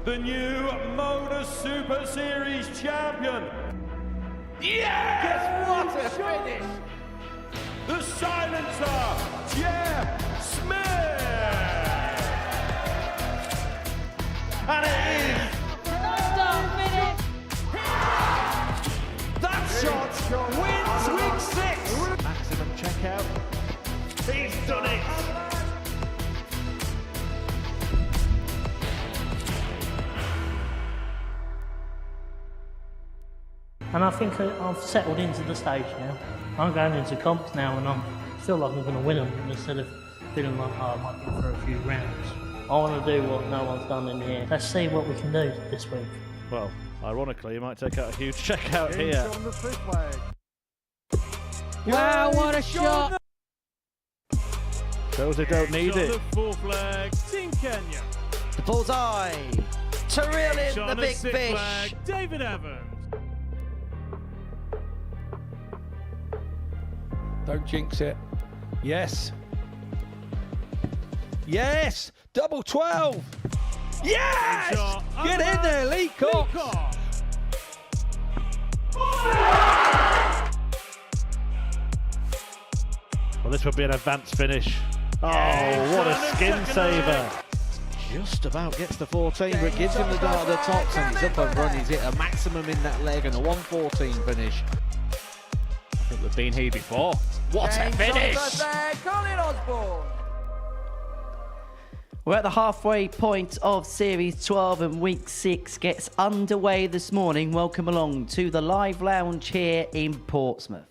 the new Modus Super Series champion. Yes! What a finish! The silencer, Jeff Smith! And it is! That shot wins week 6! Maximum checkout. He's done it! And I think I've settled into the stage now. I'm going into comps now and I feel like I'm going to win them instead of feeling like, oh, I might get through a few rounds. I want to do what no one's done in here. Let's see what we can do this week. Well, ironically, you might take out a huge checkout here. Wow, what a shot! Shows they don't need it. Full flag, Team Kenya. The bullseye to reel in the big fish. Flag, David Evans. Don't jinx it. Yes. Yes! Double 12! Yes! Shot. Get in there, Lee Cox! Well, this would be an advanced finish. Oh, what a skin saver. Just about gets the 14, but gives him the dart at the tops, and he's up and running. He's hit a maximum in that leg and a 114 finish. I think we've been here before. What a finish! Colin Osborne. We're at the halfway point of Series 12 and Week 6 gets underway this morning. Welcome along to the live lounge here in Portsmouth.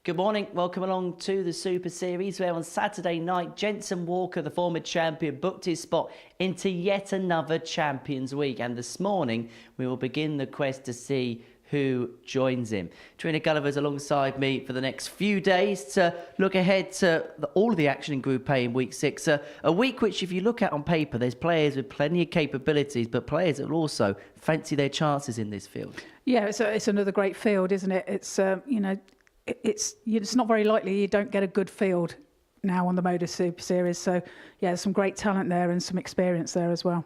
Good morning, welcome along to the Super Series where on Saturday night Jenson Walker, the former champion, booked his spot into yet another Champions Week, and this morning we will begin the quest to see who joins him. Trina Gulliver's alongside me for the next few days to look ahead to all of the action in Group A in Week 6. A week which, if you look at on paper, there's players with plenty of capabilities, but players that will also fancy their chances in this field. Yeah, it's another great field, isn't it? It's it's not very likely you don't get a good field now on the Modus Super Series. So yeah, there's some great talent there and some experience there as well.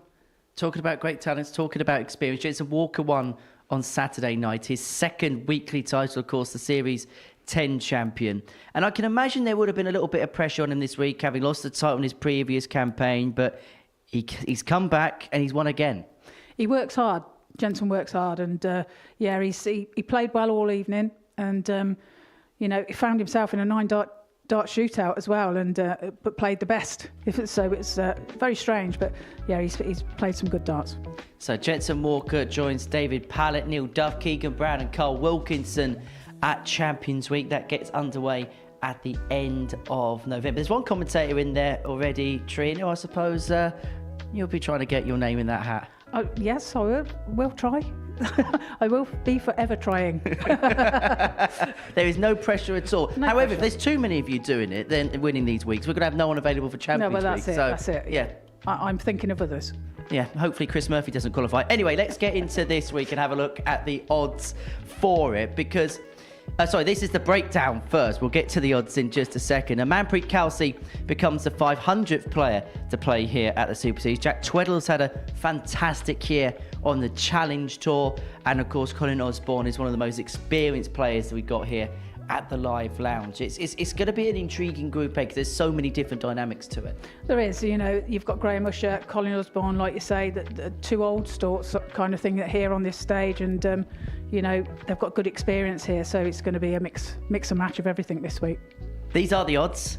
Talking about great talents, talking about experience, Jenson Walker won on Saturday night, his second weekly title, of course, the Series 10 champion. And I can imagine there would have been a little bit of pressure on him this week, having lost the title in his previous campaign, but he's come back and he's won again. He works hard. Jenson works hard, and he played well all evening, and he found himself in a 9-dart shootout as well, and but played the best. So it's very strange, but yeah, he's played some good darts. So Jenson Walker joins David Pallett, Neil Duff, Keegan Brown and Carl Wilkinson at Champions Week. That gets underway at the end of November. There's one commentator in there already, Trina. I suppose you'll be trying to get your name in that hat. Yes, I will. We'll try. I will be forever trying. There is no pressure at all. No However, pressure. if there's too many of you doing it, then winning these weeks, we're going to have no one available for Champions No, but that's Week. it. That's it. Yeah. I'm thinking of others. Yeah, hopefully Chris Murphy doesn't qualify. Anyway, let's get into this week and have a look at the odds for it, because this is the breakdown first. We'll get to the odds in just a second. And Manpreet Kalsi becomes the 500th player to play here at the Super Series. Jack Tweddle's had a fantastic year on the Challenge Tour. And of course, Colin Osborne is one of the most experienced players that we've got here at the live lounge. It's going to be an intriguing Group A because there's so many different dynamics to it. There is, you've got Graeme, Usher, Colin Osborne, like you say, the two old storts kind of thing here on this stage, and they've got good experience here, so it's going to be a mix and match of everything this week. These are the odds.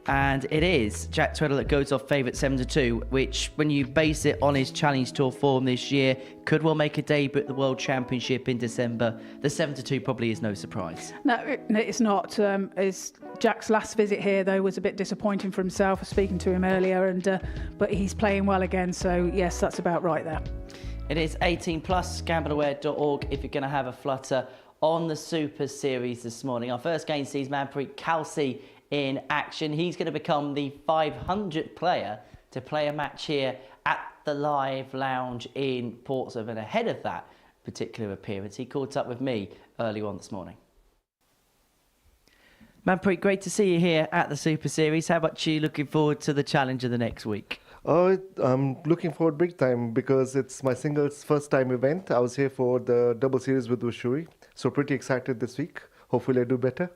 And it is Jack Twedle that goes off favourite 7-2, which, when you base it on his Challenge Tour form this year, could well make a debut at the World Championship in December. The 7-2 probably is no surprise. No, it's not. Jack's last visit here, though, was a bit disappointing for himself. I was speaking to him earlier, but he's playing well again, so yes, that's about right there. It is 18+, gambleaware.org if you're going to have a flutter on the Super Series this morning. Our first game sees Manpreet Kalsi in action. He's going to become the 500th player to play a match here at the live lounge in Portsmouth. And ahead of that particular appearance, he caught up with me early on this morning. Manpreet, great to see you here at the Super Series. How much are you looking forward to the challenge of the next week? Oh, I'm looking forward big time because it's my singles first time event. I was here for the double series with Usher, so pretty excited this week. Hopefully I do better.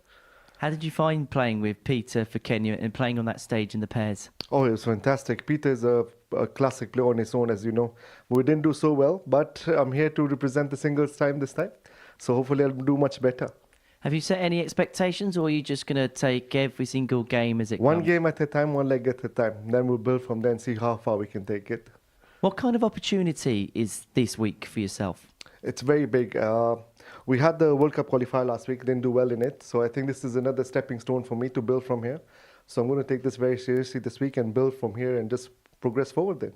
How did you find playing with Peter for Kenya and playing on that stage in the pairs? Oh, it was fantastic. Peter is a classic player on his own, as you know. We didn't do so well, but I'm here to represent the singles time this time. So hopefully I'll do much better. Have you set any expectations, or are you just going to take every single game as it One comes? game at a time, one leg at a time. Then we'll build from there and see how far we can take it. What kind of opportunity is this week for yourself? It's very big. We had the World Cup qualifier last week, didn't do well in it. So I think this is another stepping stone for me to build from here. So I'm going to take this very seriously this week and build from here and just progress forward then.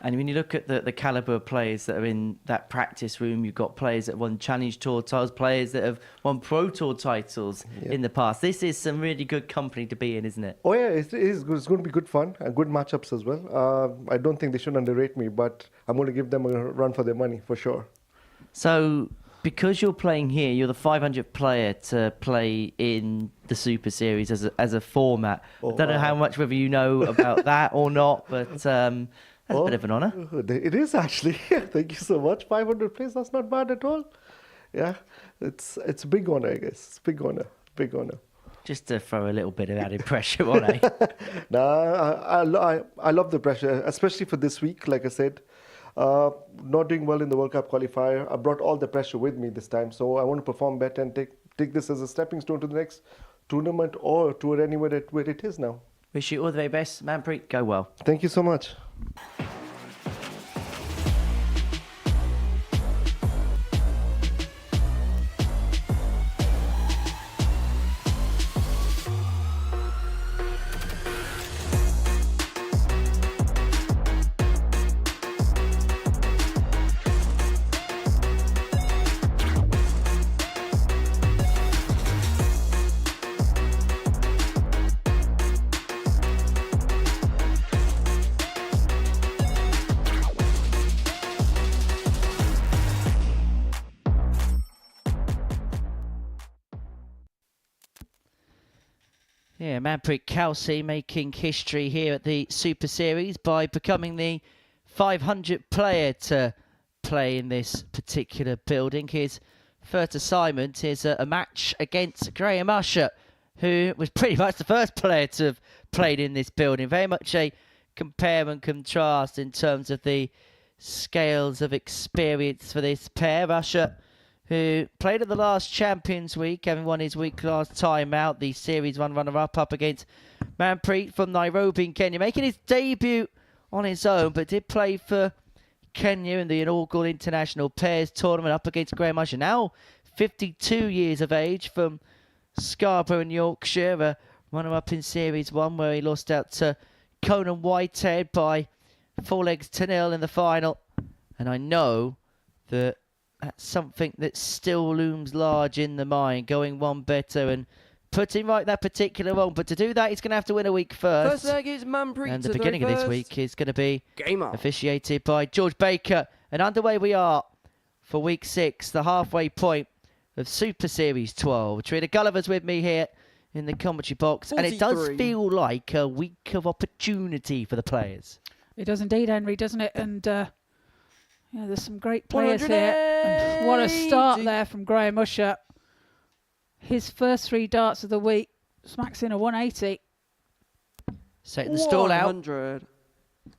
And when you look at the calibre of players that are in that practice room, you've got players that have won Challenge Tour titles, players that have won Pro Tour titles in the past. This is some really good company to be in, isn't it? Oh yeah, it is good. It's going to be good fun and good matchups as well. I don't think they should underrate me, but I'm going to give them a run for their money for sure. So, because you're playing here, you're the 500th player to play in the Super Series as a format. I don't know how much whether you know about that or not, but that's a bit of an honour. It is actually. Thank you so much. 500 plays, that's not bad at all. Yeah, it's a big honour, I guess. It's a big honour. Big honour. Just to throw a little bit of added pressure on, eh? I love the pressure, especially for this week, like I said. Not doing well in the World Cup qualifier. I brought all the pressure with me this time, so I want to perform better and take this as a stepping stone to the next tournament or tour anywhere where it is now. Wish you all the very best. Manpreet, go well. Thank you so much. Yeah, Manpreet Kalsi making history here at the Super Series by becoming the 500th player to play in this particular building. His first assignment is a match against Graeme Usher, who was pretty much the first player to have played in this building. Very much a compare and contrast in terms of the scales of experience for this pair. Usher, who played at the last Champions Week, having won his week last time out, the Series 1 runner-up up against Manpreet from Nairobi in Kenya, making his debut on his own, but did play for Kenya in the inaugural International Pairs Tournament up against Graeme Usher, now 52 years of age, from Scarborough in Yorkshire, a runner-up in Series 1 where he lost out to Colin Whitehead by 4-0 in the final. And I know that that's something that still looms large in the mind, going one better and putting right that particular wrong. But to do that, he's going to have to win a week first. First leg is Manpreet. And the beginning of this week is going to be Game up. officiated by George Baker. And underway we are for week 6, the halfway point of Super Series 12. Trina Gulliver's with me here in the commentary box. 43. And it does feel like a week of opportunity for the players. It does indeed, Henry, doesn't it? And yeah, there's some great players here. And what a start there from Graeme Usher. His first 3 darts of the week smacks in a 180. Setting the stall out. 100.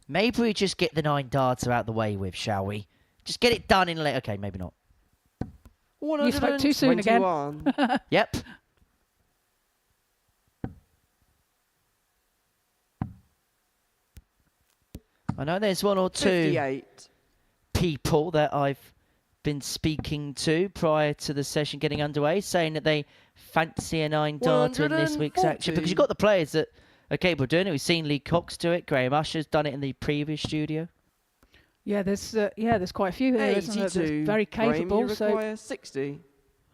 Maybe we just get the 9 darts out the way with, shall we? Just get it done in late. Okay, maybe not. You spoke too soon again. Yep. I know there's 1 or 2 58. people that I've been speaking to prior to the session getting underway, saying that they fancy a 9 darter in this week's action, because you've got the players that are capable of doing it. We've seen Lee Cox do it. Graeme Usher's done it in the previous studio. Yeah, there's quite a few here, isn't there? That's very capable. Graeme, you require 60.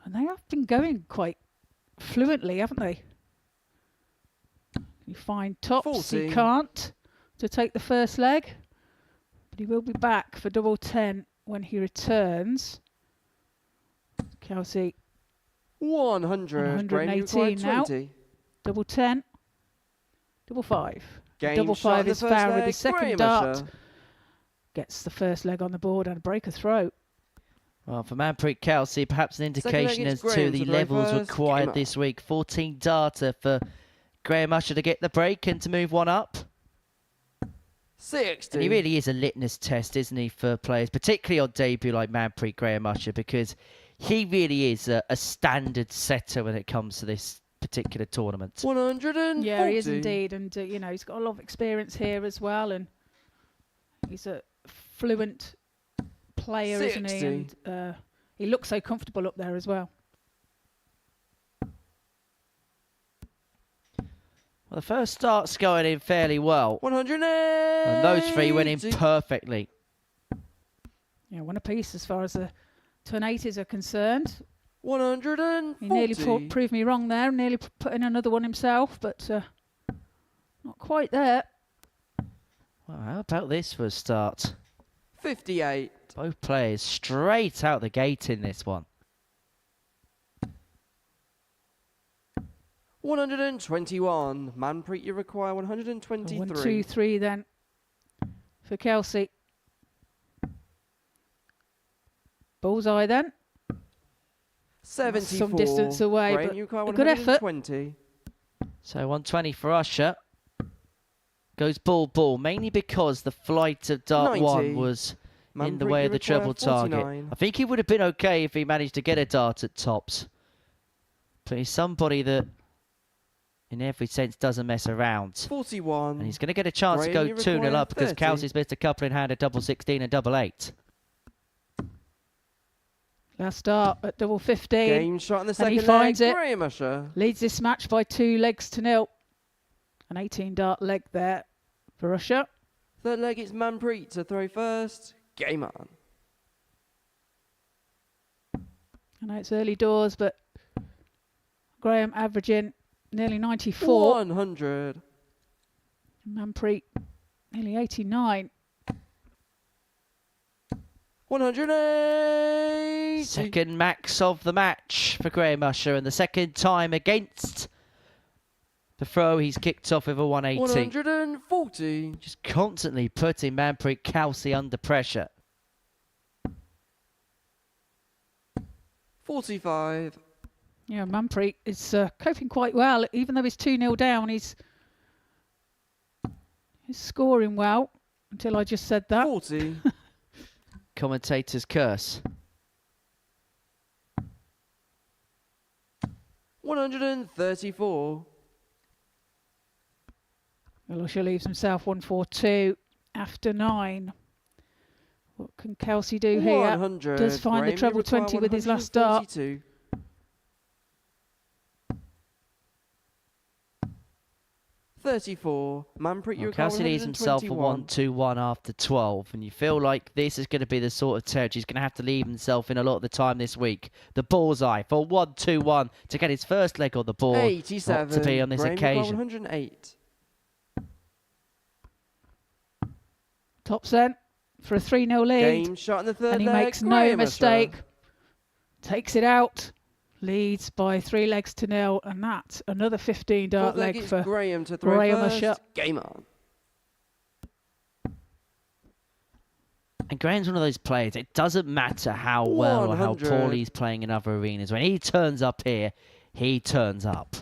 And they have been going quite fluently, haven't they? You find tops, 40. he can't to take the first leg, but he will be back for double 10 when he returns. Kalsi 100. Graeme, you require 118 now. 20. Double 10, double 5. Game Double shot five in the is first found with leg, his second Graeme dart. Usher. Gets the first leg on the board and a breaker throw. Well, for Manpreet Kalsi, perhaps an Second leg indication is as to Graeme the to throw levels first. required Game this week. 14 data for Graeme Usher to get the break and to move one up. 60. And he really is a litmus test, isn't he, for players, particularly on debut like Manpreet Graeme Usher, because he really is a standard setter when it comes to this particular tournament. 140. Yeah, he is indeed, and you know, he's got a lot of experience here as well, and he's a fluent player, isn't he? 60. And he looks so comfortable up there as well. Well, the first start's going in fairly well, 180. and those three went in perfectly. Yeah, one apiece as far as the 280s are concerned. 140. He nearly proved me wrong there, nearly put in another one himself, but not quite there. Well, how about this for a start? 58. Both players straight out the gate in this one. 121. Manpreet, you require 123. 1, 2, 3 then for Kalsi. Bullseye then. 74. Some distance away, Graeme, but you require a good effort. 120. So 120 for Usher. Goes ball, mainly because the flight of dart 90. 1 was in the Manpreet, way you of the require treble target. 49. I think he would have been okay if he managed to get a dart at tops. But he's somebody that, in every sense, doesn't mess around. 41. And he's going to get a chance Graeme, to you go 2-0 require up because 30. Kalsi's missed a couple in hand, a double 16 and double 8. Last start at double 15. Game shot in the And second he finds leg. it. Graeme Usher. Leads this match by 2 legs to 0. An 18 dart leg there for Usher. Third leg, it's Manpreet to throw first. Game on. I know it's early doors, but Graeme averaging nearly 94. 100. Manpreet nearly 89. 180. Second max of the match for Graeme Usher, and the second time against the throw he's kicked off with a 180. 140. Just constantly putting Manpreet Kalsi under pressure. 45. Yeah, Manpreet is coping quite well. Even though he's 2-0 down, he's scoring well until I just said that. 40. Commentator's curse. 134. Well, Usher leaves himself 142 after 9. What can Kalsi do here? 100. Does find Graeme, the treble you require 20 with his last start. 142. 34. Manpreet, you Well, require Kalsi leaves himself a 121. 1-2-1 after 12, and you feel like this is going to be the sort of territory he's going to have to leave himself in a lot of the time this week. The bullseye for 1-2-1 to get his first leg on the board. 87. Not to be on this Graeme, you require occasion. 108. Tops then for a 3-0 lead. Game shot in the third And he leg. makes no Graeme Usher. mistake. Takes it out. Leads by 3 legs to 0. And that's another 15 dart Fourth leg leg is for Graeme to throw Graeme first. Usher. Game on. And Graham's one of those players, it doesn't matter how well or how 100. poorly he's playing in other arenas. When he turns up here, he turns up.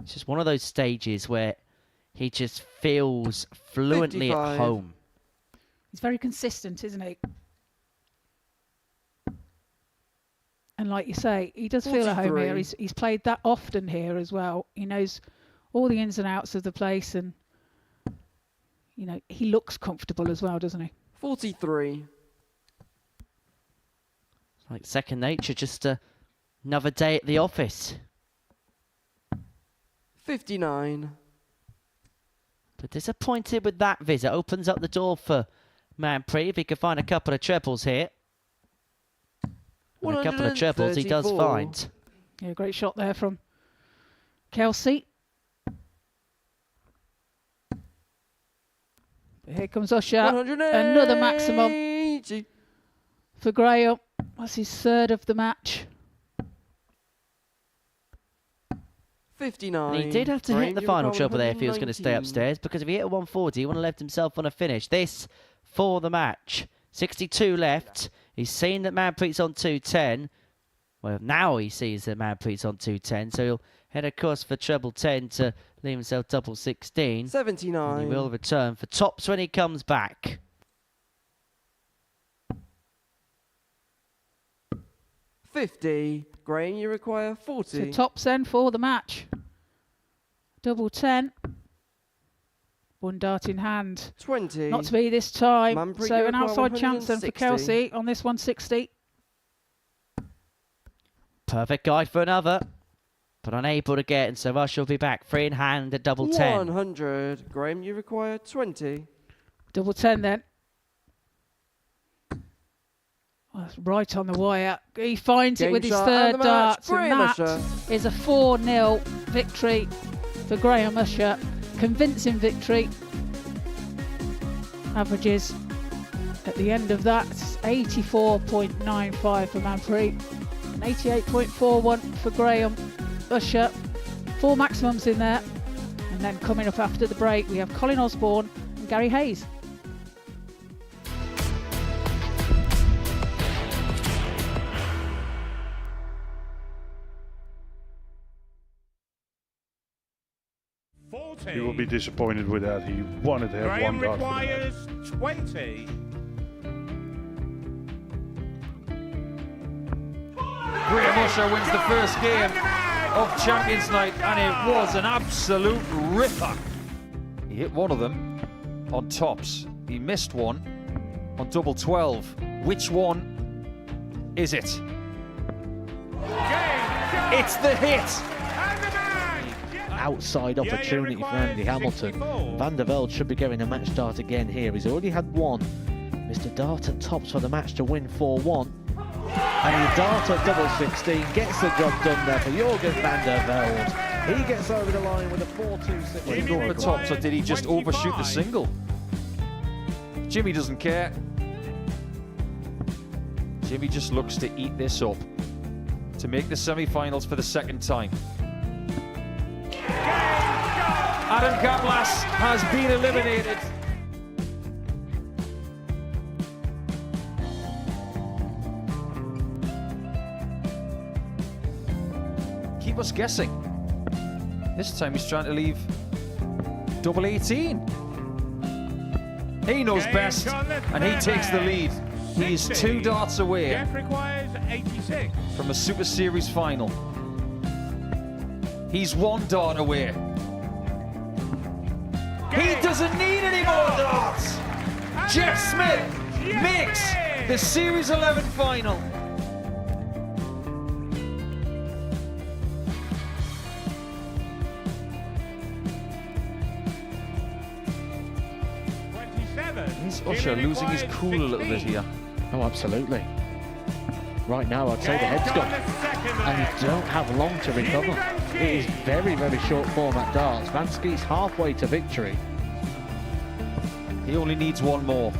It's just one of those stages where he just feels fluently 55. at home. He's very consistent, isn't he? And like you say, he does feel at home here. 43. He's played that often here as well. He knows all the ins and outs of the place, and you know, he looks comfortable as well, doesn't he? 43. It's like second nature, just another day at the office. 59. But disappointed with that visit. Opens up the door for Manpreet if he can find a couple of trebles here. And a couple of trebles he does 134. find. Yeah, great shot there from Kalsi. Here comes Usher. Another maximum 180. for Graeme. That's his third of the match. 59. And he did have to Graeme, hit the you final require treble there if he was going to stay 119. upstairs, because if he hit a 140, he would have left himself on a finish. This for the match. 62 left. He's seen that Manpreet's on 210. Well, now he sees that Manpreet's on 210, so he'll head across for treble 10 to leave himself double 16. 79. And he will return for tops when he comes back. 50. Graeme, you require 40. So tops then for the match. Double 10. One dart in hand. 20. Not to be this time. Manpreet, So you an require outside chance then for 160. Kalsi on this 160. Perfect guide for another, but unable to get, and so Usher will be back. Free in hand at double 10. 100. Graeme, you require 20. Double 10 then. Oh, that's right on the wire. He finds it Game with his shot third and the match. dart. And Graeme that Usher. is a 4-0 victory for Graeme Usher. Convincing victory. Averages at the end of that 84.95 for Manpreet and 88.41 for Graeme Usher. 4 maximums in there. And then coming up after the break, we have Colin Osborne and Gary Hayes. You will be disappointed with that. He wanted to have Graeme one dart for the match. requires 20. Graeme Usher wins the first game of Champions Night, and it was an absolute ripper. He hit one of them on tops. He missed one on double 12. Which one is it? It's the hit. Outside opportunity for Andy Hamilton. Van der Velde should be getting a match start again here. He's already had one. Mr. Dart at tops for the match to win 4-1. And the Dart at double 16 gets the job done there for Jurgen van der Velde. He gets over the line with a 4-2-6. Did he go for tops, or did he just overshoot the single? Jimmy doesn't care. Jimmy just looks to eat this up to make the semi-finals for the second time. Adam Kaplas has been eliminated. Keep us guessing. This time he's trying to leave double 18. He knows best, and he takes the lead. He's 2 darts away Jeff requires 86. from a Super Series final. He's 1 dart away. He doesn't need any more darts. Jeff Smith makes the Series 11 final. Is Usher losing his cool a little bit here? Oh, absolutely. Right now, I'd say the head's gone. And you don't have long to recover. It is very, very short format darts. Vansky's halfway to victory. He only needs 1 more.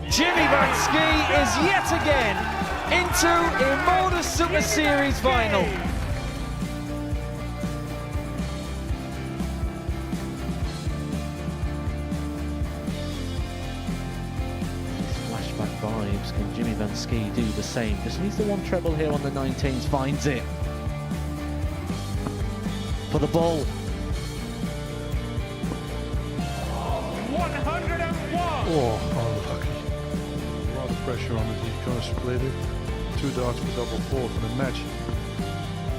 Jimmy Vansky is yet again into a Modus Super Series final. Flashback vibes. Can Jimmy Vansky do the same? Just needs the 1 treble here on the 19s. Finds it. For the ball. 101. Oh, unlucky. A lot of pressure on it. He's going to split it. 2 darts for double 4 for the match.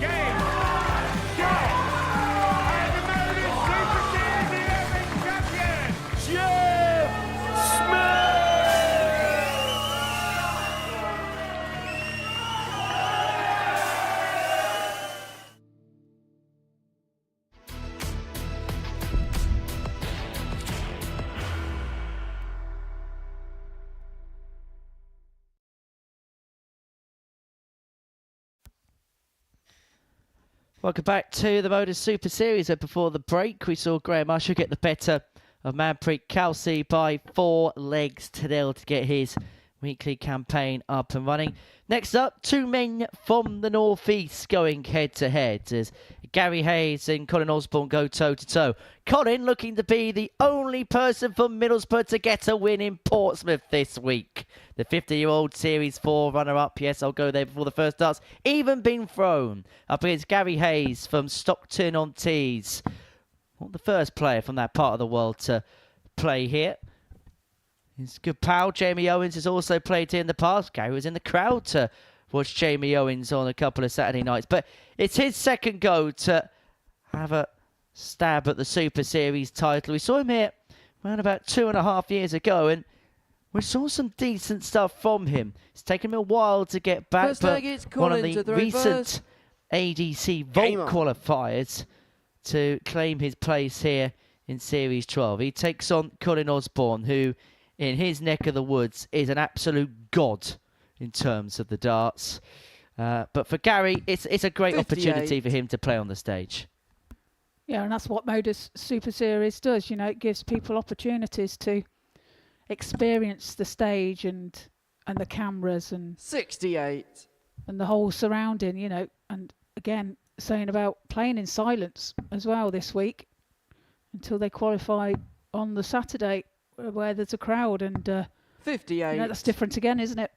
Game. Go. And the Modus Super Series 11 champion, Jeff Smith. Welcome back to the Modus Super Series. Before the break, we saw Graeme Usher get the better of Manpreet Kalsi by 4 legs to nil to get his weekly campaign up and running. Next up, two men from the northeast going head-to-head as Gary Hayes and Colin Osborne go toe-to-toe. Colin looking to be the only person from Middlesbrough to get a win in Portsmouth this week. The 50-year-old Series 4 runner-up, yes, I'll go there before the first starts, even been thrown up against Gary Hayes from Stockton-on-Tees. Not the first player from that part of the world to play here. His good pal, Jamie Owens, has also played here in the past. Gary was in the crowd to watch Jamie Owens on a couple of Saturday nights. But it's his second go to have a stab at the Super Series title. We saw him here around about 2.5 years ago, and we saw some decent stuff from him. It's taken him a while to get back, First but leg, it's one of Colin the to throw recent first. ADC Vault qualifiers to claim his place here in Series 12. He takes on Colin Osborne, who in his neck of the woods is an absolute god in terms of the darts. But for Gary, it's a great 58. opportunity for him to play on the stage. Yeah, and that's what Modus Super Series does. You know, it gives people opportunities to experience the stage and the cameras and 68. and the whole surrounding. You know, and again, saying about playing in silence as well this week until they qualify on the Saturday where there's a crowd, and 58. you know, that's different again, isn't it?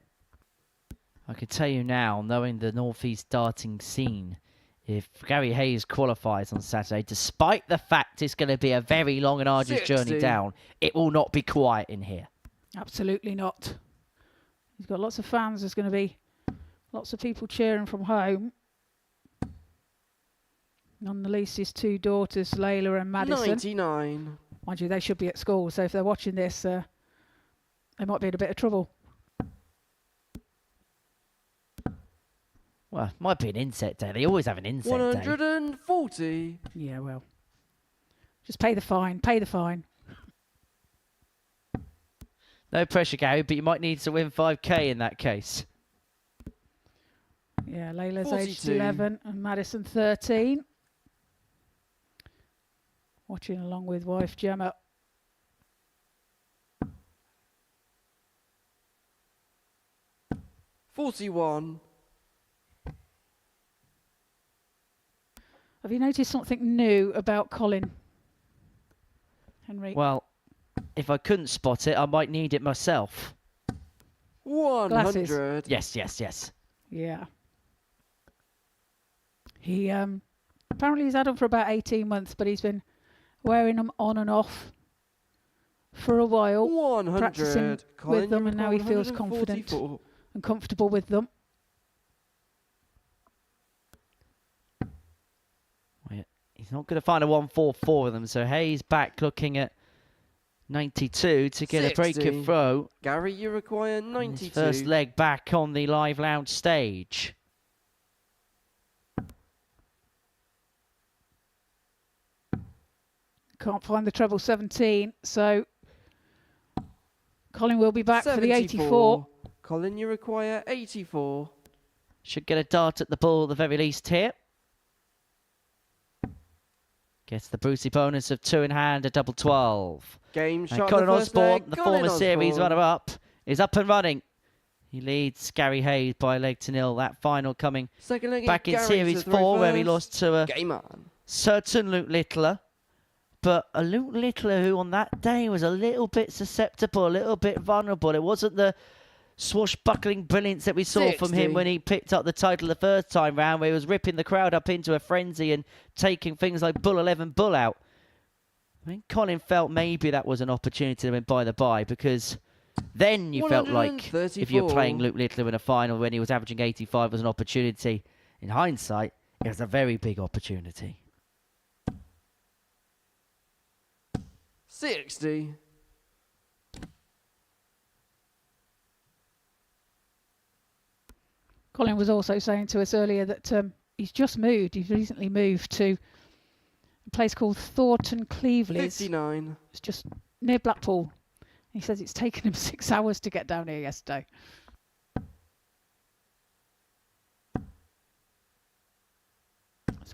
I can tell you now, knowing the Northeast darting scene, if Gary Hayes qualifies on Saturday, despite the fact it's going to be a very long and arduous 60. journey down, it will not be quiet in here. Absolutely not. He's got lots of fans. There's going to be lots of people cheering from home. None the least his two daughters, Layla and Madison. 99. Mind you, they should be at school, so if they're watching this, they might be in a bit of trouble. Well, might be an inset day. They always have an inset day. 140. Yeah, well, just pay the fine. Pay the fine. No pressure, Gary, but you might need to win 5k in that case. Yeah, Layla's 42. aged 11 and Madison 13. Watching along with wife Gemma. $41. Have you noticed something new about Colin, Henry? Well, if I couldn't spot it, I might need it myself. 100. Yes, yes, yes. Yeah. He apparently he's had them for about 18 months, but he's been wearing them on and off for a while, 100. practicing Colin, with them, you and now he require feels confident 144. and comfortable with them. He's not going to find a 144 of them, so Hayes back looking at 92 to get 60. a breaker throw. Gary, you require His 92. first leg back on the live lounge stage. Can't find the treble 17, so Colin will be back for the 84. Colin, you require 84. Should get a dart at the ball at the very least here. Gets the Brucey bonus of 2 in hand, a double 12. Game And shot. Colin the first Osborne, leg. the Colin former series Osborne. runner-up, is up and running. He leads Gary Hayes by a leg to nil. That final coming Second leg back in Gary Series to throw 4, where he first. lost to a Game on. certain Luke Littler. But a Luke Littler who on that day was a little bit susceptible, a little bit vulnerable. It wasn't the swashbuckling brilliance that we saw from 60. him when he picked up the title the first time round, where he was ripping the crowd up into a frenzy and taking things like Bull 11 Bull out. I think Colin felt maybe that was an opportunity to win by the bye, because then you felt like if you're playing Luke Littler in a final when he was averaging 85 was an opportunity. In hindsight, it was a very big opportunity. 60. Colin was also saying to us earlier that he's just moved. He's recently moved to a place called Thornton Cleveland. 59. It's just near Blackpool. He says it's taken him 6 hours to get down here yesterday.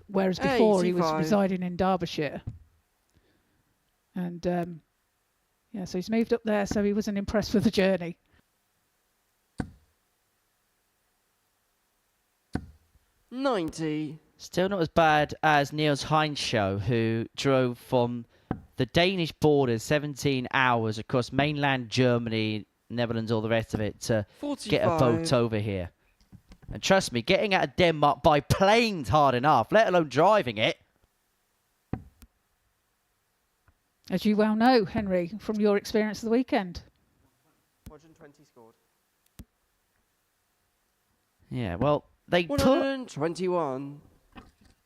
Whereas before he was 85. residing in Derbyshire. And yeah, so he's moved up there, so he wasn't impressed with the journey. 90. Still not as bad as Niels Heinzschow, who drove from the Danish borders 17 hours across mainland Germany, Netherlands, all the rest of it to 45. get a boat over here. And trust me, getting out of Denmark by plane's hard enough, let alone driving it. As you well know, Henry, from your experience of the weekend. 120 scored. Yeah, well, they put 121.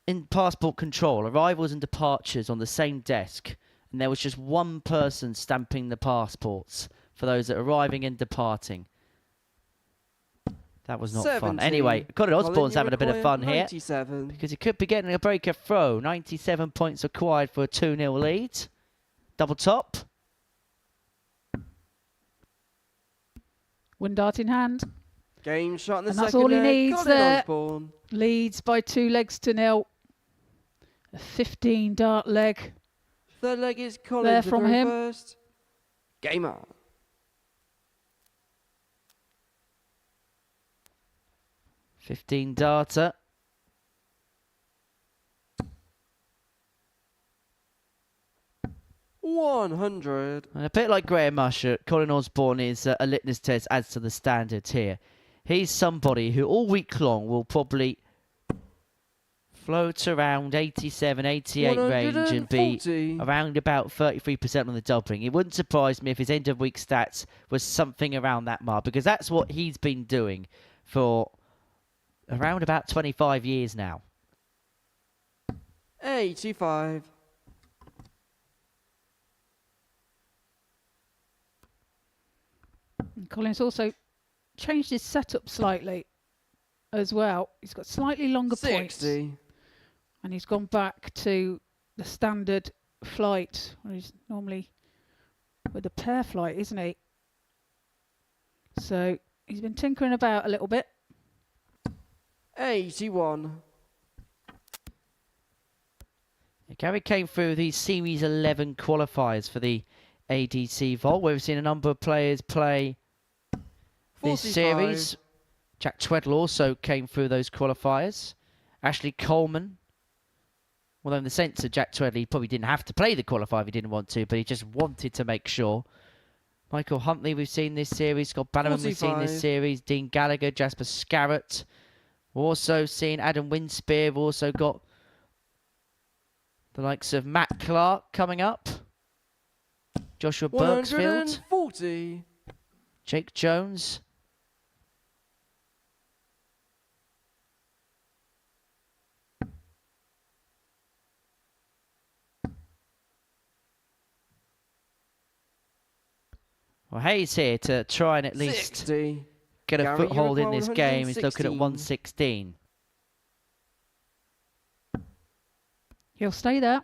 in passport control arrivals and departures on the same desk, and there was just one person stamping the passports for those that are arriving and departing. That was not 70. fun. Anyway, Colin Osborne's having a bit of fun 97. here because he could be getting a breaker throw. 97 points acquired for a 2-0 lead. Double top. Wind dart in hand. Game shot in the And second that's all he leg. needs Colin there. Osborne. Leads by 2 legs to 0. A 15 dart leg. Third leg is Colin There to from throw him. first. Game on. $15 darter. $100. And a bit like Graeme Usher, Colin Osborne is a litmus test as to the standards here. He's somebody who all week long will probably float around 87, 88 range and be around about 33% on the doubling. It wouldn't surprise me if his end of week stats was something around that mark, because that's what he's been doing for around about 25 years now. 85. And Colin's also changed his setup slightly as well. He's got slightly longer 60. points. And he's gone back to the standard flight, where he's normally with a pair flight, isn't he? So he's been tinkering about a little bit. 81. Gary came through the Series 11 qualifiers for the ADC Vault, where we've seen a number of players play this 45. series. Jack Twedle also came through those qualifiers. Ashley Coleman, although in the sense of Jack Twedle, he probably didn't have to play the qualifier if he didn't want to, but he just wanted to make sure. Michael Huntley, we've seen this series. Scott Bannerman, we've seen this series. Dean Gallagher, Jasper Scarrett. We've also seen Adam Winspear. We've also got the likes of Matt Clark coming up. Joshua Burksfield. 140. Jake Jones. Well, Hayes here to try and at least 60. get a Gary, foothold you in this require game. He's looking at 116. He'll stay there.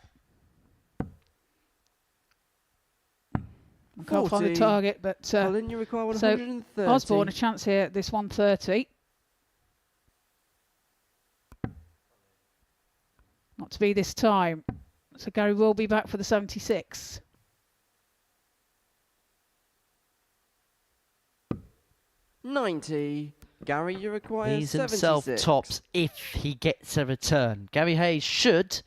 I can't find the 40. target, but Colin, you require so 130. Osborne a chance here at this 130. Not to be this time. So Gary will be back for the 76. $90. Gary, you require He's 76. himself tops if he gets a return. Gary Hayes should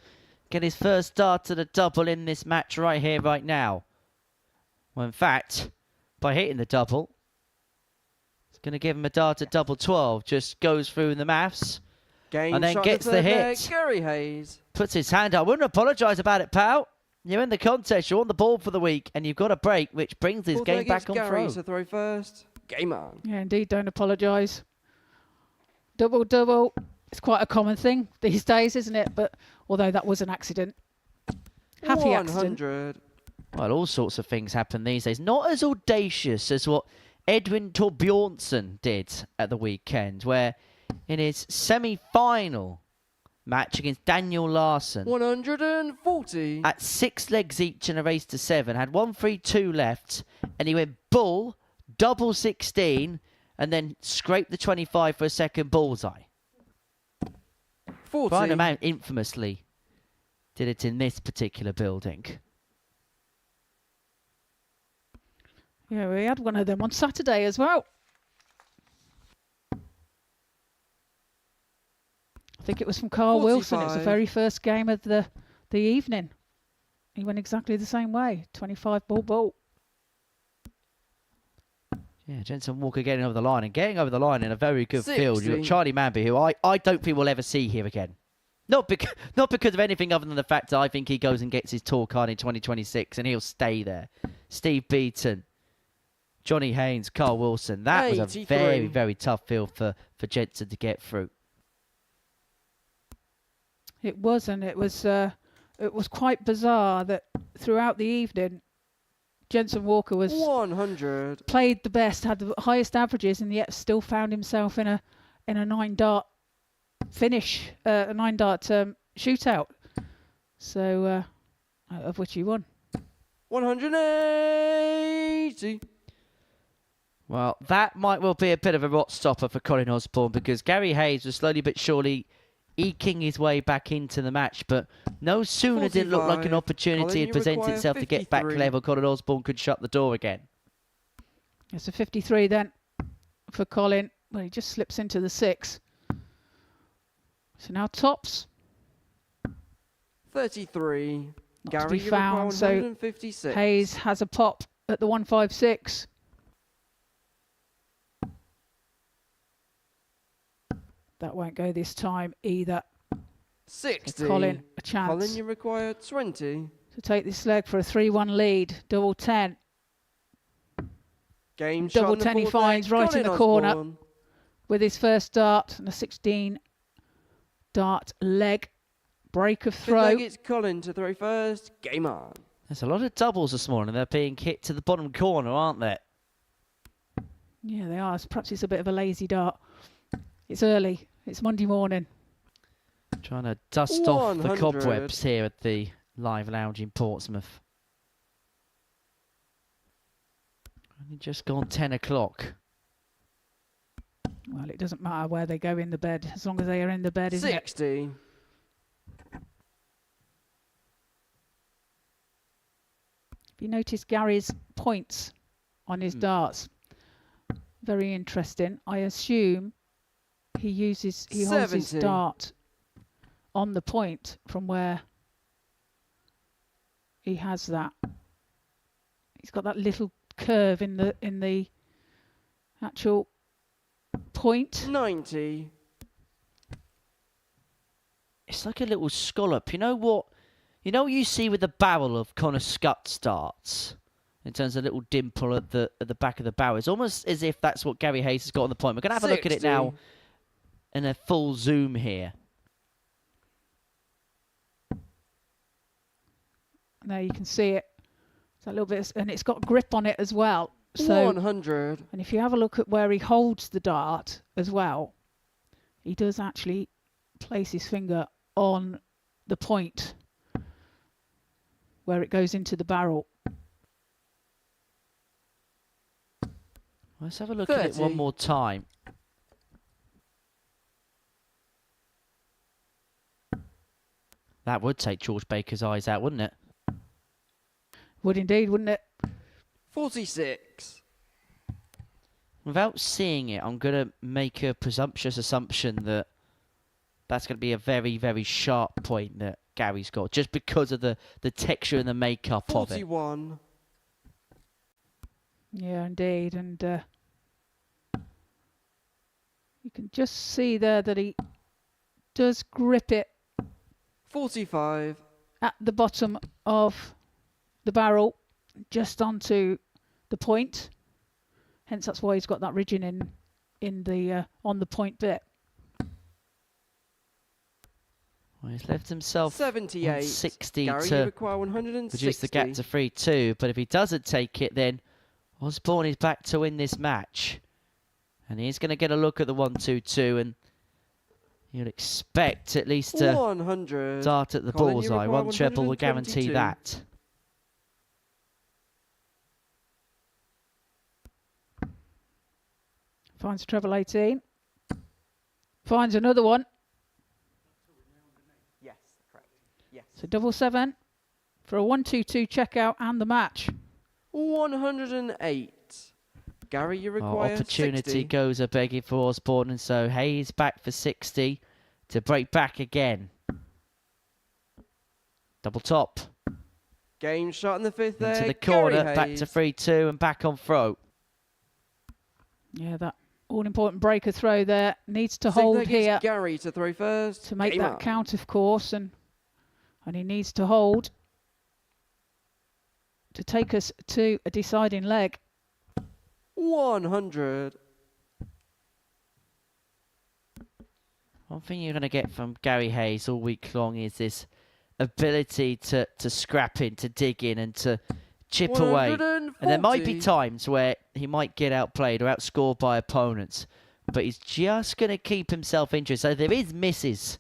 get his first start at a double in this match right here, right now. Well, in fact, by hitting the double, it's going to give him a dart at double 12. Just goes through the maths Game and then shot gets in the third hit. leg, Gary Hayes. Puts his hand up. Wouldn't apologise about it, pal. You're in the contest. You're on the board for the week, and you've got a break, which brings this Fourth game leg back is on Gary throw. to throw first. Game on. Yeah, indeed, don't apologise. Double, double. It's quite a common thing these days, isn't it? But although that was an accident. Happy 100. accident. Well, all sorts of things happen these days. Not as audacious as what Edwin Torbjornsson did at the weekend, where in his semi-final match against Daniel Larsson, 140. at 6 legs each in a race to 7, had 1-3-2 left, and he went bull, double 16, and then scraped the 25 for a second bullseye. 40. Brian Amount infamously did it in this particular building. Yeah, we had one of them on Saturday as well. I think it was from Carl Wilson. It was the 45. very first game of the evening. He went exactly the same way. 25 ball. Yeah, Jensen Walker getting over the line and getting over the line in a very good field. You've got 60. Charlie Manby, who I don't think we'll ever see here again. Not because of anything other than the fact that I think he goes and gets his tour card in 2026 and he'll stay there. Steve Beaton, Johnny Haynes, Carl Wilson. That was a 83. very, very tough field for Jensen to get through. It was, and it was quite bizarre that throughout the evening, Jensen Walker was 100. played the best, had the highest averages, and yet still found himself in a 9-dart finish, a 9-dart shootout. So, of which he won. 180. Well, that might well be a bit of a rot stopper for Colin Osborne, because Gary Hayes was slowly but surely eking his way back into the match, but no sooner did it look like an 45. opportunity Colin, had you presented require itself to get back 53. level, Colin Osborne could shut the door again. It's a 53 then for Colin. Well, he just slips into the 6. So now tops. 33. Not to Gary, be you require found. So 156. Hayes has a pop at the 156. That won't go this time either. 60. So Colin, a chance Colin, you require 20. to take this leg for a 3-1 lead. Double 10. Game Double shot in the 10 he fourth finds leg, right Colin in the corner. Osborne. With his first dart and a 16 dart leg. Break of Fifth throw. leg, it's Colin to throw first. Game on. There's a lot of doubles this morning. They're being hit to the bottom corner, aren't they? Yeah, they are. Perhaps it's a bit of a lazy dart. It's early. It's Monday morning. Trying to dust off the 100. cobwebs here at the Live Lounge in Portsmouth. Only just gone 10 o'clock. Well, it doesn't matter where they go in the bed, as long as they are in the bed, isn't it? 60. If you notice Gary's points on his holds I assume he holds his 70. dart on the point from where he has that. He's got that little curve in the actual point. 90. It's like a little scallop. You know what you see with the barrel of Connor Scott's darts? In terms of a little dimple at the back of the barrel. It's almost as if that's what Gary Hayes has got on the point. We're going to have a look at it 60. now in a full zoom here. There you can see it. It's a little bit, and it's got grip on it as well. So, 100. and if you have a look at where he holds the dart as well, he does actually place his finger on the point where it goes into the barrel. Let's have a look at it 30. one more time. That would take George Baker's eyes out, wouldn't it? Would indeed, wouldn't it? 46. Without seeing it, I'm going to make a presumptuous assumption that that's going to be a very, very sharp point that Gary's got, just because of the texture and the makeup of it. 41. Yeah, indeed. And you can just see there that he does grip it 45. at the bottom of the barrel, just onto the point. Hence, that's why he's got that ridging in the on the point bit. Well, he's left himself 78. on 60 Gary, you to require 160. reduce the gap to 3-2. But if he doesn't take it, then Osborne is back to win this match. And he's going to get a look at the 1-2-2, and you'd expect at least a 100. dart at the Colin, you bullseye. require One treble will guarantee 122. that. Finds a treble 18. Finds another one. Yes, correct. Yes. So double 7 for a 1-2-2 checkout and the match. 108. Gary, you require Opportunity 60. goes a begging for Osborne, and so Hayes back for 60. to break back again. Double top. Game shot in the fifth there. Into the corner, Gary back Hayes. to 3-2 and back on throw. Yeah, that all-important breaker throw there needs to Signal hold gives here Gary to throw first. to make Game that up. count, of course, and he needs to hold to take us to a deciding leg. 100. One thing you're going to get from Gary Hayes all week long is this ability to scrap in, to dig in and to chip away. And there might be 140. times where he might get outplayed or outscored by opponents, but he's just going to keep himself interested. So if there is misses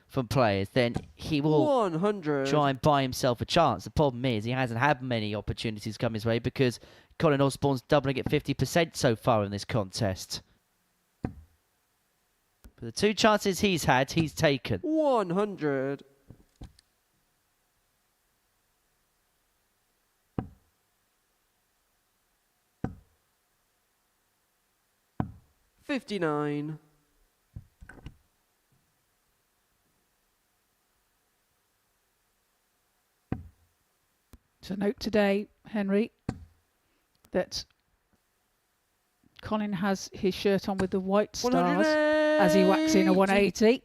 from players, then he will 100. try and buy himself a chance. The problem is he hasn't had many opportunities come his way because Colin Osborne's doubling at 50% so far in this contest. But the 2 chances he's had, he's taken. 100. $59. So note today, Henry, that Colin has his shirt on with the white stars as he whacks in a 180.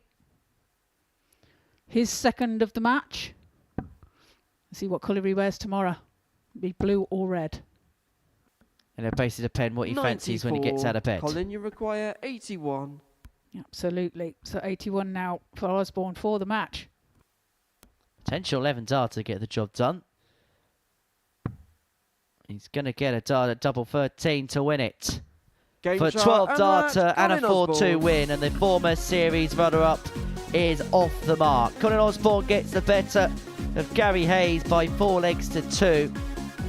His second of the match. Let's see what colour he wears tomorrow. Be blue or red. And it'll basically depend what he fancies when he gets out of bed. Colin, you require 81. Absolutely. So 81 now for Osborne for the match. Potential 11 dart to get the job done. He's going to get a dart at double 13 to win it. Game For shot 12 and darter match, and a Colin 4-2 Osborne. win, and the former series runner-up is off the mark. Colin Osborne gets the better of Gary Hayes by 4 legs to 2.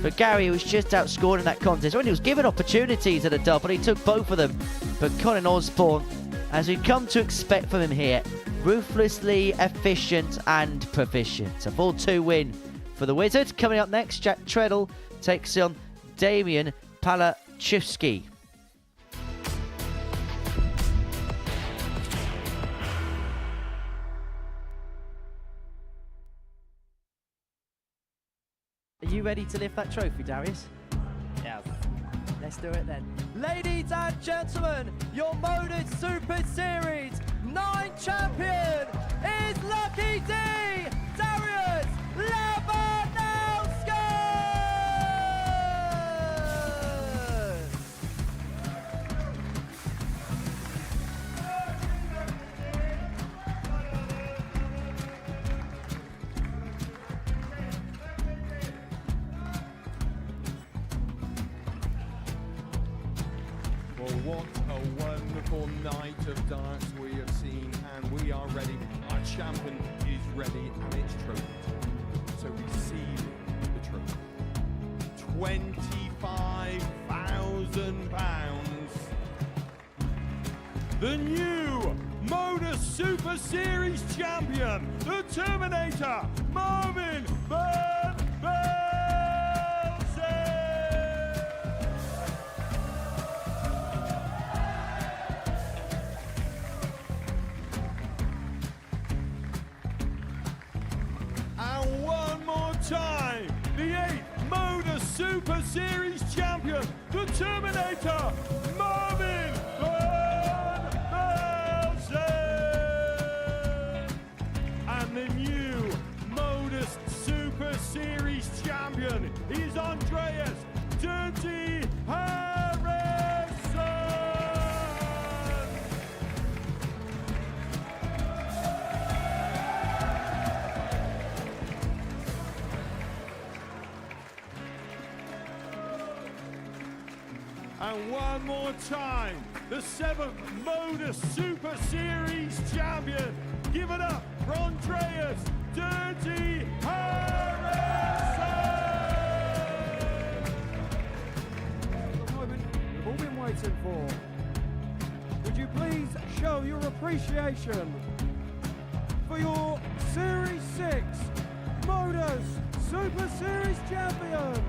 But Gary was just outscored in that contest. When he was given opportunities at a double, he took both of them. But Colin Osborne, as we've come to expect from him here, ruthlessly efficient and proficient. A 4-2 win for the Wizard. Coming up next, Jack Twedle takes on Damian Palaszewski. Are you ready to lift that trophy, Darius? Yes. Let's do it then. Ladies and gentlemen, your Modus Super Series 9 champion is Lucky D, Darius Lebanowski! Well, what a wonderful night of darts we have seen, and we are ready. Our champion is ready, and it's trophy. So receive the trophy. £25,000. The new Modus Super Series champion, the Terminator, Marvin Van And one more time, the 8th Modus Super Series champion, the Terminator, Marvin Van Velzen. And the new Modus Super Series champion is Andreas Dirty Harrison. And one more time, the 7th Modus Super Series champion. Give it up for Andreas Dirty Harrison. The moment we've all been waiting for. Would you please show your appreciation for your Series 6 Modus Super Series champion,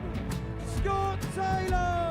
Scott Taylor?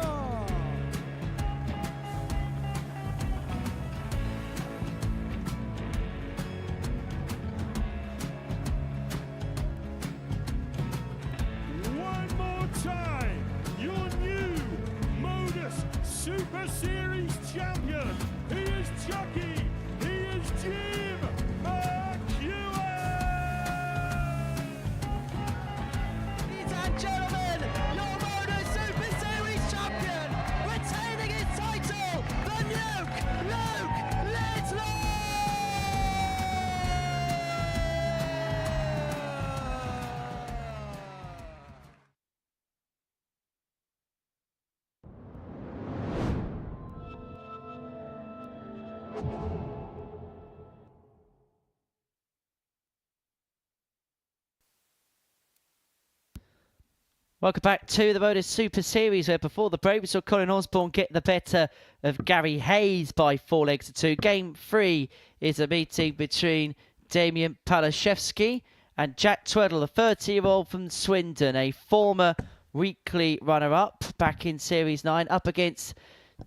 Welcome back to the Modus Super Series, where before the break we saw Colin Osborne get the better of Gary Hayes by 4 legs to 2. Game 3 is a meeting between Damian Palaszewski and Jack Twedle, the 30-year-old from Swindon, a former weekly runner-up back in Series 9, up against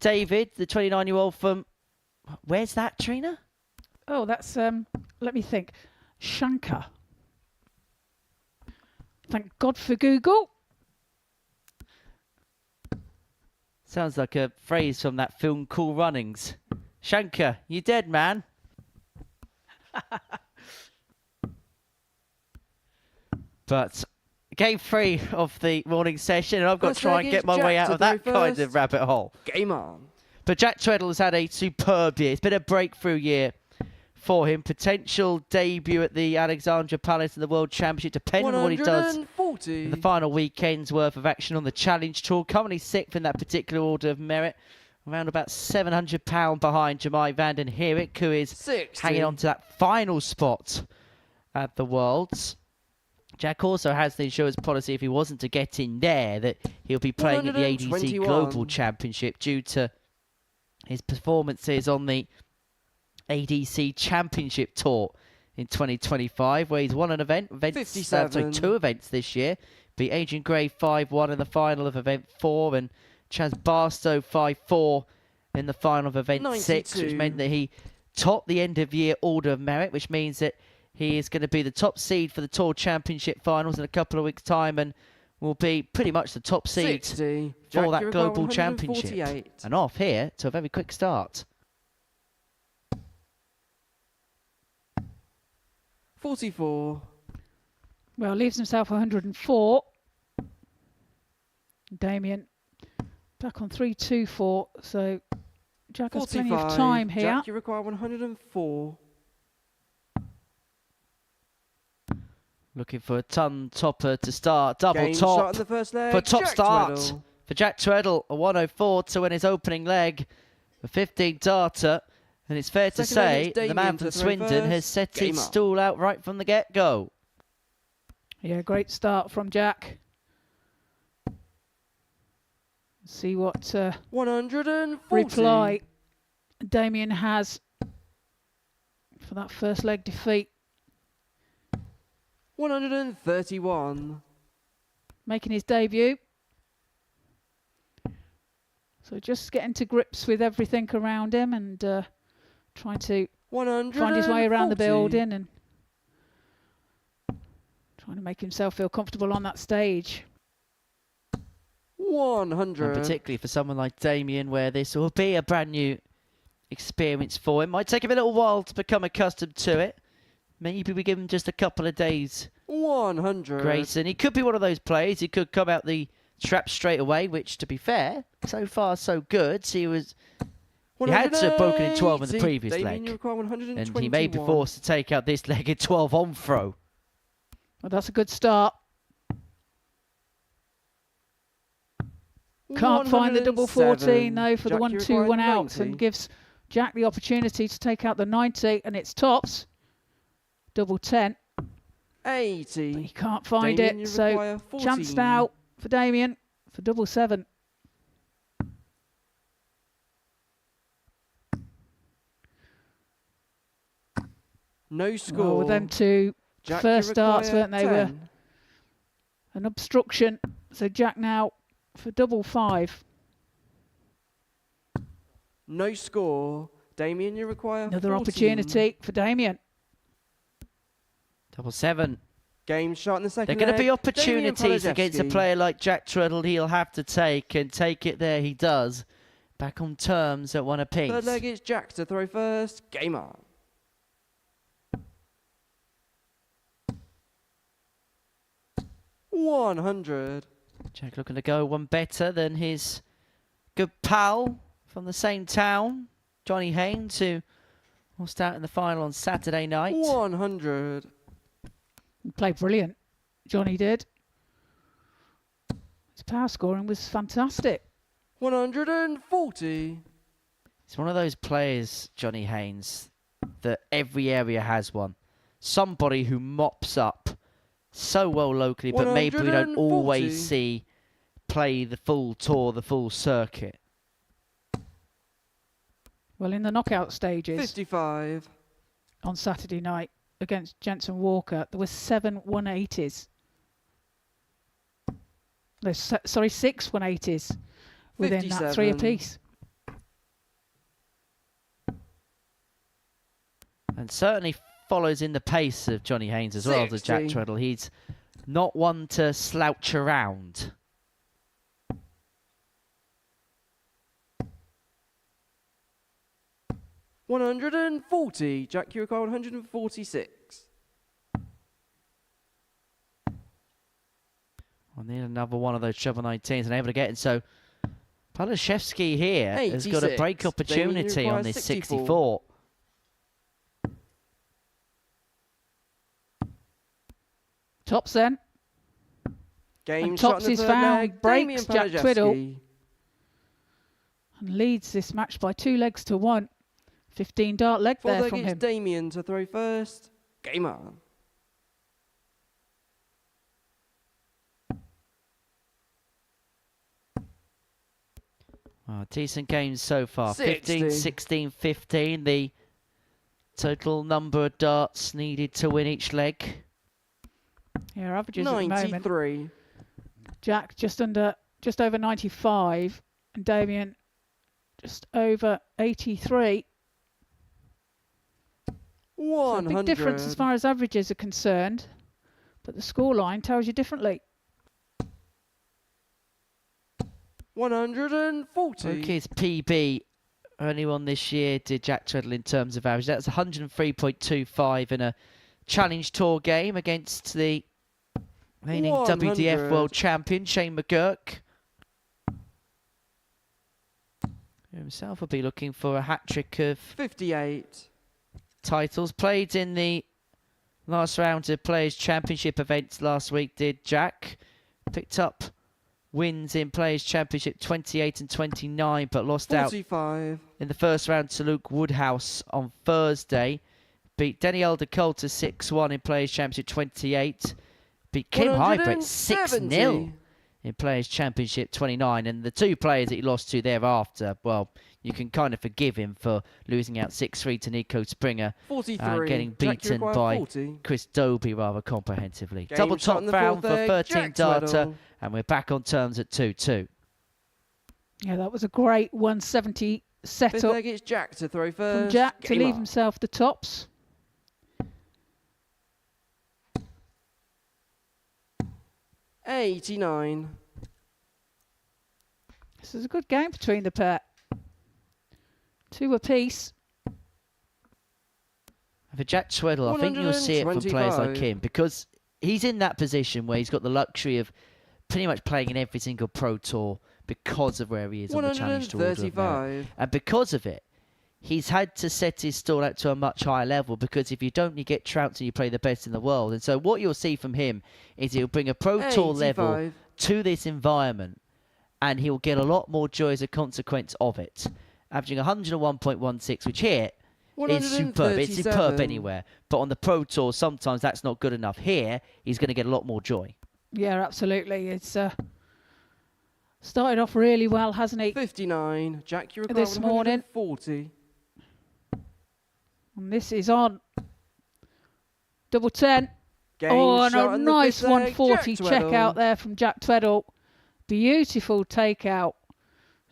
David, the 29-year-old from... Where's that, Trina? Oh, that's, let me think. Shankar. Thank God for Google. Sounds like a phrase from that film Cool Runnings. Shankar, you dead, man? But game 3 of the morning session, and I've got to try and get my way out of that kind of rabbit hole. Game on. But Jack Twedle has had a superb year. It's been a breakthrough year for him. Potential debut at the Alexandra Palace in the World Championship, depending on what he does in the final weekend's worth of action on the Challenge Tour. Currently 6th in that particular order of merit. Around about £700 behind Jemai van den Herik, who is 60. hanging on to that final spot at the Worlds. Jack also has the insurance policy, if he wasn't to get in there, that he'll be playing at the ADC Global Championship due to his performances on the ADC Championship Tour in 2025, where he's won an event, 2 events this year. Beat Adrian Gray 5-1 in the final of event 4, and Chaz Barstow 5-4 in the final of event 6, which meant that he topped the end of year order of merit, which means that he is going to be the top seed for the Tour Championship finals in a couple of weeks' time, and will be pretty much the top seed for that Global Championship. And off here to a very quick start. 44. Well, leaves himself 104. Damian back on 3-2-4. So Jack has plenty of time here. Jack, you require 104. Looking for a ton topper to start. Double Game top shot in the first leg. for top Jack start Twedle. for Jack Twedle. A 104 to win his opening leg. A 15 darter. And it's fair to say the man from Swindon has set his stall out right from the get-go. Yeah, great start from Jack. See what 140. reply Damian has for that first leg defeat. 131. Making his debut. So just getting to grips with everything around him and trying to find his way around the building and trying to make himself feel comfortable on that stage. 100. And particularly for someone like Damian, where this will be a brand new experience for him. Might take him a little while to become accustomed to it. Maybe we give him just a couple of days 100. grace, and he could be one of those players. He could come out the trap straight away, which, to be fair, so far so good. So he had to have broken in 12 in the previous leg, and he may be forced to take out this leg in 12 on throw. Well, that's a good start. Can't find the double 14 though for the 1-2-1 out, and gives Jack the opportunity to take out the 90, and it's tops. Double 10. 80. But he can't find Damian, it, so chance now for Damian for double 7. No score. Well, with them two Jack, first starts, weren't they? 10. Were an obstruction. So Jack now for double 5. No score. Damian, you require Another 14. opportunity for Damian. Double 7. Game shot in the second They're going to be leg. opportunities Damian against a Palaszewski. player like Jack Twedle he'll have to take, and take it there he does. Back on terms at 1 apiece. Third leg is Jack to throw first. Game on. 100. Jack looking to go one better than his good pal from the same town, Johnny Haynes, who lost out in the final on Saturday night. 100. He played brilliant. Johnny did. His power scoring was fantastic. 140. It's one of those players, Johnny Haynes, that every area has one. Somebody who mops up so well locally, but maybe we don't always see play the full tour, the full circuit. Well, in the knockout stages 55. on Saturday night against Jensen Walker, there were 7 180s. No, sorry, 6 180s within 57. that 3 apiece. And certainly follows in the pace of Johnny Haynes as well, does Jack 60. Twedle. He's not one to slouch around. $140. Jack, you require 146. I need another one of those treble 19s and able to get it. So Palaszewski here has got a 86. break opportunity Damian on this requires 64. Tops then. Game And shot Tops in the is third found, leg. breaks Damian Jack Twedle. Palaszewski. And leads this match by 2 legs to 1. 15 dart leg Fourth there leg from it's him. Damian to throw first. Game on. Oh, decent games so far. 60. 15, 16, 15. The total number of darts needed to win each leg. Yeah, averages at the moment. 93. Jack just over 95, and Damian just over 83. So a 100. big difference as far as averages are concerned, but the scoreline tells you differently. 140. Okay, his PB only one this year did Jack Twedle in terms of average. That's 103.25 in a Challenge Tour game against the reigning 100. WDF World Champion Shane McGurk. Himself will be looking for a hat-trick of 58. titles. Played in the last round of Players' Championship events last week, did Jack. Picked up wins in Players' Championship 28 and 29, but lost 45. out in the first round to Luke Woodhouse on Thursday. Beat Denny Elder Coulter 6-1 in Players' Championship 28. Beat Kim Highbrett 6-0 in Players' Championship 29. And the 2 players that he lost to thereafter, well, you can kind of forgive him for losing out 6-3 to Nico Springer. 43. Getting Jack, you beaten require by 40. Chris Dobie rather comprehensively. Game Double shot top in the round fourth for leg, 13 Jack data. Twedle. And we're back on terms at 2-2. Yeah, that was a great 170 Fifth setup leg it's Jack to throw first. from Jack to Game leave on. himself the tops. $89. This is a good game between the pair. 2 apiece. For Jack Twedle, I think you'll see it for players like 125. him because he's in that position where he's got the luxury of pretty much playing in every single Pro Tour because of where he is on the Challenge Tour. Order of Merit. 135. And because of it, he's had to set his stall out to a much higher level because if you don't, you get trounced and you play the best in the world. And so what you'll see from him is he'll bring a Pro Tour level 85. to this environment and he'll get a lot more joy as a consequence of it. Averaging 101.16, which here is superb. It's superb 137. anywhere. But on the Pro Tour, sometimes that's not good enough. Here, he's going to get a lot more joy. Yeah, absolutely. It's started off really well, hasn't he? 59. Jack, you require This morning. 140. And this is on. Double 10. Game Oh, and shot a in the nice fifth leg, 140 Jack check Twedle. out there from Jack Twedle. Beautiful takeout.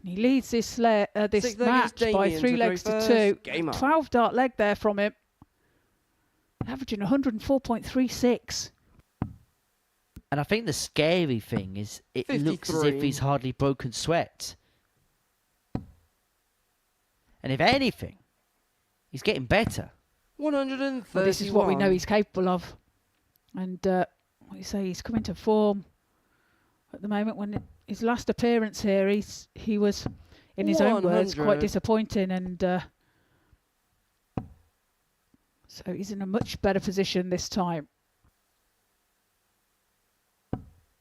And he leads this Sixth leg is match by Damian 3 to legs throw to first. 2. Game on. 12 dart leg there from him. Averaging 104.36. And I think the scary thing is it looks as if 53. he's hardly broken sweat. And if anything, he's getting better. 131. Well, this is what we know he's capable of. And what you say, he's coming to form at the moment. When his last appearance here, he was, in his own words, quite 100. disappointing. And so he's in a much better position this time.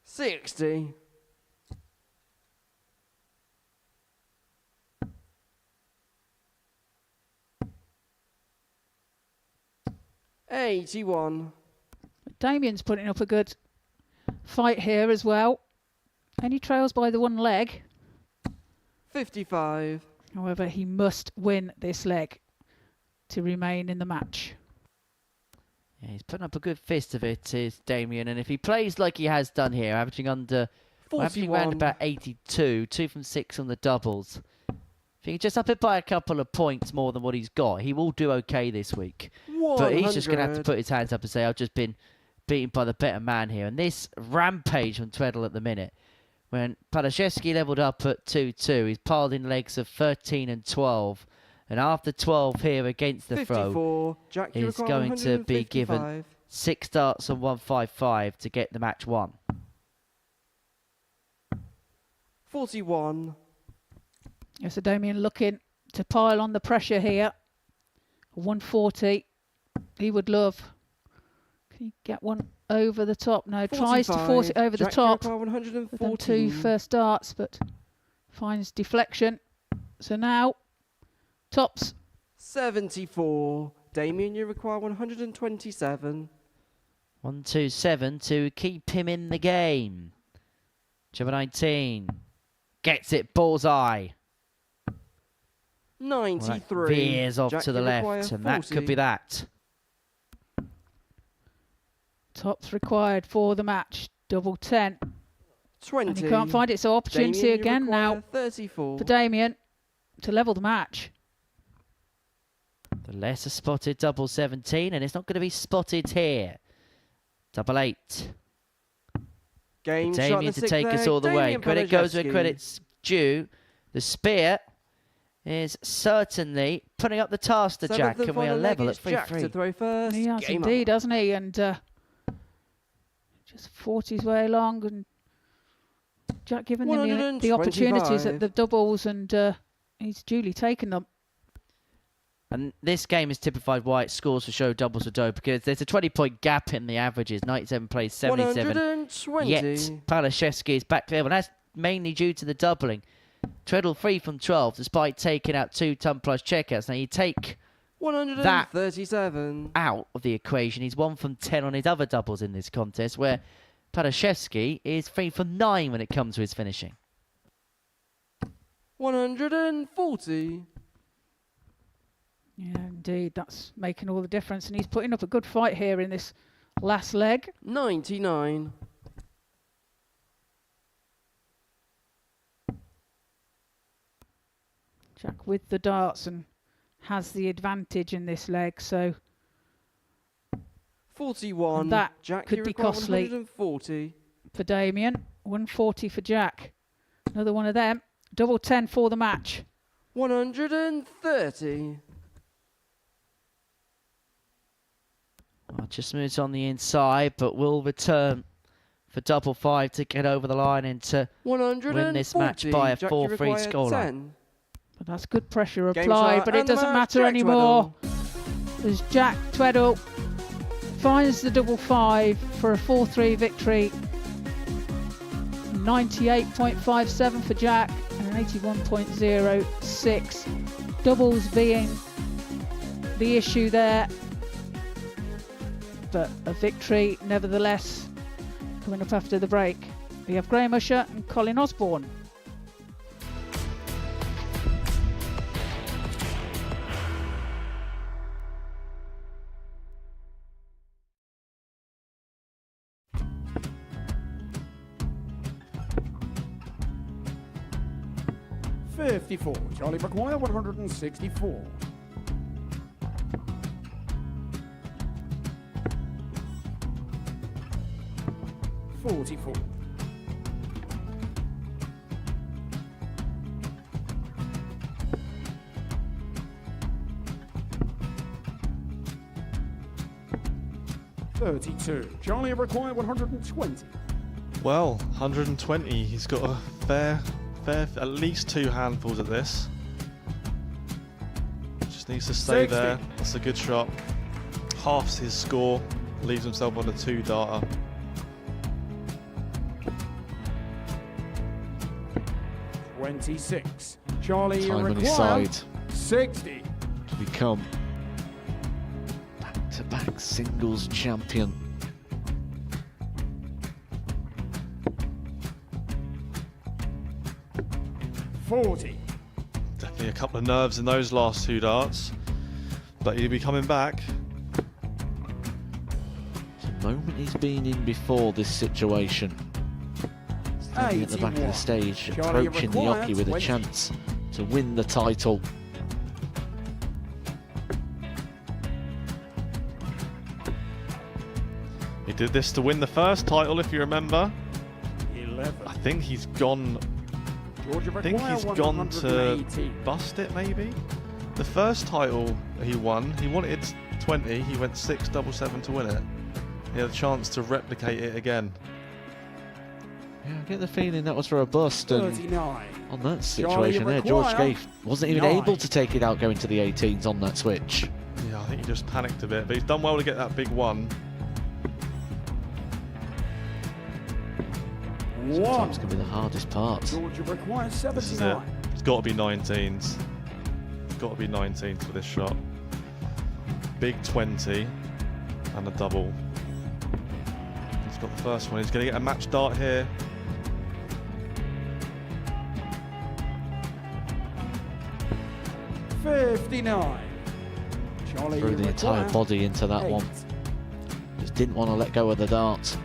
60. $81. Damian's putting up a good fight here as well. Only trails by the one leg. 55. However, he must win this leg to remain in the match. Yeah, he's putting up a good fist of it, is Damian, and if he plays like he has done here, averaging around about 82, 2 from 6 on the doubles. If he can just up it by a couple of points more than what he's got, he will do okay this week. 100. But he's just going to have to put his hands up and say, I've just been beaten by the better man here. And this rampage from Twedle at the minute, when Palaszewski levelled up at 2-2, he's piled in legs of 13 and 12. And after 12 here against the 54. throw, Jack, he's going to be given 6 darts on 155 to get the match won. 41. Yes, so Damian looking to pile on the pressure here. 140. He would love. Can he get one over the top? No, 45. tries to force it over Jack, the top. you require With them 114. 2 first darts, but finds deflection. So now, tops. 74. Damian, you require 127. 127 to keep him in the game. Number 19 gets it bullseye. 93. Well, veers off Jack, to the you require left, and that 40. could be that. Tops required for the match. Double 10. 20. And he can't find it, so opportunity Damian, you again require now 34. for Damian to level the match. The lesser spotted double 17, and it's not going to be spotted here. Double 8. Game shot Damian the to take sixth us all the way. Damian Credit goes where Palaszewski. credit's due. The spear is certainly putting up the task to Jack, and we are level at 3-3. Jack to throw first. He has Game indeed, on. hasn't he? And just fought his way along, and Jack giving him the opportunities at the doubles, and he's duly taken them. And this game is typified why it scores for show, doubles for dough, because there's a 20-point gap in the averages. 97 plays 77. 120. Yet Palaszewski is back level, and that's mainly due to the doubling. Twedle 3 from 12, despite taking out 2 ton plus checkouts. Now you take 137 that out of the equation. He's 1 from 10 on his other doubles in this contest, where Palaszewski is 3 from 9 when it comes to his finishing. 140. Yeah, indeed, that's making all the difference, and he's putting up a good fight here in this last leg. 99. Jack with the darts and has the advantage in this leg, so 41. and that Jack, could you be require costly 140. for Damian. 140 for Jack. Another one of them. Double 10 for the match. 130. Well, just moves on the inside, but will return for double 5 to get over the line and to win this match by a 4-3 scoreline. But that's good pressure Game applied, shot but it and the doesn't match, matter Jack anymore. As Jack Twedle finds the double 5 for a 4-3 victory. 98.57 for Jack and an 81.06. Doubles being the issue there, but a victory nevertheless. Coming up after the break, we have Graeme Usher and Colin Osborne. Charlie require 164. 44. 32. Charlie require 120. Well, 120. He's got a fair, at least 2 handfuls at this. Just needs to stay 60. there. That's a good shot. Halves his score. Leaves himself on a 2-darter. $26. Charlie Time on his require side 60. to become back-to-back singles champion. 40. Definitely a couple of nerves in those last 2 darts, but he'll be coming back. It's a moment he's been in before this situation. Standing at the back of the stage, approaching the Oki with a chance to win the title. He did this to win the first title, if you remember. 11. I think he's gone. I think he's gone to bust it, maybe. The first title he won, he wanted 20. He went 6-7-7 to win it. He had a chance to replicate it again. Yeah, I get the feeling that was for a bust, and 39. on that situation there, George Scaife wasn't even able to take it out going to the 18s on that switch. Yeah, I think he just panicked a bit, but he's done well to get that big one. Sometimes can be the hardest part. Georgia requires This is it. 79. It's got to be 19s. It's got to be 19s for this shot. Big 20 and a double. He's got the first one. He's going to get a match dart here. $59. Charlie, Threw you the entire require body into that 8. one. Just didn't want to let go of the dart.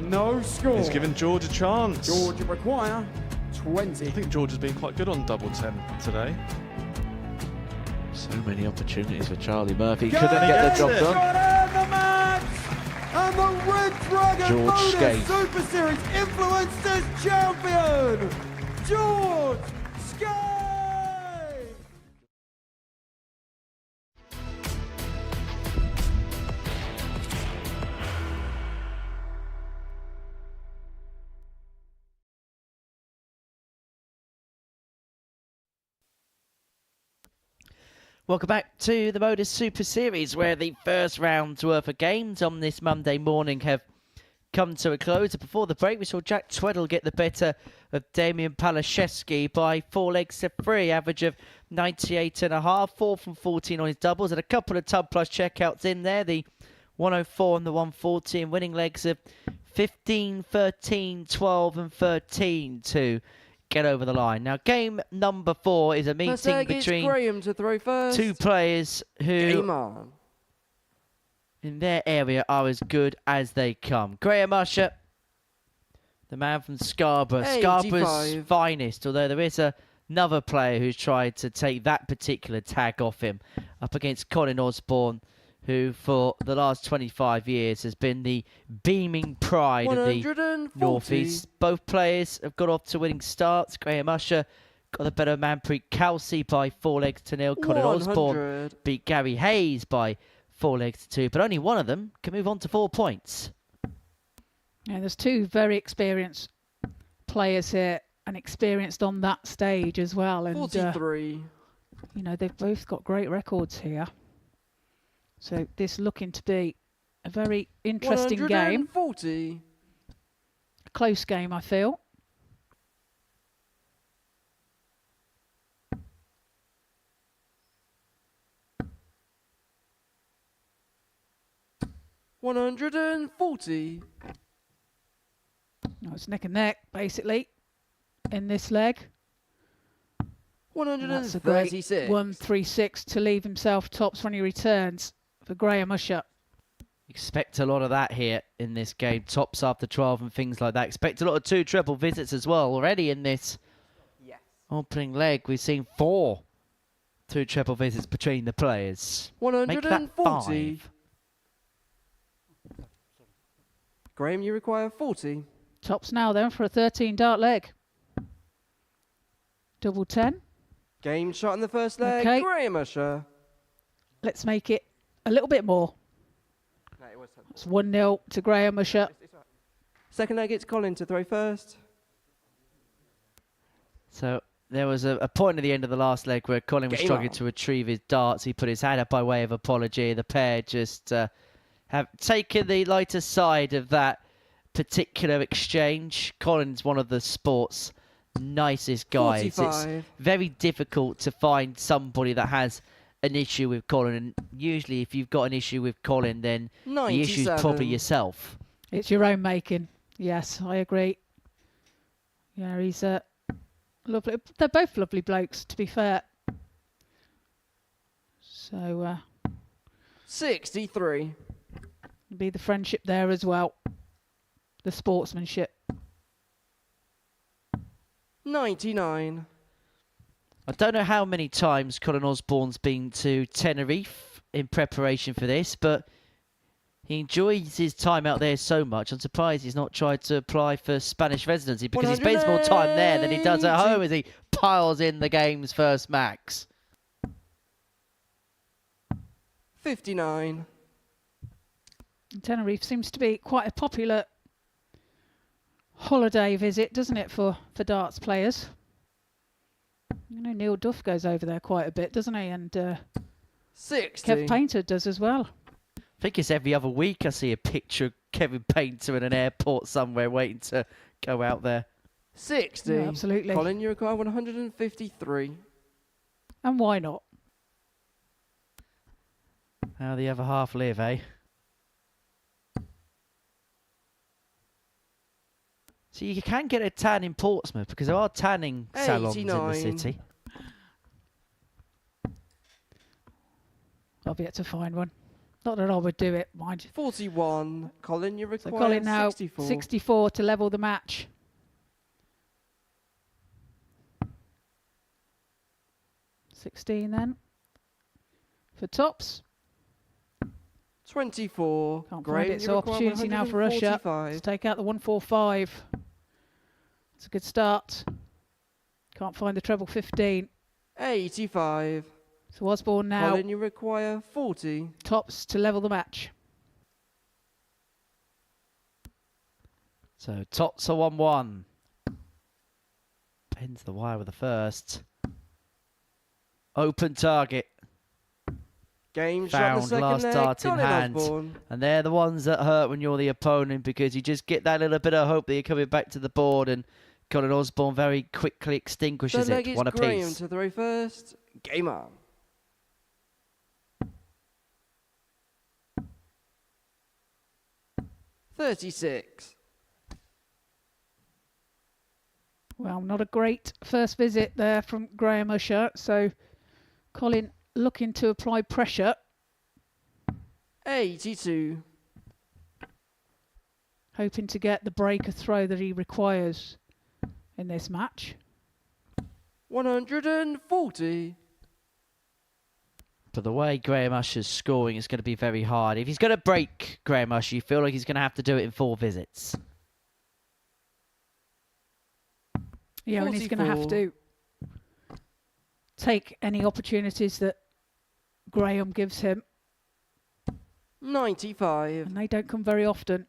No score. He's given George a chance. Georgia require 20. I think George has been quite good on double 10 today. So many opportunities for Charlie Murphy. Couldn't get the job done. The match! And the Red Dragon George Modus Scaife. Super Series Influencers Champion, George Scaife! Welcome back to the Modus Super Series, where the first round's worth of games on this Monday morning have come to a close. Before the break, we saw Jack Twedle get the better of Damian Palaszewski by 4 legs to 3, average of 98.5, 4 from 14 on his doubles, and a couple of tub plus checkouts in there. The 104 and the 140, and winning legs of 15, 13, 12, and 13 to get over the line. Now, game number 4 is a meeting between Graeme to throw first. 2 players who, in their area, are as good as they come. Graeme Usher, the man from Scarborough, 85. Scarborough's finest, although there is another player who's tried to take that particular tag off him, up against Colin Osborne, who for the last 25 years has been the beaming pride of the North East. Both players have got off to winning starts. Graeme Usher got the better of Manpreet Kalsi by 4 legs to 0. Colin Osborne beat Gary Hayes by 4 legs to 2, but only one of them can move on to 4 points. Yeah, there's 2 very experienced players here, and experienced on that stage as well. And 43. You know, they've both got great records here. So this looking to be a very interesting game. 140. A close game, I feel. $140. No, it's neck and neck, basically, in this leg. 136. That's a great 136 to leave himself tops when he returns for Graeme Usher. Expect a lot of that here in this game. Tops after 12 and things like that. Expect a lot of 2 triple visits as well. Already in this opening leg, we've seen 4 2 triple visits between the players. 140. Graeme, you require 40. Tops now then for a 13 dart leg. Double 10. Game shot in the first leg. Okay. Graeme Usher. Let's make it a little bit more. It's 1-0 to Graeme Usher. Second leg, it's Colin to throw first. So there was a point at the end of the last leg where Colin was struggling to retrieve his darts. He put his hand up by way of apology. The pair just have taken the lighter side of that particular exchange. Colin's one of the sport's nicest guys. 45. It's very difficult to find somebody that has an issue with Colin, and usually if you've got an issue with Colin, then the issue's probably 97. yourself. It's your own making. Yes, I agree. Yeah, he's lovely. They're both lovely blokes, to be fair. So 63. be the friendship there as well. The sportsmanship. 99. I don't know how many times Colin Osborne's been to Tenerife in preparation for this, but he enjoys his time out there so much. I'm surprised he's not tried to apply for Spanish residency, because he spends more time there than he does at home as he piles in the game's first max. 59. Tenerife seems to be quite a popular holiday visit, doesn't it, for darts players? You know, Neil Duff goes over there quite a bit, doesn't he? And 60. Kev Painter does as well. I think it's every other week I see a picture of Kevin Painter in an airport somewhere waiting to go out there. 60. Yeah, absolutely. Colin, you require 153. And why not? How the other half live, eh? So you can get a tan in Portsmouth, because there are tanning salons in the 89. city. I've yet to find one. Not that I would do it, mind you. 41. Colin, you So require Colin now 64. 64 to level the match. $16 then for tops. 24. Can't Graeme, find it. you So require opportunity now for Usher. 145. Let's take out the 145. It's a good start. Can't find the treble 15. 85. So Osborne now. Colin, you require 40. Tops to level the match. So tops are 1-1. Pins the wire with the first. Open target. Game shot the Found second last leg. dart in Colin hand. Osborne. And they're the ones that hurt when you're the opponent, because you just get that little bit of hope that you're coming back to the board, and Colin Osborne very quickly extinguishes Third leg it. is One Graeme apiece. to throw first. Game on. $36. Well, not a great first visit there from Graeme Usher. So Colin looking to apply pressure. 82. Hoping to get the breaker throw that he requires in this match. 140. But the way Graeme Usher's scoring is going to be very hard. If he's going to break Graeme Usher, you feel like he's going to have to do it in 4 visits. Yeah, and he's going to have 44. to take any opportunities that Graeme gives him. 95. And they don't come very often.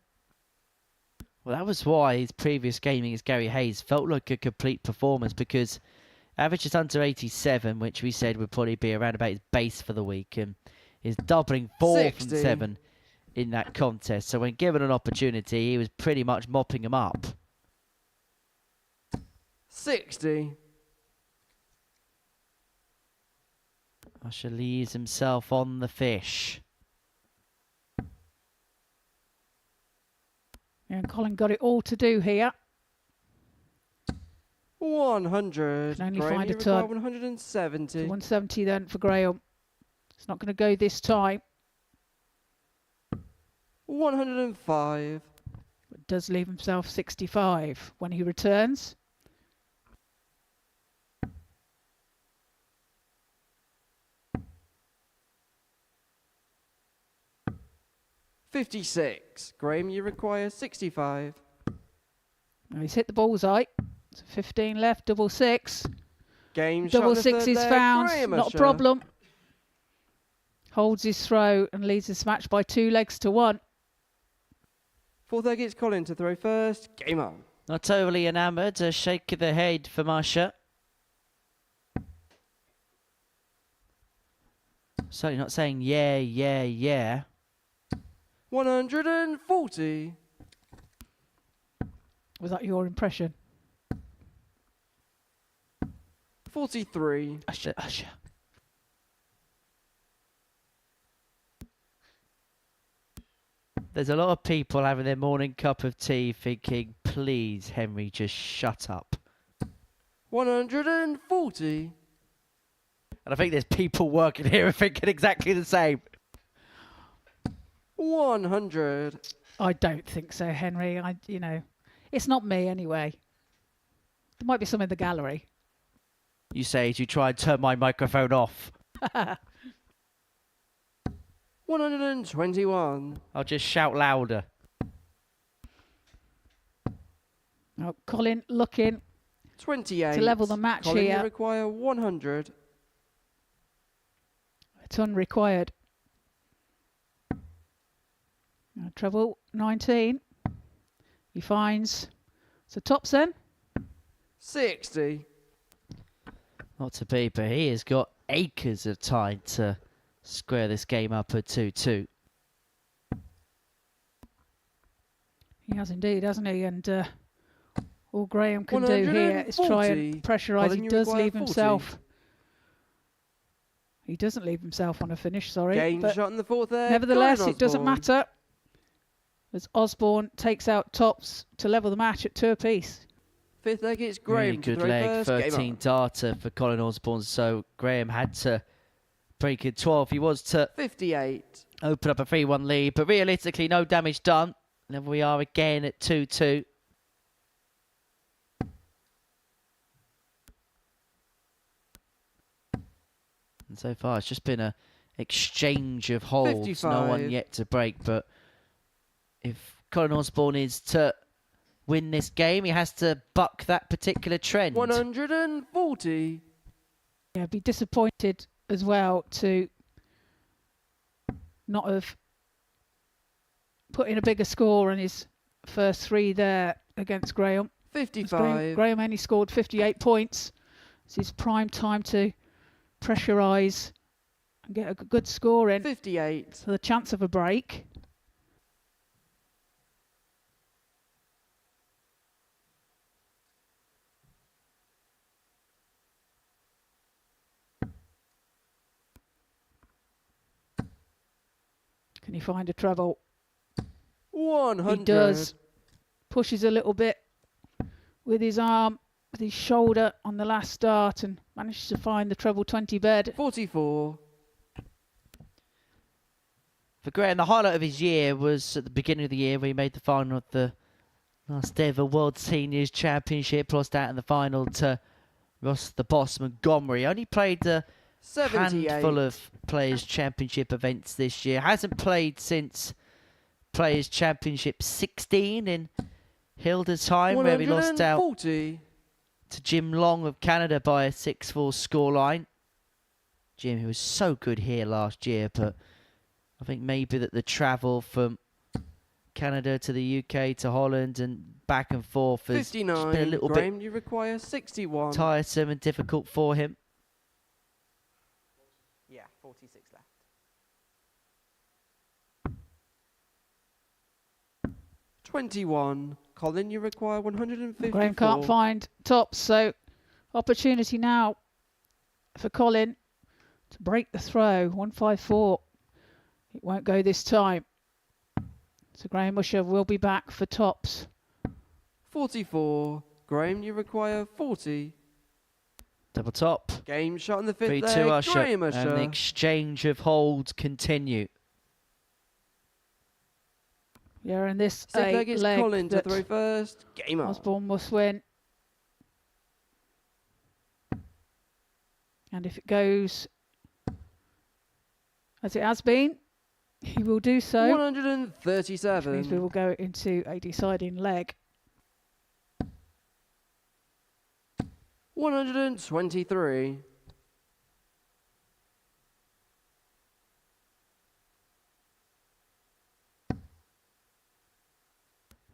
Well, that was why his previous gaming as Gary Hayes felt like a complete performance, because average is under 87, which we said would probably be around about his base for the week, and is doubling 4 60. from 7 in that contest. So when given an opportunity, he was pretty much mopping them up. 60. Usher leaves himself on the fish. Yeah, and Colin got it all to do here. 100. Can only Graeme, find you a require ton. 170. So 170 then for Graeme. It's not going to go this time. 105. But does leave himself 65 when he returns. $56. Graeme, you require 65. Now he's hit the bullseye. So 15 left, double 6. Game shot Double the 6 third is leg. found, Graeme not a Usher. problem. Holds his throw and leads this match by 2 legs to 1. Fourth leg is Colin to throw first. Game on. Not overly enamoured, a shake of the head from Usher. Certainly not saying yeah, yeah, yeah. 140. Was that your impression? 43. Usher, Usher. There's a lot of people having their morning cup of tea thinking, please, Henry, just shut up. 140. And I think there's people working here thinking exactly the same. 100. I don't think so, Henry. It's not me anyway. There might be some in the gallery. You say as you try and turn my microphone off. 121. I'll just shout louder. Oh, Colin looking 28. to level the match Colin, here. you require 100. A ton required. Treble 19. He finds the tops then. 60. Not to be, but he has got acres of time to square this game up at 2-2. He has indeed, hasn't he? And all Graeme can do here is try and pressurise. He does leave himself. He doesn't leave himself on a finish, sorry. Game but shot in the fourth there. nevertheless, Colin it doesn't Osborne. matter. As Osborne takes out tops to level the match at 2 apiece. Fifth leg, it's Really Graeme. to good throw leg, first. Game 13 on. data for Colin Osborne, so Graeme had to break in 12. He was to 58. open up a 3-1 lead, but realistically, no damage done. And then we are again at 2-2. And so far, it's just been a exchange of holds. 55. No one yet to break, but if Colin Osborne is to win this game, he has to buck that particular trend. 140. Yeah, be disappointed as well to not have put in a bigger score on his first 3 there against Graeme. 55. Graeme only scored 58 points. It's his prime time to pressurise and get a good score in. 58. So the chance of a break. Can he find a treble? 100. He does. Pushes a little bit with his arm, with his shoulder on the last start and manages to find the treble 20 bed. 44. For Graeme, the highlight of his year was at the beginning of the year where he made the final of the last ever World Seniors Championship, lost out in the final to Ross the Boss Montgomery. Only played a 78. handful of Players Championship events this year. Hasn't played since Players Championship 16 in Hildesheim, where he lost out 140. to Jim Long of Canada by a 6-4 scoreline. Jim, who was so good here last year, but I think maybe that the travel from Canada to the UK to Holland and back and forth has just 59. been a little Graeme, you require 61. bit tiresome and difficult for him. Yeah, 46 left. 21. Colin, you require 154. Graeme can't find tops, so opportunity now for Colin to break the throw. 154. It won't go this time. So Graeme Usher will be back for tops. 44. Graeme, you require 40. Double top. Game shot in the fifth 3-2 leg. Usher. Graeme And the Usher. exchange of holds continue. Yeah, and this Sixth leg is leg Colin to that throw first. Game on. Osborne must win. And if it goes as it has been, he will do so. 137. Which means we will go into a deciding leg. 123.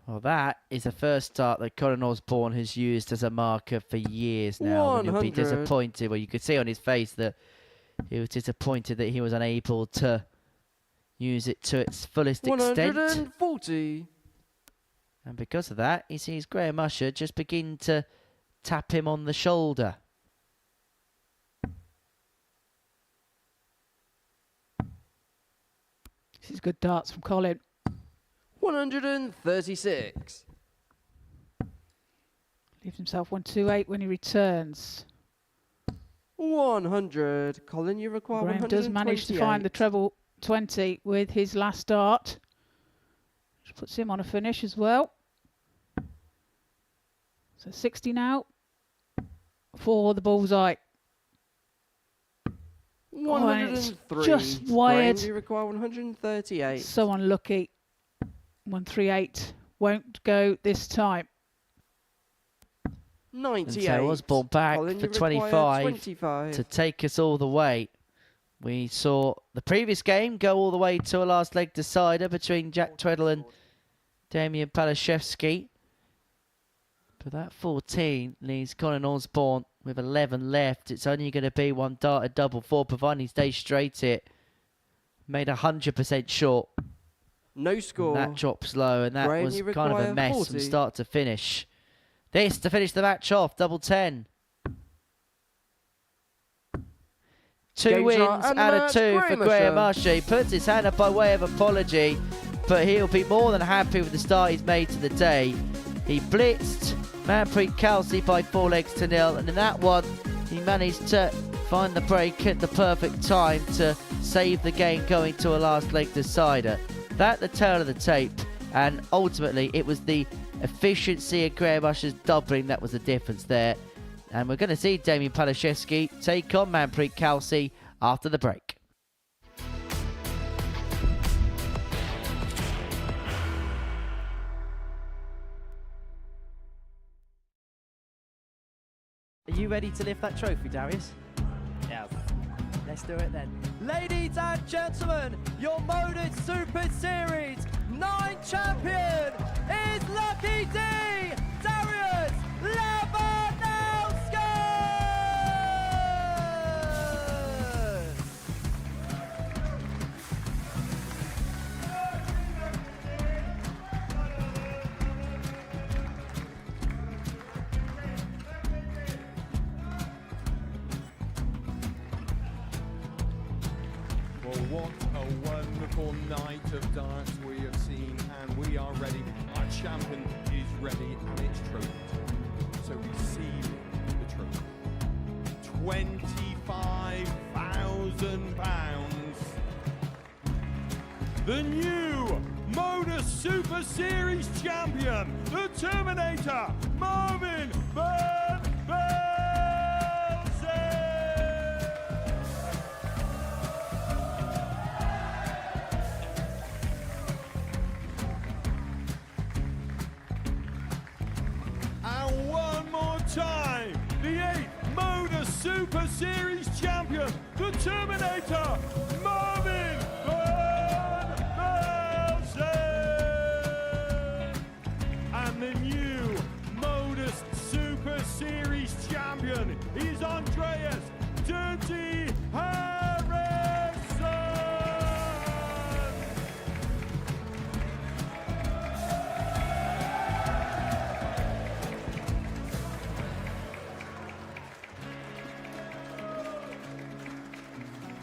Well, that is the first start that Colin Osborne has used as a marker for years now. And he'll be 100. disappointed. Well, you could see on his face that he was disappointed that he was unable to use it to its fullest extent. 140. And because of that, he sees Graeme Usher just begin to tap him on the shoulder. This is good darts from Colin. 136. Leaves himself 128 when he returns. 100. Colin, you require Graeme 128. does manage to find the treble 20 with his last dart. Which puts him on a finish as well. So 60 now for the bullseye. 103. Just wired. Graeme, you require 138. So unlucky. 138 won't go this time. 98. And so Osborne back Colin, for you require 25 to take us all the way. We saw the previous game go all the way to a last leg decider between Jack Twedle and Damian Palaszewski. But that 14 leaves Colin Osborne with 11 left. It's only going to be one darted double four, providing he stays straight it. Made 100% short. No score. And that drops low, and that Graeme, was you kind of a require mess 40. from start to finish. This to finish the match off, double 10. 2 Game wins chart and the out of match, 2 for Graeme Graeme Usher. Usher. He puts his hand up by way of apology, but he'll be more than happy with the start he's made to the day. He blitzed Manpreet Kalsi by 4 legs to 0, and in that one, he managed to find the break at the perfect time to save the game going to a last leg decider. That the tail of the tape, and ultimately it was the efficiency of Graeme Usher's doubling that was the difference there. And we're going to see Damian Palaszewski take on Manpreet Kalsi after the break. Are you ready to lift that trophy, Darius? Yes. Let's do it then. Ladies and gentlemen, your Modus Super Series 9 champion is Lucky D, Darius Lebanowski! Well, what a wonderful night of darts we have seen, and we are ready. Our champion is ready, and it's trophy. So receive the trophy. £25,000. The new Modus Super Series champion, the Terminator, Marvin Van And one more time, the 8th Modus Super Series champion, the Terminator, Marvin Van Velzen. And the new Modus Super Series champion is Andreas Dirty Harrison.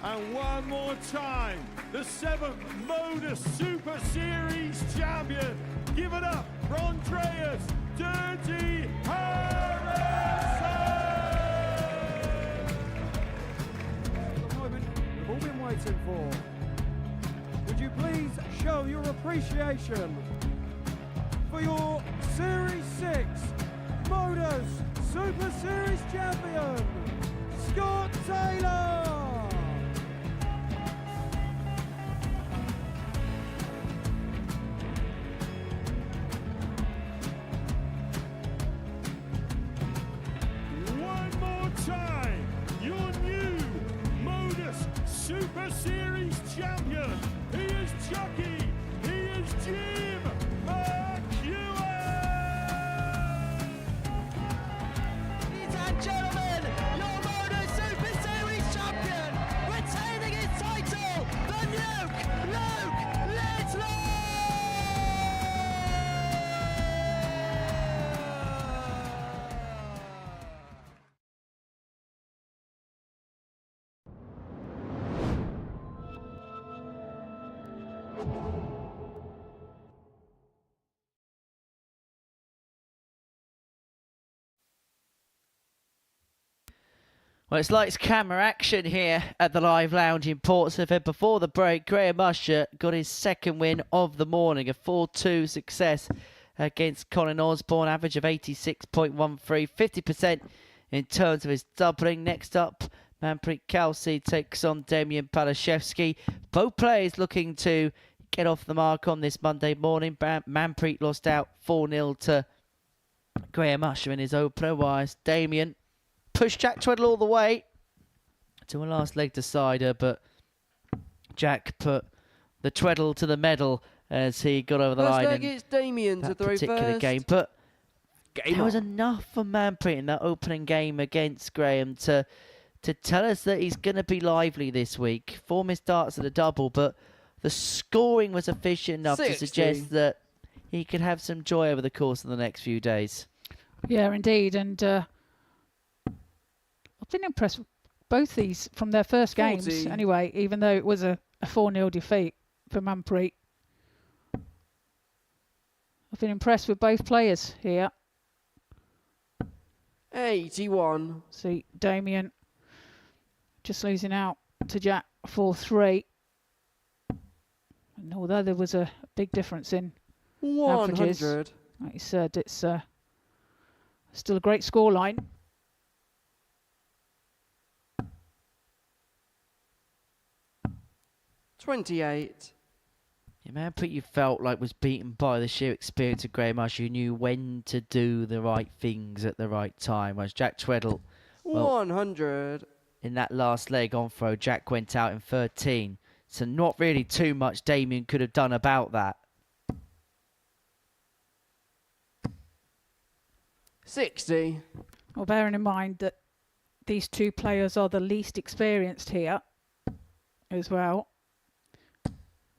And one more time, the 7th Modus Super Series champion. Give it up for Andreas Dirty Harrison! The moment we've all been waiting for. Would you please show your appreciation for your Series 6 Modus Super Series champion, Scott Taylor! One more time, your new Modus Super Series champion. He is Chucky. He is Jim McEwen. Ladies and gentlemen, your Modus Super Series champion, retaining his title, the Nuke, Luke Littler! Well, it's lights, camera, action here at the Live Lounge in Portsmouth. And before the break, Graeme Usher got his second win of the morning, a 4-2 success against Colin Osborne, average of 86.13, 50% in terms of his doubling. Next up, Manpreet Kalsi takes on Damian Palaszewski. Both players looking to get off the mark on this Monday morning. Manpreet lost out 4-0 to Graeme Usher in his opener, whilst Damian pushed Jack Twedle all the way to a last leg decider, but Jack put the Twedle to the medal as he got over the line leg, it's Damian in that to throw particular first. game. But Game there was on. enough for Manpreet in that opening game against Graeme to tell us that he's going to be lively this week. 4 missed darts at a double, but the scoring was efficient enough 60. to suggest that he could have some joy over the course of the next few days. Yeah, indeed. And I've been impressed with both these from their first games 40. anyway, even though it was a 4-0 defeat for Manpreet. I've been impressed with both players here. 81. See, Damian just losing out to Jack 4-3. And although there was a big difference in averages, 100. like you said, it's still a great scoreline. $28. Yeah, Manpreet, you felt like was beaten by the sheer experience of Graeme Usher. You knew when to do the right things at the right time. Whereas Jack Twedle, well, 100. in that last leg on throw, Jack went out in 13. So not really too much Damian could have done about that. 60. Well, bearing in mind that these two players are the least experienced here as well.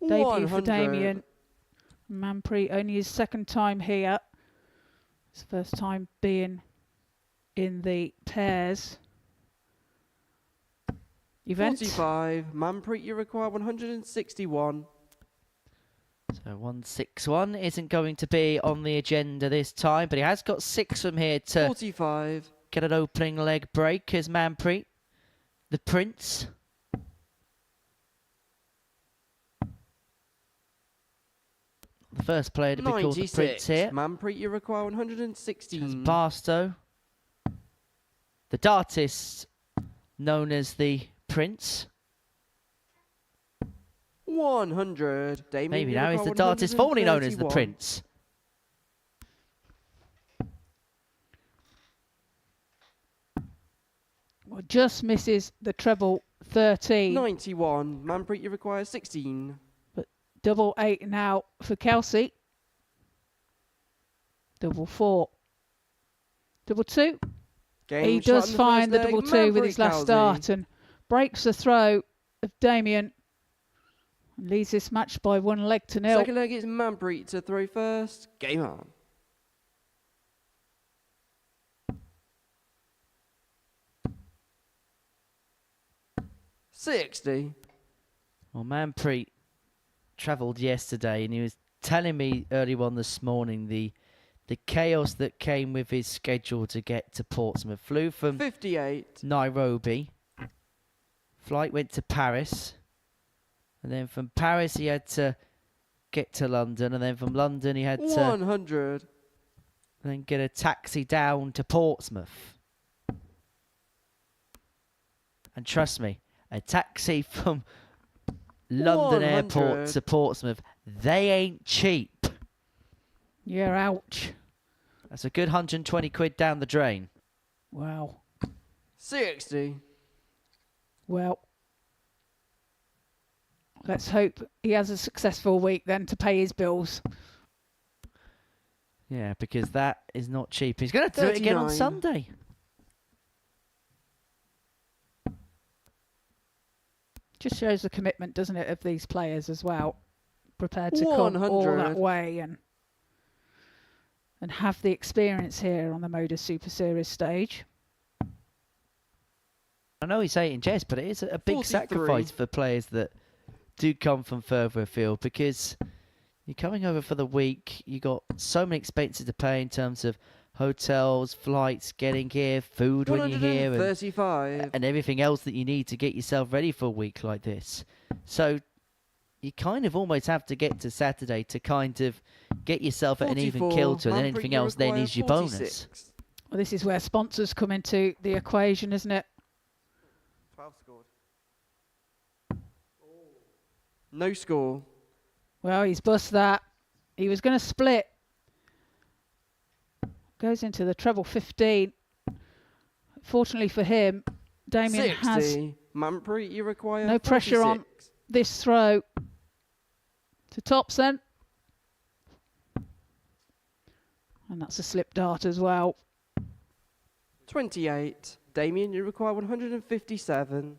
Debut for 100. Damian. Manpreet only his second time here. His first time being in the pairs event. 45. Manpreet, you require 161. So 161 isn't going to be on the agenda this time, but he has got 6 from here to 45. get an opening leg break as Manpreet, the Prince. The first player to be called the Prince 96. here. Manpreet, you require 116. Barstow, the dartist known as the Prince. 100. Damian, Maybe you now he's require the dartist formerly known as the 131. Prince. Well, just misses the treble 13. 91. Manpreet, you require 16. But double 8 now for Kalsi. Double 4. Double 2. Game He shot does in the find the first leg. double 2 with Manpreet his last Kalsi. start and breaks the throw of Damian. And leads this match by 1 leg to 0. Second leg is Manpreet to throw first. Game on. $60. Well, Manpreet travelled yesterday and he was telling me early on this morning the chaos that came with his schedule to get to Portsmouth. Flew from 58. Nairobi, flight went to Paris, and then from Paris he had to get to London, and then from London he had to 100. then get a taxi down to Portsmouth. And trust me, a taxi from London 100. Airport to Portsmouth, they ain't cheap. Yeah, ouch. That's a good 120 quid down the drain. Wow. 60. Well, let's hope he has a successful week then to pay his bills. Yeah, because that is not cheap. He's going to do it again on 39. Sunday. Just shows the commitment, doesn't it, of these players as well. Prepared to come all 100. that way and have the experience here on the Modus Super Series stage. I know he's saying it in jest, but it is a big 43. sacrifice for players that do come from further afield, because you're coming over for the week, you got so many expenses to pay in terms of hotels, flights, getting here, food when you're here, 135. and everything else that you need to get yourself ready for a week like this. So you kind of almost have to get to Saturday to kind of get yourself at an even kilter, and then anything else then is your bonus. Well, this is where sponsors come into the equation, isn't it? 12 scored. No score. Well, he's bust that. He was going to split. Goes into the treble 15. Fortunately for him, Damian 60. has Manpreet, you require no pressure 46. on this throw. To tops then. And that's a slip dart as well. 28. Damian, you require 157.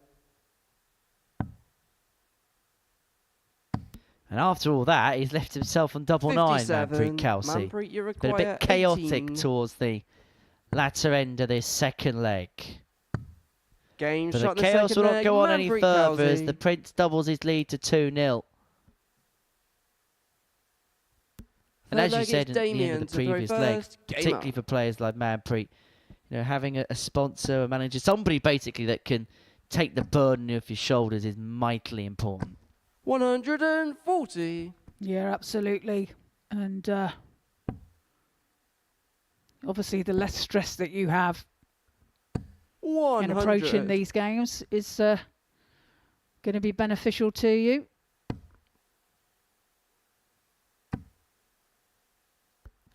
And after all that, he's left himself on double 9, 57. Manpreet Kalsi. Manpreet, you Been a bit require chaotic 18. towards the latter end of this second leg. Game But shot the in chaos second will not leg, go on any Manpreet further as Kalsi. the Prince doubles his lead to 2-0. And Third as you leg said is at the end Damian of the to throw previous leg, first. Game particularly up. for players like Manpreet, you know, having a sponsor, a manager, somebody basically that can take the burden off your shoulders is mightily important. 140. Yeah, absolutely. And obviously the less stress that you have 100. in approaching these games is going to be beneficial to you.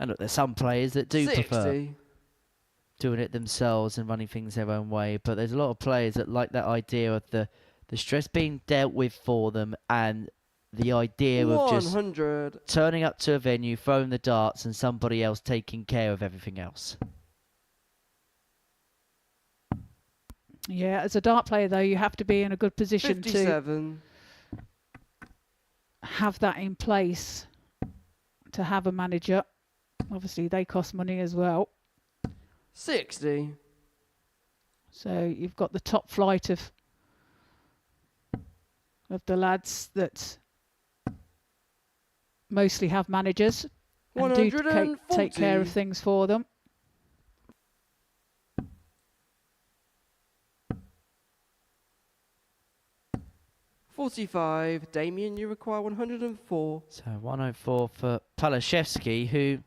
And look, there's some players that do 60. prefer doing it themselves and running things their own way, but there's a lot of players that like that idea of the stress being dealt with for them and the idea of just 100. turning up to a venue, throwing the darts, and somebody else taking care of everything else. Yeah, as a dart player, though, you have to be in a good position 57. to have that in place, to have a manager. Obviously, they cost money as well. 60. So you've got the top flight of the lads that mostly have managers and do take care of things for them. $45. Damian, you require 104. So 104 for Palaszewski, who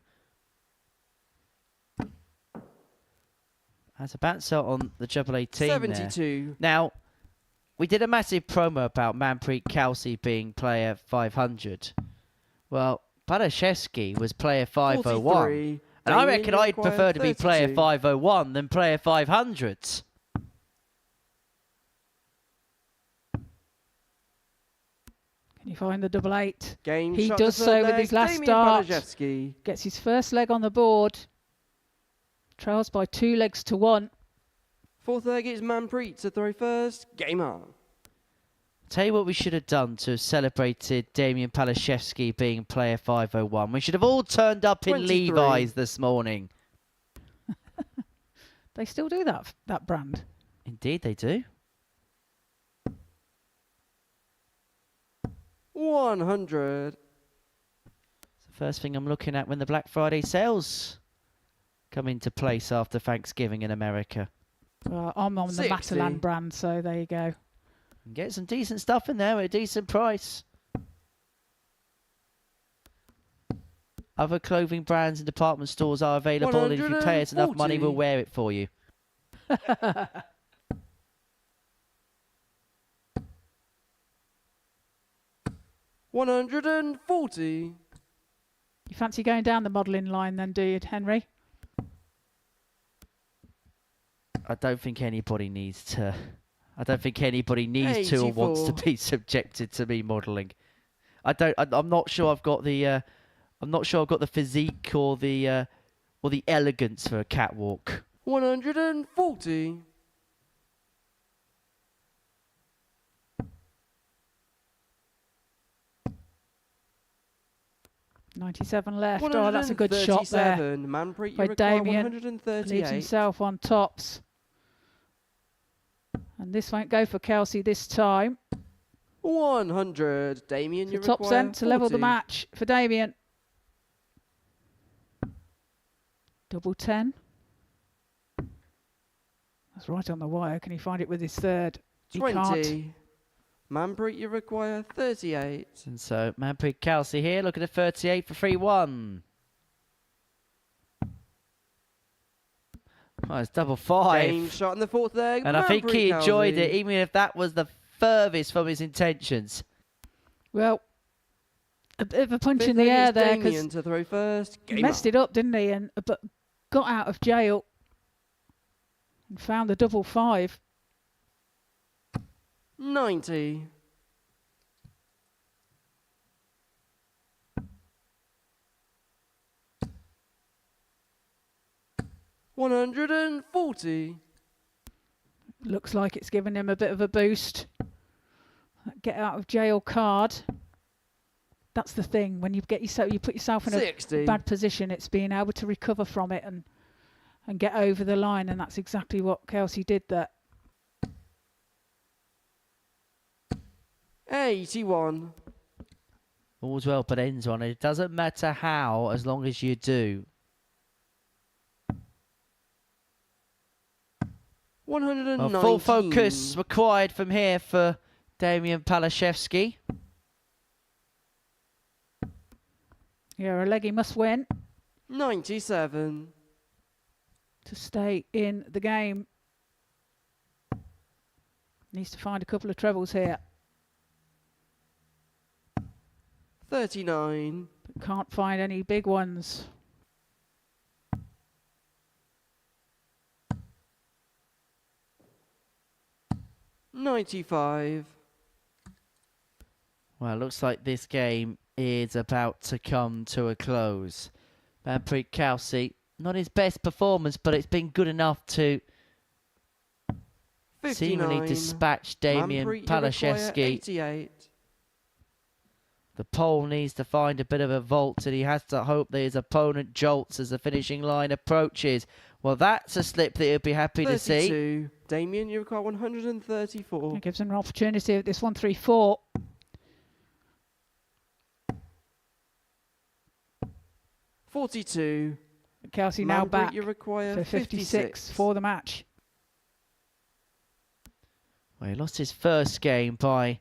has a bounce out on the treble 18 72. there. Now, we did a massive promo about Manpreet Kalsi being player 500. Well, Palaszewski was player 501. 43. And I Damian, reckon you I'd require prefer to be player 32. 501 than player 500. Can you find the double 8? Game He shot does the so third with leg, his last Damian dart. Palaszewski. Gets his first leg on the board. Trails by 2 legs to 1. Fourth leg is Manpreet to throw first. Game on. Tell you what we should have done to have celebrated Damian Palaszewski being player 501. We should have all turned up in 23. Levi's this morning. They still do that brand. Indeed they do. 100. It's the first thing I'm looking at when the Black Friday sales come into place after Thanksgiving in America. Well, I'm on the 60. Matalan brand, so there you go. And get some decent stuff in there at a decent price. Other clothing brands and department stores are available, and if you pay us enough money, 140. we'll wear it for you. $140. You fancy going down the modelling line then, do you, Henry? I don't think anybody needs to. I don't think anybody needs to or wants to 84. be subjected to me modelling. I'm not sure I've got the. I'm not sure I've got the physique or the elegance for a catwalk. 140. $97 left. Oh, that's a good shot there. Manpreet, By you require Damian. 138. Leaves himself on tops. And this won't go for Kalsi this time. 100. Damian, you The top require end to level the 40. match for Damian. Double 10. That's right on the wire. Can he find it with his third? He 20. can't. Manpreet, you require 38. And so Manpreet Kalsi here, looking at 38 for 3-1. Oh, it's double 5. Game shot in the fourth leg. And I think he Manpreet enjoyed Kalsi. it, even if that was the furthest from his intentions. Well, a bit of a punch Fifth in the leg air is there Damian because to throw first. he Game messed it up, didn't he? And but got out of jail and found the double 5. 90. $140. Looks like it's given him a bit of a boost. That get out of jail card. That's the thing. When you put yourself in 60. a bad position, it's being able to recover from it and get over the line, and that's exactly what Kalsi did there. 81. All's well but ends on it. It doesn't matter how, as long as you do. 119. Full focus required from here for Damian Palaszewski. Yeah, a leg he must win 97. to stay in the game. Needs to find a couple of trebles here. 39. But can't find any big ones. $95. Well, it looks like this game is about to come to a close. Manpreet Kalsi, not his best performance, but it's been good enough to 59. seemingly dispatch Damian Manpreet, you require Palaszewski. 88. The pole needs to find a bit of a vault, and he has to hope that his opponent jolts as the finishing line approaches. Well, that's a slip that he'll be happy to see. 32. Damian, you require 134. It gives him an opportunity at this 134. $42. Kalsi now Manpreet, back you require for 56 for the match. Well, he lost his first game by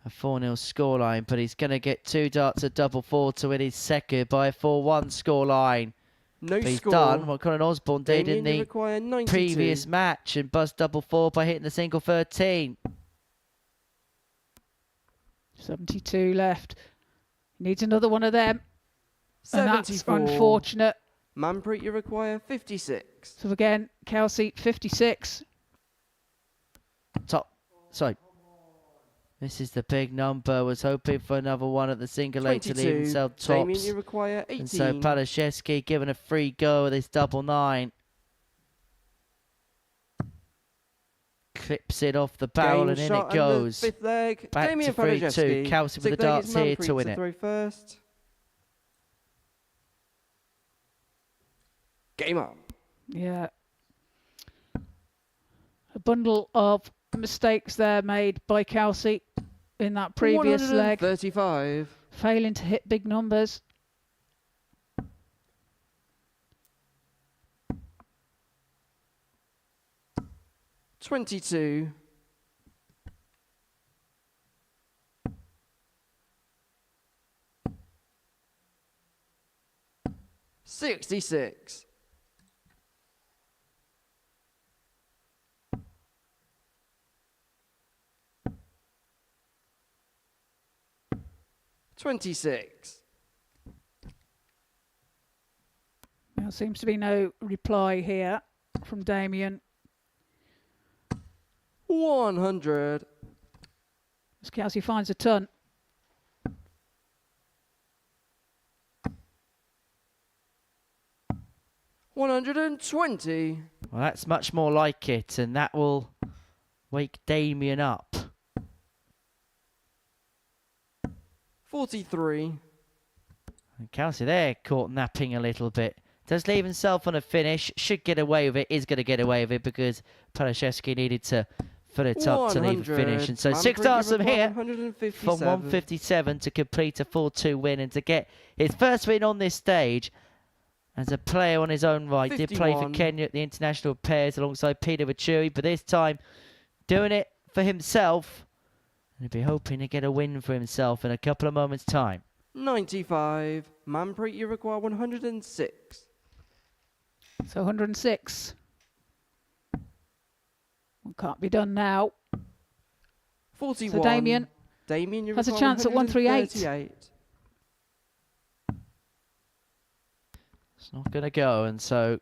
a 4-0 scoreline, but he's going to get 2 darts at double 4 to win his second by a 4-1 scoreline. No But he's score. done what Colin Osborne did Damian, in you the require 92. previous match and buzzed double 4 by hitting the single 13. 72 left. Needs another one of them. And that's 74. unfortunate. Manpreet, you require 56. So again, Kalsi 56. Sorry. This is the big number. Was hoping for another one at the single 8 to leave 22. himself Damian, tops. you require 18. And so Palaszewski given a free go with his double 9. Clips it off the barrel Game and in shot it and the goes. fifth leg. Back Damian to 3-2. Palaszewski. Kalsi with the Sixth leg darts is here Manpreet to win it. throw first. Game up. Yeah. A bundle of mistakes there made by Kalsi in that previous leg. 135. Failing to hit big numbers. $22. $66. $26. There seems to be no reply here from Damian. 100. As Kalsi finds a ton. $120. Well, that's much more like it, and that will wake Damian up. 43. And Kalsi there caught napping a little bit. Does leave himself on a finish. Should get away with it. Is going to get away with it because Palaszewski needed to fill it up to leave a finish. And so 6 darts from here from 157 to complete a 4-2 win and to get his first win on this stage as a player on his own right. Did play for 51. Kenya at the international pairs alongside Peter Wachuri, but this time doing it for himself. And he'll be hoping to get a win for himself in a couple of moments' time. 95. Manpreet, you require 106. So 106. Well, can't be done now. 41. So Damian you has a require chance at 138. 138. It's not going to go, and so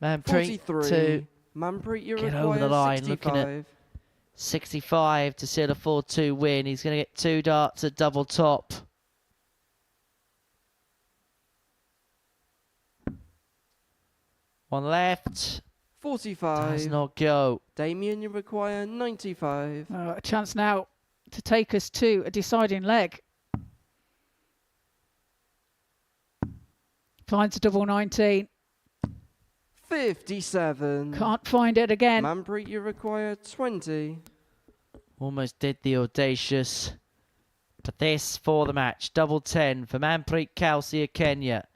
Manpreet 43. to Manpreet, you get require over the line, 65. looking at 65 to seal a 4-2 win. He's going to get 2 darts at double top. One left. 45. Does not go. Damian, you require 95. A chance now to take us to a deciding leg. Finds a double 19. 57. Can't find it again. Manpreet, you require 20. Almost did the audacious. But this for the match. Double 10 for Manpreet Kalsi of Kenya.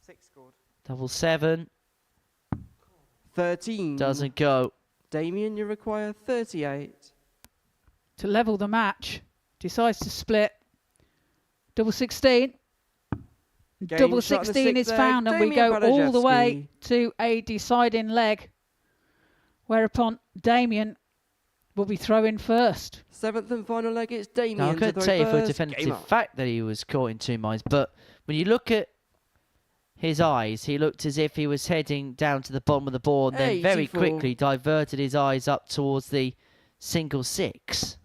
6 scored. Double 7. 13. Doesn't go. Damian, you require 38. To level the match. Decides to split. Double 16. Game Double shot in the 16 is sixth found, leg. and we go Damian all the way Palaszewski. to a deciding leg. Whereupon Damian will be throwing first. 7th and final leg, it's Damian. Now, I to couldn't throw tell you for a first. Game definitive up. fact that he was caught in 2 minds, but when you look at his eyes, he looked as if he was heading down to the bottom of the board, and then very 84. quickly diverted his eyes up towards the single 6.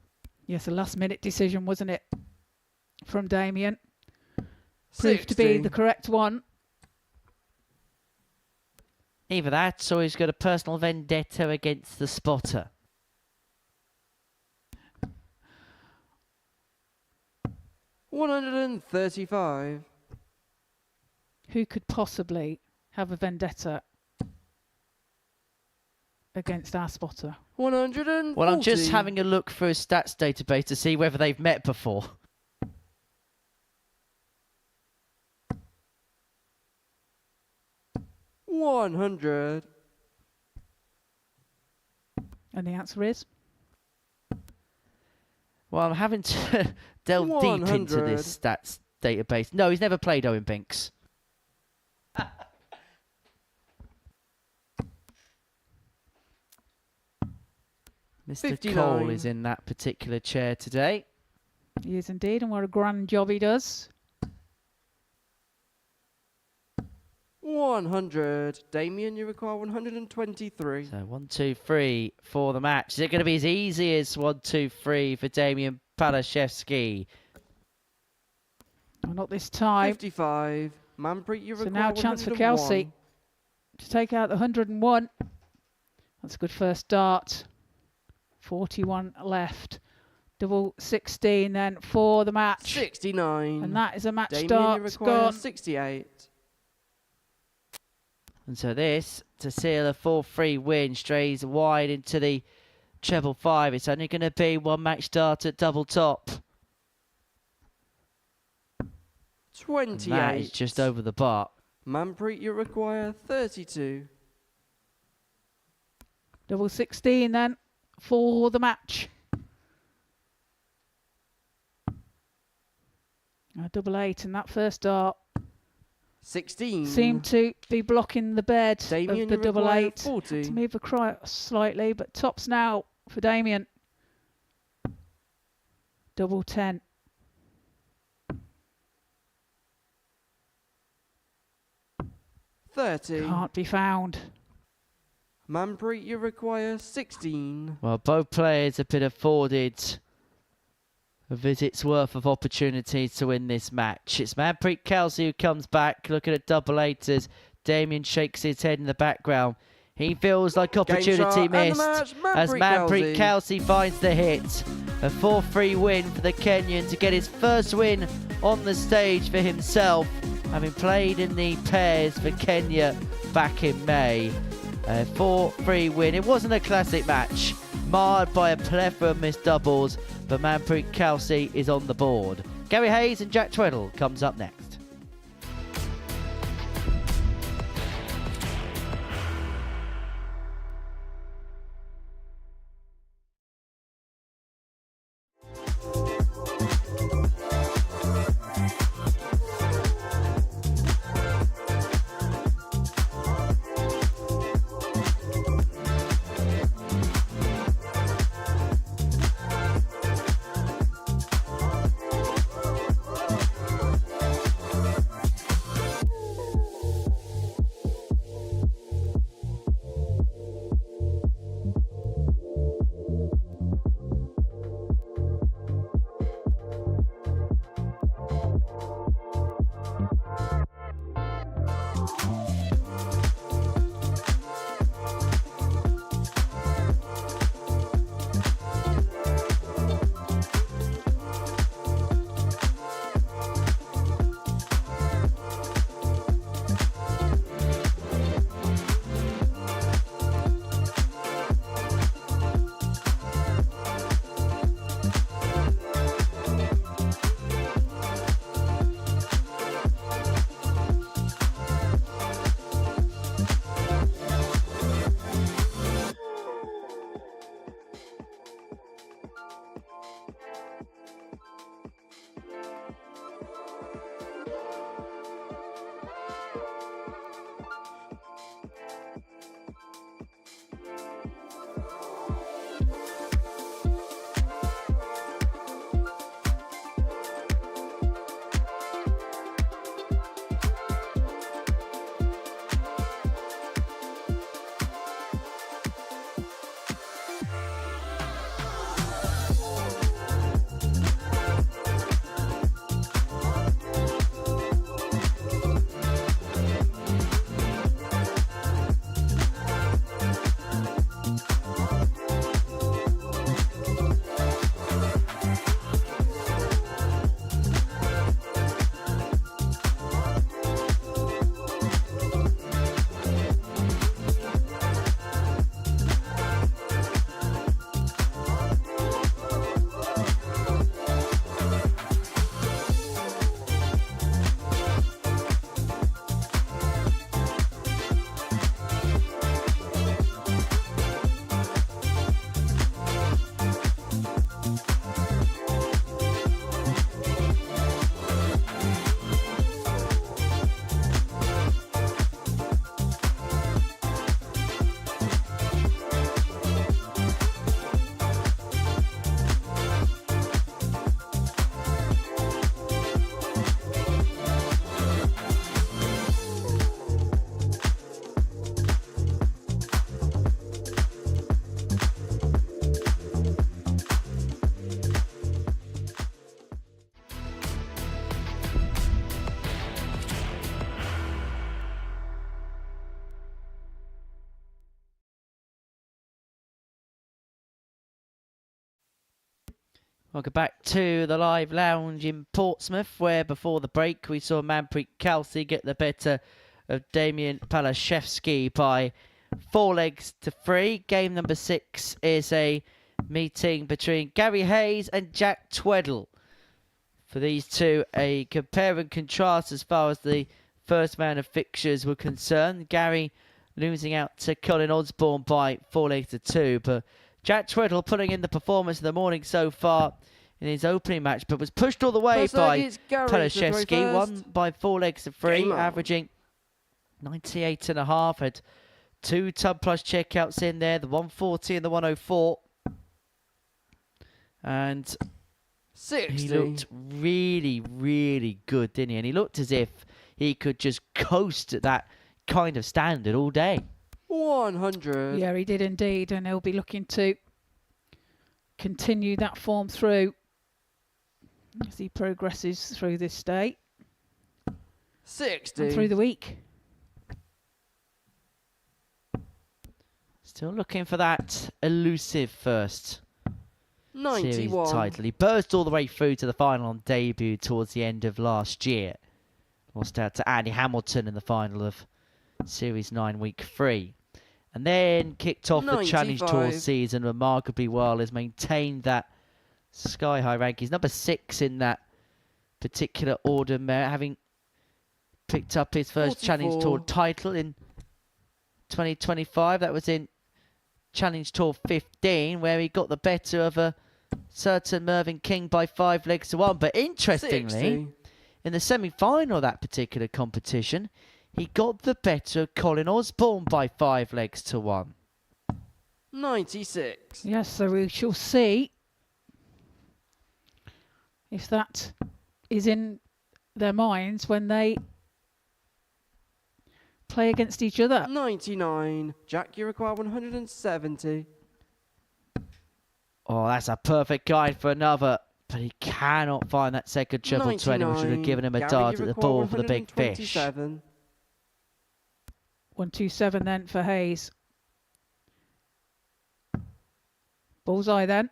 Yes, a last-minute decision, wasn't it, from Damian? Proved to be the correct one. Either that, or he's got a personal vendetta against the spotter. $135. Who could possibly have a vendetta against our spotter? 140. Well, I'm just having a look through his stats database to see whether they've met before. $100. And the answer is? Well, I'm having to delve deep into 100. this stats database. No, he's never played Owen Binks. Mr. 59. Cole is in that particular chair today. He is indeed, and what a grand job he does. 100. Damian, you require 123. So 1, 2, 3 for the match. Is it going to be as easy as 1, 2, 3 for Damian Palaszewski? Well, not this time. 55. Manpreet, you So require now a chance for 101. Kalsi to take out the 101. That's a good first dart. 41 left. Double 16 then for the match. 69. And that is a match Damian, start. you require Gone. 68. And so this, to seal a 4-3 win, strays wide into the treble 5. It's only going to be 1 match start at double top. 28. And that is just over the bar. Manpreet, you require 32. Double 16 then for the match. Double 8 in that first dart. 16. Seemed to be blocking the bed Damian, of the you double require 8. 40. To move across slightly, but tops now for Damian. Double 10. Can't be found. Manpreet, you require 16. Well, both players have been afforded a visit's worth of opportunities to win this match. It's Manpreet Kalsi who comes back, looking at double 8 as Damian shakes his head in the background. He feels like opportunity missed as Manpreet Kalsi finds the hit. A 4-3 win for the Kenyan to get his first win on the stage for himself, having played in the pairs for Kenya back in May. A 4-3 win. It wasn't a classic match, marred by a plethora of missed doubles, but Manpreet Kalsi is on the board. Gary Hayes and Jack Twedle comes up next. Welcome back to the live lounge in Portsmouth, where before the break we saw Manpreet Kalsi get the better of Damian Palaszewski by 4-3. Game number 6 is a meeting between Gary Hayes and Jack Twedle. For these two, a compare and contrast as far as the first round of fixtures were concerned. Gary losing out to Colin Osborne by 4-2, but Jack Twedle putting in the performance of the morning so far in his opening match, but was pushed all the way by Palaszewski. Won by 4-3, averaging 98.5. Had 2 ton plus checkouts in there, the 140 and the 104. And 60. He looked really, really good, didn't he? And he looked as if he could just coast at that kind of standard all day. 100. Yeah, he did indeed, and he'll be looking to continue that form through as he progresses through this day. 60. And through the week. Still looking for that elusive first 91. series title. He burst all the way through to the final on debut towards the end of last year. Lost out to Andy Hamilton in the final of Series 9 Week 3. And then kicked off the Challenge Tour season remarkably well. Has maintained that sky-high rank. He's number 6 in that particular order, having picked up his first 44. Challenge Tour title in 2025. That was in Challenge Tour 15, where he got the better of a certain Mervyn King by 5-1. But interestingly, 60. in the semi-final of that particular competition, he got the better of Colin Osborne by 5-1. 96. Yes, so we shall see if that is in their minds when they play against each other. 99. Jack, you require 170. Oh, that's a perfect guide for another. But he cannot find that second triple 20, which would have given him a dart at the ball for the big fish. 127 then for Hayes. Bullseye then.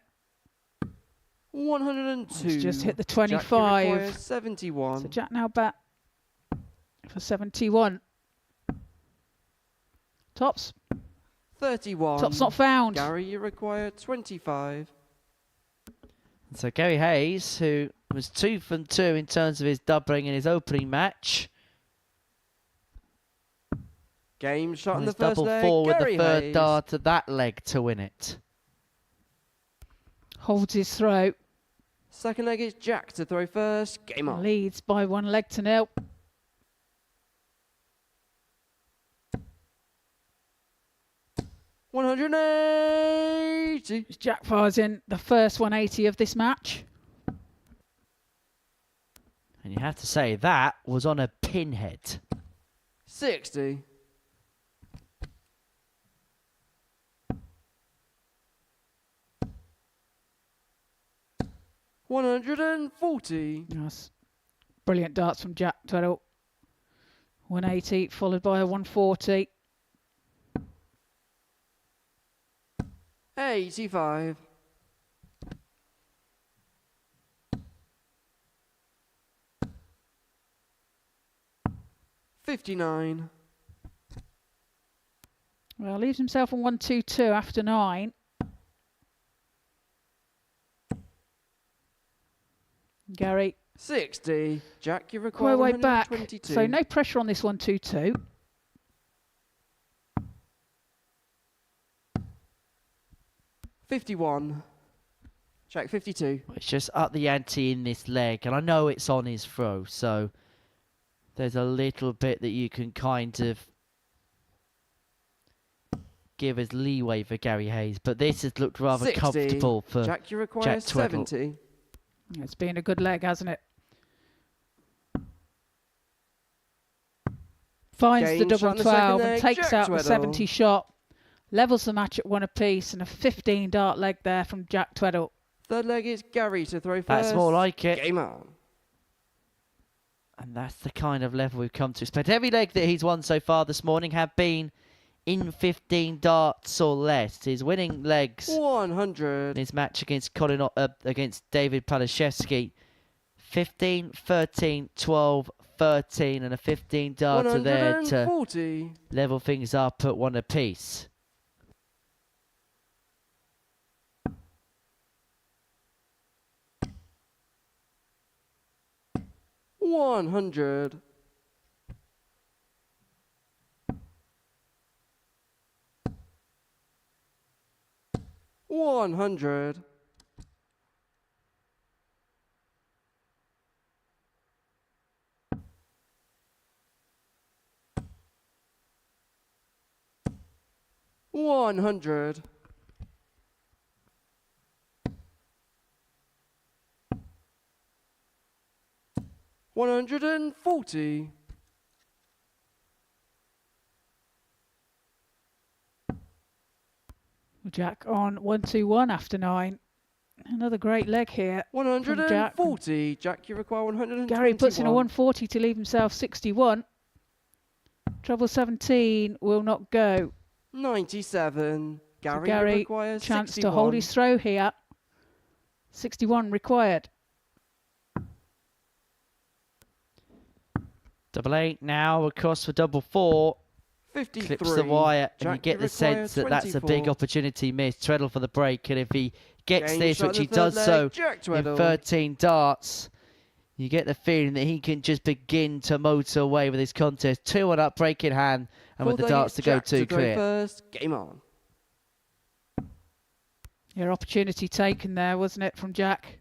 102. He's just hit the Jack, you 25. require 71. So Jack now back for 71. Tops. 31. Tops not found. Gary, you require 25. So Gary Hayes, who was 2 from 2 in terms of his doubling in his opening match. Game shot in the Double first leg. 4 with Gary the third Hayes. dart to that leg to win it. Holds his throw. Second leg is Jack to throw first. Game on. Leads by 1-0. $180. Jack fires in the first 180 of this match. And you have to say, that was on a pinhead. 60. $140. Yes. Brilliant darts from Jack Twedle. 180 followed by a 140. 85. $59. Well, leaves himself on 122 after 9. Gary. 60. Jack, you require Quite way back. 122. So no pressure on this 122. $51. Jack, 52. It's just up the ante in this leg. And I know it's on his throw, so there's a little bit that you can kind of give as leeway for Gary Hayes. But this has looked rather 60. comfortable for Jack, you require Jack Twedle. 70. It's been a good leg, hasn't it? Finds the Game double shot in the 12 second and leg, takes Jack out the Twedle. 70 shot. Levels the match at 1 apiece and a 15 dart leg there from Jack Twedle. Third leg is Gary to throw first. That's more like it. Game on. And that's the kind of level we've come to expect. Every leg that he's won so far this morning have been in 15 darts or less. His winning legs 100. in his match against Colin, against David Palaszewski. 15, 13, 12, 13, and a 15 darter there to level things up at 1 apiece. $100. 100. 100. 140. Jack on 1-2-1 after 9. Another great leg here. 140. Jack, you require 121. Gary puts in a 140 to leave himself 61. Treble 17 will not go. 97. Gary, Gary requires chance 61. to hold his throw here. 61 required. Double 8 now across for double 4. 53. Clips the wire, and Jack, you get the sense that that's a big 24. opportunity missed. Treadle for the break, and if he gets Game this, shot which in he the third does leg, so Jack in Twedle. 13 darts, you get the feeling that he can just begin to motor away with his contest. 2-1 up, break in hand, and with the darts to go Jack to throw clear. first. Game on. Your opportunity taken there, wasn't it, from Jack?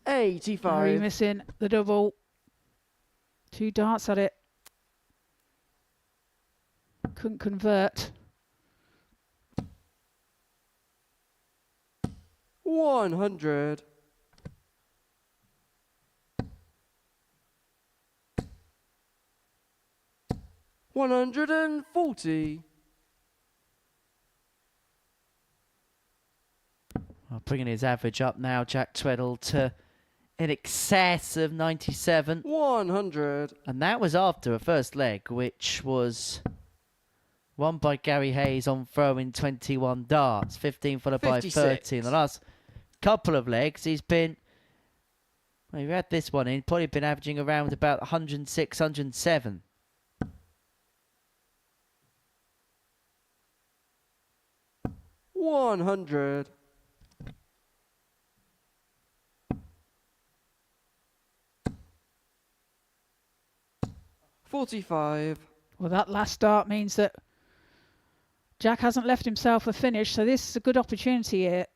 85. Gary missing the double. 2 darts at it. Couldn't convert. 100. 140. Well, bringing his average up now, Jack Twedle, to in excess of 97. 100. And that was after a first leg, which was won by Gary Hayes on throwing 21 darts, 15 followed by 30. In the last couple of legs, he's been, well, you had this one in, probably been averaging around about 106, 107. $100. 45. Well, that last start means that Jack hasn't left himself a finish, so this is a good opportunity here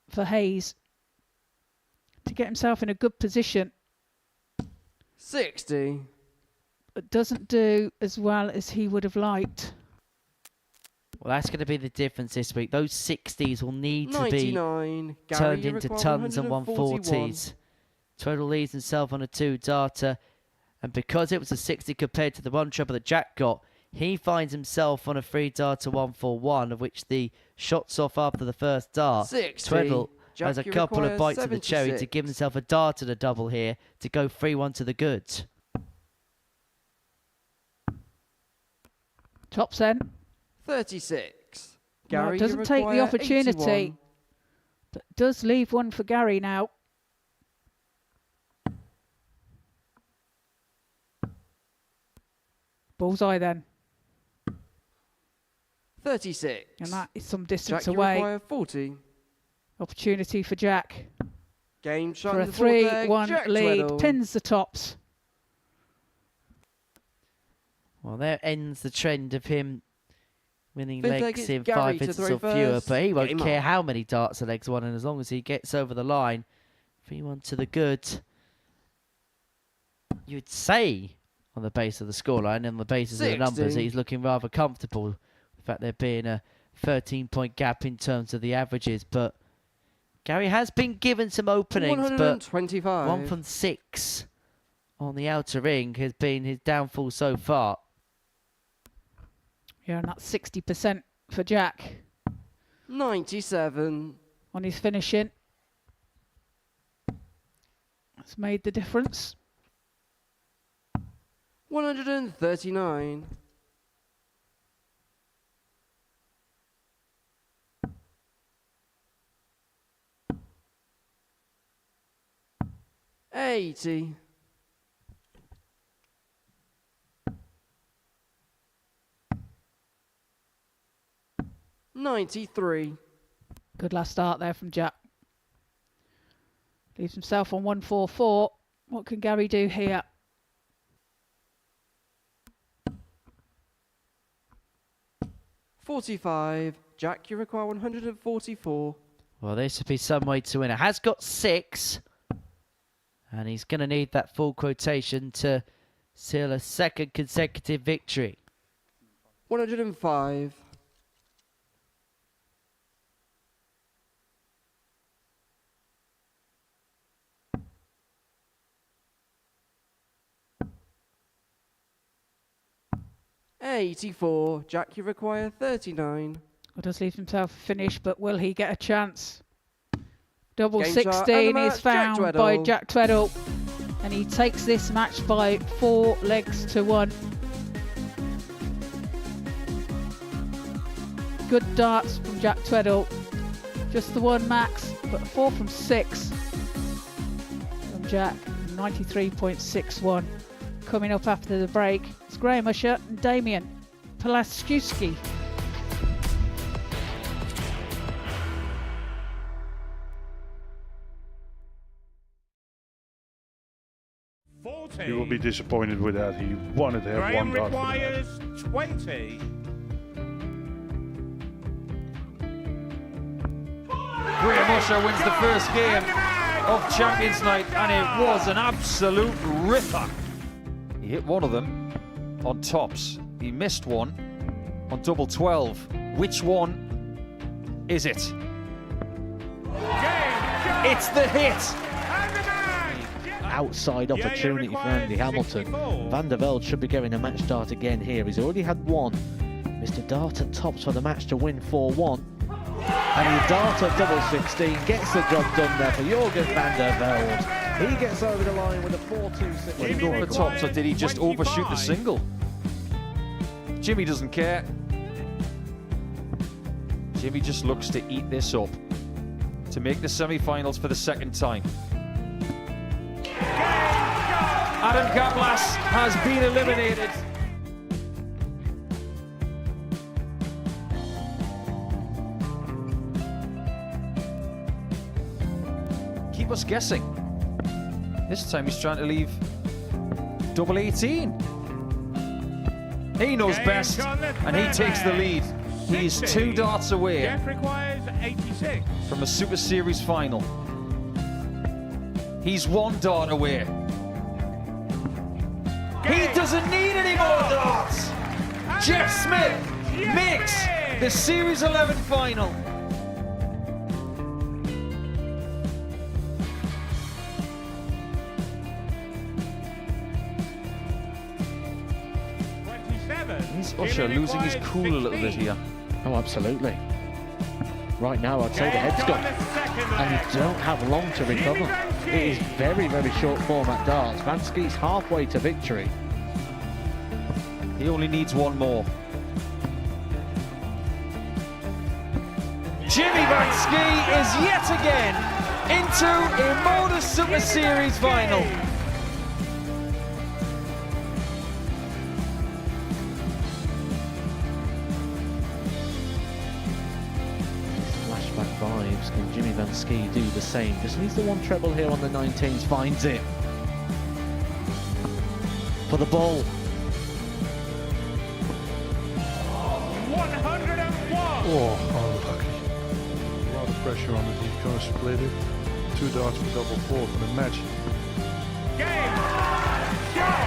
for Hayes to get himself in a good position. 60. But doesn't do as well as he would have liked. Well, that's going to be the difference this week. Those 60s will need to be 99. Gary, turned you into require tons and 141. 140s. Twedle leads himself on a 2-darter. And because it was a 60 compared to the 1 treble that Jack got, he finds himself on a 3-darter 141, of which the shots off after the first dart. 60. Twedle Jack, has a you couple of require bites of the cherry to 76. give himself a dart at a double here to go 3-1 to the goods. Tops then. 36. Well, Gary, doesn't you take the require opportunity. 81. But does leave one for Gary now. Bullseye then. 36. And that is some distance Jack, you away. require 40. Opportunity for Jack. Game shot For in a the fourth leg, 3-1 Jack lead. Twedle. Pins the tops. Well, there ends the trend of him winning Fifth leg legs is in Gary 5 to hits throw or fewer, first. but he won't Game care on. how many darts the legs won, and as long as he gets over the line, 3-1 to the good. You'd say, on the base of the scoreline and on the basis of the numbers, 60. he's looking rather comfortable. In fact, there being a 13-point gap in terms of the averages, but Gary has been given some openings, but 125. 1 from 6 on the outer ring has been his downfall so far. Yeah, and that's 60% for Jack 97. on his finishing. That's made the difference. 139. 80. $93. Good last start there from Jack. Leaves himself on 144. What can Gary do here? $45. Jack, you require 144. Well, this would be some way to win. It has got 6. And he's going to need that full quotation to seal a second consecutive victory. 105. $84. Jack, you require 39. Well, does leave himself a finish, but will he get a chance? Double Game start 16 and the is match, Jack found by Twedle. Jack Twedle. And he takes this match by 4 legs to 1. Good darts from Jack Twedle. Just the one max, but 4 from 6 from Jack. 93.61. Coming up after the break, it's Graeme, Usher and Damian. Palaszewski. He will be disappointed with that. He wanted to have Graeme one dart. requires 20. Graeme Usher wins the first game of Champions Night, and it was an absolute ripper. He hit one of them on tops. He missed one on double 12. Which one is it? It's the hit! Outside opportunity for Andy Hamilton. Van der Velde should be getting a match start again here. He's already had one. Mr. Dart at tops for the match to win 4-1. And he Dart at double 16 gets the job done there for Jurgen van der Velde. He gets over the line with a 4-2-6. Did he go for tops, or did he just overshoot the single? Jimmy doesn't care. Jimmy just looks to eat this up to make the semi-finals for the second time. Adam Kaplas has been eliminated. Keep us guessing. This time he's trying to leave double 18. He knows best, and he takes the lead. He is 2 darts away Jeff requires 86. from a Super Series final. He's 1 dart away. He doesn't need any more darts. Jeff Smith makes the Series 11 final. Is Usher losing his cool a little bit here? Oh, absolutely. Right now, I'd say the head's gone. And you don't have long to recover. It is very, very short format darts. Vansky's halfway to victory. He only needs one more. Jimmy Vansky is yet again into a Modus Super Series final. Flashback vibes. Can Jimmy Vansky do the same? Just needs the one treble here on the 19s. Finds it. For the ball. 101. Oh, unlucky. A lot of pressure on it. He's going to split it. 2 darts for double 4 for the match. Game. Shot.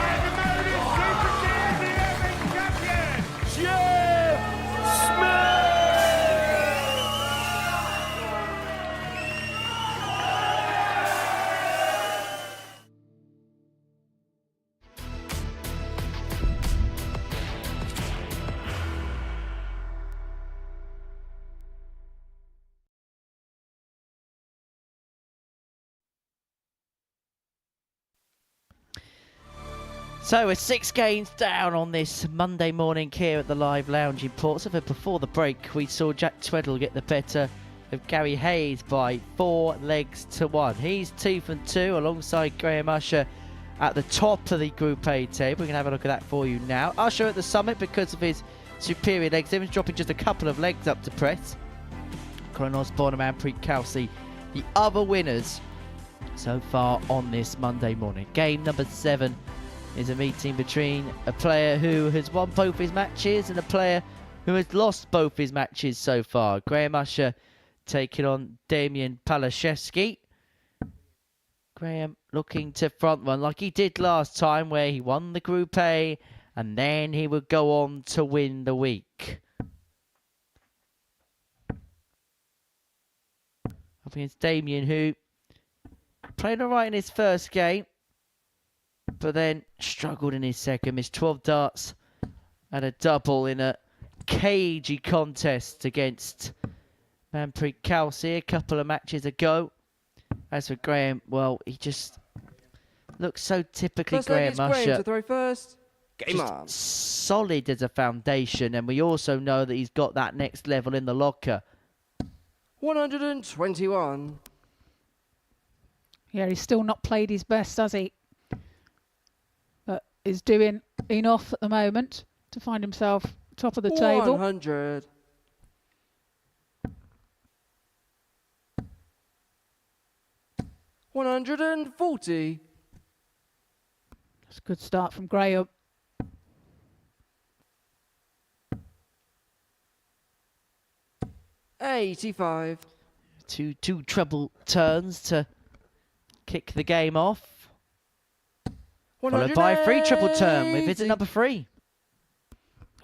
And the Modus Super Series 11 champion. Jeff Smith. So we're 6 games down on this Monday morning here at the Live Lounge in Portsmouth. And before the break, we saw Jack Twedle get the better of Gary Hayes by 4 legs to 1. He's 2 from 2 alongside Graeme Usher at the top of the Group A table. We can have a look at that for you now. Usher at the summit because of his superior legs. He's dropping just a couple of legs up to press. Colin, Osborne and Manpreet, Kalsi, the other winners so far on this Monday morning. Game number 7 is a meeting between a player who has won both his matches and a player who has lost both his matches so far. Graeme Usher taking on Damian Palaszewski. Graeme looking to front run like he did last time, where he won the Group A and then he would go on to win the week. Up against Damian, who played alright in his first game, but then struggled in his second. Missed 12 darts and a double in a cagey contest against Manpreet Kalsi a couple of matches ago. As for Graeme, well, he just looks so typically Graeme Usher. Graeme to throw first. Game on. Solid as a foundation, and we also know that he's got that next level in the locker. 121. Yeah, he's still not played his best, has he? But is doing enough at the moment to find himself top of the table. 100. $140. That's a good start from Graeme. $85. Two treble turns to kick the game off. Followed by a 3 triple turn with visit number 3.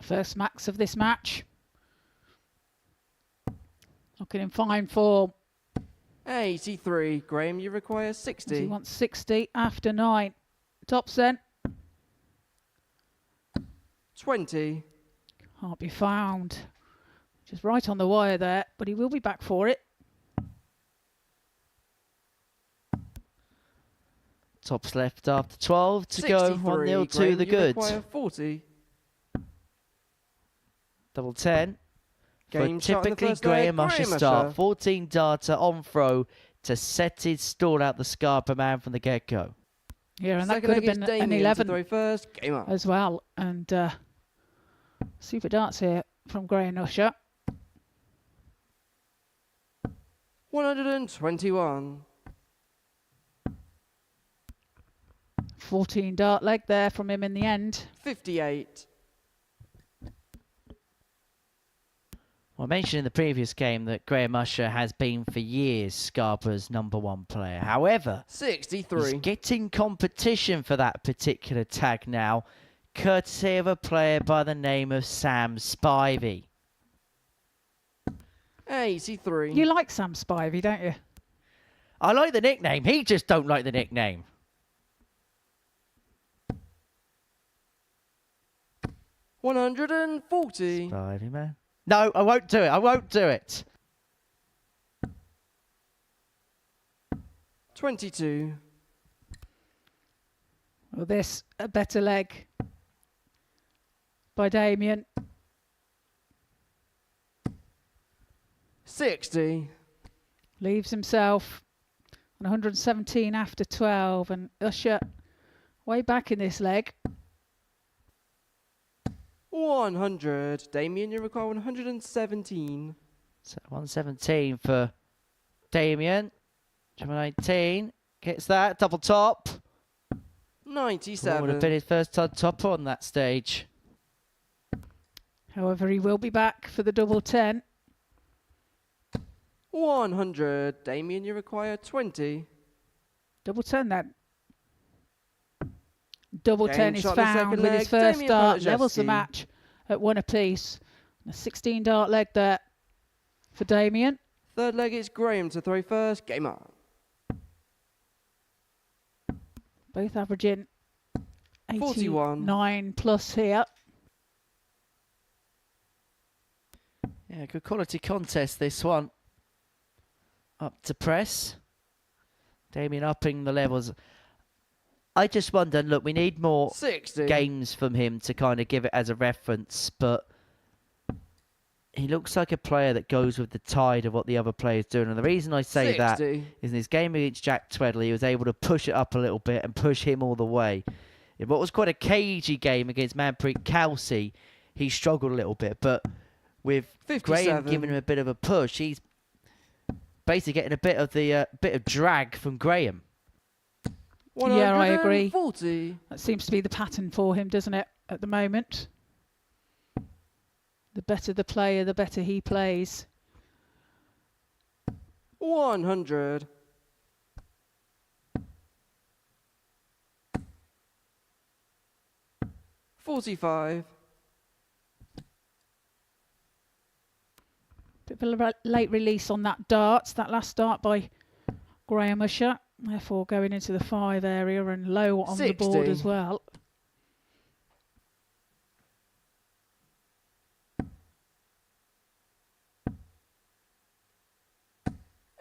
First max of this match. Looking in fine form. 83. Graeme, you require 60. He wants 60 after 9. Top cent. 20. Can't be found. Just right on the wire there, but he will be back for it. Tops left after 12 to go. 1-0 to the goods. Require 40. Double 10. Game for typically Graeme Usher start. 14 darter on throw to set his stall out the Scarborough man from the get-go. Yeah, and that Second could have leg been is an Damian 11 to throw first. Game on. as well. And super darts here from Graeme Usher. 121. 14 dart leg there from him in the end. 58. Well, I mentioned in the previous game that Graeme Usher has been for years Scarborough's #1 player. However, 63. He's getting competition for that particular tag now, courtesy of a player by the name of Sam Spivey. 83. You like Sam Spivey, don't you? I like the nickname. He just don't like the nickname. $140. Spivey, man. No, I won't do it. I won't do it. 22. Well, this a better leg by Damian. 60. Leaves himself on 117 after 12, and Usher way back in this leg. 100. Damian, you require 117. So 117 for Damian. Number 19 gets that double top. 97. Would have been his first topper on that stage. However, he will be back for the double 10. 100. Damian, you require 20. Double 10 then. Double Game 10 is shot the found second with his leg, first Damian dart. Levels the Palaszewski. match at 1 apiece. A 16 dart leg there for Damian. Third leg is Graeme to throw first. Game on. Both averaging 41. 89 plus here. Yeah, good quality contest this one. Up to press. Damian upping the levels. I just wonder, look, we need more 60. games from him to kind of give it as a reference, but he looks like a player that goes with the tide of what the other player's doing. And the reason I say that 60. is in his game against Jack Twedle, he was able to push it up a little bit and push him all the way. In what was quite a cagey game against Manpreet Kalsi, he struggled a little bit. But with 57. Graeme giving him a bit of a push, he's basically getting a bit of the bit of drag from Graeme. Yeah, I agree. 140. That seems to be the pattern for him, doesn't it, at the moment? The better the player, the better he plays. 100. $45. Bit of a late release on that dart, that last dart by Graeme Usher. Therefore going into the 5 area and low on 60. the board as well.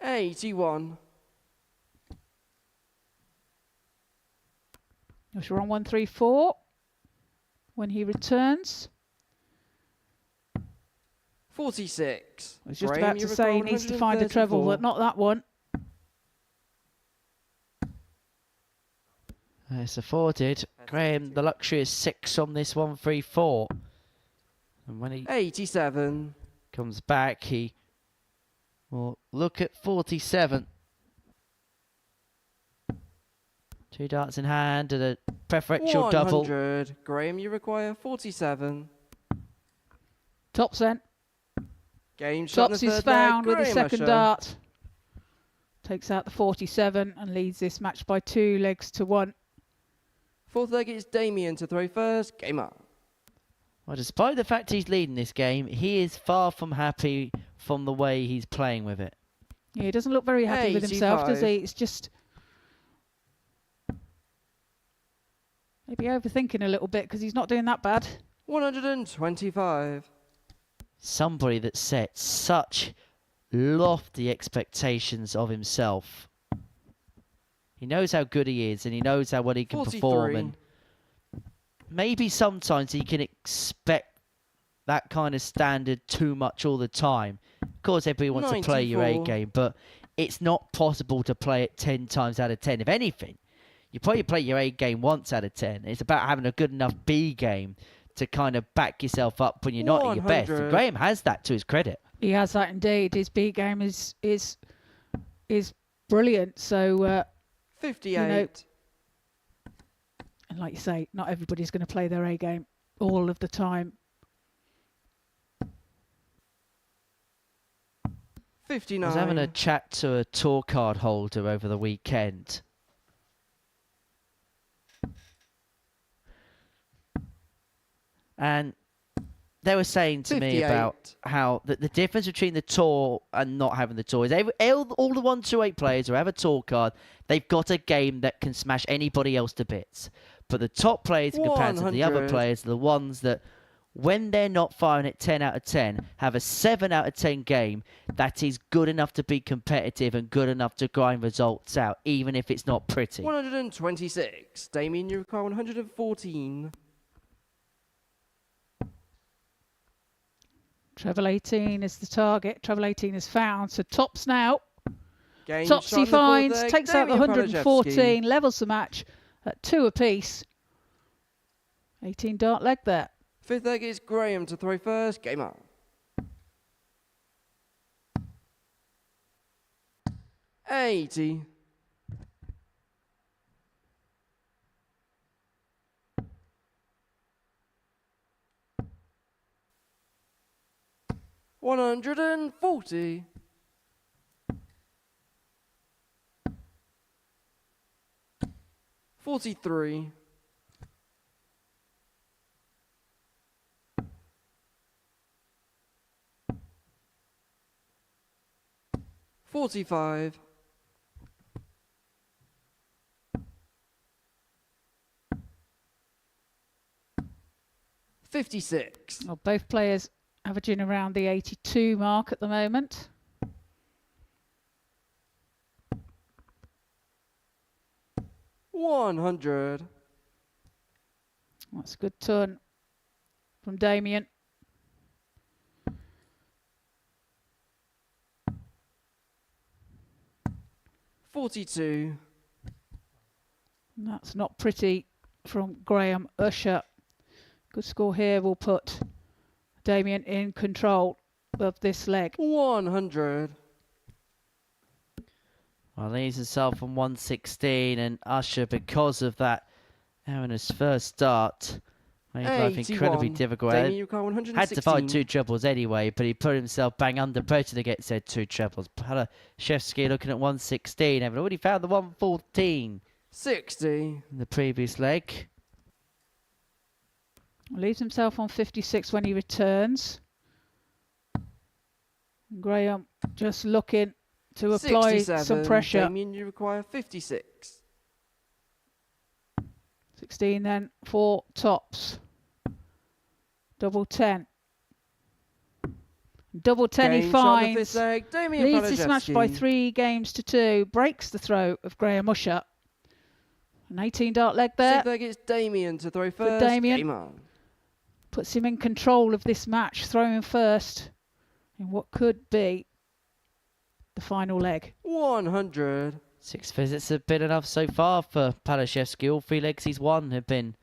$81. Usher on 134 when he returns. 46. I was just Graeme, about you to say he record needs to find a treble, 134. but not that one. It's afforded. Graeme, the luxury is 6 on this 134. And when he 87. comes back, he will look at 47. 2 darts in hand and a preferential double. 100. Graeme, you require 47. Tops then. Game shot in Tops the is third found leg. with the Graeme second Usher. dart. Takes out the 47 and leads this match by 2 legs to 1. Fourth leg is Damian to throw first. Game up. Well, despite the fact he's leading this game, he is far from happy from the way he's playing with it. Yeah, he doesn't look very happy with himself, does 85. he? It's just maybe overthinking a little bit because he's not doing that bad. 125. Somebody that sets such lofty expectations of himself. He knows how good he is and he knows how well he can 43. perform. And maybe sometimes he can expect that kind of standard too much all the time. Of course, everybody wants to play your A 94. game, but it's not possible to play it 10 times out of 10. If anything, you probably play your A game once out of 10. It's about having a good enough B game to kind of back yourself up when you're not at your best. And 100. Graeme has that to his credit. He has that indeed. His B game is brilliant. So 58. and like you say, not everybody's going to play their A game all of the time. 59. I was having a chat to a tour card holder over the weekend. And they were saying to me 58. about how the difference between the tour and not having the tour is all the 128 players who have a tour card, they've got a game that can smash anybody else to bits. But the top players in comparison to the other 100. players are the ones that, when they're not firing at 10 out of 10, have a 7 out of 10 game that is good enough to be competitive and good enough to grind results out, even if it's not pretty. 126. Damian, you require 114. Treble 18 is the target. Treble 18 is found. So tops now. Game Tops shot he in the fourth finds, leg, takes out the Damian 114, Palaszewski. levels the match at 2 apiece. 18 dart leg there. Fifth leg is Graeme to throw first. Game up. $80. $140. $43. $45. $56. Well, both players averaging around the 82 mark at the moment. $100. That's a good turn from Damian. 42. And that's not pretty from Graeme Usher. Good score here will put Damian in control of this leg. 100. Well, leaves himself on 116, and Usher, because of that, having his first start, made life incredibly difficult. Damian, you 116. Had to find 2 trebles anyway, but he put himself bang under pressure to get said 2 trebles. Palaszewski looking at 116, having already found the 114. 60. In the previous leg. Leaves himself on 56 when he returns. Graeme just looking to apply 67. some pressure. Damian, you require 56. 16 then for tops. Double 10. Double 10 he finds. Leads this match by 3 games to 2. Breaks the throw of Graeme Usher. An 18 dart leg there. Leg it's Damian to throw first. Damian. Game on. Puts him in control of this match, throwing first in what could be the final leg. 100. 6 visits have been enough so far for Palaszewski. All 3 legs he's won have been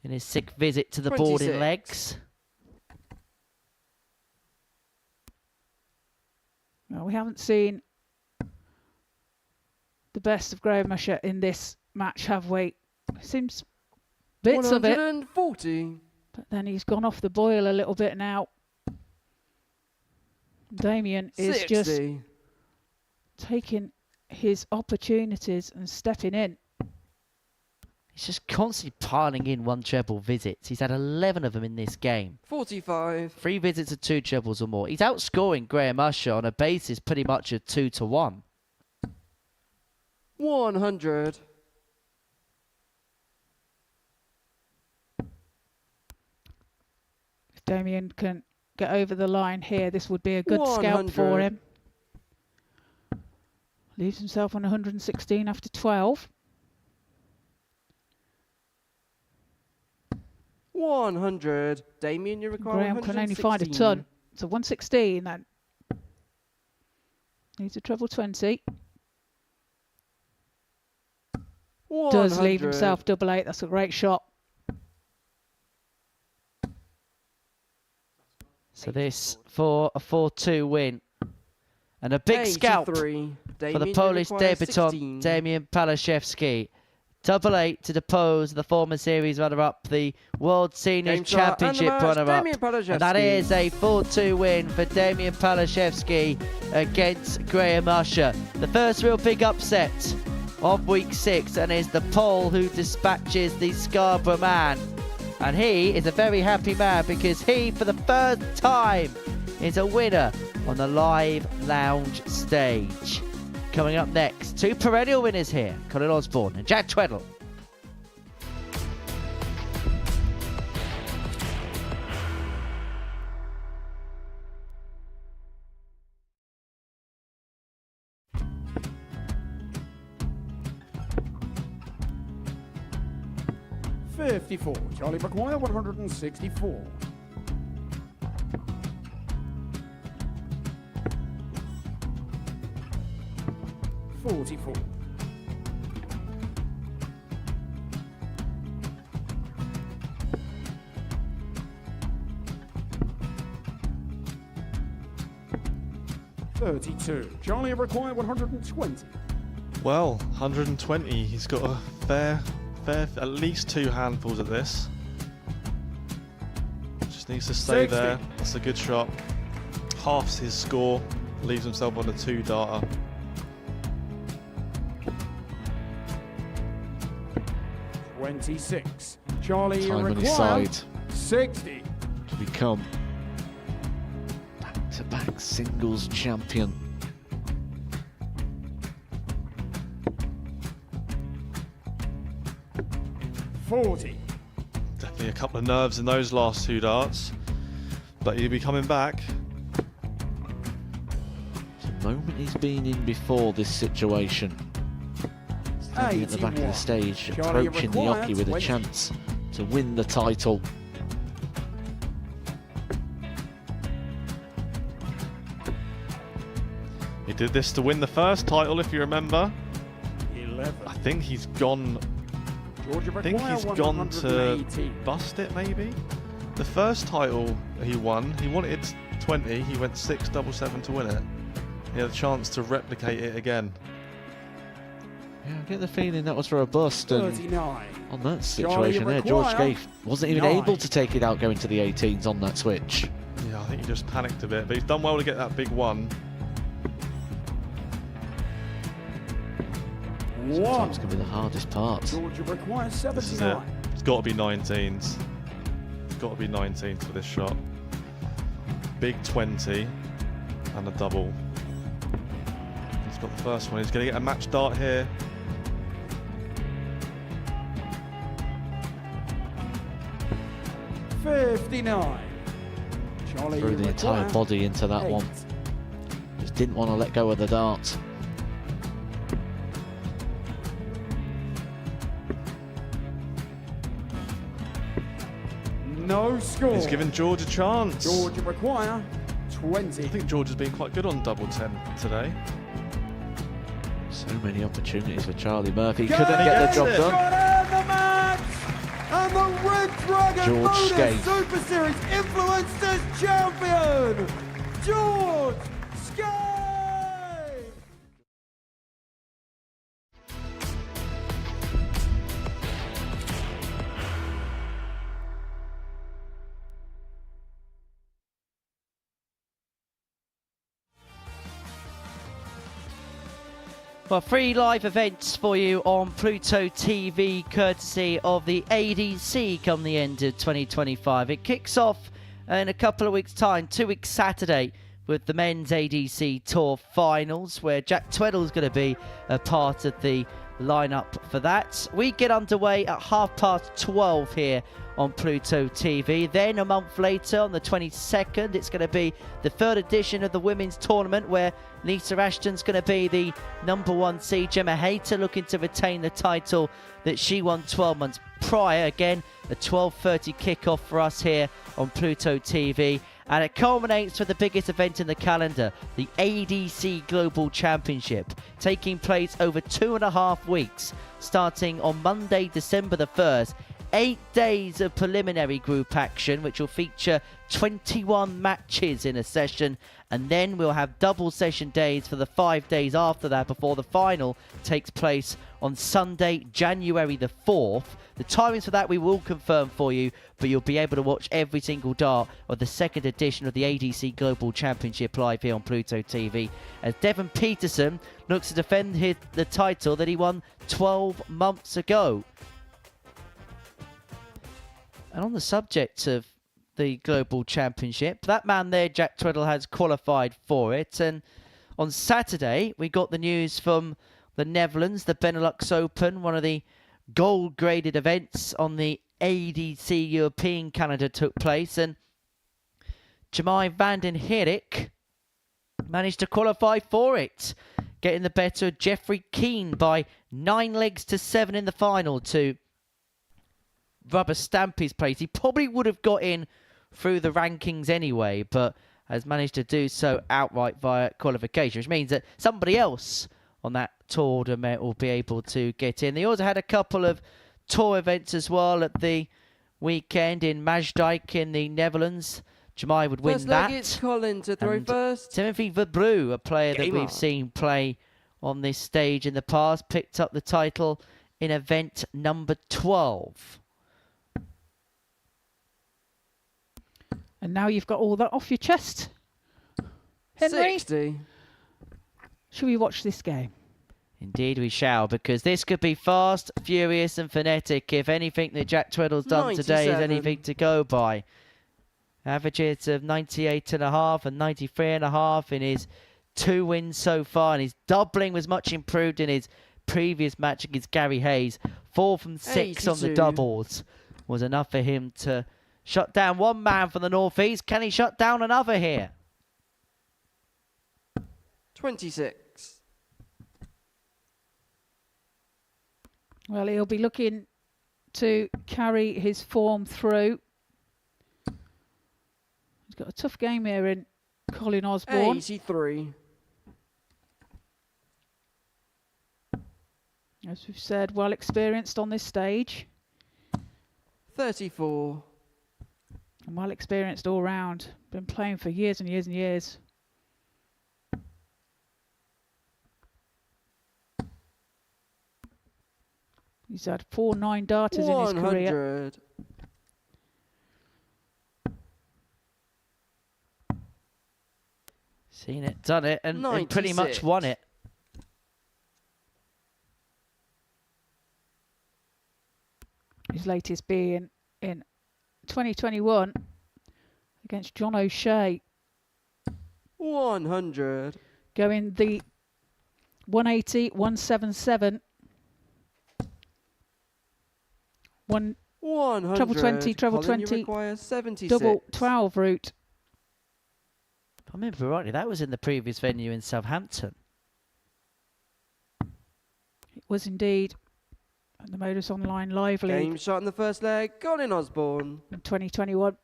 in his 6th visit to the board in legs. Well, we haven't seen the best of Graeme Usher in this match, have we? Seems bits of it. 140. But then he's gone off the boil a little bit now. Damian is 60. just taking his opportunities and stepping in. He's just constantly piling in 1 treble visits. He's had 11 of them in this game. 45. 3 visits of 2 trebles or more. He's outscoring Graeme Usher on a basis pretty much of 2 to 1. 100. If Damian can get over the line here, this would be a good scalp for him. Leaves himself on 116 after 12. 100. Damian, you require Graeme can only find a ton. So 116 then. Needs a treble 20. 100. Does leave himself double 8. That's a great shot. So this for a 4-2 win. And a big scalp for the Polish debutant, Damian Palaszewski. Double 8 to depose the former series runner-up, the World Seniors Championship runner-up. And that is a 4-2 win for Damian Palaszewski against Graeme Usher. The first real big upset of week 6, and is the Pole who dispatches the Scarborough man. And he is a very happy man because he, for the first time, is a winner on the live lounge stage. Coming up next, 2 perennial winners here, Colin Osborne and Jack Twedle. $54. Charlie McGuire, 164. $44. $32. Charlie required 120. Well, 120. He's got a fair, at least 2 handfuls at this. Just needs to stay 60. there. That's a good shot. Halves his score. Leaves himself on a 2-darter. $26. Charlie Time on his required side 60. to become back-to-back singles champion. $40. Definitely a couple of nerves in those last 2 darts, but he'll be coming back. It's a moment he's been in before this situation. Standing at the back of the stage, Charlie approaching the required hockey with a 20. chance to win the title. He did this to win the first title, if you remember. 11. I think he's gone. Georgia I think require he's gone to 180. bust it, maybe. The first title he won, he wanted 20. He went 6-7-7 to win it. He had a chance to replicate it again. Yeah, I get the feeling that was for a bust. And 39. on that situation there, George Scaife wasn't even able to take it out going to the 18s on that switch. Yeah, I think he just panicked a bit, but he's done well to get that big one. Sometimes can be the hardest part. Georgia requires This is it. 79. It's got to be 19s. It's got to be 19s for this shot. Big 20 and a double. He's got the first one. He's going to get a match dart here. $59. Charlie, Threw you the entire require body into that 8. one. Just didn't want to let go of the dart. No score. He's giving George a chance. Georgia require 20. I think George has been quite good on double 10 today. So many opportunities for Charlie Murphy. Got Couldn't it, get the got job it. done. Got it, the match! And the Red Dragon George Modus Scaife. Super Series Influencers Champion, George Scaife! Well, 3 live events for you on Pluto TV, courtesy of the ADC come the end of 2025. It kicks off in a couple of weeks' time, 2 weeks Saturday, with the men's ADC Tour Finals, where Jack Twedle is going to be a part of the lineup for that. We get underway at 12:30 here on Pluto TV. Then a month later, on the 22nd, it's going to be the 3rd edition of the women's tournament, where Lisa Ashton's going to be the #1 seed. Gemma Hayter looking to retain the title that she won 12 months prior. Again, a 12:30 kickoff for us here on Pluto TV. And it culminates with the biggest event in the calendar, the ADC Global Championship, taking place over 2.5 weeks, starting on Monday, December the 1st. 8 days of preliminary group action, which will feature 21 matches in a session, and then we'll have double session days for the 5 days after that before the final takes place on Sunday, January the 4th. The timings for that we will confirm for you, but you'll be able to watch every single dart of the 2nd edition of the ADC Global Championship live here on Pluto TV, as Devon Peterson looks to defend the title that he won 12 months ago. And on the subject of the Global Championship, that man there, Jack Twedle, has qualified for it. And on Saturday, we got the news from the Netherlands, the Benelux Open, one of the gold-graded events on the ADC European calendar took place. And Jamai van den Herik managed to qualify for it, getting the better of Jeffrey Keane by 9 legs to 7 in the final to rubber stamp his place. He probably would have got in through the rankings anyway, but has managed to do so outright via qualification, which means that somebody else on that tournament will be able to get in. They also had a couple of tour events as well at the weekend in Maasdijk in the Netherlands. Jamai would win First leg, that. it's Colin to throw And first. Timothy Verbrew, a player that we've seen play on this stage in the past, picked up the title in event number 12. And now you've got all that off your chest, Henry. 60. Should we watch this game? Indeed we shall, because this could be fast, furious and frenetic if anything that Jack Tweddle's done today is 97. anything to go by. Averages of 98.5 and 93.5 in his 2 wins so far, and his doubling was much improved in his previous match against Gary Hayes. 4 from 6 on the 82. doubles was enough for him to shut down one man from the northeast. Can he shut down another here? 26. Well, he'll be looking to carry his form through. He's got a tough game here in Colin Osborne. 83. As we've said, well experienced on this stage. 34. And well experienced all round. Been playing for years and years and years. He's had 4 9-darters in his career. 100. Seen it, done it, and pretty much 96. won it. His latest being in 2021 against John O'Shea. 100. Going the 180, 177. 100. Treble 20, treble Colin, 20. You require 76. Double 12 route. If I remember rightly, that was in the previous venue in Southampton. It was indeed. And the Modus Online Live League. Game shot in the first leg. Colin Osborne. In 2021.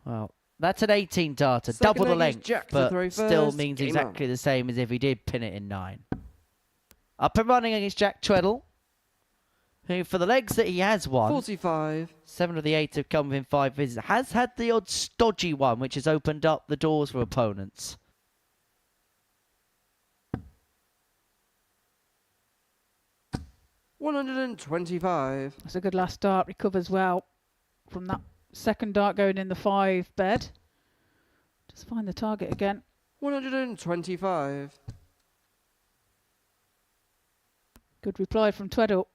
Well, that's an 18-darter, Second double the leg is length, Jack to but throw still first. means Game exactly the same as if he did pin it in 9. Up and running against Jack Twedle, who for the legs that he has won, 45. 7 of the 8 have come within 5 visits, has had the odd stodgy one, which has opened up the doors for opponents. $125. That's a good last dart. Recovers well from that second dart going in the 5 bed. Just find the target again. 125. Good reply from Twedle.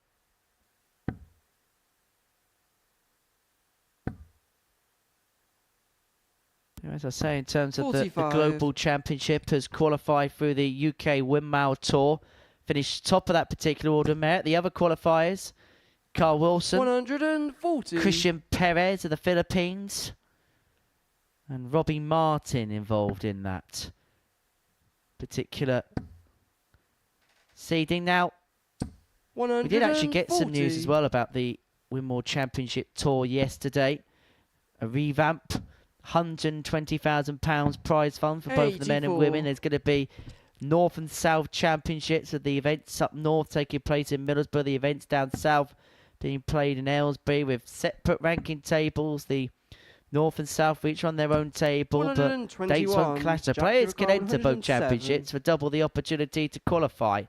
As I say, in terms of the 45. Global Championship, has qualified through the UK Windmill Tour. Finished top of that particular order of merit. The other qualifiers, Carl Wilson, 140. Christian Perez of the Philippines, and Robbie Martin involved in that particular seeding. Now, we did actually get some news as well about the Windmill Championship Tour yesterday. A revamp, £120,000 prize fund for both the men and women. There's going to be North and South Championships of the events up north taking place in Middlesbrough, the events down south being played in Aylesbury with separate ranking tables. The North and South each on their own table, but dates won't clash. So players can enter both championships for double the opportunity to qualify,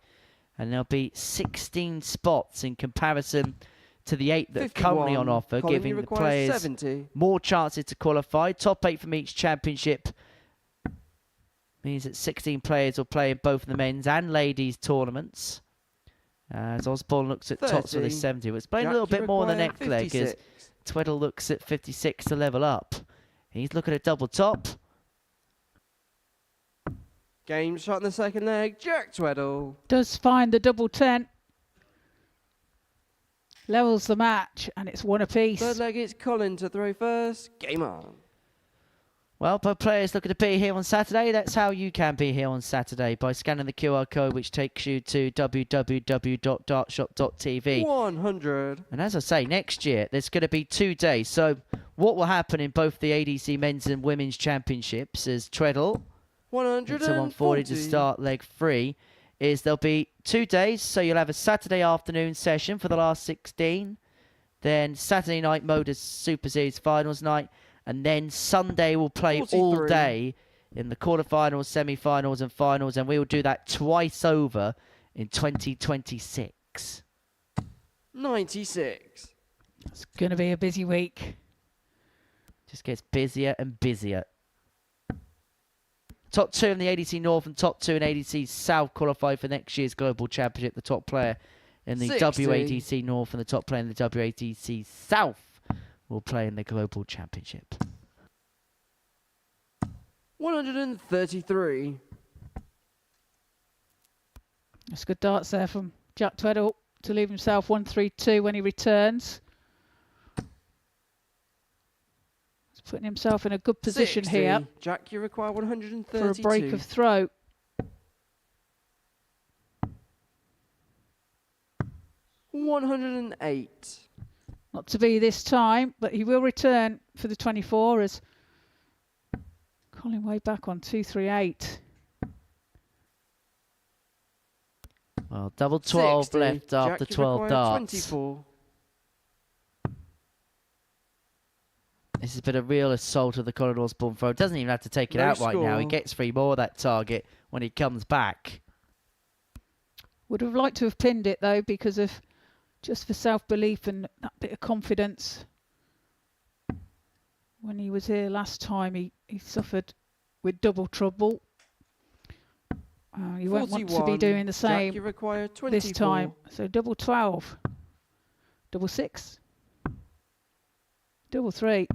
and there'll be 16 spots in comparison to the 8 that are currently on offer, Colin, giving the players 70. more chances to qualify. Top 8 from each championship means that 16 players will play in both the men's and ladies tournaments. As Osborne looks at tops for the 70. We'll explain a little bit more in the next leg as Twedle looks at 56 to level up. He's looking at double top. Game shot in the second leg. Jack Twedle. Does find the double 10. Levels the match, and it's 1 apiece. Third leg, it's Colin to throw first. Game on. Well, both players looking to be here on Saturday. That's how you can be here on Saturday, by scanning the QR code which takes you to www.dartshop.tv. 100. And as I say, next year there's going to be 2 days. So what will happen in both the ADC men's and women's championships is Twedle 140 to start leg 3 is there'll be 2 days. So you'll have a Saturday afternoon session for the last 16. Then Saturday night Modus Super Series finals night. And then Sunday we'll play 43. all day in the quarterfinals, semi-finals and finals. And we will do that twice over in 2026. 96. It's going to be a busy week. Just gets busier and busier. Top 2 in the ADC North and top 2 in ADC South qualify for next year's Global Championship. The top player in the 60. WADC North and the top player in the WADC South will play in the Global Championship. 133. That's good darts there from Jack Twedle to leave himself 132 when he returns. He's putting himself in a good position 60. here. Jack, you require 132. For a break of throw. $108. Not to be this time, but he will return for the 24 as Colin way back on 238. Well, double 12 60. left after Jack, you 12 require darts. 24. This has been a real assault of the Colin Osborne throw. Doesn't even have to take it No out right now. He score. gets 3 more of that target when he comes back. Would have liked to have pinned it though, because of just for self-belief and that bit of confidence. When he was here last time, he suffered with double trouble. You won't want to be 41. doing the same Jack, you require 24. this time. So double 12, double 6, double 3.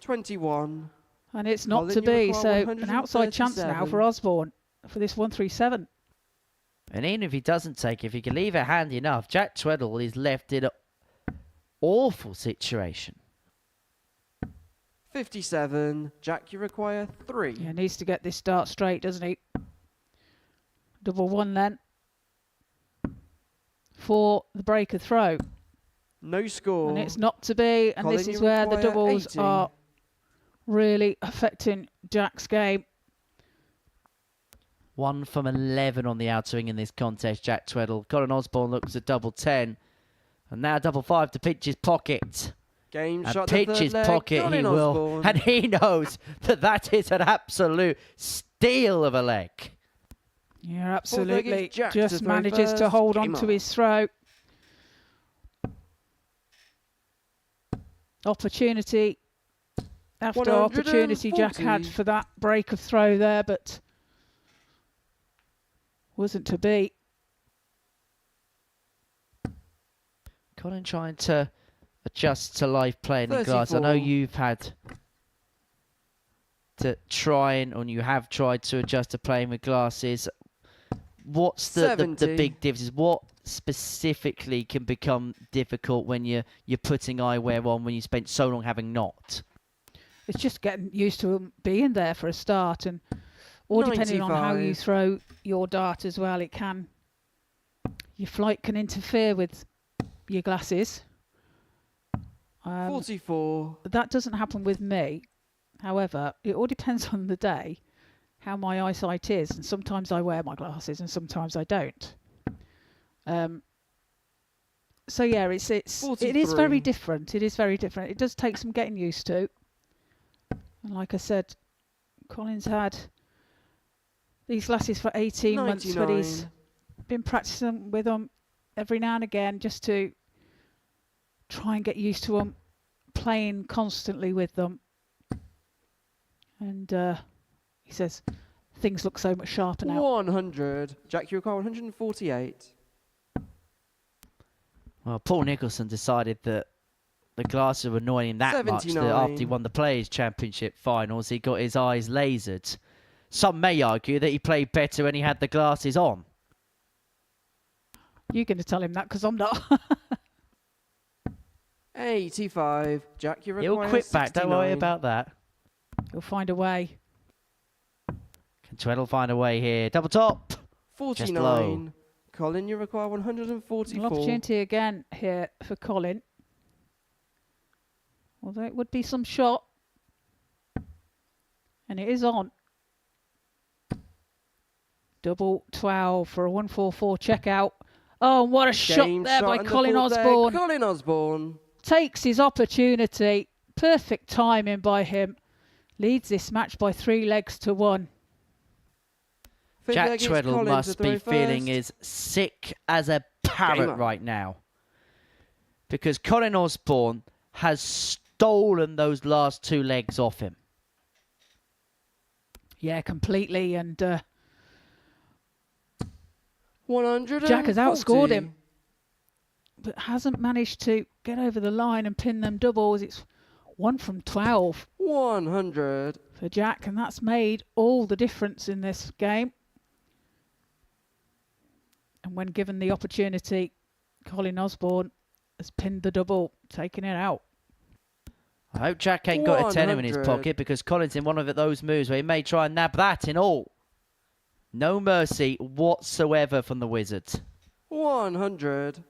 21. And it's not Colin, to you be. require So an outside chance now 137. for Osborne for this 137. And even if he doesn't take it, if he can leave it handy enough, Jack Twedle is left in an awful situation. 57. Jack, you require 3. Yeah, needs to get this start straight, doesn't he? Double 1 then. For the breaker throw. No score. And it's not to be. And Colin, this is you where the require doubles 80. are really affecting Jack's game. 1 from 11 on the outer ring in this contest, Jack Twedle. Colin Osborne looks at double 10. And now double 5 to pinch his pocket. Game And shot the pinch third his leg. pocket Colin he will. Osborne. And he knows that that is an absolute steal of a leg. Yeah, absolutely. Jack Just to throw manages to first. hold Game on to on. his throw. Opportunity after opportunity Jack had 140. for that break of throw there, but wasn't to be. Colin trying to adjust to live playing in glass. I know 34. you've had to try and you have tried to adjust to playing with glasses. What's the 70. big difference? What specifically can become difficult when you're putting eyewear on when you spent so long having not? It's just getting used to 'em being there for a start, and or depending on how you 95. throw your dart as well, it can. Your flight can interfere with your glasses. 44. That doesn't happen with me. However, it all depends on the day, how my eyesight is, and sometimes I wear my glasses and sometimes I don't. So yeah, it is very 43. different. It is very different. It does take some getting used to. And like I said, Colin's had these glasses for 18 months, but he's 99. been practicing with them every now and again just to try and get used to them, playing constantly with them. And he says things look so much sharper now. 100. Jack, you require 148. Well, Paul Nicholson decided that the glasses were annoying him that much that 79. after he won the Players' Championship finals, he got his eyes lasered. Some may argue that he played better when he had the glasses on. You're going to tell him that because I'm not. 85. Jack, you require He'll quit back, don't worry 69. about that. He'll find a way. Can Twedle find a way here? Double top! Just low. 49. Colin, you require 144. An opportunity again here for Colin. Although it would be some shot. And it is on. Double 12 for a 144 checkout. Oh, what a shot Game there by and the Colin fourth leg. Osborne. Colin Osborne. Takes his opportunity. Perfect timing by him. Leads this match by 3 legs to 1. Fifth Jack leg is Twedle Colin to must be throw feeling first. as sick as a Game parrot on. right now. Because Colin Osborne has stolen those last 2 legs off him. Yeah, completely. And 140. Jack has outscored him, but hasn't managed to get over the line and pin them doubles. It's 1 from 12 100. for Jack, and that's made all the difference in this game. And when given the opportunity, Colin Osborne has pinned the double, taking it out. I hope Jack ain't got a tenner in his 100. pocket because Colin's in one of those moves where he may try and nab that in all. No mercy whatsoever from the Wizard. 100.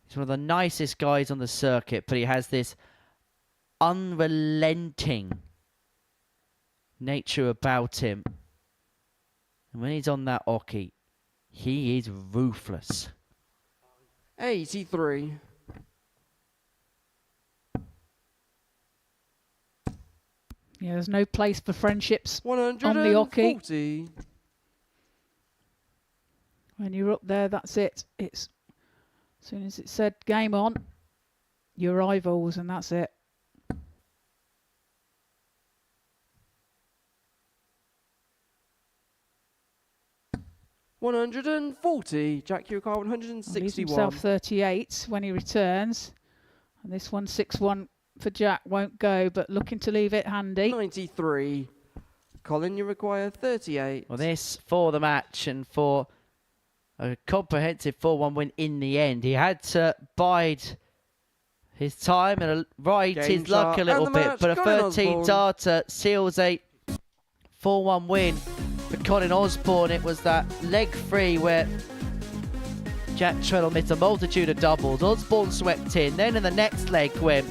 He's one of the nicest guys on the circuit, but he has this unrelenting nature about him. And when he's on that oche, He is ruthless. 83. Yeah, there's no place for friendships on the hockey. 140. When you're up there, that's it. It's as soon as it said game on, your rivals, and that's it. $140. Jack, you require He leaves 161. himself 38 when he returns. And this one, 6-1 for Jack, won't go, but looking to leave it handy. 93. Colin, you require 38. Well, this for the match and for a comprehensive 4-1 win in the end. He had to bide his time and ride Game his luck shot a little and the bit, match, but a Colin 13 Osborne. darter seals a 4-1 win for Colin Osborne. It was that leg free where Jack Twedle missed a multitude of doubles. Osborne swept in. Then in the next leg when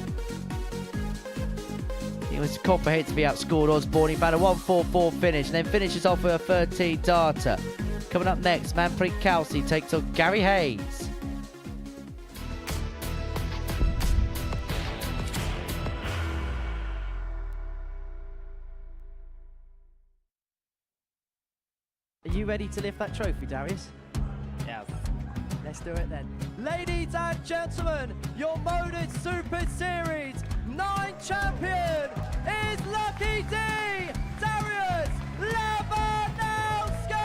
he was comprehensively outscored Osborne, he found a 1-4-4 finish and then finishes off with a 13 darter. Coming up next, Manpreet Kalsi takes on Gary Hayes. Are you ready to lift that trophy, Darius? Yes. Let's do it then. Ladies and gentlemen, your Modus Super Series 9 champion is Lucky D, Darius Lebanowski!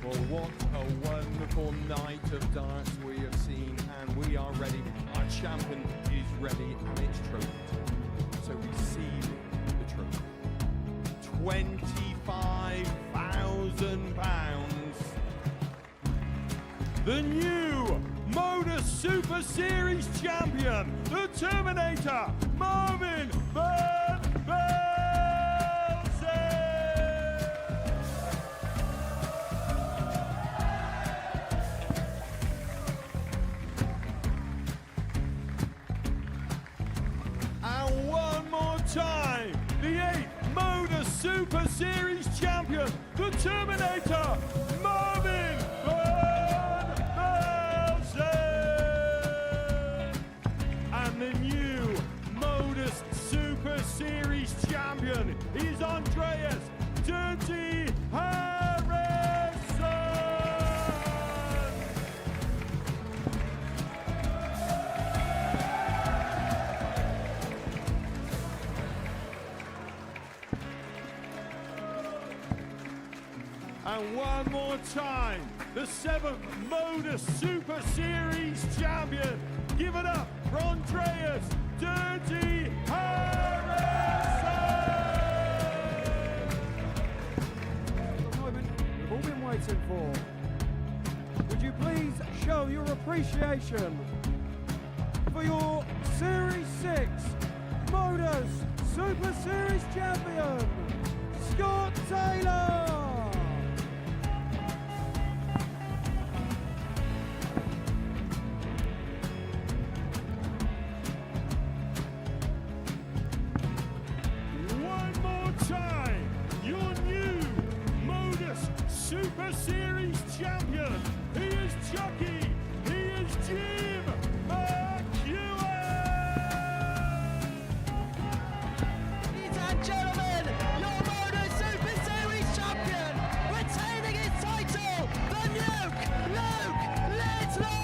Well, what a wonderful night of darts we have seen, and we are ready. Our champion is ready, and it's trophy. So receive the trophy. £25,000. The new Modus Super Series champion, the Terminator, Marvin Van Velzen. And one more time, the 8th Modus Super Series champion, the Terminator, Marvin Van Velzen. And the new Modus Super Series champion is Andreas Dirty Harrison. And one more time, the 7th Modus Super Series champion. Give it up for Andreas Dirty Harrison. The moment we've all been waiting for. Would you please show your appreciation for your Series 6 Modus Super Series champion, Scott Taylor? One more time, your new Modus Super Series champion. He is Chucky. He is Jim McEwen. Ladies and gentlemen, your Modus Super Series champion, retaining his title, the Nuke, Luke Littler!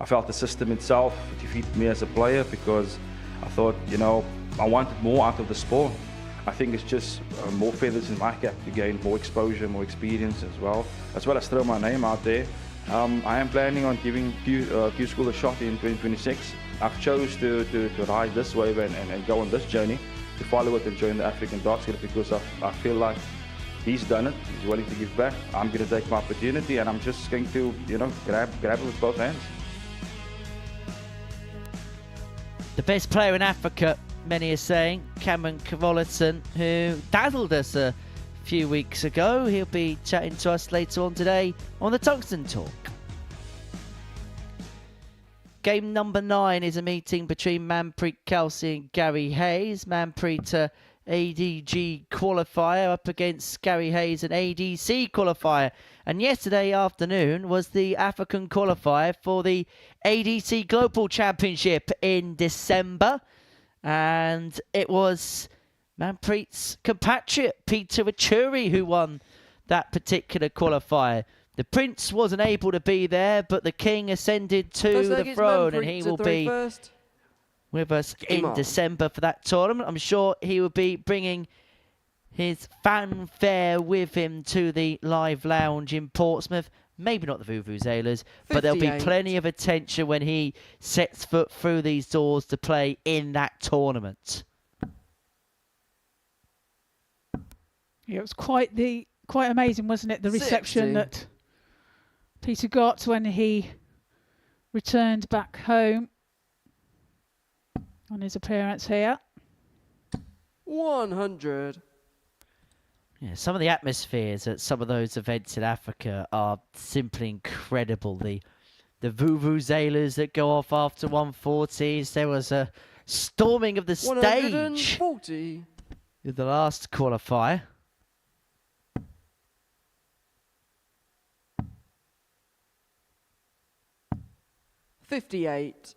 I felt the system itself defeated me as a player because I thought, you know, I wanted more out of the sport. I think it's just more feathers in my cap to gain more exposure, more experience as well as throw my name out there. I am planning on giving Q School a shot in 2026. I've chose to ride this wave and go on this journey, to follow it and join the African darts Guild, because I feel like he's done it, he's willing to give back. I'm going to take my opportunity, and I'm just going to, you know, grab it with both hands. The best player in Africa, many are saying, Cameron Kavoliton, who dazzled us a few weeks ago. He'll be chatting to us later on today on the Tungsten Talk. Game number 9 is a meeting between Manpreet, Kalsi and Gary Hayes. Manpreet, ADG qualifier, up against Gary Hayes, an ADC qualifier. And yesterday afternoon was the African qualifier for the ADC Global Championship in December. And it was Manpreet's compatriot, Peter Achuri, who won that particular qualifier. The Prince wasn't able to be there, but the King ascended to the throne, and he will be with us in December for that tournament. I'm sure he will be bringing his fanfare with him to the live lounge in Portsmouth. Maybe not the Vuvuzelas, but there'll be plenty of attention when he sets foot through these doors to play in that tournament. Yeah, it was quite amazing, wasn't it? The reception that Peter got when he returned back home on his appearance here. 100. Yeah, some of the atmospheres at some of those events in Africa are simply incredible. The vuvuzelas that go off after 140s. There was a storming of the stage 140. with the last qualifier. $58.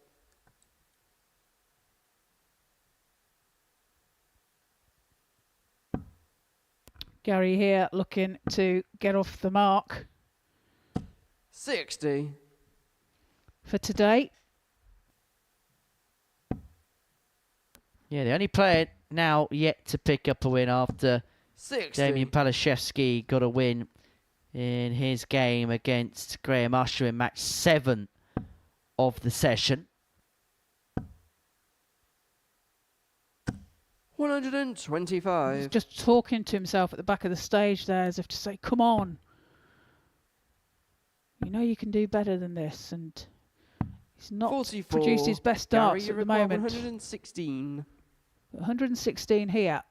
Gary here looking to get off the mark. 60. For today. Yeah, the only player now yet to pick up a win after 60. Damian Palaszewski got a win in his game against Graeme Usher in match 7 of the session. 125. He's just talking to himself at the back of the stage there, as if to say, come on. You know you can do better than this. And he's not 44. produced his best darts at the moment. 116. 116 here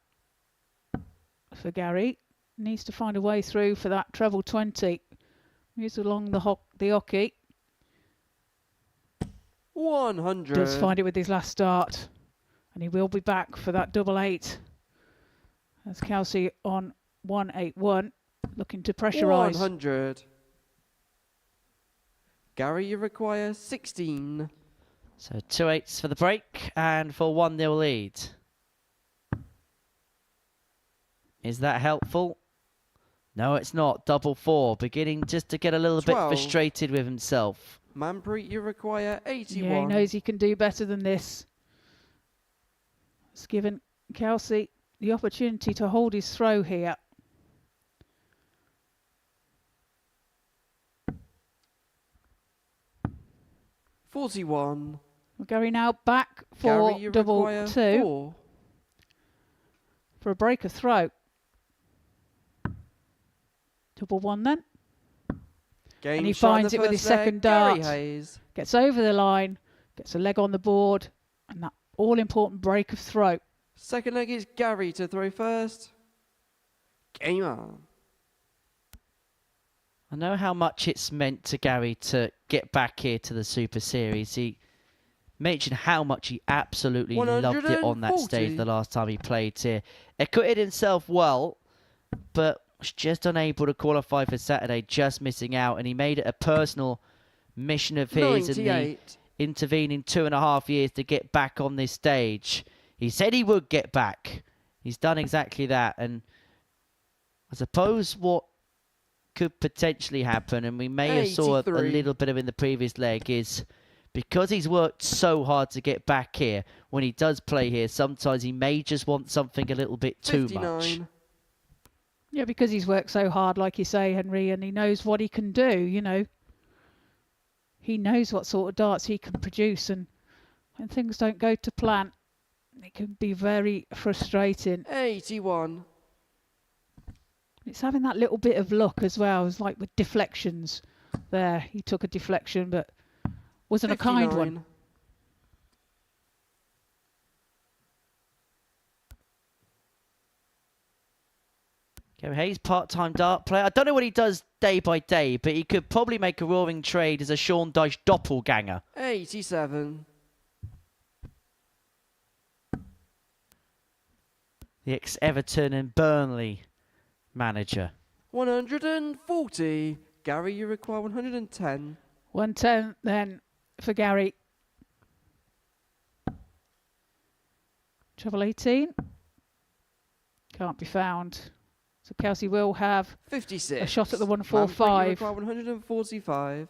for Gary. Needs to find a way through for that treble 20. Moves along the hockey. 100. Does find it with his last start. And he will be back for that double 8. As Kalsi on 181, looking to pressurise. 100. Gary, you require 16. So 2 8s for the break and for 1-0 lead. Is that helpful? No, it's not. Double 4, beginning just to get a little 12. bit frustrated with himself. Manpreet, you require 81. Yeah, he knows he can do better than this. It's given Kalsi the opportunity to hold his throw here. $41. Well, Gary now back for Gary, you double require 2. 4. For a break of throw. Double 1 then. Game and he shot in finds the it with his first leg, second Gary dart. Hayes. Gets over the line. Gets a leg on the board. And that all-important break of throw. Second leg is Gary to throw first. Game on. I know how much it's meant to Gary to get back here to the Super Series. He mentioned how much he absolutely loved it on that stage the last time he played here. Acquitted himself well, but was just unable to qualify for Saturday, just missing out. And he made it a personal mission of his in the intervening 2.5 years to get back on this stage. He said he would get back. He's done exactly that. And I suppose what could potentially happen, and we may have saw a little bit of in the previous leg, is because he's worked so hard to get back here, when he does play here, sometimes he may just want something a little bit too 59. much. Yeah, because he's worked so hard, like you say, Henry, and he knows what he can do, you know. he knows what sort of darts he can produce, and when things don't go to plan, it can be very frustrating. 81. It's having that little bit of luck as well. It's like with deflections there. He took a deflection, but wasn't 59. a kind one. Gary Hayes, part-time dart player. I don't know what he does day by day, but he could probably make a roaring trade as a Sean Dyche doppelganger. 87. The ex-Everton and Burnley manager. 140. Gary, you require 110. 110 then for Gary. Treble 18. Can't be found. So Kalsi will have 56. a shot at the Manpreet, 145. you require 145.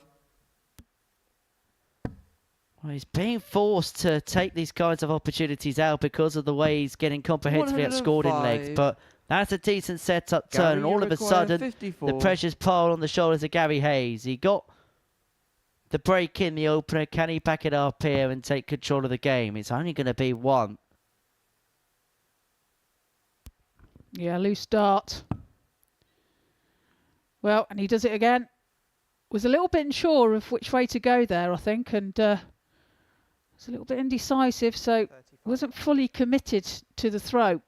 Well, he's being forced to take these kinds of opportunities out because of the way he's getting comprehensively outscored in legs. 105. But that's a decent setup Gary, turn. And all you of a require sudden, 54. the pressure's piled on the shoulders of Gary Hayes. He got the break in the opener. Can he back it up here and take control of the game? It's only going to be one. Yeah, loose start. Well, and he does it again. Was a little bit unsure of which way to go there, I think, and was a little bit indecisive, so wasn't fully committed to the throw.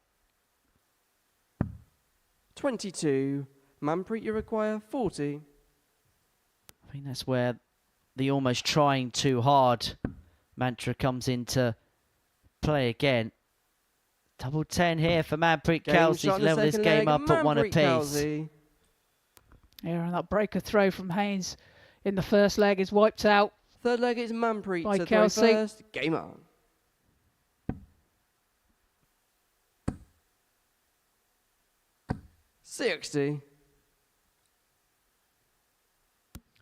22. Manpreet, you require 40. I think that's where the almost trying too hard mantra comes into play again. Double 10 here for Manpreet Kalsi to level this game up at one apiece. Yeah, and that breaker throw from Haynes in the first leg is wiped out. Third leg is Manpreet by to throw Kalsi. first. Game on. $60.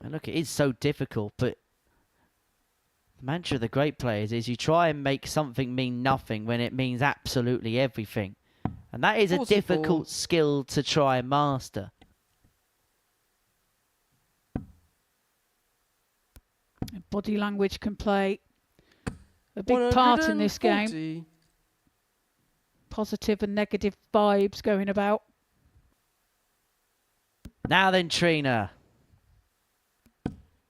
And look, it is so difficult, but the mantra of the great players is you try and make something mean nothing when it means absolutely everything. And that is a 44. difficult skill to try and master. Body language can play a big part in this game. 140. Positive and negative vibes going about. Now then, Trina.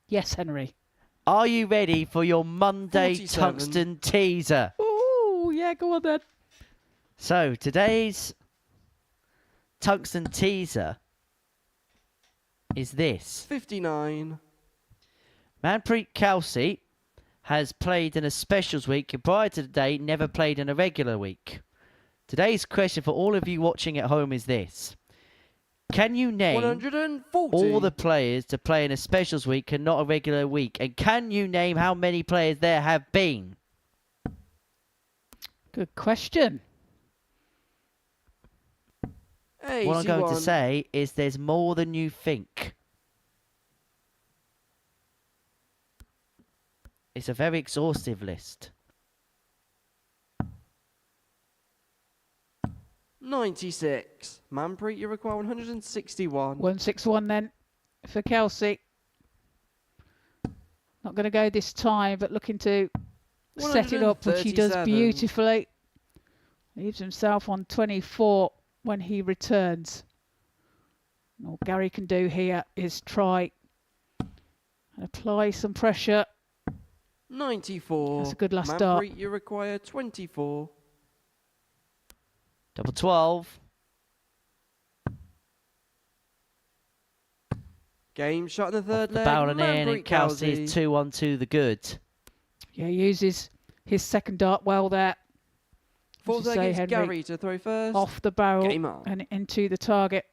Yes, Henry. Are you ready for your Monday 47. tungsten teaser? Oh, yeah, go on then. So, today's tungsten teaser is this. 59. Manpreet Kalsi has played in a specials week and prior to today never played in a regular week. Today's question for all of you watching at home is this. Can you name 140. all the players to play in a specials week and not a regular week? And can you name how many players there have been? Good question. 81. What I'm going to say is there's more than you think. It's a very exhaustive list. 96. Manpreet, you require 161. 161 then for Kalsi. Not going to go this time, but looking to set it up, which he does 137. beautifully. Leaves himself on 24 when he returns. And all Gary can do here is try and apply some pressure. 94. That's a good last start. Manpreet, you require 24. Double 12. Game shot in the third leg. Bowling in, and Manpreet Kalsi is 2-1 to the good. Yeah, he uses his second dart well there. Fourth leg is Gary to throw first. Off the barrel Game on. and into the target.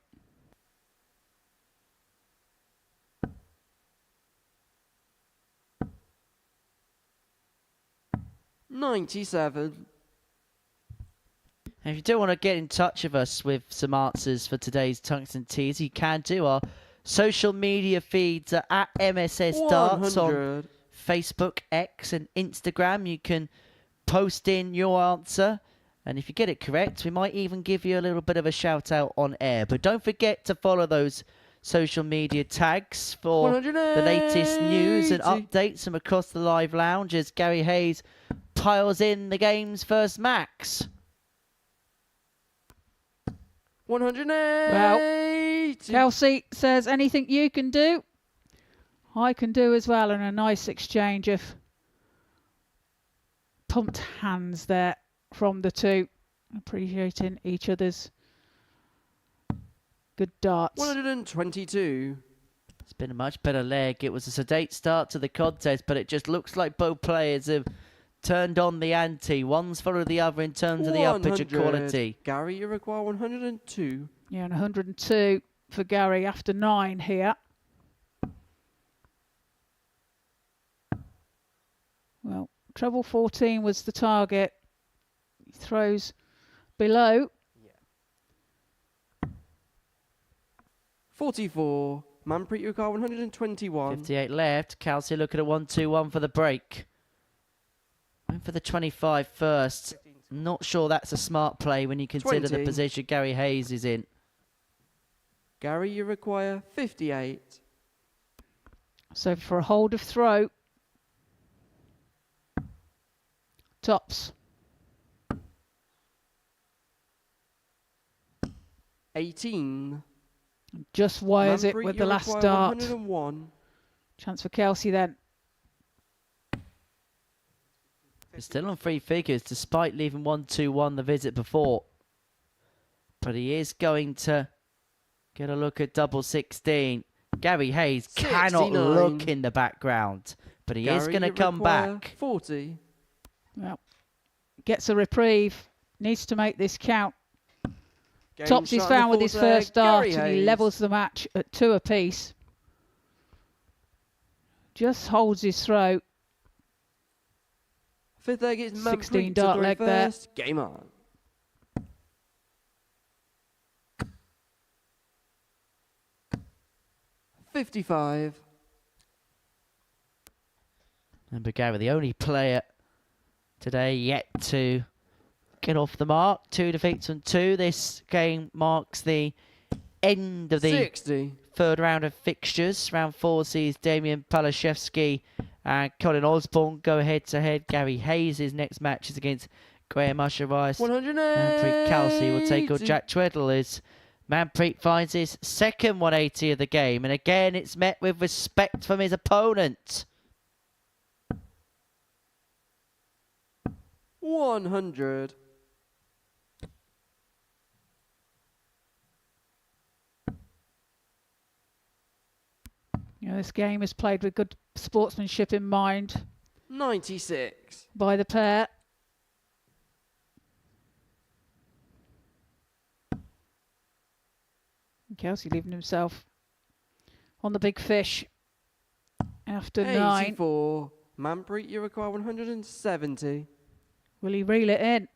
$97. And if you do want to get in touch with us with some answers for today's Tungsten Teas, you can do. Our social media feeds are at MSS Darts on 100. Facebook, X and Instagram. You can post in your answer. And if you get it correct, we might even give you a little bit of a shout out on air. But don't forget to follow those social media tags for the latest news and updates from across the live lounge as Gary Hayes piles in the game's first max. 180. Well, Kalsi says, anything you can do, I can do as well. And a nice exchange of pumped hands there from the two, appreciating each other's good darts. 122. It's been a much better leg. It was a sedate start to the contest, but it just looks like both players have turned on the ante. One's followed the other in terms of the up-pitch quality. Gary, you require 102. Yeah, and 102 for Gary after 9 here. Well, treble 14 was the target. He throws below. 44. Manpreet, you require 121. 58 left. Kalsi looking at 1-2-1 for the break. Went for the 25 first. Not sure that's a smart play when you consider 20. the position Gary Hayes is in. Gary, you require 58. So for a hold of throw. Tops. 18. Just wires it Manpreet, with you the last require dart. 101. Chance for Kalsi then. He's still on 3 figures despite leaving 1-2-1 the visit before. But he is going to get a look at double 16. Gary Hayes 69. cannot look in the background, but he is Gary, going to you come require back. 40. Well, gets a reprieve. Needs to make this count. Game Tops he's shot in the found with his fourth leg, first dart, Gary and he Hayes. levels the match at 2 apiece. Just holds his throat. Fifth leg is 16 Manpreet to dart throw leg there. first. Game on. $55. And Gary, the only player today yet to get off the mark. 2 defeats and 2. This game marks the end of the 60. third round of fixtures. Round 4 sees Damian, Palaszewski and Colin Osborne go head-to-head. Gary Hayes' next match is against Graeme Usher. Manpreet Kalsi will take on Jack Twedle as Manpreet finds his second 180 of the game. And again, it's met with respect from his opponent. 100. You know, this game is played with good sportsmanship in mind 96. by the pair. Kalsi leaving himself on the big fish after 9. 84. Manpreet, you require 170. Will he reel it in?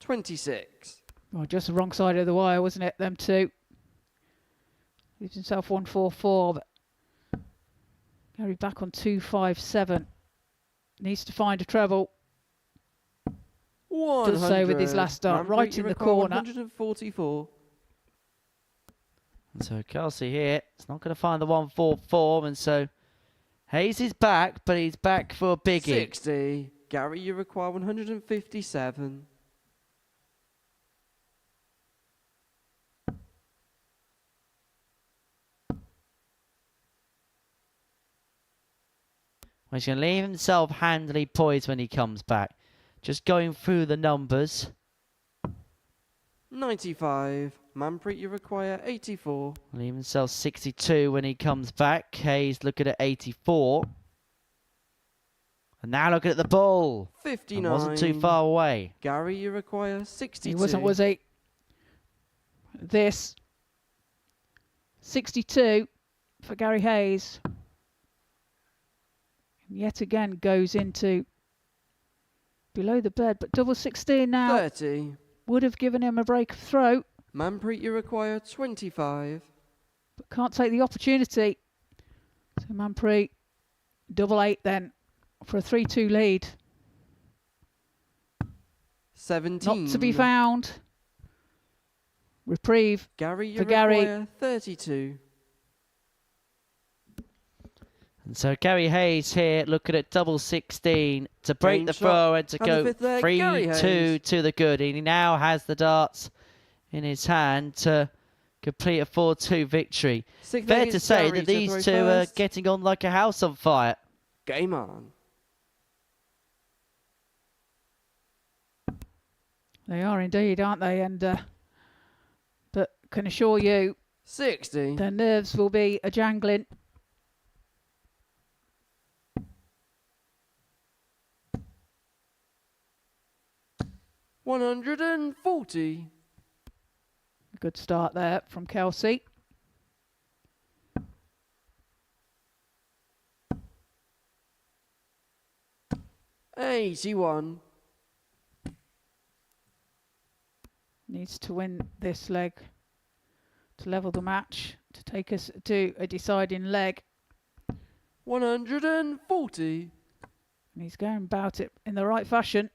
$26. Well, just the wrong side of the wire, wasn't it? Them two. Leaves himself 144, but Gary back on 257. Needs to find a treble. 100. Does so with his last dart, right Manpreet, in you the require corner. 144. And so Kalsi here, it's not going to find the 144, and so Hayes is back, but he's back for a biggie. 60. Gary, you require 157. Well, he's going to leave himself handily poised when he comes back. Just going through the numbers. 95. Manpreet, you require 84. Leave himself 62 when he comes back. Hayes looking at 84. And now looking at the ball. 59. And wasn't too far away. Gary, you require 62. He wasn't, was he? This 62 for Gary Hayes. And yet again goes into below the bed, but double 16 now. 30. Would have given him a break of throw, Manpreet, you require 25. but can't take the opportunity. So Manpreet, double 8 then for a 3-2 lead. 17. Not to be found. Reprieve Gary, for Gary. require 32. And so Gary Hayes here looking at double 16 to break Game the shot. throw and to And the go fifth leg, Gary 3-2 Hayes. to the good. And he now has the darts in his hand to complete a 4-2 victory. Sixth Fair leg to is say Gary that to these throw two are first. getting on like a house on fire. Game on. They are indeed, aren't they? And but can assure you, 60. their nerves will be a jangling. $140. A good start there from Kalsi. $81. Needs to win this leg to level the match, to take us to a deciding leg. 140. And he's going about it in the right fashion.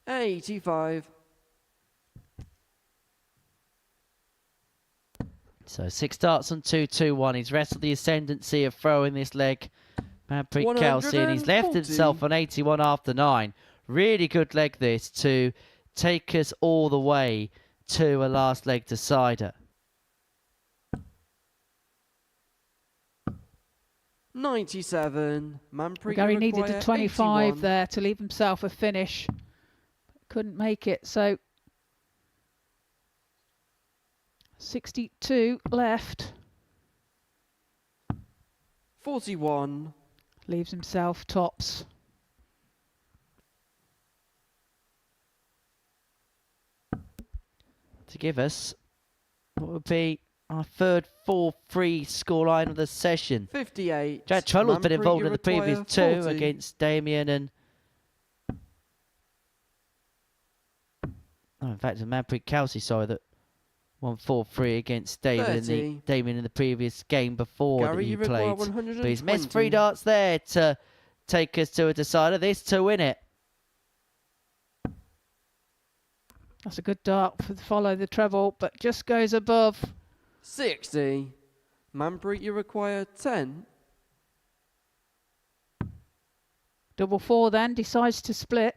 $85. So 6 darts on 2-2-1. He's wrestled the ascendancy of throwing this leg. Manpreet Kalsi, and he's left 140. himself on 81 after 9. Really good leg this to take us all the way to a last leg decider. $97. Manpreet, Gary you needed require a 25 81. there to leave himself a finish. Couldn't make it, so 62 left. 41. Leaves himself tops. To give us what would be our third 4-3 scoreline of the session. 58. Jack Tweddle's been Manpreet, involved you in the previous require 2 40. against Damian and... Oh, in fact, Manpreet Kalsi, sorry, that won 4-3 against Damian in the previous game before Gary, that he you require played. But he's missed 120. 3 darts there to take us to a decider. This to win it. That's a good dart for follow the treble, but just goes above. 60. Manpreet, you require 10. Double 4 then, decides to split.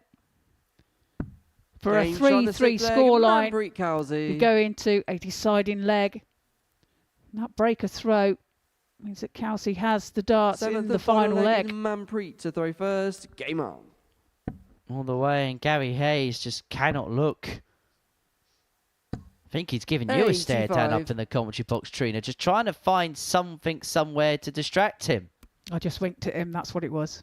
For Game a shot on the 3-3 sixth leg, scoreline, Manpreet Kalsi. we go into a deciding leg. And that breaker throw means that Kalsi has the darts in Seventh the and final final leg. is Manpreet to throw first. Game on. All the way, and Gary Hayes just cannot look. I think he's giving you a stare down 85. up in the commentary box, Trina, just trying to find something somewhere to distract him. I just winked at him, that's what it was.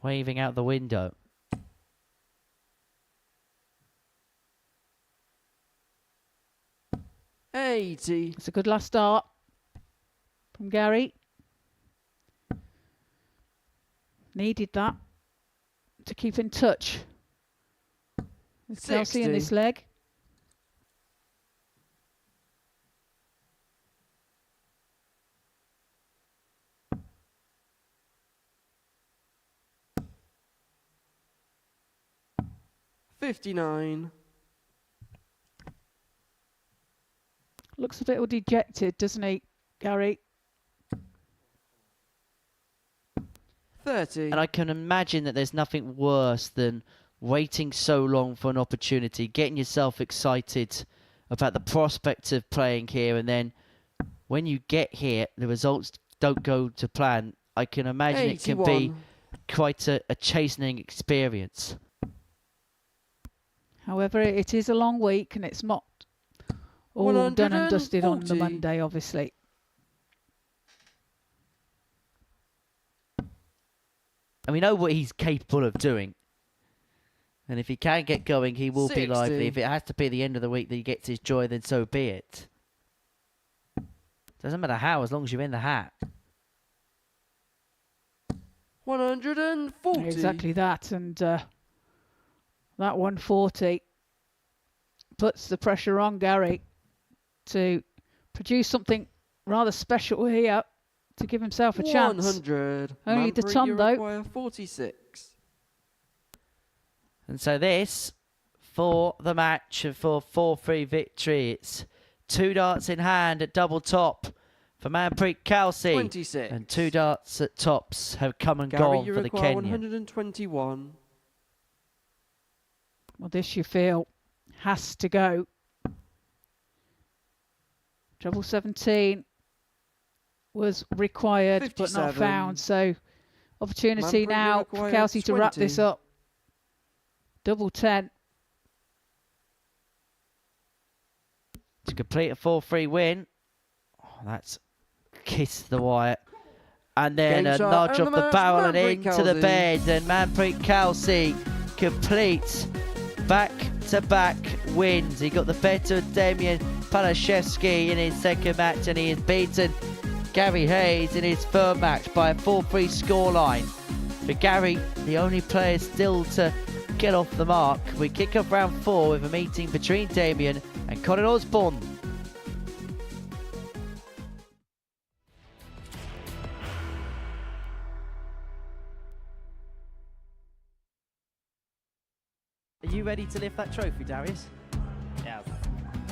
Waving out the window. $80. It's a good last start from Gary. Needed that to keep in touch with Kalsi in this leg. $59. Looks a bit dejected, doesn't he, Gary? 30. And I can imagine that there's nothing worse than waiting so long for an opportunity, getting yourself excited about the prospect of playing here, and then when you get here, the results don't go to plan. I can imagine it can be 81. quite a chastening experience. However, it is a long week and it's not all done and dusted on the 140. Monday, obviously. And we know what he's capable of doing. And if he can get going, he will be lively. 60. If it has to be the end of the week that he gets his joy, then so be it. Doesn't matter how, as long as you're in the hat. 140. Exactly that. And that 140 puts the pressure on Gary to produce something rather special here to give himself a chance. 100. Only the Manpreet, ton, you though. require 46. And so this, for the match and for 4-3 victory, it's 2 darts in hand at double top for Manpreet Kalsi. 26. And 2 darts at tops have come and Gary, gone you for the require Kenyan. 121. Well, this you feel has to go. Treble 17 was required but not 57. found. So opportunity Manpreet, you now for require Kalsi to wrap 20. this up. Double 10. To complete a 4-3 win. Oh, that's kissed the wire. And then Game a shot nudge and off the the match, barrel and Manpreet into the Kalsi. bed. And Manpreet Kalsi completes back-to-back wins. He got the better of Damian Palaszewski in his second match, and he has beaten Gary Hayes in his third match by a 4-3 scoreline. For Gary, the only player still to get off the mark. We kick off round 4 with a meeting between Damian and Colin Osborne. Are you ready to lift that trophy, Darius? Yes.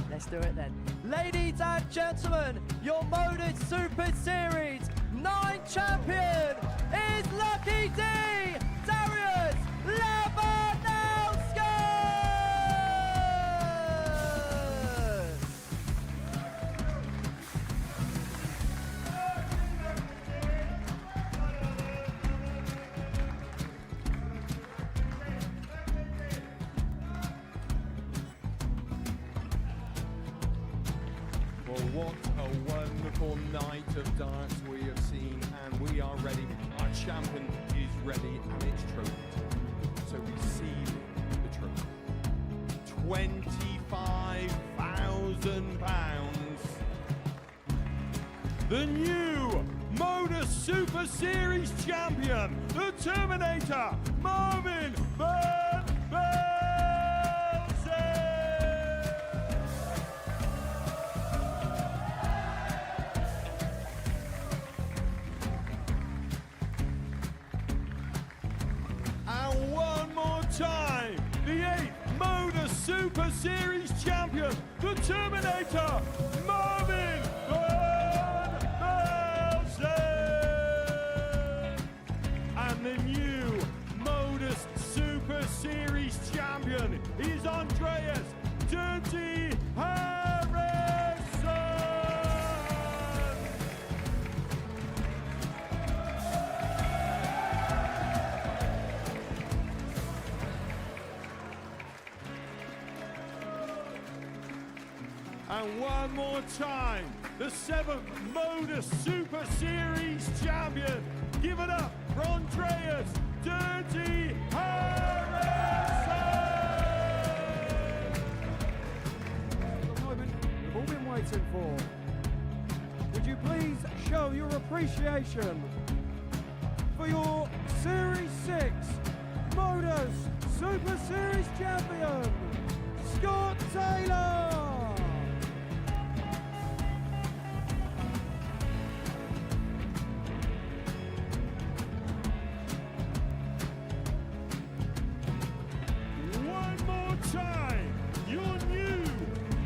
Let's do it then. Ladies and gentlemen, your Modus Super Series 9 champion is Lucky D, Darius Lebanowski! Well, what a wonderful night of darts we have seen, and we are ready. Our champion is ready, and it's trophy. So receive the trophy. £25,000. The new Modus Super Series champion, the Terminator, Marvin Van And one more time, the 8th Modus Super Series champion, the Terminator, Marvin Van Velzen. And the new Modus Super Series champion is Andreas Dirty Harrison. And one more time, the 7th Modus Super Series champion. Give it up for Andreas Dirty Harrison! The moment we've all been waiting for. Would you please show your appreciation for your Series 6 Modus Super Series champion, Scott Taylor! One more time, your new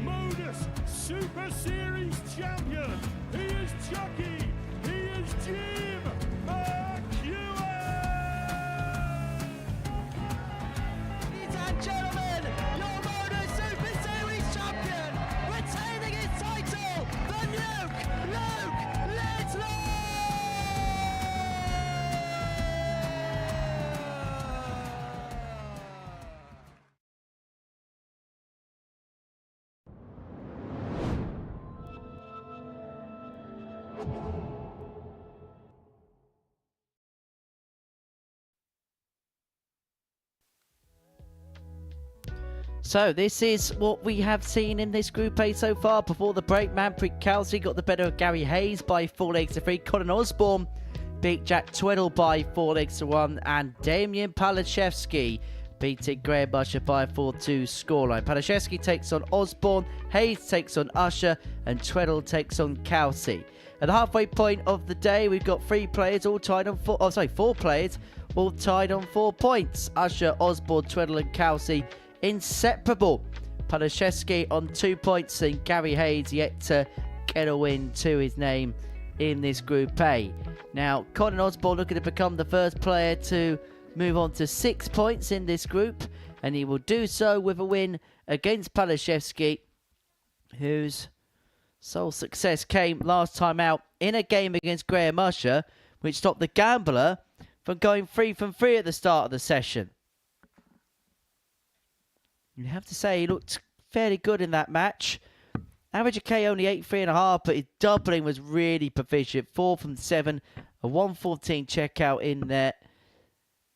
Modus Super Series champion. He is Chucky. He is Jim McEwen. Ladies and gentlemen, your Modus Super Series champion, retaining his title, the Luke Lidlow! So this is what we have seen in this Group A so far. Before the break, Manpreet Kalsi got the better of Gary Hayes by 4-3. Colin Osborne beat Jack Twedle by 4-1. And Damian Palaszewski beating Graeme Usher by a 4-2 scoreline. Palaszewski takes on Osborne, Hayes takes on Usher, and Twedle takes on Kalsi. At the halfway point of the day, we've got 4 players all tied on 4 points. Usher, Osborne, Twedle and Kalsi inseparable. Palaszewski on 2 points and Gary Hayes yet to get a win to his name in this Group A. Now, Colin Osborne looking to become the first player to move on to 6 points in this group, and he will do so with a win against Palaszewski, whose sole success came last time out in a game against Graeme Usher, which stopped the gambler from going 3 from 3 at the start of the session. You have to say he looked fairly good in that match. Average of K only 83.5, but his doubling was really proficient. 4 from 7, a 114 checkout in there.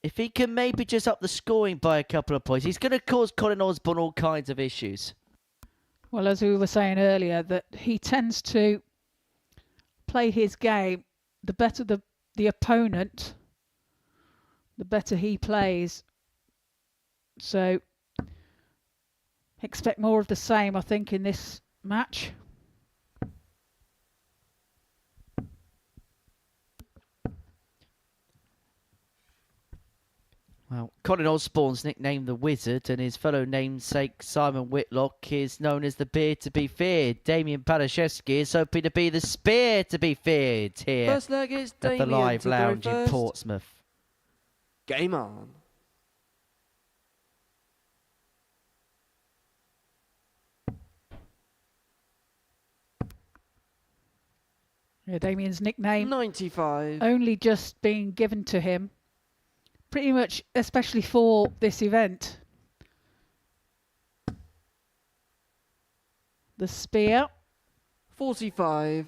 If he can maybe just up the scoring by a couple of points, he's going to cause Colin Osborne all kinds of issues. Well, as we were saying earlier, that he tends to play his game. The better the opponent, the better he plays. So expect more of the same, I think, in this match. Well, Colin Osborne's nicknamed the Wizard, and his fellow namesake Simon Whitlock is known as the Bear to be feared. Damian Palaszewski is hoping to be the Spear to be feared here First leg is at the Damian Live to go Lounge in first. Portsmouth. Game on. Yeah, Damian's nickname 95. only just being given to him, pretty much, especially for this event. The Spear. 45.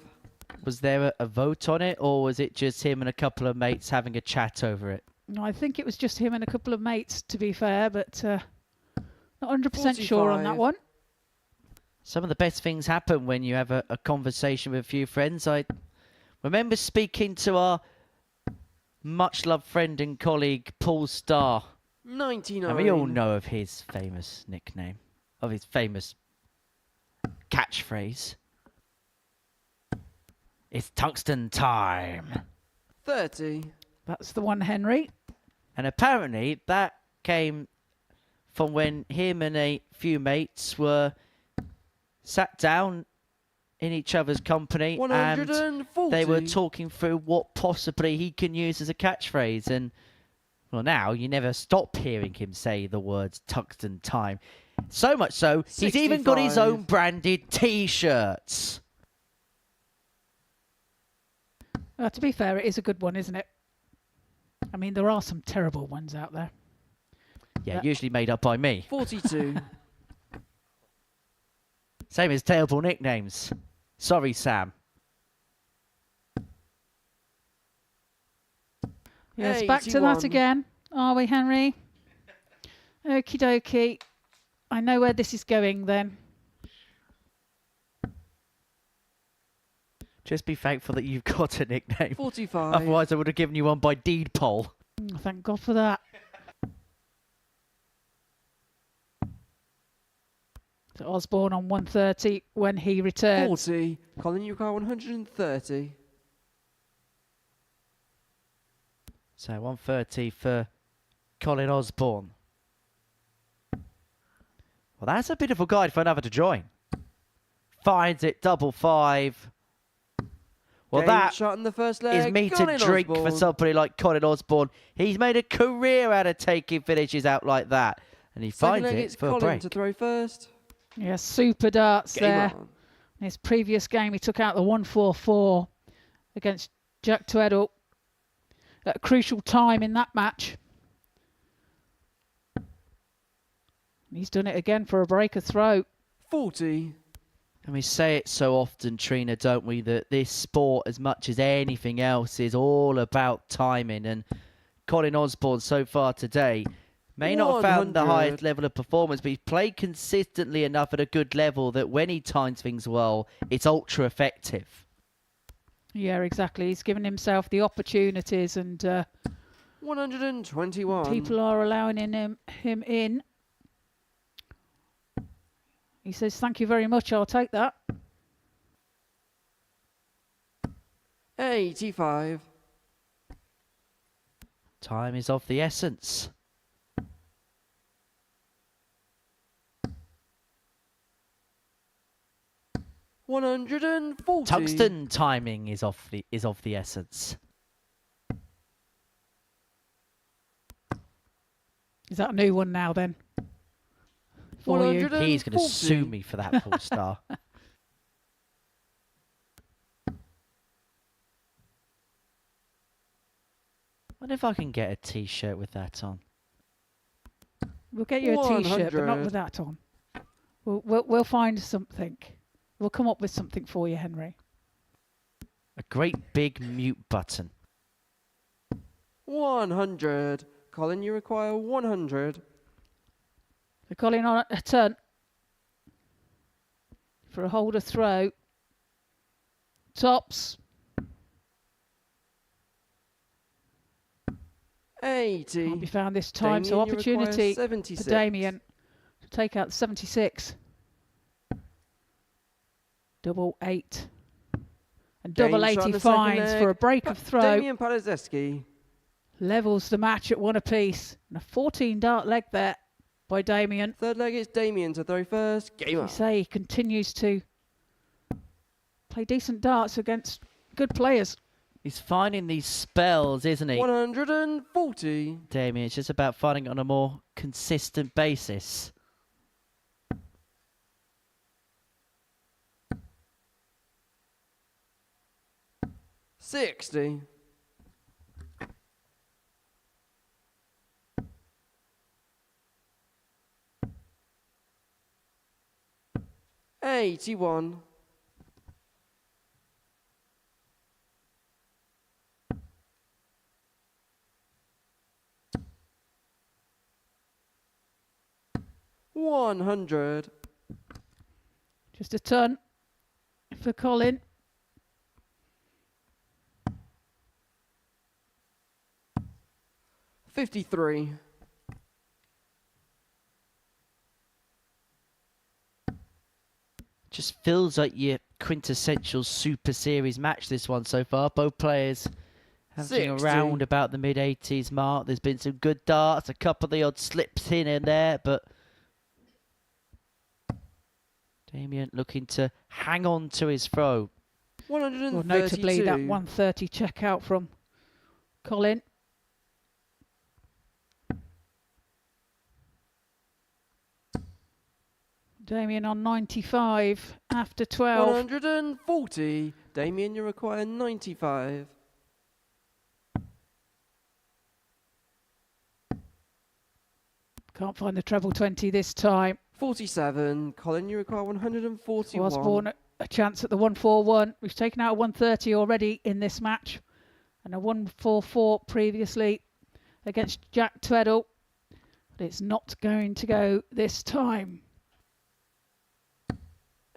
Was there a vote on it, or was it just him and a couple of mates having a chat over it? No, I think it was just him and a couple of mates, to be fair, but not 100% sure on that 45. one. Some of the best things happen when you have a conversation with a few friends. I remember speaking to our much-loved friend and colleague, Paul Starr. 99. And we all know of his famous nickname, of his famous catchphrase. It's tungsten time. 30. That's the one, Henry. And apparently that came from when him and a few mates were sat down in each other's company and 140. they were talking through what possibly he can use as a catchphrase. And well, now you never stop hearing him say the words tungsten time. So much so, he's even got his 65. own branded T-shirts. To be fair, it is a good one, isn't it? I mean, there are some terrible ones out there. Yeah, usually made up by me. 42. Same as terrible nicknames. Sorry, Sam. Yes, back to that 81. again. Are we, Henry? Okie dokie. I know where this is going then. Just be thankful that you've got a nickname. 45. Otherwise, I would have given you one by deed poll. Thank God for that. So Osborne on 130 when he returns. 40. Colin, you got 130. So 130 for Colin Osborne. Well, that's a beautiful guide for another to join. Finds it, double 5. Well, Game that shot in the first leg. is meat Colin and drink Osborne. for somebody like Colin Osborne. He's made a career out of taking finishes out like that. And he Second finds leg, it it's for a Colin break. to throw first. Yeah, super darts Game there. on. In his previous game, he took out the 144 against Jack Twedle at a crucial time in that match. He's done it again for a breaker throw. 40. And we say it so often, Trina, don't we, that this sport, as much as anything else, is all about timing. And Colin Osborne, so far today, may not have found the 100. highest level of performance, but he's played consistently enough at a good level that when he times things well, it's ultra effective. Yeah, exactly. He's given himself the opportunities, and 121. people are allowing him in. He says, "Thank you very much. I'll take that." 85. Time is of the essence. $140. Tungsten timing is of the essence. Is that a new one now then? For you? He's going to sue me for that full star. What if I can get a t-shirt with that on? We'll get you a t-shirt, but not with that on. We'll find something. We'll come up with something for you, Henry. A great big mute button. 100. Colin, you require 100. So Colin on a turn. For a holder throw. Tops. 80. Can't be found this time, Damian, so opportunity for Damian to take out 76. Double 8. And double 80 fines for a break of throw. Damian Palaszewski. Levels the match at 1 apiece. And a 14 dart leg there by Damian. Third leg is Damian to throw first. Game on. Say he continues to play decent darts against good players. He's finding these spells, isn't he? 140. Damian, it's just about finding it on a more consistent basis. $60. $81. $100. Just a turn for Colin. $53. Just feels like your quintessential Super Series match, this one so far. Both players having around about the mid-80s mark. There's been some good darts, a couple of the odd slips in and there, but Damian looking to hang on to his throw. 132. Well, notably that 130 checkout from Colin. Damian on 95 after 12. 140. Damian, you require 95. Can't find the treble 20 this time. 47. Colin, you require 141. Osborne a chance at the 141. We've taken out a 130 already in this match. And a 144 previously against Jack Twedle. But it's not going to go this time.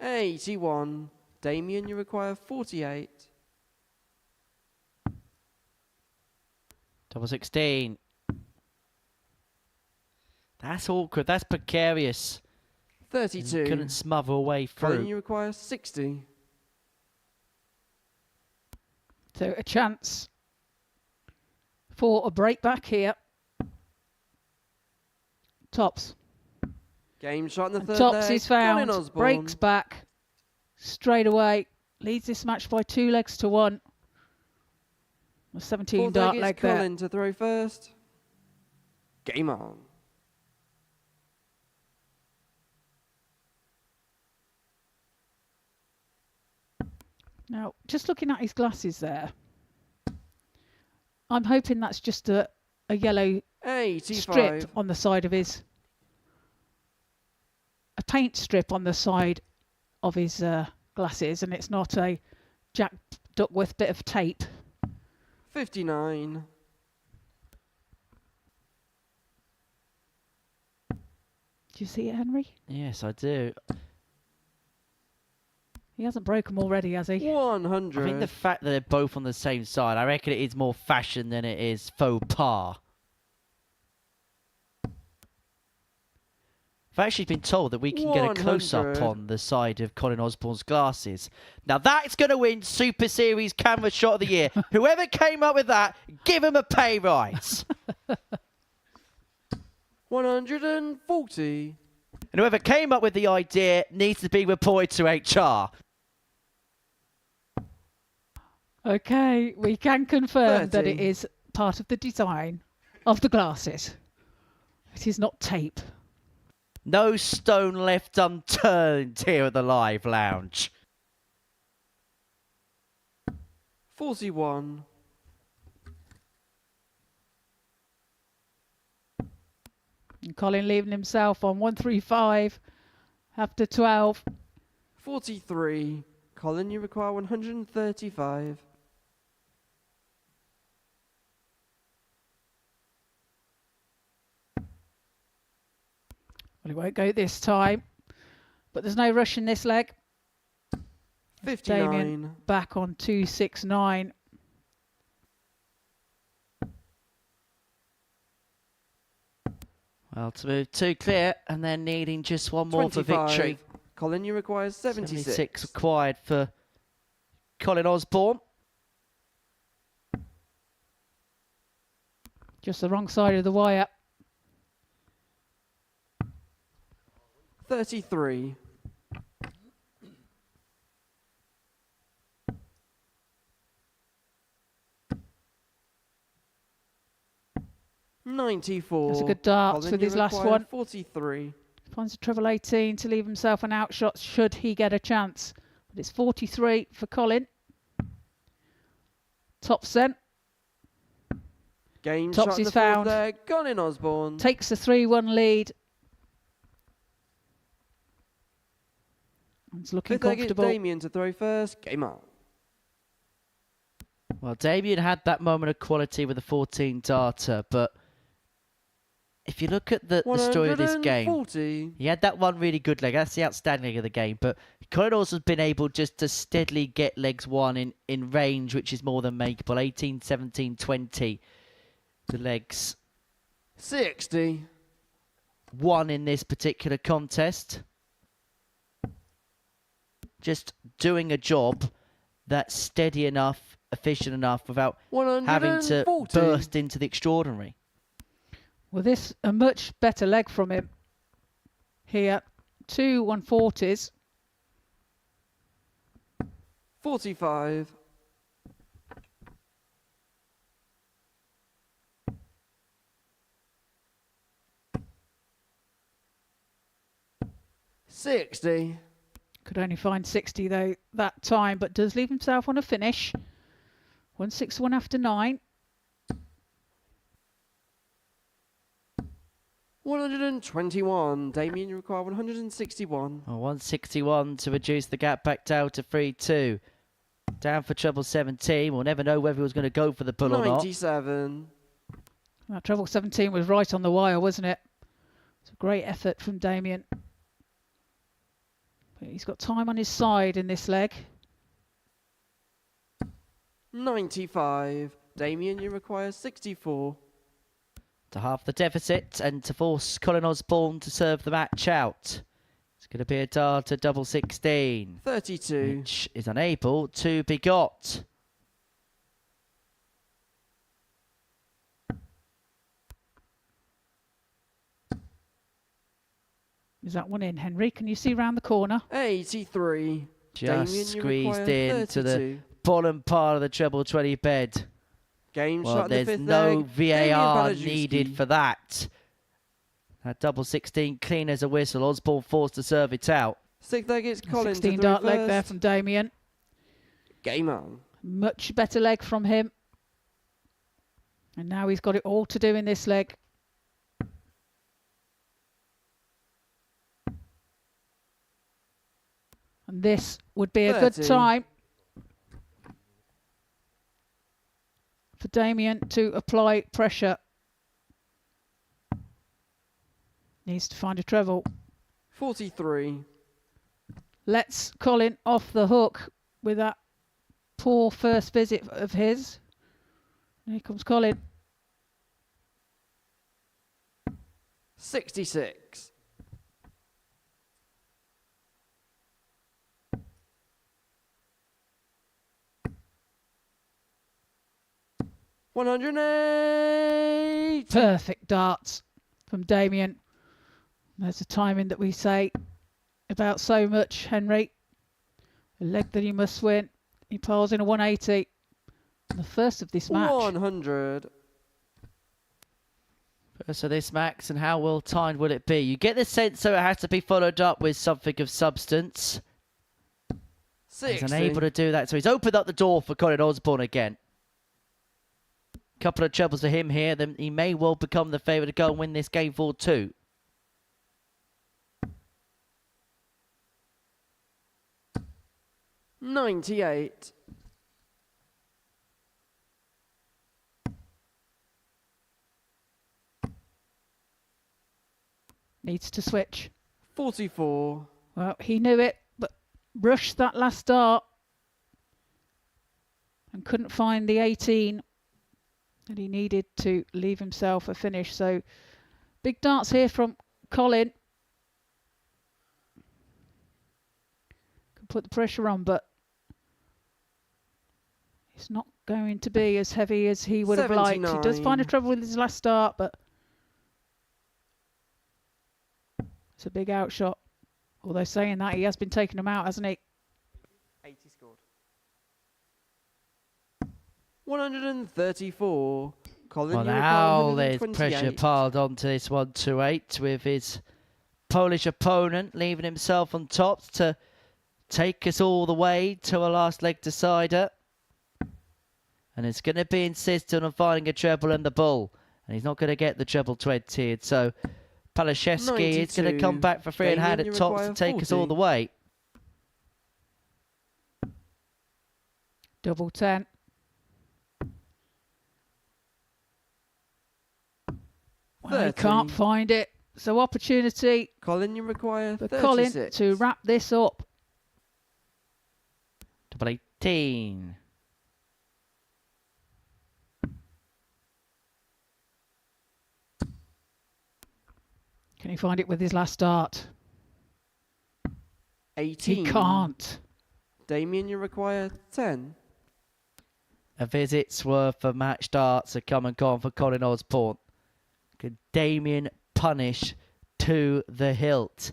81. Damian, you require 48. Double 16. That's awkward. That's precarious. 32. Couldn't smother away through. Colin, you require 60. So a chance for a break back here. Tops. Game shot in the And third Tops leg. is found. Colin Osborne. Breaks back straight away. Leads this match by 2 legs to 1. A 17 Fourth dart leg leg is there. Colin to throw first. Game on. Now, just looking at his glasses there, I'm hoping that's just a yellow 85. strip on the side of his... a paint strip on the side of his glasses, and it's not a Jack Duckworth bit of tape. 59. Do you see it, Henry? Yes, I do. He hasn't broke them already, has he? 100. I think the fact that they're both on the same side, I reckon it is more fashion than it is faux pas. I've actually been told that we can get a close-up 100. on the side of Colin Osborne's glasses. Now that's going to win Super Series Camera Shot of the Year. Whoever came up with that, give him a pay rise. 140. And whoever came up with the idea needs to be reported to HR. Okay, we can confirm that it 30. is part of the design of the glasses. It is not tape. No stone left unturned here at the Live Lounge. 41. And Colin leaving himself on 135 after 12. 43. Colin, you require 135. Well, it won't go this time, but there's no rush in this leg. 59. Damian back on 269. Well, to move two clear and then needing just one more 25. for victory. Colin, you require 76. 76 required for Colin Osborne. Just the wrong side of the wire. 33. 94. That's a good dart Colin, with you his last require one. 43. Finds a treble 18 to leave himself an outshot should he get a chance. But it's 43 for Colin. Top sent. Game Tops shot is the fourth found. there. Colin Osborne. Takes a 3-1 lead. It's looking Fifth leg is comfortable. Damian to throw first. Game on. Well, Damian had that moment of quality with the 14 darter, but if you look at the story of this game, 140. he had that one really good leg. That's the outstanding leg of the game. But Colin also has been able just to steadily get legs one in range, which is more than makeable. 18, 17, 20. The legs 60. one in this particular contest. Just doing a job that's steady enough, efficient enough, without having to 140. burst into the extraordinary. Well, this a much better leg from him here. 2 140s. 45. 60. Could only find 60 though that time, but does leave himself on a finish. 161 after 9. 121. Damian, you require 161. Oh, 161 to reduce the gap back down to 3-2. Down for treble 17. We'll never know whether he was going to go for the pull or not. 97. That treble 17 was right on the wire, wasn't it? It's a great effort from Damian. But he's got time on his side in this leg. 95. Damian, you require 64. To half the deficit and to force Colin Osborne to serve the match out. It's going to be a dart at double 16. 32. Which is unable to be got. Is that one in, Henry? Can you see round the corner? 83. Just Damian, squeezed in to the 32. bottom part of the treble 20 bed. Game Well, shot the there's fifth no leg. VAR Damian needed for that. That double 16 clean as a whistle. Osborne forced to serve it out. Sixth leg is Colin 16 to throw dart leg first. there from Damian. Game on. Much better leg from him. And now he's got it all to do in this leg. And this would be a good 30. time for Damian to apply pressure. Needs to find a treble. 43. Lets Colin off the hook with that poor first visit of his. And here comes Colin. 66. 108. Perfect darts from Damian. There's the timing that we say about so much, Henry. A leg that he must win. He piles in a 180. The first of this match. 100. First of this, Max, and how well timed will it be? You get the sense so it has to be followed up with something of substance. 60. He's unable to do that, so he's opened up the door for Colin Osborne again. Couple of troubles for him here, then he may well become the favourite to go and win this game 4-2. $98. Needs to switch. 44. Well, he knew it, but rushed that last dart and couldn't find the 18 that he needed to leave himself a finish. So big darts here from Colin. Can put the pressure on, but it's not going to be as heavy as he would have liked. He does find a trouble with his last start, but it's a big outshot. Although saying that, he has been taking them out, hasn't he? 80 scored. 134. Colin, Well, you require now there's 128. pressure piled onto this 128 with his Polish opponent leaving himself on top to take us all the way to a last leg decider. And it's going to be insistent on finding a treble and the bull. And he's not going to get the treble 20. So Palaszewski is going to come back for free and hand at tops to take us all the way. Double 10. Well, he can't find it. So opportunity. Colin, you require for 36. Colin to wrap this up. Double 18. Can he find it with his last start? 18. He can't. Damian, you require 10. A visit's worth of match darts have come and gone for Colin Osborne. Could Damian punish to the hilt?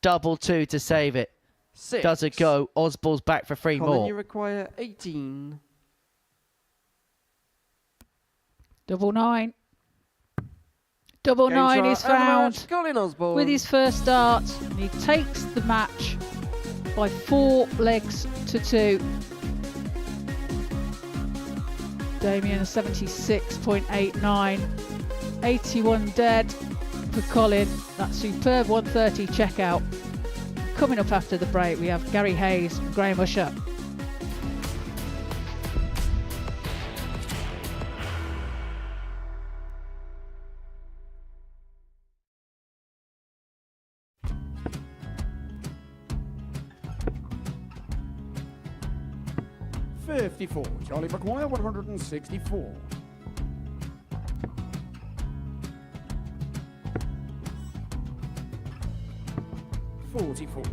Double 2 to save it. 6. Does it go? Osborne's back for 3 Colin, more. you require 18. Double 9. Double 9 is found Colin Osborne with his first start. And he takes the match by 4 legs to 2. Damian 76.89. 81 dead for Colin. That superb 130 checkout. Coming up after the break, we have Gary Hayes and Graeme Usher. $54. Charlie McGuire, 164. $44.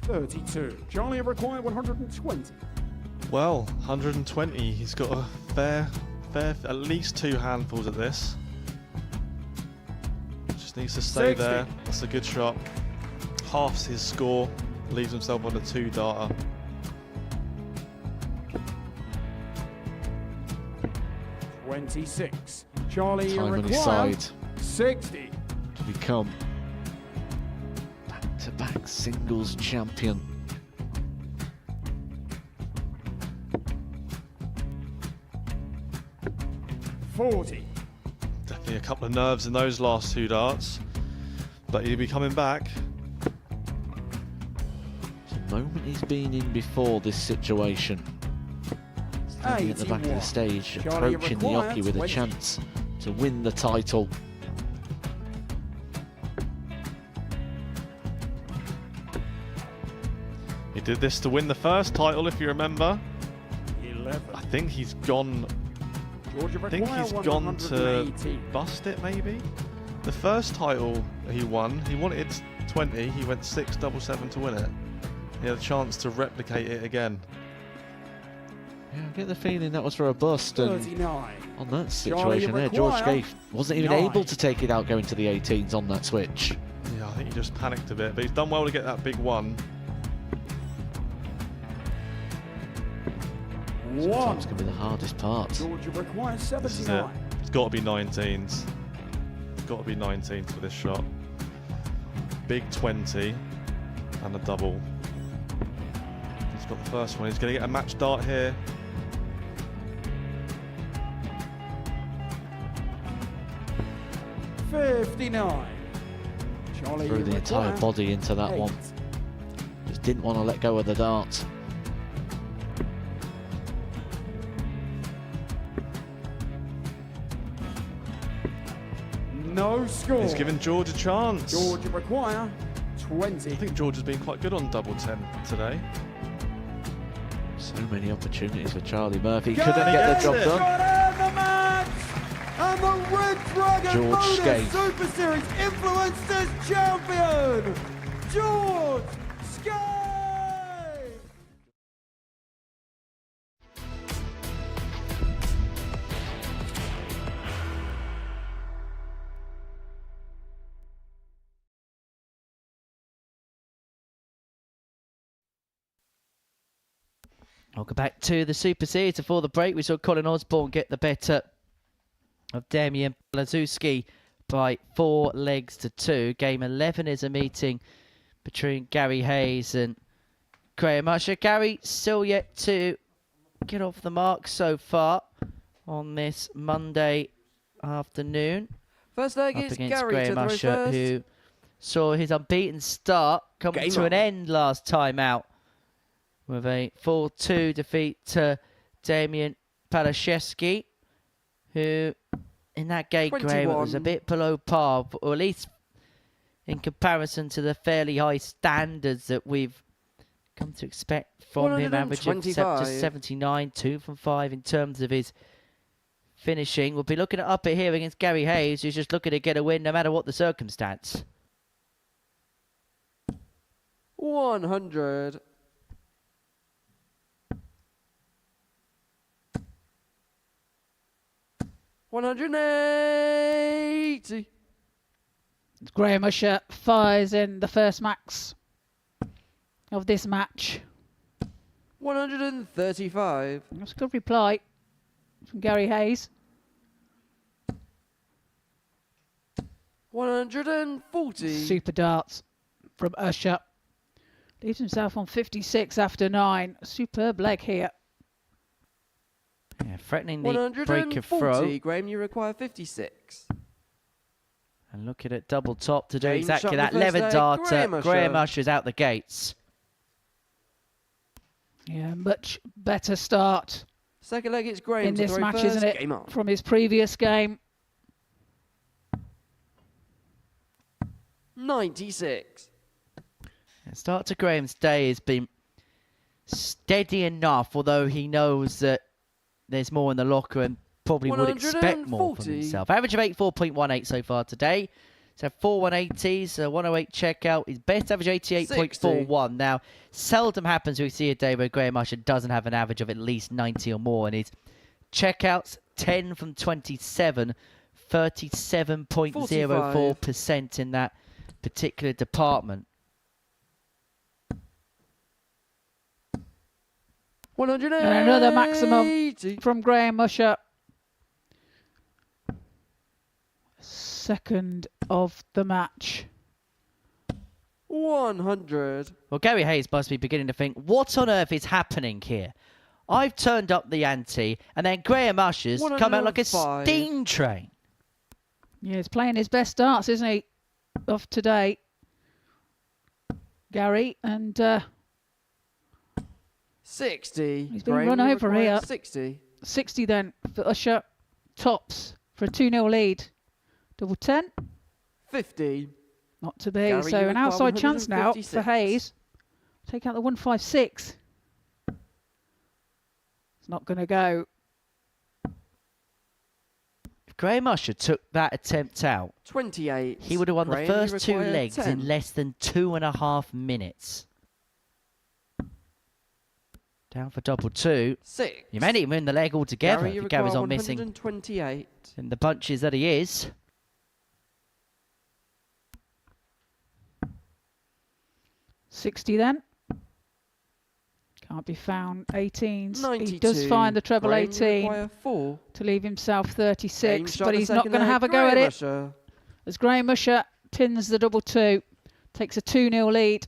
$32. Charlie require 120. Well, 120. He's got a fair, at least 2 handfuls of this. Just needs to stay 60. there. That's a good shot. Halves his score. Leaves himself on a 2-darter. $26. Charlie Time on his require side 60. to become back-to-back singles champion. $40. Definitely a couple of nerves in those last 2 darts. But he'll be coming back. The moment he's been in before this situation. Standing at the back of the stage, Charlie approaching the required Yoki with a 20. chance to win the title. He did this to win the first title, if you remember. 11. I think he's gone. Georgia I think require he's gone to 180. bust it, maybe. The first title he won, he wanted 20, he went 6-7-7 to win it. He had a chance to replicate it again. Yeah, I get the feeling that was for a bust, and 39. on that situation there, George Gave wasn't even able to take it out going to the 18s on that switch. Yeah, I think he just panicked a bit, but he's done well to get that big one. Sometimes can be the hardest part. Georgia requires This is it. 79. It's got to be 19s. It's got to be 19s for this shot. Big 20 and a double. He's got the first one. He's going to get a match dart here. $59. Charlie Threw the entire require body into that 8. one. Just didn't want to let go of the dart. No score. He's given George a chance. Georgia require 20. I think George has been quite good on double 10 today. So many opportunities for Charlie Murphy. Couldn't get the job done. The match! And the Red Dragon George Modus Skate. Super Series Influencers Champion, George Skate! Welcome back to the Super Series. Before the break, we saw Colin Osborne get the better of Damian Palaszewski by 4 legs to 2. Game 11 is a meeting between Gary Hayes and Graeme Usher. Gary still yet to get off the mark so far on this Monday afternoon. First leg up is against Gary Graeme to throw Usher, first. who saw his unbeaten start come Game to an on. end last time out with a 4-2 defeat to Damian Palaszewski, who in that game, Graeme, was a 21. bit below par, or at least in comparison to the fairly high standards that we've come to expect from him, averaging just 79, 2 from 5 in terms of his finishing. We'll be looking up it here against Gary Hayes, who's just looking to get a win no matter what the circumstance. 100. $180. Graeme Usher fires in the first max of this match. 135. That's a good reply from Gary Hayes. 140. Super darts from Usher. Leaves himself on 56 after 9. Superb leg here. Yeah, threatening the break of throw. 140. Graeme, you require 56. And looking at double top to do James exactly shot that. the first 11 leg, darter. Graeme Graeme Usher. Usher's out the gates. Yeah, much better start Second leg, it's Graeme in to this throw match, first. isn't it? Game on. From his previous game. 96. The start to Graham's day has been steady enough, although he knows that there's more in the locker and probably would expect more from 140. himself. Average of 84.18 so far today. So 4 180s, 108 checkout. His best average 88.41. Now, seldom happens we see a day where Graeme Usher doesn't have an average of at least 90 or more. And his checkouts, 10 from 27, 37.04% in that particular department. 180. And another maximum from Graeme Usher. Second of the match. 100. Well, Gary Hayes must be beginning to think, what on earth is happening here? I've turned up the ante, and then Graeme Usher's come out like a 105. steam train. Yeah, he's playing his best darts, isn't he, of today, Gary? And 60. he's been Graeme, run you over require here. 60. 60 then for Usher. Tops for a 2-0 lead. Double 10. 50. Not to be. Gary, So you an require outside chance now for 156. Hayes. Take out the 156. It's not going to go. Graeme Usher took that attempt out, 28. he would have won Graeme, the you first 2 require legs 10. in less than 2.5 minutes. Down for double 2. 6. You may not even win the leg altogether Gary, if you he carries require on missing 128. in the bunches that he is. $60 then. Can't be found. 18s. 92. He does find the treble Graeme, you 18 require 4. to leave himself 36, shot but the he's not second going to leg, have a go at Graeme it. Usher. As Graeme Usher pins the double 2, takes a 2-0 lead.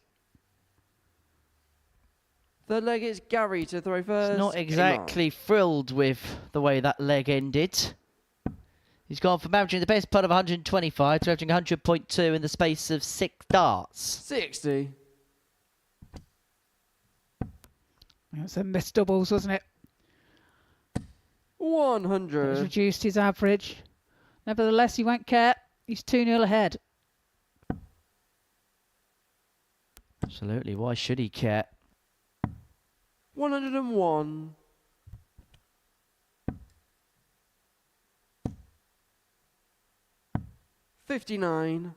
Third leg is Gary to throw first. He's not exactly thrilled with the way that leg ended. He's gone from averaging the best part of 125 to averaging 100.2 in the space of 6 darts. 60. It was a missed doubles, wasn't it? 100. He's reduced his average. Nevertheless, he won't care. He's 2-0 ahead. Absolutely. Why should he care? 101. 59.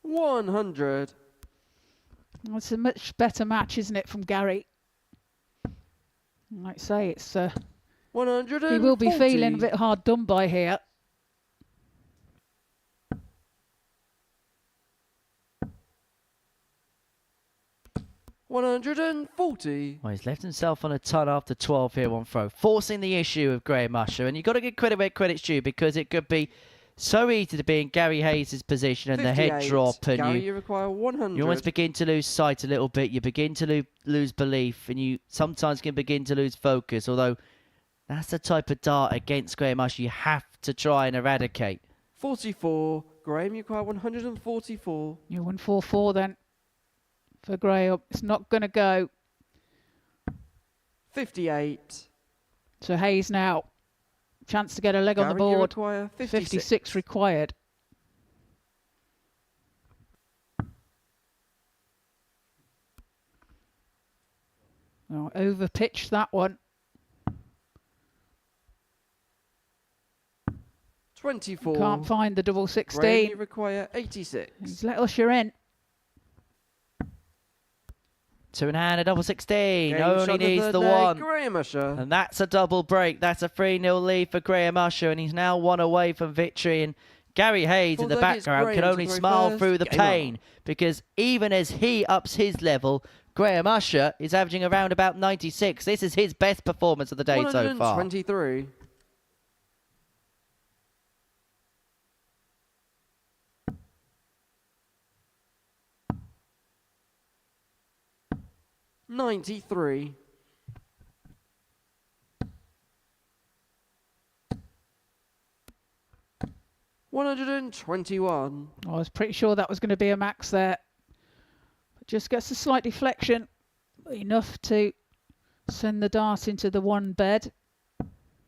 100. Well, it's a much better match, isn't it, from Gary? Like I say, it's 140. he will be feeling a bit hard done by here. $140. Well, he's left himself on a ton after 12 here on throw, forcing the issue of Graeme Usher. And you've got to give credit where credit's due, because it could be so easy to be in Gary Hayes' position and the head 58. drop, and Gary, you require 100. you almost begin to lose sight a little bit. You begin to lose belief, and you sometimes can begin to lose focus. Although that's the type of dart against Graeme Usher you have to try and eradicate. 44. Graeme, you require 144. You 144 then for Graeme. It's not going to go. 58. So Hayes now. Chance to get a leg on the Gary, you board. require 56 required. Oh, over pitched that one. 24. Can't find the double 16. Graeme, you require 86. He's let Usher in. 2 in hand, a double 16. Game Only shot the needs third the leg, one. Graeme Usher. And that's a double break. That's a 3-0 lead for Graeme Usher, and he's now 1 away from victory. And Gary Hayes in the background can only smile through the pain, because even as he ups his level, Graeme Usher is averaging around about 96. This is his best performance of the day so far. 123. $93. 121. I was pretty sure that was going to be a max there. But just gets a slight deflection. Enough to send the dart into the one bed.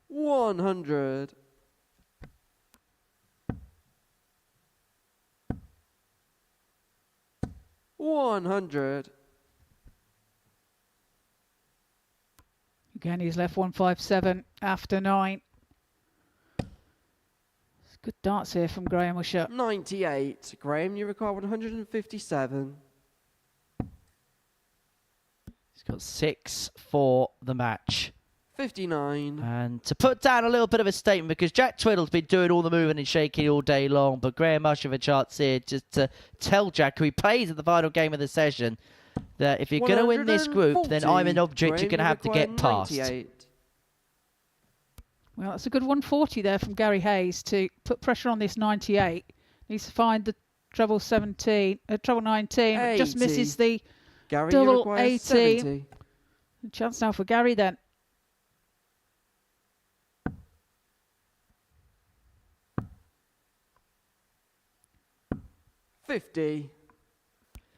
100. 100. Again, he's left 157 after 9. It's good darts here from Graeme Usher. 98. Graeme, you require 157. He's got 6 for the match. 59. And to put down a little bit of a statement, because Jack Tweddle's been doing all the moving and shaking all day long, but Graeme Usher for chance here just to tell Jack, who he plays at the final game of the session, that if you're going to win this group, then I'm an object you're going to have to get past. 98. Well, that's a good 140 there from Gary Hayes to put pressure on this 98. Needs to find the treble 17, treble 19. Just misses the Gary, double 18. 70. Chance now for Gary then. $50.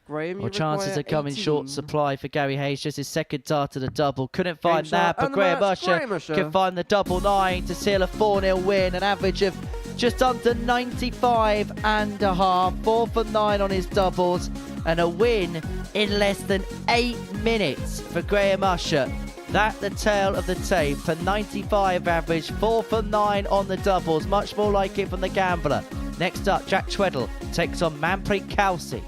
Graeme, Well, chances are coming 18. short supply for Gary Hayes. Just his second dart to the double. Couldn't find Game that, shot but and the Graeme match, Graeme Usher Usher. can find the double 9 to seal a 4-0 win. An average of just under 95.5. 4 for 9 on his doubles. and a win in less than 8 minutes for Graeme Usher. That the tale of the tape. For 95 average, 4 for 9 on the doubles. Much more like it from the gambler. Next up, Jack Twedle takes on Manpreet Kalsi.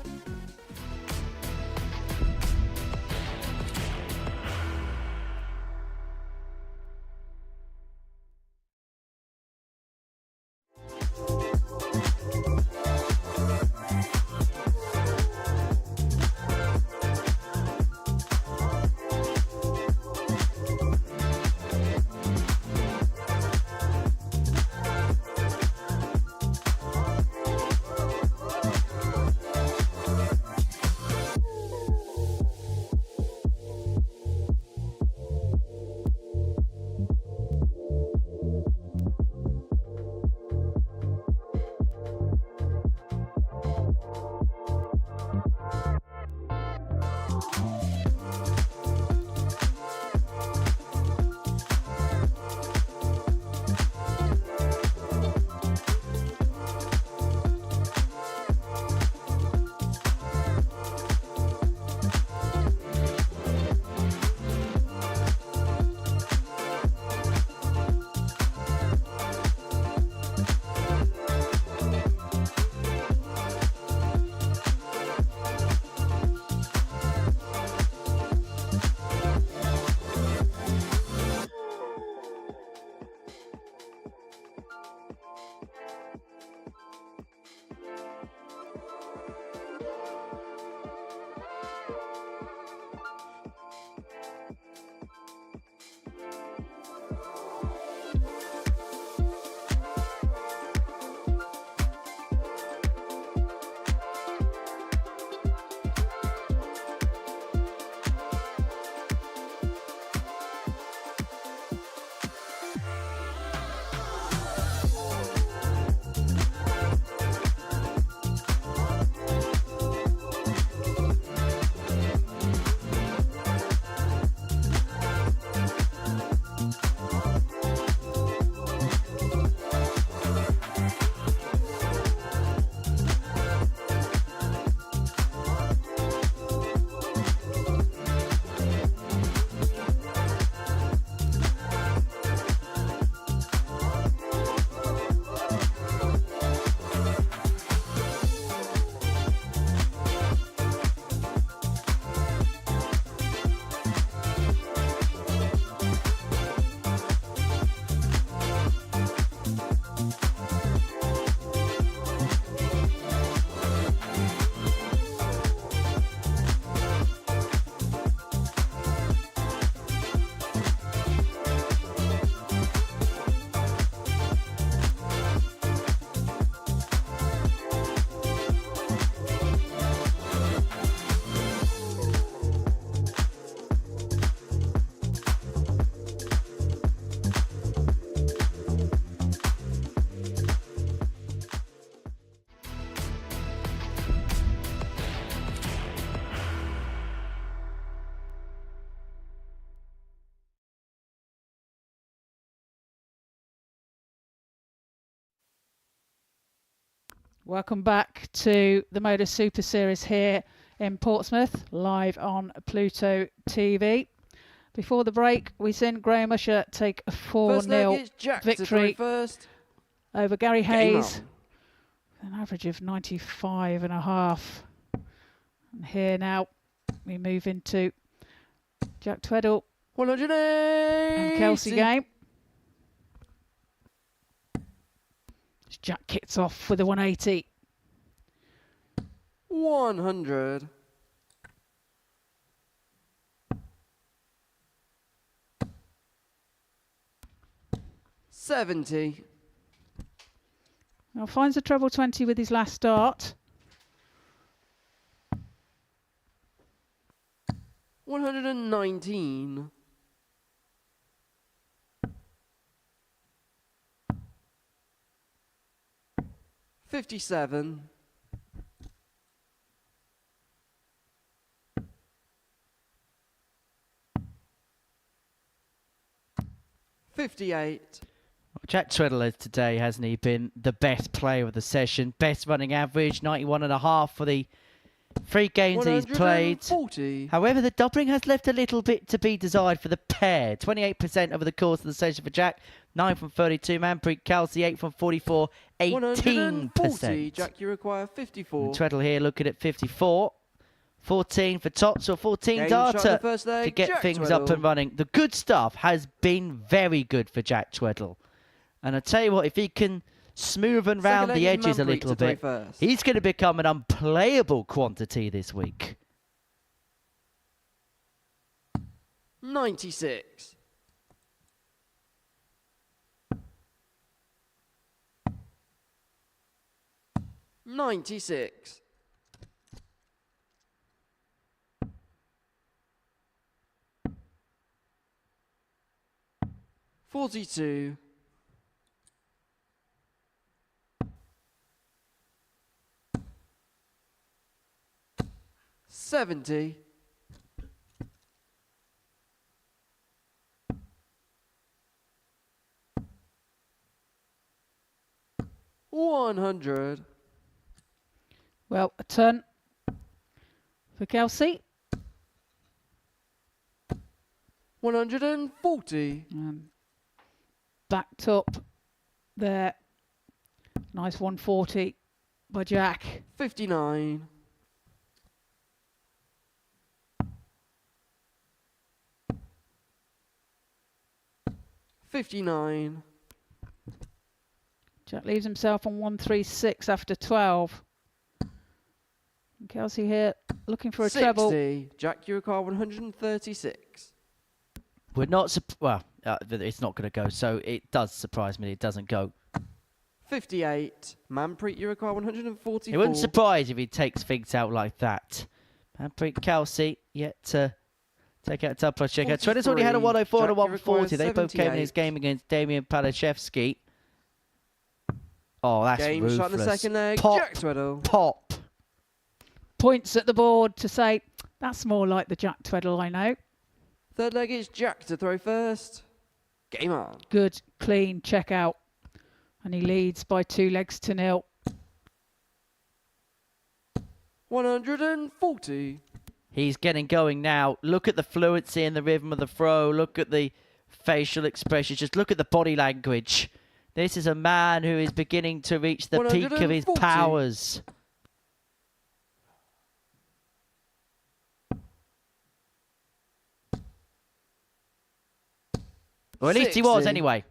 Welcome back to the Modus Super Series here in Portsmouth, live on Pluto TV. Before the break, we seen Graeme Usher take a 4-0 victory over Gary Hayes, with an average of 95.5. And here now, we move into Jack Twedle 180 and Kalsi game. Jack kicks off with a 180. 100. $70. Now finds a treble 20 with his last start. 119. 57. 58. Jack Twedle today, hasn't he, been the best player of the session? Best running average, 91.5 for the 3 games he's played. 140. However, the doubling has left a little bit to be desired for the pair. 28% over the course of the session for Jack. 9 from 32. Manpreet, Kalsi, 8 from 44. 18%. 140. Jack, you require 54. And Twedle here looking at 54. 14 for Tots, or 14 Game shot in the Data first leg, to get Jack things Twedle. up and running. The good stuff has been very good for Jack Twedle. And I tell you what, if he can smoothen round the edges a little bit, he's going to become an unplayable quantity this week. 96. $96. $42. $70. $100. Well, a turn for Kalsi. 140. Backed up there. Nice 140 by Jack. 59. $59. Jack leaves himself on 136 after 12. And Kalsi here looking for a 60. treble. Jack, you require 136. We're not, well, it's not going to go, so it does surprise me that it doesn't go. 58. Manpreet, you require 144. It wouldn't surprise if he takes things out like that. Manpreet, Kalsi, yet to take out a double plus check out. Twedle's already had a 104 and a 140. They both came in his game against Damian Palaszewski. Oh, that's Game ruthless. shot in the second leg. Pop, Jack Twedle. pop. Points at the board to say, that's more like the Jack Twedle I know. Third leg is Jack to throw first. Game on. Good, clean check out. And he leads by 2 legs to 0. 140. He's getting going now. Look at the fluency and the rhythm of the throw. Look at the facial expressions. Just look at the body language. This is a man who is beginning to reach the peak of his 140. powers. Or at least he was, 60. anyway.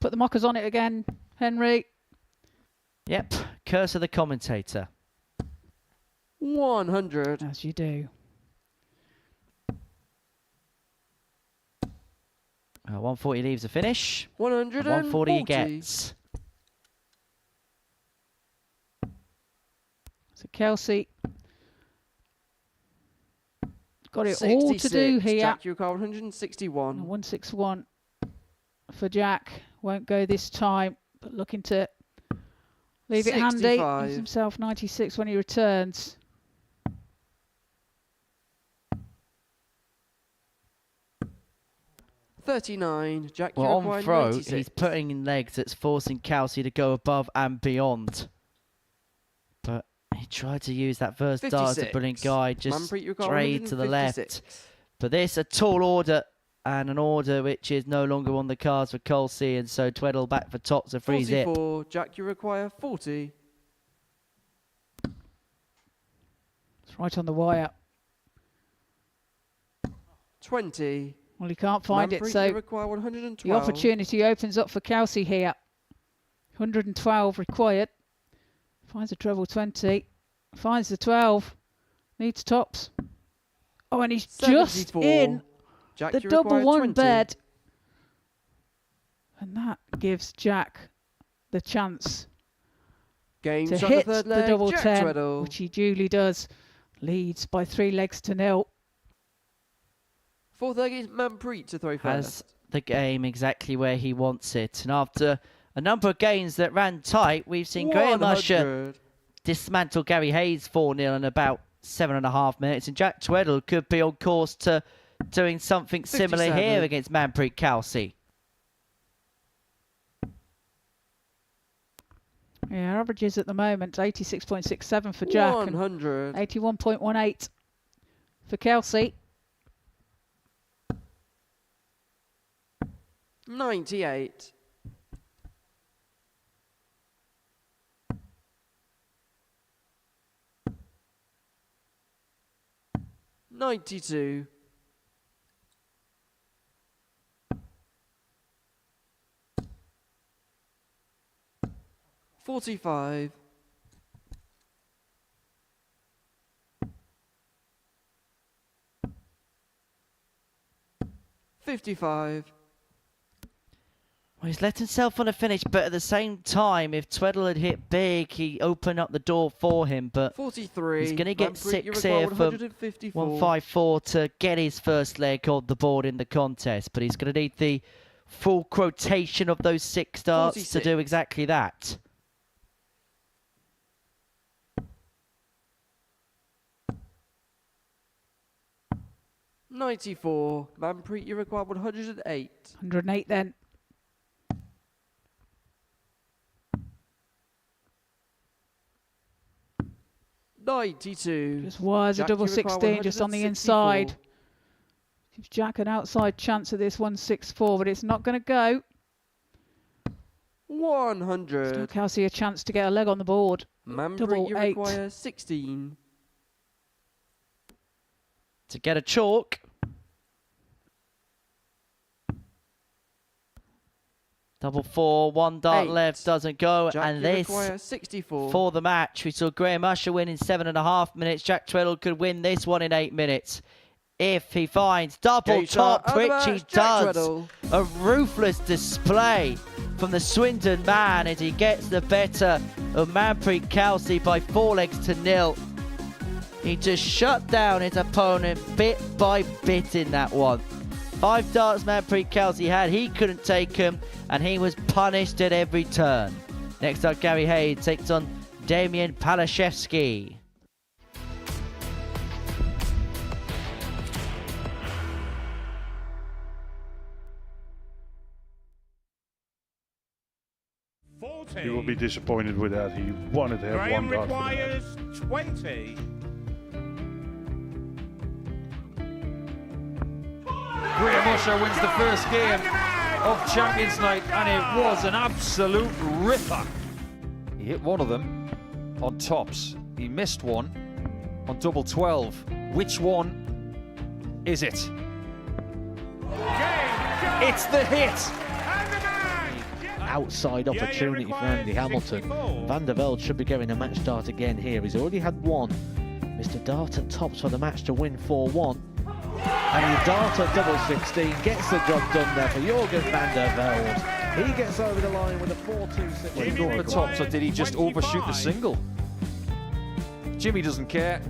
Put the mockers on it again, Henry. Yep, curse of the commentator. 100. As you do. 140 leaves the finish. 140. 140 he gets. So Kalsi got it all to do here. Jack, you require 161. 161 for Jack. Won't go this time, but looking to leave it handy. 65. Gives himself 96 when he returns. $39. Jack, you Well, require on throw, 96. he's putting in legs that's forcing Kalsi to go above and beyond. But he tried to use that first dart as a 56. brilliant guy, just Manpreet, you require straight to the left. 156. But this, a tall order, and an order which is no longer on the cards for Kalsi, and so Twedle back for Tots to freeze it. 44. Jack, you require 40. It's right on the wire. 20. Well, he can't find it, Manpreet, so you require 112. the opportunity opens up for Kalsi here. 112 required. Finds a treble 20. Finds the 12. Needs tops. Oh, and he's just 74. in Jack, the you double require 1 20. bed. And that gives Jack the chance Game to shot hit the third the leg. double Jack 10, Twedle. which he duly does. Leads by 3 legs to 0. Fourth leg is Manpreet to throw Has first. the game exactly where he wants it. And after a number of games that ran tight, we've seen Graeme Usher 100. dismantle Gary Hayes 4-0 in about 7.5 minutes. And Jack Twedle could be on course to doing something similar 57. here against Manpreet Kalsi. Yeah, averages at the moment 86.67 for Jack. 100. 81.18 for Kalsi. 98. 92. 45. 55. Well, he's let himself on a finish, but at the same time, if Twedle had hit big, he opened up the door for him. But 43. he's going to get Manpreet, you 6 require here from 154. 154 to get his first leg on the board in the contest. But he's going to need the full quotation of those 6 darts 46. to do exactly that. $94. Manpreet, you require 108. 108 then. $92. Just wires a Jack, double you require 16 just on the inside. 164. Gives Jack an outside chance of this 164, but it's not going to go. 100. Still Kalsi a chance to get a leg on the board. Manpreet, Double you 8. require 16. To get a chalk. Double 4, 1 dart 8. left, doesn't go. Jack, and you this require 64. for the match. We saw Graeme Usher win in 7.5 minutes. Jack Twedle could win this one in 8 minutes. If he finds double Gator top, of the which he match, Jack does. Twedle. A ruthless display from the Swindon man as he gets the better of Manpreet Kalsi by 4 legs to 0. He just shut down his opponent bit by bit in that one. 5 darts Manpreet Kalsi had, he couldn't take them, and he was punished at every turn. Next up, Gary Hayes takes on Damian Palaszewski. You will be disappointed with that. He wanted to have Graeme one dart. requires 20. Graeme Usher wins the first game of Champions Night, and it was an absolute ripper. He hit one of them on tops. He missed one on double 12. Which one is it? It's the hit. Outside opportunity for Andy Hamilton. Van der Velde should be getting a match start again here. He's already had one. Mr. Dart at tops for the match to win 4-1. And the Dart at double 16 gets the job done there for Jurgen van der Velde. He gets over the line with a 4-2-6. Did he go for tops, or did he just overshoot the single? Jimmy doesn't care.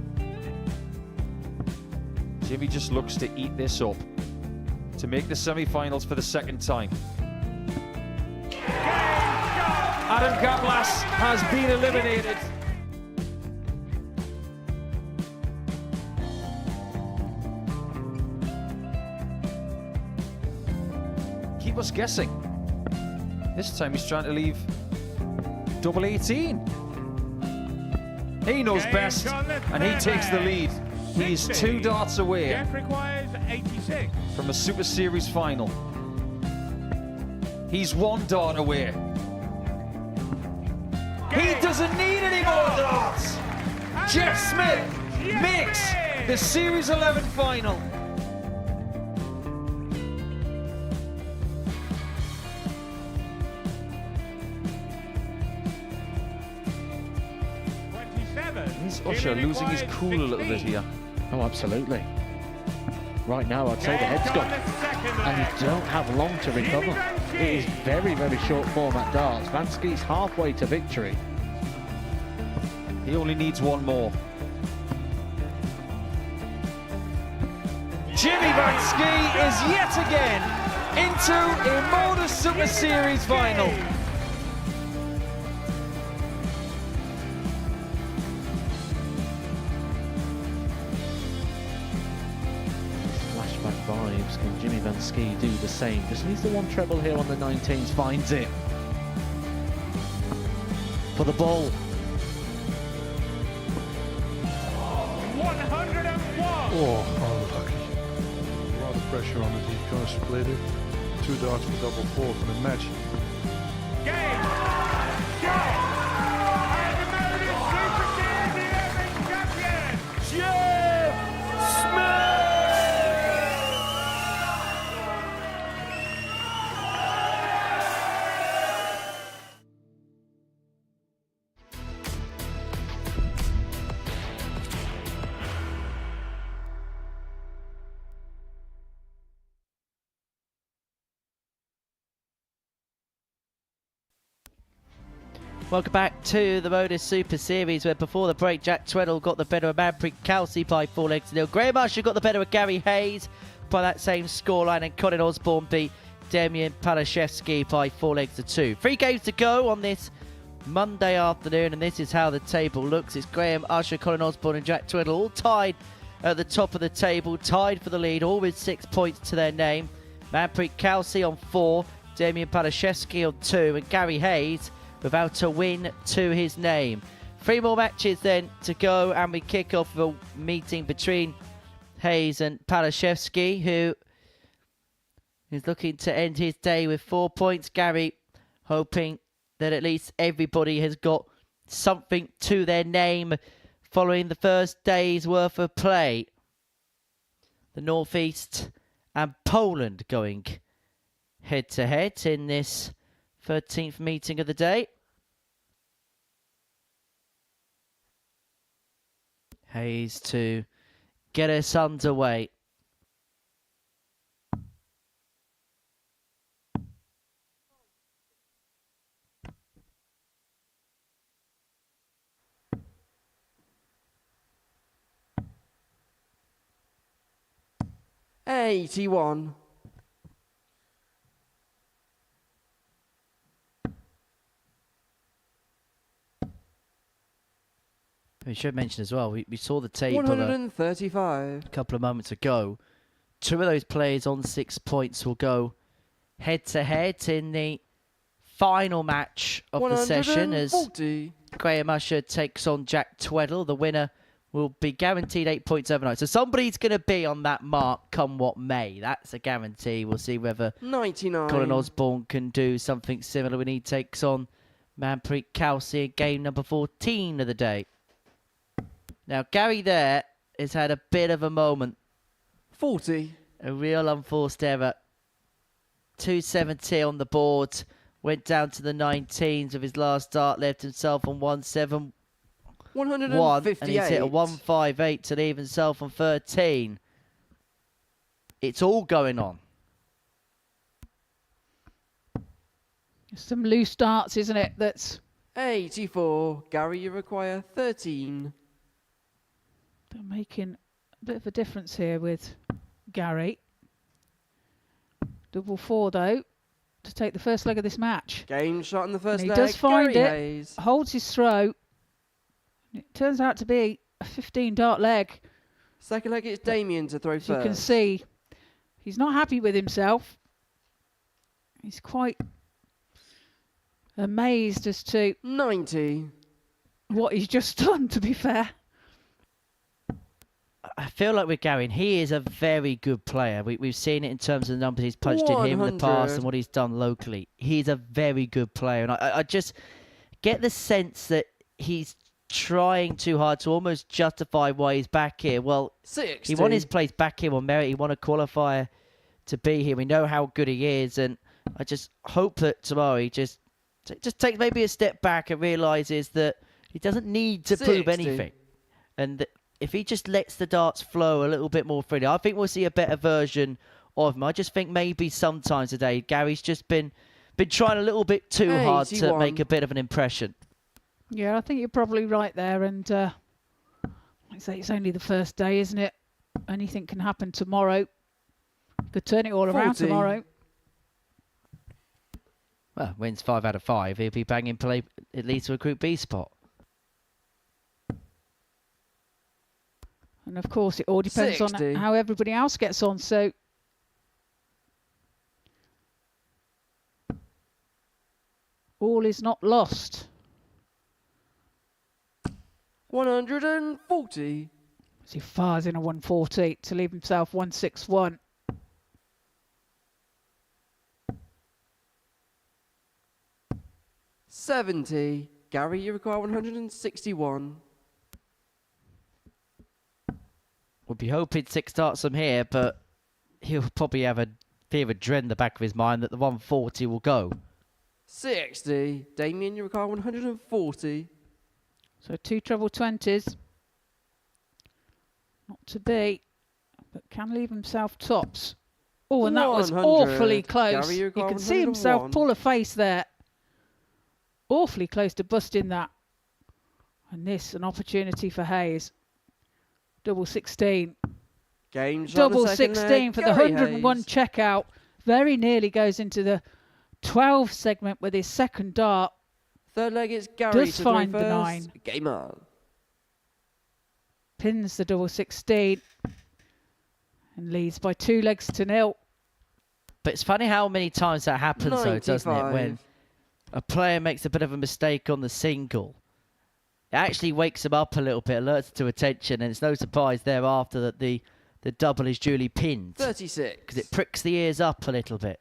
Jimmy just looks to eat this up to make the semi-finals for the second time. Adam Kaplas has been eliminated. Keep us guessing. This time he's trying to leave double 18. He knows best, and he takes the lead. He's 2 darts away Jeff requires 86. from a Super Series final. He's 1 dart away. He doesn't need any more darts. Jeff Smith makes the Series 11 final. Is Usher losing his cool a little bit here? Oh, absolutely. Right now, I'd say the head's gone. And you don't have long to recover. It is very, very short format darts. Vansky's halfway to victory. He only needs 1 more. Jimmy Vansky is yet again into a Modus Super Series final. Flashback vibes. Can Jimmy Vansky do the same? Just needs the 1 treble here on the 19s. Finds it. for the ball. 101. Oh, unlucky. A lot of pressure on it. He's going to split it. 2 darts for double 4 for the match. Game. Go. And the Modus Super Series 11 champion, Jim Smith. Welcome back to the Modus Super Series, where before the break, Jack Twedle got the better of Manpreet Kalsi by 4 legs to nil. Graeme Usher got the better of Gary Hayes by that same scoreline, and Colin Osborne beat Damian Palaszewski by 4 legs to 2. 3 games to go on this Monday afternoon, and this is how the table looks. It's Graeme Usher, Colin Osborne and Jack Twedle all tied at the top of the table, tied for the lead, all with 6 points to their name. Manpreet Kalsi on 4, Damian Palaszewski on 2, and Gary Hayes without a win to his name. 3 more matches then to go, and we kick off a meeting between Hayes and Palaszewski, who is looking to end his day with 4 points. Gary hoping that at least everybody has got something to their name following the first day's worth of play. The Northeast and Poland going head to head in this 13th meeting of the day. Hayes to get us underway. $81. We should mention as well, we saw the table 135. a couple of moments ago. 2 of those players on 6 points will go head to head in the final match of the session as Graeme Usher takes on Jack Twedle. The winner will be guaranteed 8 points overnight. So somebody's going to be on that mark come what may. That's a guarantee. We'll see whether 99. Colin Osborne can do something similar when he takes on Manpreet Kalsi in game number 14 of the day. Now, Gary there has had a bit of a moment. 40. A real unforced error. 270 on the board. Went down to the 19s with his last dart. Left himself on 171. 158. And he's hit a 158 to leave himself on 13. It's all going on. Some loose darts, isn't it? That's 84. Gary, you require 13. They're making a bit of a difference here with Gary. Double 4 though to take the first leg of this match. Game shot in the first and leg. He does find Gary it, Hayes. holds his throw. It turns out to be a 15 dart leg. Second leg, it's Damian to throw As first. you can see, he's not happy with himself. He's quite amazed as to 90. What he's just done, to be fair. I feel like with Gary, he is a very good player. We've seen it in terms of the numbers he's punched in him in the past and what he's done locally. He's a very good player. And I just get the sense that he's trying too hard to almost justify why he's back here. Well, 60. He won his place back here on merit. He won a qualifier to be here. We know how good he is. And I just hope that tomorrow he just takes maybe a step back and realises that he doesn't need to prove anything. And that if he just lets the darts flow a little bit more freely, I think we'll see a better version of him. I just think maybe sometimes today, Gary's just been trying a little bit too hard to make a bit of an impression. Yeah, I think you're probably right there. And like I say, it's only the first day, isn't it? Anything can happen tomorrow. Could turn it all around tomorrow. Well, wins 5 out of 5. He'll be banging play at least to a Group B spot. And of course, it all depends 60. on how everybody else gets on. So all is not lost. 140. As he fires in a 140 to leave himself 161. $70. Gary, you require 161. We'll be hoping 6 starts from here, but he'll probably have a fear of dread in the back of his mind that the 140 will go. 60. Damian, you require 140. So 2 treble 20s. Not to be, but can leave himself tops. Oh, and that was 100. awfully close. Gary, You you got can see himself 101. pull a face there. Awfully close to busting that. And this, an opportunity for Hayes. Double 16. Game shot Double the second 16 leg. for Gary the 101 Hayes. checkout. Very nearly goes into the 12 segment with his second dart. Third leg is Gary Does to throw find the first. 9. Game on. Pins the double 16. And leads by 2 legs to 0. But it's funny how many times that happens, though, doesn't it? 95. When a player makes a bit of a mistake on the single, it actually wakes him up a little bit, alerts to attention, and it's no surprise thereafter that the double is duly pinned. 36. Because it pricks the ears up a little bit.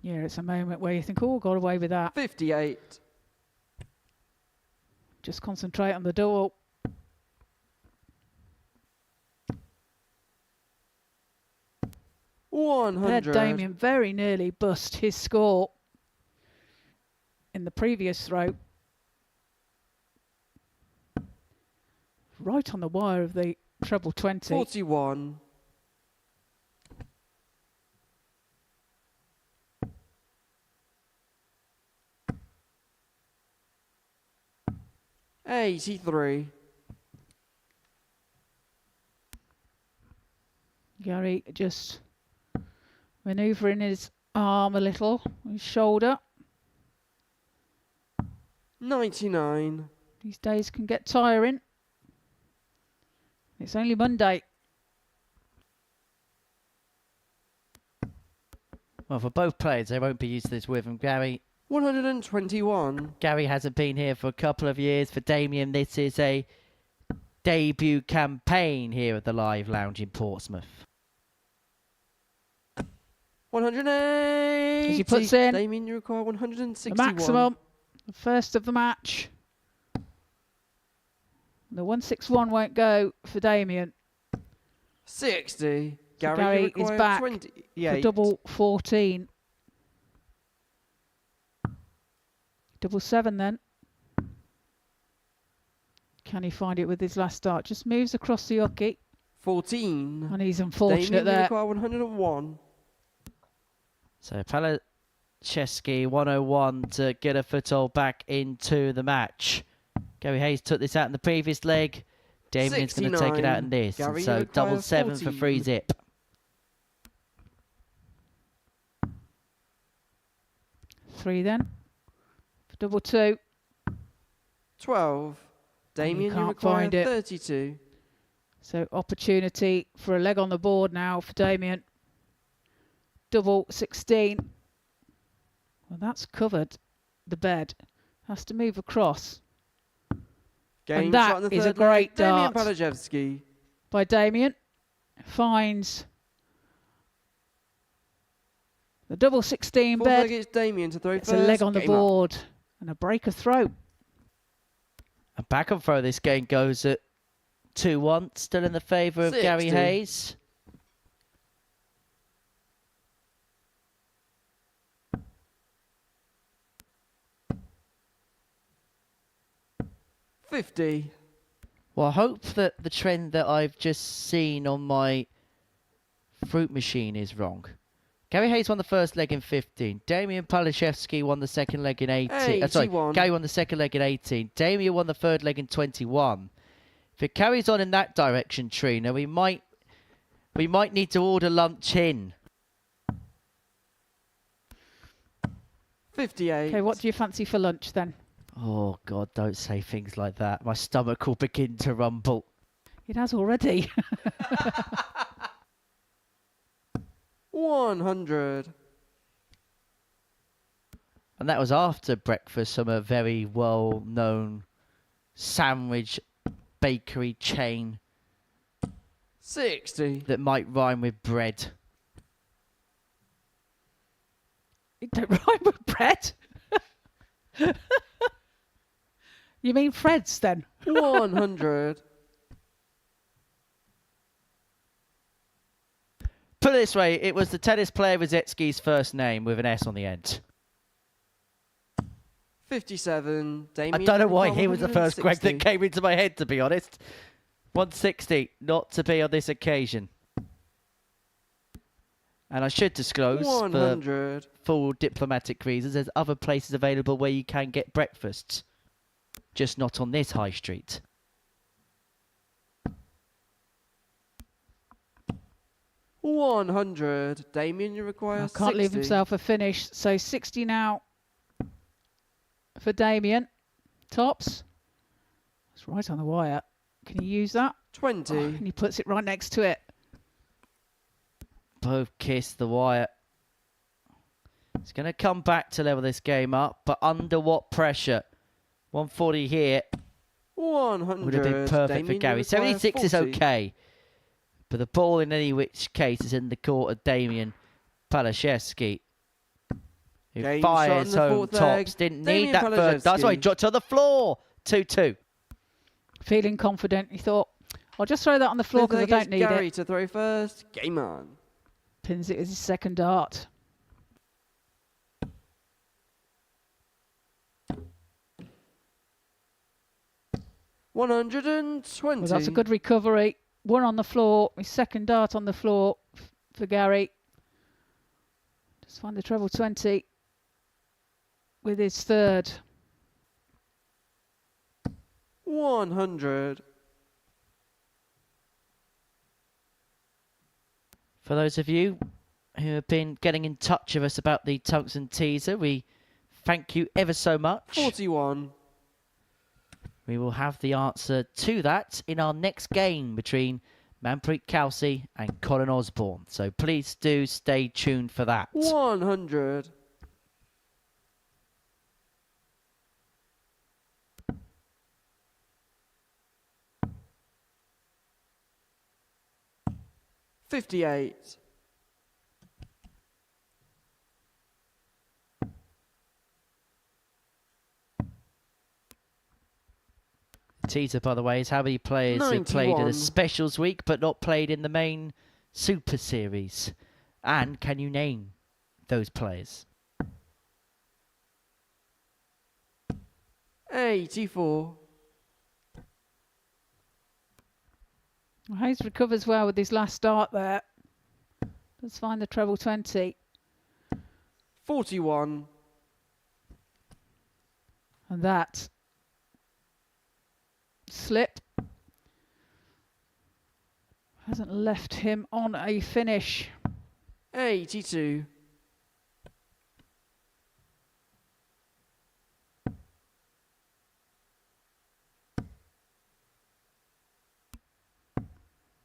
Yeah, it's a moment where you think, oh, got away with that. 58. Just concentrate on the double. There, 100. Damian very nearly bust his score in the previous throw. Right on the wire of the treble 20. 41. $83. Gary just manoeuvring his arm a little, his shoulder. 99. These days can get tiring. It's only Monday. Well, for both players, they won't be used to this with him. 121. Gary hasn't been here for a couple of years. For Damian, this is a debut campaign here at the Live Lounge in Portsmouth. 180. As he puts in Damian, you require 161. the maximum, the first of the match. The 161 won't go for Damian. 60. So Gary, Gary you is require back 28. for double 14. Double 7 then. Can he find it with his last dart? Just moves across the hockey. 14. And he's unfortunate Damian, you there. require 101. So Palaszewski 101 to get a foothold back into the match. Gary Hayes took this out in the previous leg. Damian's going to take it out in this. Gary, And you so require double 7 for 14. free zip. 3 then. For double 2. 12. Damian, you can't require find it. 32. So opportunity for a leg on the board now for Damian. Double 16. Well, that's covered the bed. Has to move across. Game and shot in that the is a third leg. great Damian dart Palaszewski. by Damian. Finds the double 16 Fourth bed. leg is Damian to throw It's first. a leg on the Game up. board and a break of throw. A back and throw this game goes at 2-1. Still in the favour of Gary 60. Hayes. $50. Well, I hope that the trend that I've just seen on my fruit machine is wrong. Gary Hayes won the first leg in 15. Damian Palaszewski won the second leg in 18. Sorry, 81. Gary won the second leg in 18. Damian won the third leg in 21. If it carries on in that direction, Trina, we might need to order lunch in. 58. Okay, what do you fancy for lunch then? Oh, God, don't say things like that. My stomach will begin to rumble. It has already. 100. And that was after breakfast from a very well-known sandwich bakery chain 60. that might rhyme with bread. It don't rhyme with bread. You mean Fred's then? 100. Put it this way, it was the tennis player Rosetsky's first name with an S on the end. 57. Damian, I don't know why he was the first Greg that 160. came into my head, to be honest. 160, not to be on this occasion. And I should disclose, 100. for full diplomatic reasons, there's other places available where you can get breakfasts. Just not on this high street. $100. Damian, you require I can't leave 60. himself a finish. So 60 now for Damian. Tops. It's right on the wire. Can you use that? 20. Oh, and he puts it right next to it. Both kiss the wire. It's going to come back to level this game up, but under what pressure? 140 here 100. would have been perfect for Gary. 76 is okay. But the ball in any which case is in the court of Damian Palaszewski, who Game shot fires in the home fourth leg. tops. Didn't Damian need that first. That's why he Palaszewski. dropped to the floor. 2-2. Feeling confident. He thought, I'll just throw that on the floor Fifth because I leg don't is need Gary it. to throw first. Game on. Pins it as his second dart. $120. Well, that's a good recovery. One on the floor. His second dart on the floor for Gary. Just find the treble 20 with his third. 100. For those of you who have been getting in touch with us about the tungsten teaser, we thank you ever so much. 41. We will have the answer to that in our next game between Manpreet Kalsi and Colin Osborne. So please do stay tuned for that. 100. $58. Teaser, by the way, is how many players have played in 91. the Specials Week but not played in the main Super Series. And can you name those players? 84. Well, Hayes recovers well with his last start there. Let's find the treble 20. 41. And that slip hasn't left him on a finish. 82.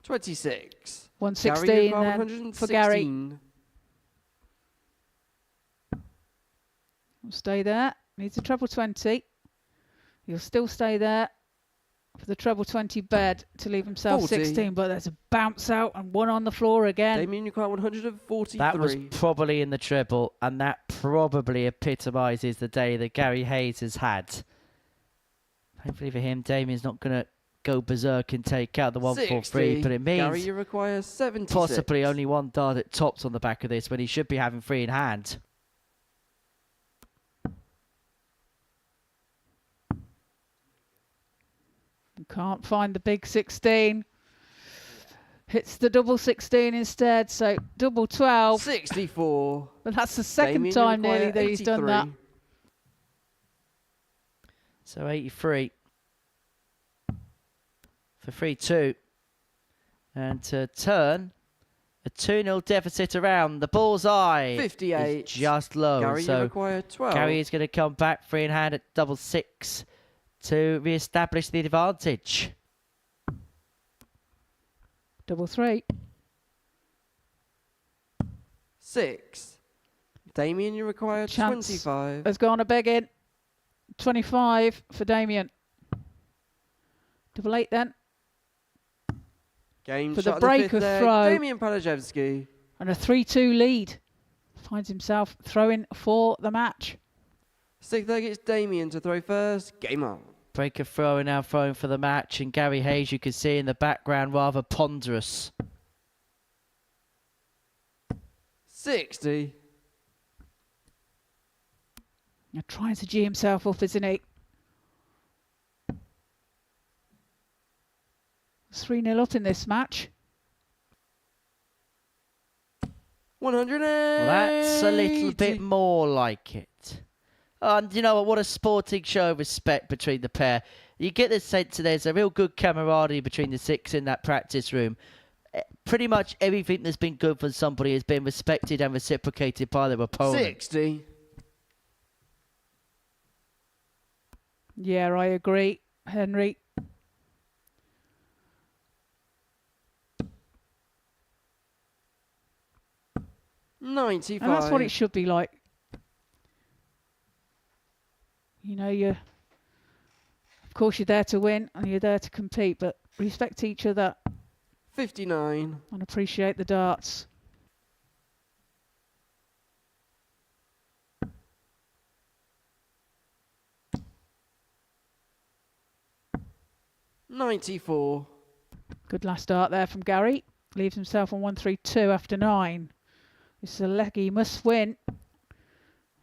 $26. 116 Gary, then for Gary. 116. We'll stay there. Needs a treble 20. He'll still stay there for the treble 20 bed to leave himself 40. 16, but there's a bounce out and one on the floor again. Damian, you got 143. That was probably in the treble, and that probably epitomises the day that Gary Hayes has had. Hopefully for him, Damian's not going to go berserk and take out the 143, but it means Gary, you require 76. possibly only one dart at tops on the back of this when he should be having three in hand. Can't find the big 16. Hits the double 16 instead, so double 12. 64. But that's the second Damian, you time require nearly that he's done that. 83. So 83 for 3-2. And to turn a 2-0 deficit around. The bullseye 58. is just low. Gary, you so require 12. Gary is going to come back free in hand at double 6 to re-establish the advantage. Double 3. 6. Damian, you require Chance 25. has gone a begging. 25 for Damian. Double 8 then. Game For shot the of break fifth of leg, throw. Damian Palaszewski. And a 3-2 lead. Finds himself throwing for the match. Sixth leg, it's Damian to throw first. Game on. Break of throw now throwing for the match, and Gary Hayes, you can see in the background, rather ponderous. 60. Now trying to G himself up, isn't he? 3-0 up in this match. 180. Well, that's a little bit more like it. And you know what a sporting show of respect between the pair. You get the sense that there's a real good camaraderie between the six in that practice room. Pretty much everything that's been good for somebody has been respected and reciprocated by their opponent. 60. Yeah, I agree, Henry. $95. And that's what it should be like. You know, of course you're there to win and you're there to compete, but respect each other. 59. And appreciate the darts. $94. Good last dart there from Gary. Leaves himself on 132 after 9. This is a leg he must win.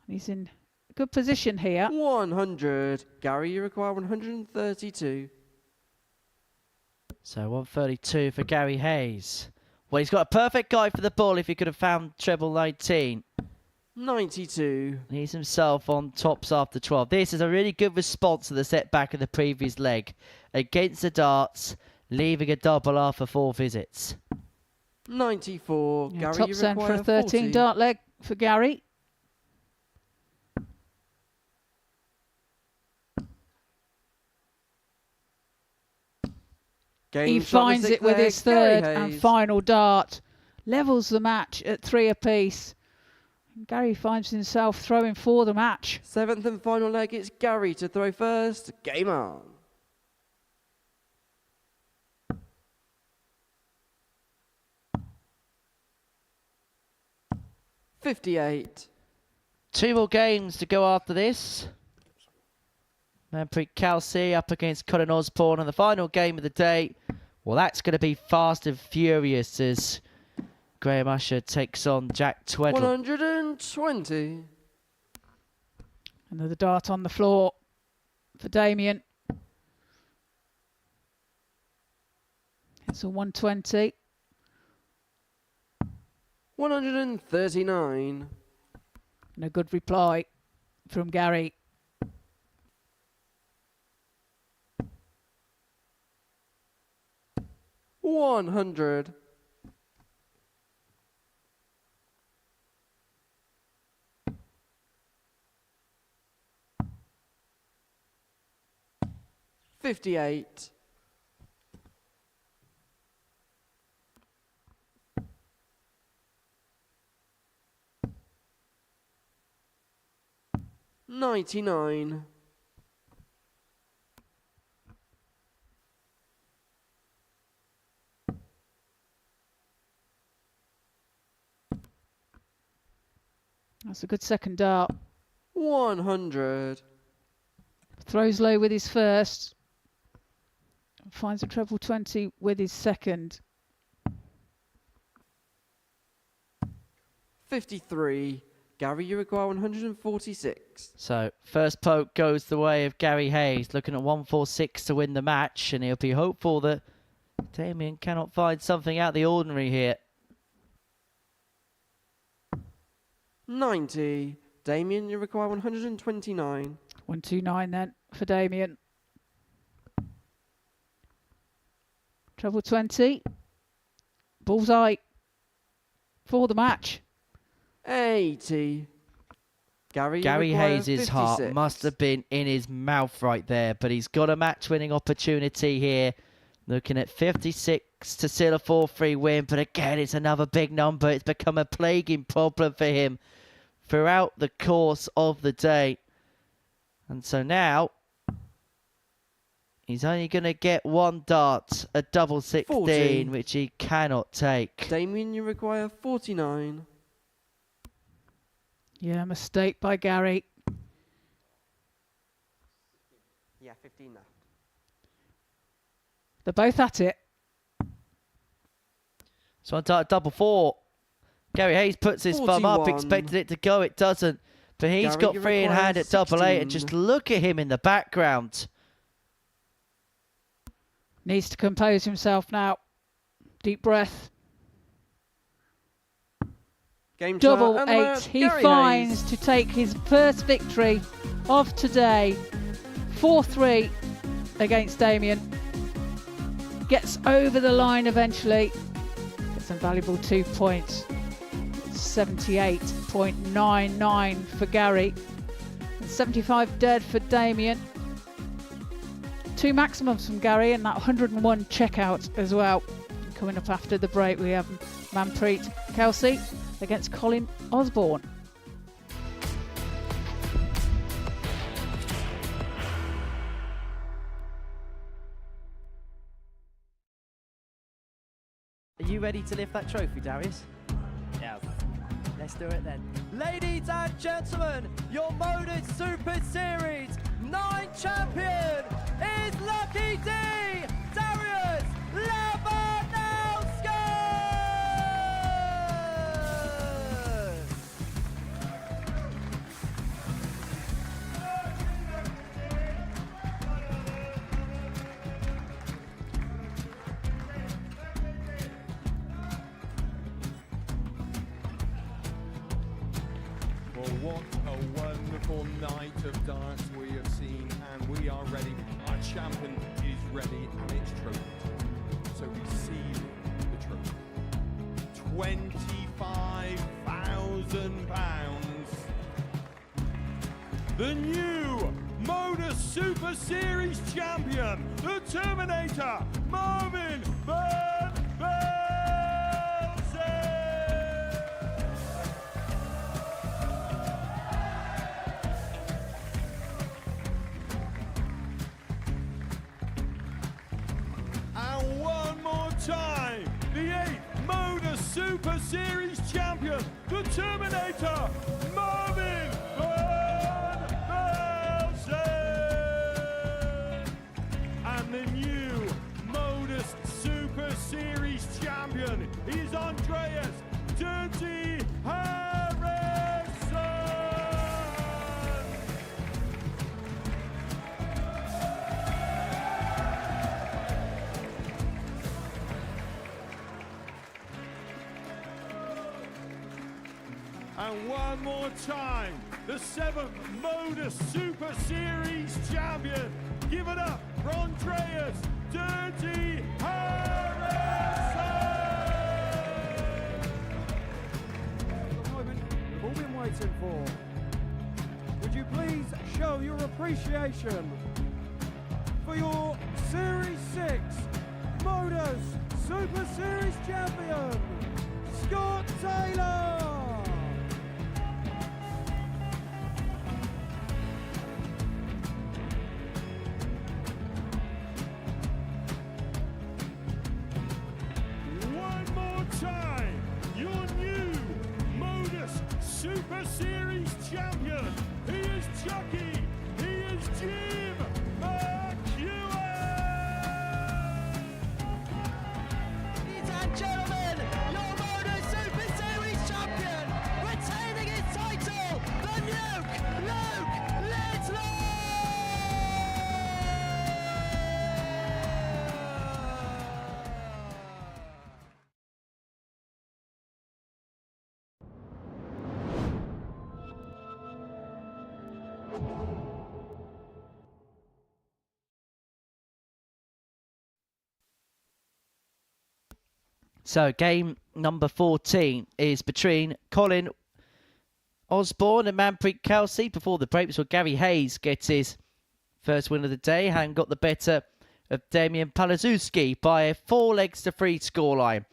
He's in good position here. 100. Gary, you require 132. So 132 for Gary Hayes. Well, he's got a perfect guy for the ball if he could have found treble 19. 92. He's himself on tops after 12. This is a really good response to the setback of the previous leg. Against the darts, leaving a double after 4 visits. 94. Yeah, Gary, top you end for a require 13 40. dart leg for Gary. He finds it with his third and final dart. Levels the match at 3 apiece. And Gary finds himself throwing for the match. Seventh and final leg, it's Gary to throw first. Game on. $58. 2 more games to go after this. Manpreet Kalsi up against Colin Osborne, and the final game of the day. Well, that's going to be fast and furious as Graeme Usher takes on Jack Twedle. 120. Another dart on the floor for Damian. It's a 120. 139. And a good reply from Gary. $100. $58. $99. That's a good second dart. 100. Throws low with his first. Finds a treble 20 with his second. 53. Gary, you require 146. So, first poke goes the way of Gary Hayes, looking at 146 to win the match, and he'll be hopeful that Damian cannot find something out of the ordinary here. 90. Damian, you require 129. 129 then for Damian. Treble 20. Bullseye for the match. 80. Gary Hayes' heart must have been in his mouth right there, but he's got a match-winning opportunity here. Looking at 56 to seal a 4-3 win, but again, it's another big number. It's become a plaguing problem for him. throughout the course of the day. And so now he's only going to get one dart, a double 16, 40. which he cannot take. Damian, you require 49. Yeah, mistake by Gary. Yeah, 15 now. They're both at it. So on dart double 4. Gary Hayes puts his thumb up, 41. expected it to go. It doesn't. But he's Gary, got you 3 in require hand at double 8, and 16. just look at him in the background. Needs to compose himself now. Deep breath. Game Double chart and the 8. match, He Gary finds Hayes. to take his first victory of today. 4-3 against Damian. Gets over the line eventually. Gets a valuable 2 points. 78.99 for Gary. And 75 dead for Damian. 2 maximums from Gary and that 101 checkout as well. And coming up after the break, we have Manpreet Kalsi against Colin Osborne. Are you ready to lift that trophy, Darius? Yes. Let's do it then. Ladies and gentlemen, your Modus Super Series 9 champion is Lucky D, Darius Labanowski! Well, what a wonderful night of darts we have seen, and we are ready. Our champion is ready, and it's trophy. So receive the trophy. £25,000. The new Modus Super Series champion, the Terminator, Marvin Van And one more time, the 8th Modus Super Series champion, the Terminator, Marvin Van Velzen. And the new Modus Super Series champion is Andreas Dirty Harrison. And one more time, the 7th Modus Super Series champion. Give it up for Andreas Dirty Harrison! The moment we've all been waiting for. Would you please show your appreciation for your Series 6 Modus Super Series champion, Scott Taylor! One more time, your new Modus Super Series champion. He is Chucky. He is Jim McEwen. Ladies and gentlemen, your Modus Super Series champion, retaining his title, the Nuke, Luke Littler! So game number 14 is between Colin Osborne and Manpreet Kalsi. Before the break, so Gary Hayes gets his first win of the day and got the better of Damian Palaszewski by 4 legs to 3 scoreline.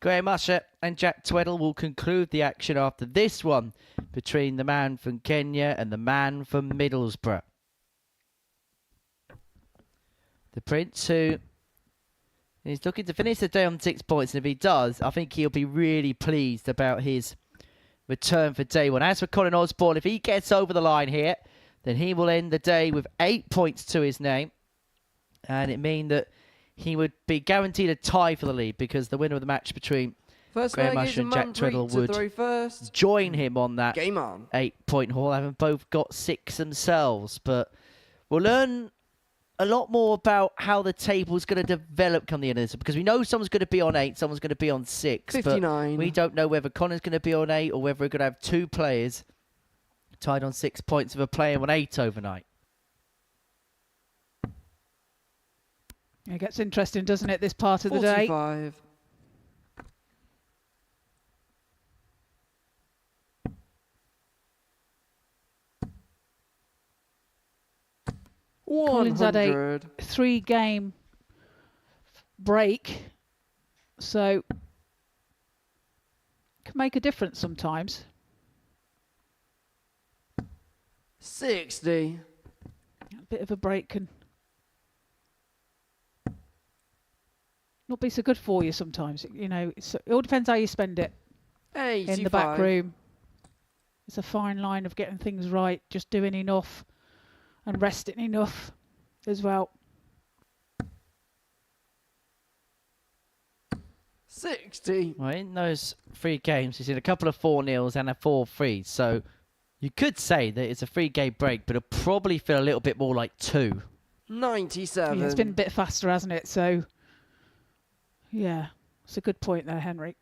Graeme Usher and Jack Twedle will conclude the action after this one between the man from Kenya and the man from Middlesbrough. The Prince, who is looking to finish the day on 6 points, and if he does, I think he'll be really pleased about his return for day one. As for Colin Osborne, if he gets over the line here, then he will end the day with 8 points to his name, and it means that he would be guaranteed a tie for the lead because the winner of the match between Graeme Usher and Jack Twedle would join him on that 8-point haul, having both got 6 themselves. But we'll learn a lot more about how the table's going to develop come the end of this, because we know someone's going to be on 8, someone's going to be on 6. 59. But we don't know whether Colin's going to be on 8 or whether we're going to have 2 players tied on 6 points with a player on 8 overnight. It gets interesting, doesn't it, this part of the day? 45. Colin's had a 100. 3-game break, so can make a difference sometimes. 60. A bit of a break can not be so good for you sometimes. You know, it all depends how you spend it. 85. In the back room. It's a fine line of getting things right, just doing enough and resting enough as well. 60. Well, in those 3 games, he's in a couple of 4-0s and a 4-3. So you could say that it's a 3-game break, but it'll probably feel a little bit more like 2. 97. Yeah, it's been a bit faster, hasn't it? So, yeah, it's a good point there, Henry.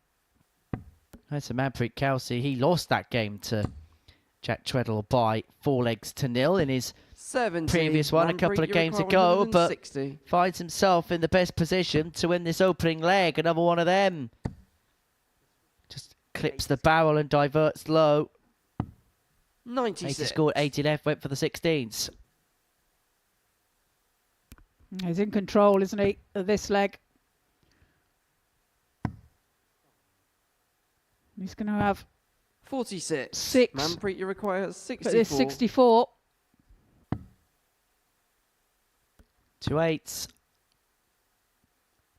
That's a Manpreet Kalsi. He lost that game to Jack Twedle by 4 legs to 0 in his 70. previous one a couple of games ago, but finds himself in the best position to win this opening leg. Another one of them. Just clips the barrel and diverts low. 96. 80 scored, 80 left, went for the 16s. He's in control, isn't he, of this leg? He's going to have 46. 6. Manpreet, you require 64. But there's 64. 2 8s.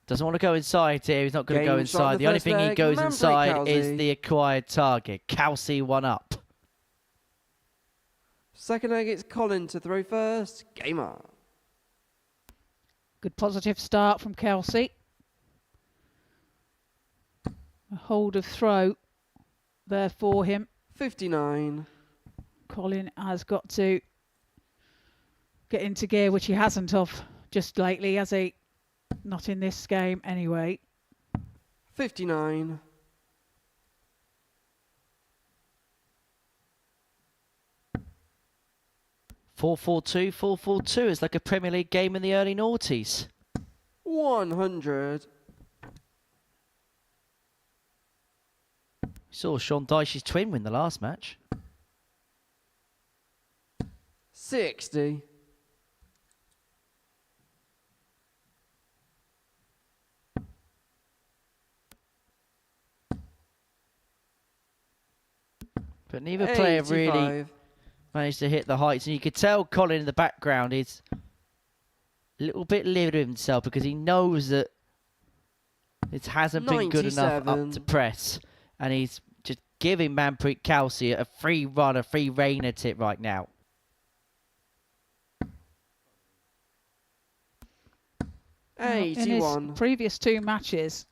Doesn't want to go inside here. He's not going to go Game shot inside. in The the only first thing he leg. goes Manpreet inside Kalsi. is the acquired target. Kalsi 1 up. Second leg, it's Colin to throw first. Game on. Good positive start from Kalsi. A hold of throw there for him. 59. Colin has got to get into gear, which he hasn't of just lately, has he? Not in this game anyway. 59. 4-4-2, 4-4-2. It's like a Premier League game in the early noughties. 100. Saw Sean Dyche's twin win the last match. 60. But neither player really 85. managed to hit the heights. And you could tell Colin in the background is a little bit livid with himself because he knows that it hasn't been good enough up to press. And he's just giving Manpreet Kalsi a free run, a free rein at it right now. In his previous 2 matches,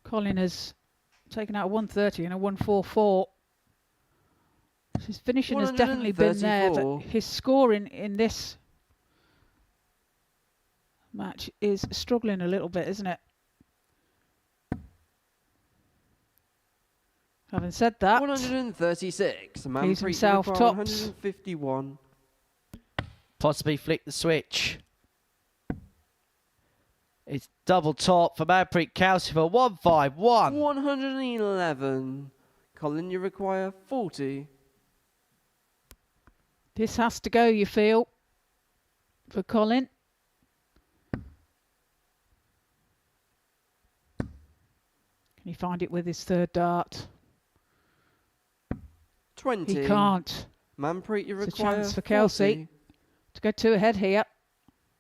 Colin has taken out a 130 and a 144. His finishing has definitely been there, but his scoring in this match is struggling a little bit, isn't it? Having said that, 136. He's himself tops. 151. Possibly flick the switch. It's double top for Manpreet Kalsi for 151. 111. Colin, you require 40. This has to go, you feel, for Colin. Can he find it with his third dart? 20. He can't. Manpreet, you It's a require chance for 40. Kalsi to go 2 ahead here.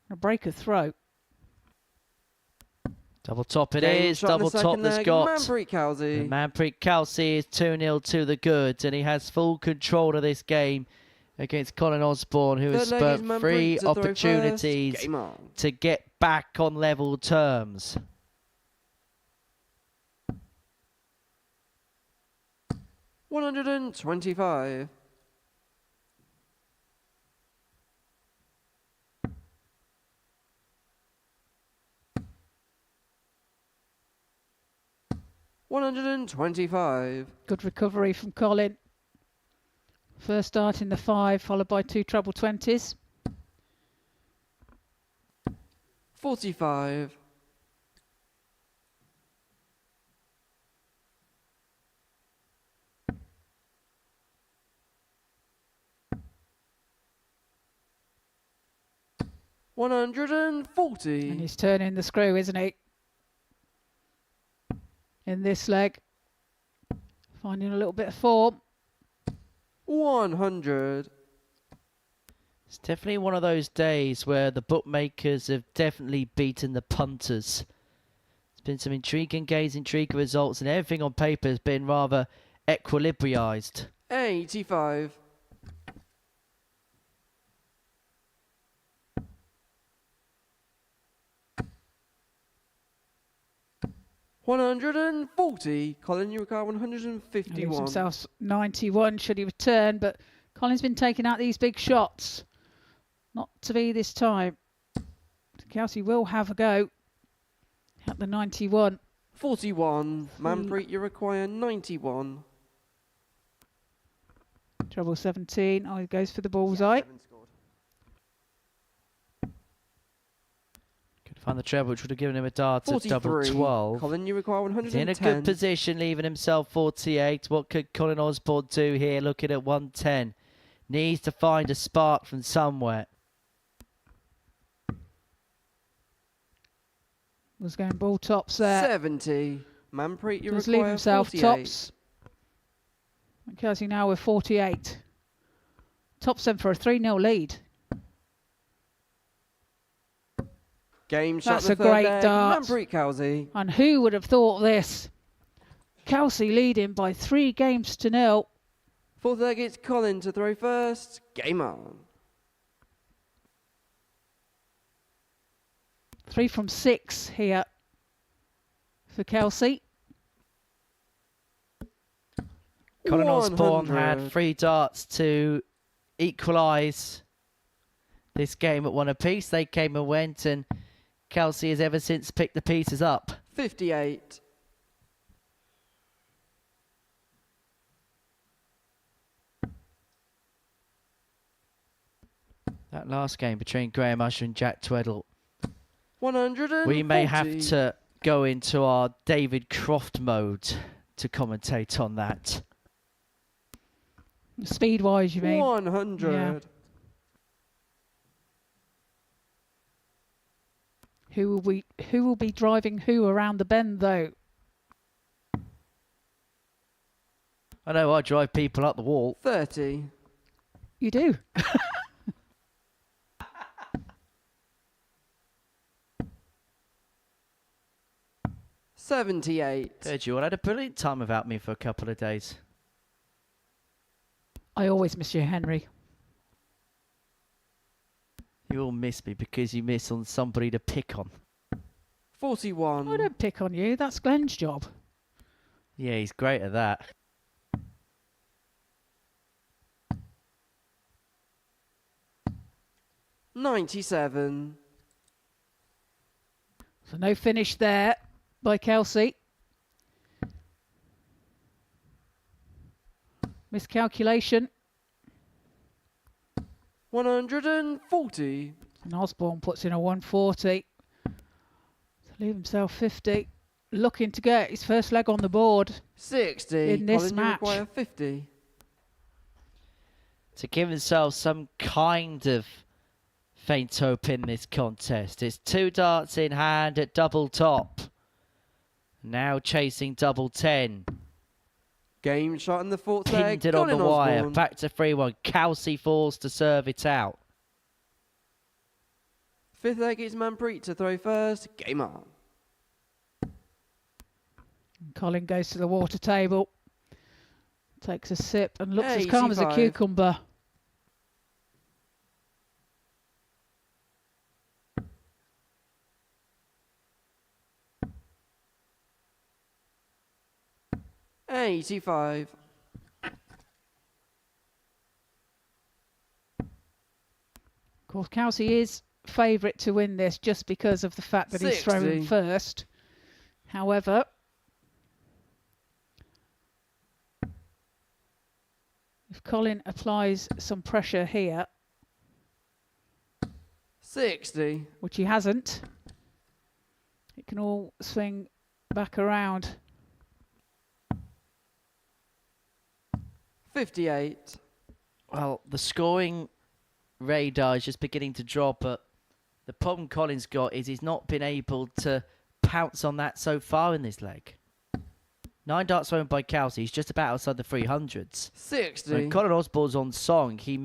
A break a throw. Double top it Game is. shot in the Double top second that's leg, got. Manpreet Kalsi. And Manpreet Kalsi is 2-0 to the goods, and he has full control of this game against Colin Osborne, who has Third leg is spent Manpreet 3 to throw first. opportunities Game on. to get back on level terms. $125. $125. Good recovery from Colin. First dart in the 5, followed by 2 treble 20s. 45. $140. And he's turning the screw, isn't he? In this leg. Finding a little bit of form. 100. It's definitely one of those days where the bookmakers have definitely beaten the punters. There's been some intriguing games, intriguing results, and everything on paper has been rather equilibriized. 85. $140. Colin, you require He leaves 151. himself 91 should he return, but Colin's been taking out these big shots. Not to be this time. Kalsi will have a go at the 91. 41. Manpreet, you require 91. Treble 17. Oh, he goes for the bullseye. Could find the treble, which would have given him a dart at double 43. 12. Colin, you require He's 110. in a good position, leaving himself 48. What could Colin Osborne do here, looking at 110? Needs to find a spark from somewhere. Was going ball tops there. 70. Manpreet, you Does require leave himself 48. tops. And Kalsi now with 48. Tops them for a 3-0 lead. Game shot That's the a third great leg. dart. Manpreet Kalsi. And who would have thought this? Kalsi leading by 3 games to 0. Fourth leg, it's Colin to throw first. Game on. 3 from 6 here for Kalsi. Colin Osborne had 100. 3 darts to equalise this game at 1 apiece. They came and went, and Kalsi has ever since picked the pieces up. 58. That last game between Graeme, Usher and Jack Twedle. 140. We may have to go into our David Croft mode to commentate on that. Speed-wise, you mean? 100. Yeah. Who will be driving who around the bend though? I know I drive people up the wall. 30. You do. 78. Heard you all had a brilliant time without me for a couple of days. I always miss you, Henry. You all miss me because you miss on somebody to pick on. 41. I don't pick on you. That's Glenn's job. Yeah, he's great at that. $97. So no finish there by Kalsi. Miscalculation. 140. And Osborne puts in a 140. To leave himself 50. Looking to get his first leg on the board. 60. In this Colin, match. you require 50. To give himself some kind of faint hope in this contest. It's 2 darts in hand at double top. Now chasing double 10. Game shot in the fourth Pinned leg. it on the Colin wire. Osborne. Back to 3-1. Kalsi falls to serve it out. Fifth leg is Manpreet to throw first. Game on. Colin goes to the water table, takes a sip and looks as calm as a 85. cucumber. $85. Of course, Kalsi is favourite to win this just because of the fact that he's 60. throwing first. However, if Colin applies some pressure here, 60. which he hasn't, it can all swing back around. 58. Well, the scoring radar is just beginning to drop, but the problem Colin's got is he's not been able to pounce on that so far in this leg. 9 darts thrown by Kalsi. He's just about outside the 300s. 60. When Colin Osborne's on song, he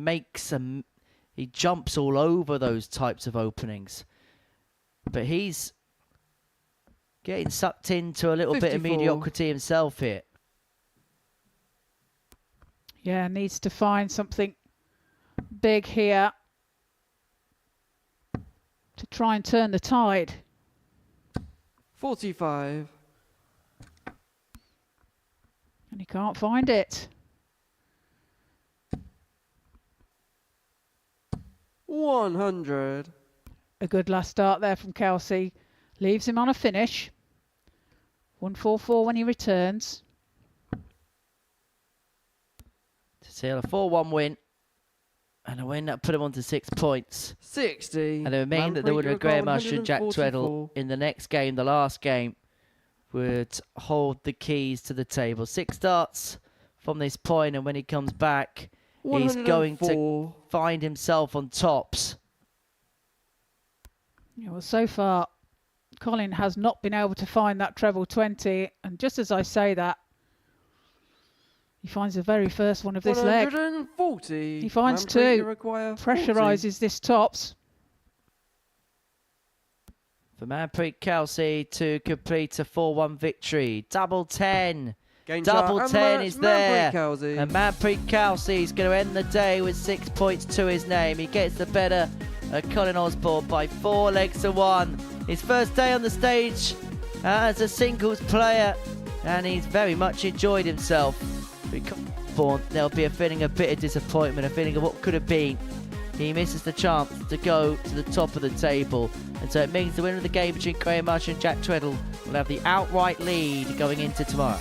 jumps all over those types of openings. But he's getting sucked into a little bit of 54. mediocrity himself here. Yeah, needs to find something big here to try and turn the tide. 45. And he can't find it. 100. A good last start there from Kalsi. Leaves him on a finish. 144 when he returns. To seal a 4-1 win. And a win that put him on to 6 points. 60. And it would mean that the winner of Graeme Usher and Jack Twedle in the next game, the last game, would hold the keys to the table. 6 darts from this point, and when he comes back, he's going to find himself on tops. Yeah, well, so far, Colin has not been able to find that treble 20, and just as I say that, he finds the very first one of this leg. 140. He finds Manpreet, you 2, require 40. pressurises this tops. For Manpreet Kalsi to complete a 4-1 victory. Double 10. Game Double shot, 10 and is Manpreet there. Kalsi. And Manpreet Kalsi is going to end the day with 6 points to his name. He gets the better of Colin Osborne by 4 legs to 1. His first day on the stage as a singles player, and he's very much enjoyed himself. Osborne, there'll be a feeling of bitter disappointment, a feeling of what could have been. He misses the chance to go to the top of the table, and so it means the winner of the game between Graeme Usher and Jack Twedle will have the outright lead going into tomorrow.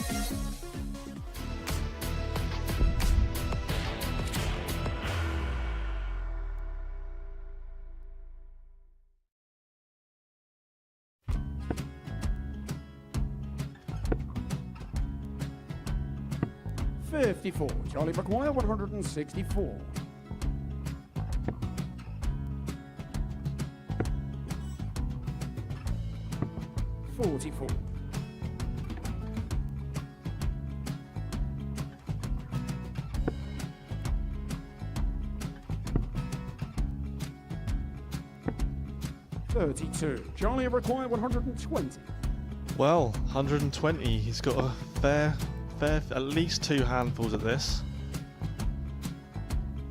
$54. Charlie McGuire, 164. $44. $32. Charlie require 120. Well, 120. He's got a fair, at least 2 handfuls at this.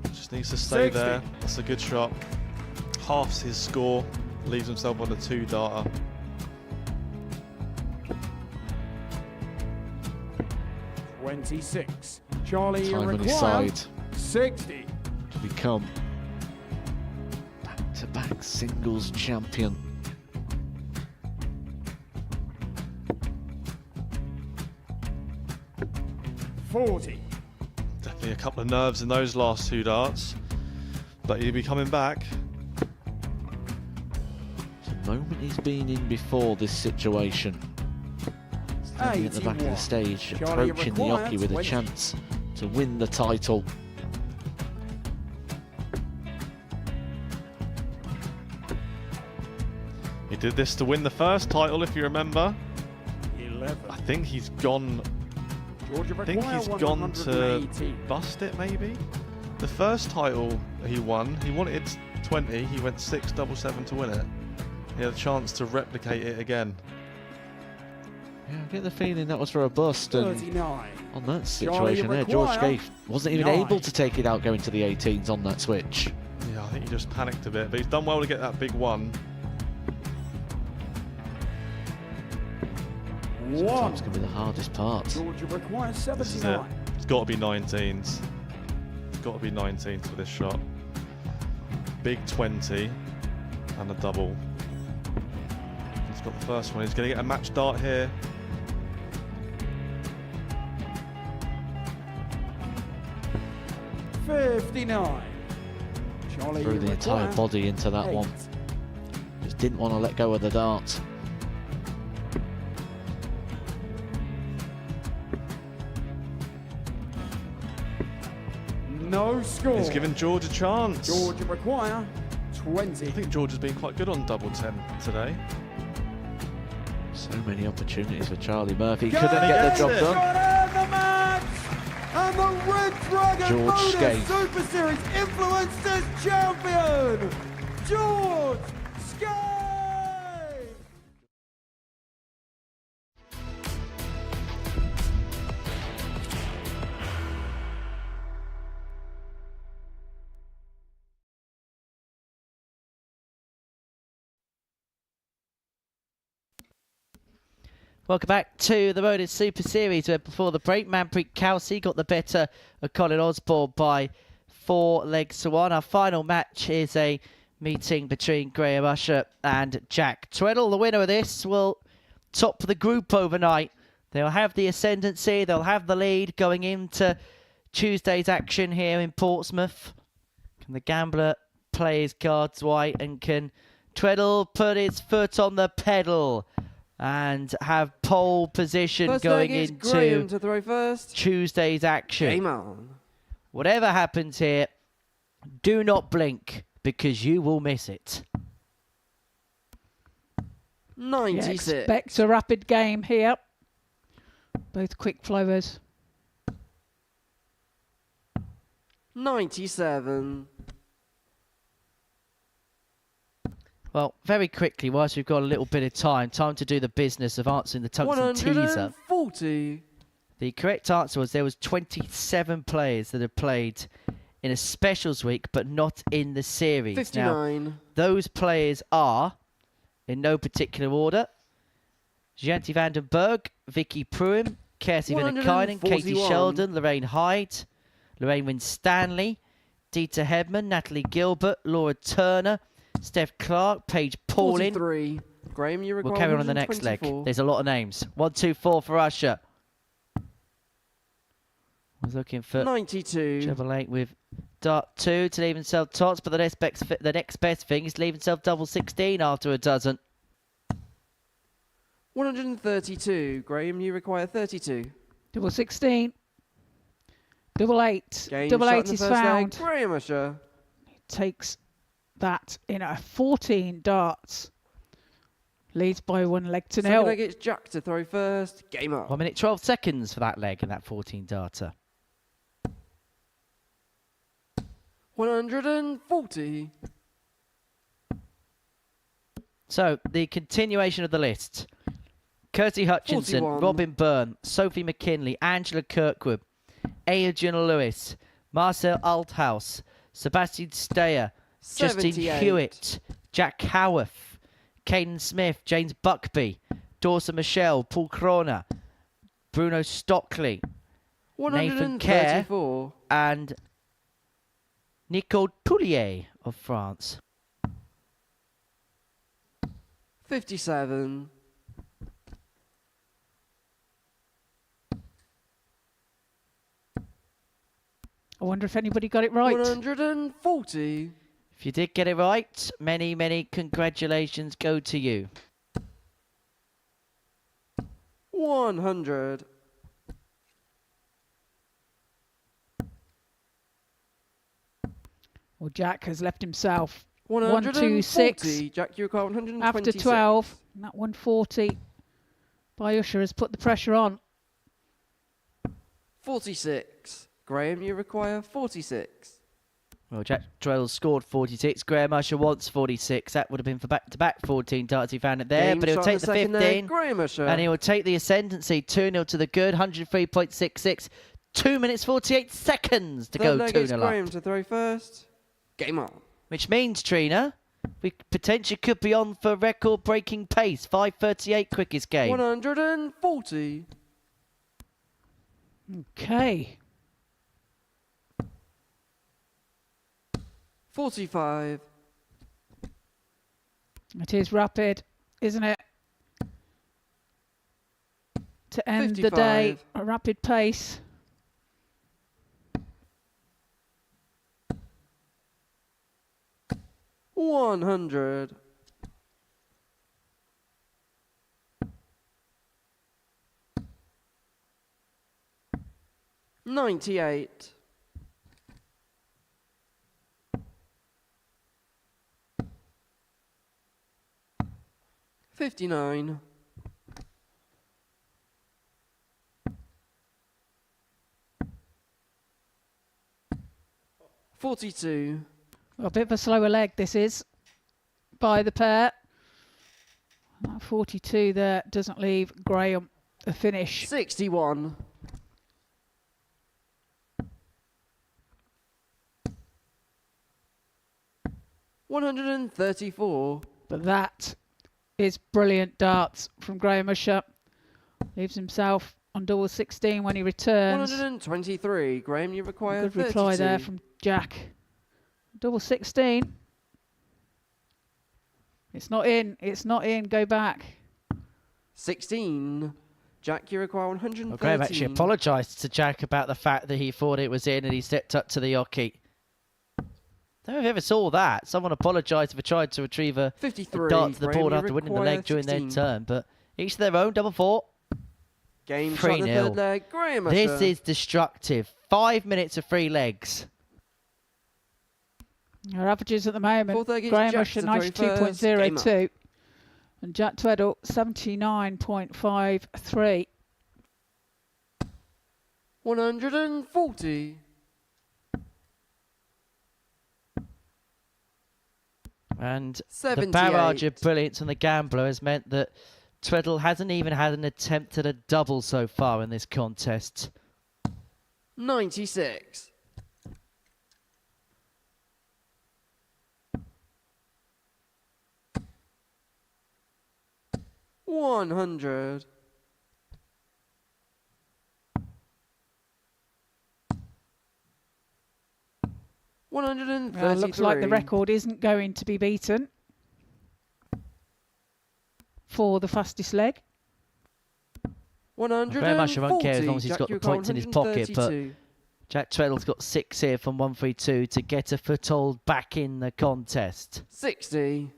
Just needs to stay 60. there. That's a good shot. Halves his score. Leaves himself on a 2-darter. $26. Charlie Time on his require side 60. to become back-to-back singles champion. $40. Definitely a couple of nerves in those last 2 darts. But he'll be coming back. It's a moment he's been in before this situation. Standing at the back of the stage, Charlie approaching the required hockey with a 20. chance to win the title. He did this to win the first title, if you remember. 11. I think he's gone. Georgia I think he's gone to bust it, maybe. The first title he won, he wanted 20. He went 6-7-7 to win it. He had a chance to replicate it again. Yeah, I get the feeling that was for a bust. And 39. on that situation there, George Gay wasn't even able to take it out going to the 18s on that switch. Yeah, I think he just panicked a bit, but he's done well to get that big one. Sometimes can be the hardest part. Georgia requires This is it. 79. It's got to be 19s. It's got to be 19s for this shot. Big 20 and a double. He's got the first one. He's going to get a match dart here. $59. Charlie, Threw you the entire require body into that 8. one. Just didn't want to let go of the dart. No score. He's given George a chance. Georgia require 20. I think George has been quite good on double 10 today. So many opportunities for Charlie Murphy. Go Couldn't get the job Got done. in the match! And the Red Dragon George Modus Skate. Super Series Influencers Champion, George Skate! Welcome back to the Modus Super Series, where before the break, Manpreet Kalsi got the better of Colin Osborne by 4 legs to 1. Our final match is a meeting between Graeme Usher and Jack Twedle. The winner of this will top the group overnight. They'll have the ascendancy, they'll have the lead going into Tuesday's action here in Portsmouth. Can the gambler play his cards right, and can Twedle put his foot on the pedal and have pole position First going leg is into Graeme to throw first. Tuesday's action? Game on. Whatever happens here, do not blink, because you will miss it. 96. Yeah, expect a rapid game here. Both quick flowers. 97. Well, very quickly, whilst we've got a little bit of time to do the business of answering the tungsten teaser. 140. The correct answer was there was 27 players that have played in a specials week, but not in the series. 59. Now, those players are, in no particular order, Janti van den Berg, Vicky Pruim, Kersi Vinnakainen, Katie 141. Sheldon, Lorraine Hyde, Lorraine Winstanley, Dieter Hedman, Natalie Gilbert, Laura Turner, Steph Clark, Paige Paulin. 43. Graeme, you require We'll carry on the next leg. 124. There's a lot of names. 1, 2, 4 for Usher. I was looking for 92. Treble 8 with dart 2 to leave himself tots, but the next best thing is leave himself double 16 after a dozen. 132. Graeme, you require 32. Double 16. Double 8. Game Double shot in 8 the is first leg. found. Graeme Usher. Takes that in a 14 darts. Leads by 1 leg to Second 0. leg, it's Jack to throw first. Game up. 1 minute 12 seconds for that leg and that 14 darter. 140. So, the continuation of the list. Kirsty Hutchinson, 41. Robin Byrne, Sophie McKinley, Angela Kirkwood, Adrian Lewis, Marcel Althaus, Sebastian Steyer, Justin 78. Hewitt, Jack Howarth, Caden Smith, James Buckby, Dawson Michelle, Paul Kroner, Bruno Stockley, Nathan Kerr, 134. and Nico Toulier of France. 57. I wonder if anybody got it right. 140. If you did get it right, many, many congratulations go to you. 100. Well, Jack has left himself 140. 126 Jack, you require 126. after 12. And that 140 by Usher has put the pressure on. 46. Graeme, you require 46. Well, Jack Twedle scored 46. Graeme Usher wants 46. That would have been for back-to-back 14 darts. He found it there, Game but he'll shot take the the second 15. Graeme Usher. And he will take the ascendancy. 2-0 to the good. 103.66. 2 minutes 48 seconds to go 2-0 up. Graeme to throw first. Game on. Which means, Trina, we potentially could be on for record-breaking pace. 5:38 quickest game. 140. Okay. 45. It is rapid, isn't it? To end the day, 55. a rapid pace. 100. 98. 59. 42. A bit of a slower leg, this is, by the pair. That 42 there doesn't leave Graeme a finish. 61. 134. But that is brilliant darts from Graeme Usher. Leaves himself on double 16 when he returns. 123. Graeme, you require Good 32. reply there from Jack. Double 16. It's not in. It's not in. Go back. 16. Jack, you require 113. Well, Graeme actually apologised to Jack about the fact that he thought it was in and he stepped up to the hockey. I don't know if you ever saw that. Someone apologised for trying to retrieve a 53. dart to the Graeme, board you after winning the require leg during 16. their turn. But each to their own. Double 4. Game shot in the 3-0. third leg. Graeme Usher. This is destructive. 5 minutes of 3 legs. Our averages at the moment. Fourth leg is Graeme Jack Usher to throw first. Game 92.02 and Jack Twedle 79.53. 140. And the 78. barrage of brilliance on the gambler has meant that Twedle hasn't even had an attempt at a double so far in this contest. 96. 100. 133. Looks like the record isn't going to be beaten for the fastest leg. 140. Very much I won't care as long as he's Jack, got the you require points in his pocket, but 132. Jack Tweddle's got 6 here from 132 to get a foothold back in the contest. 60.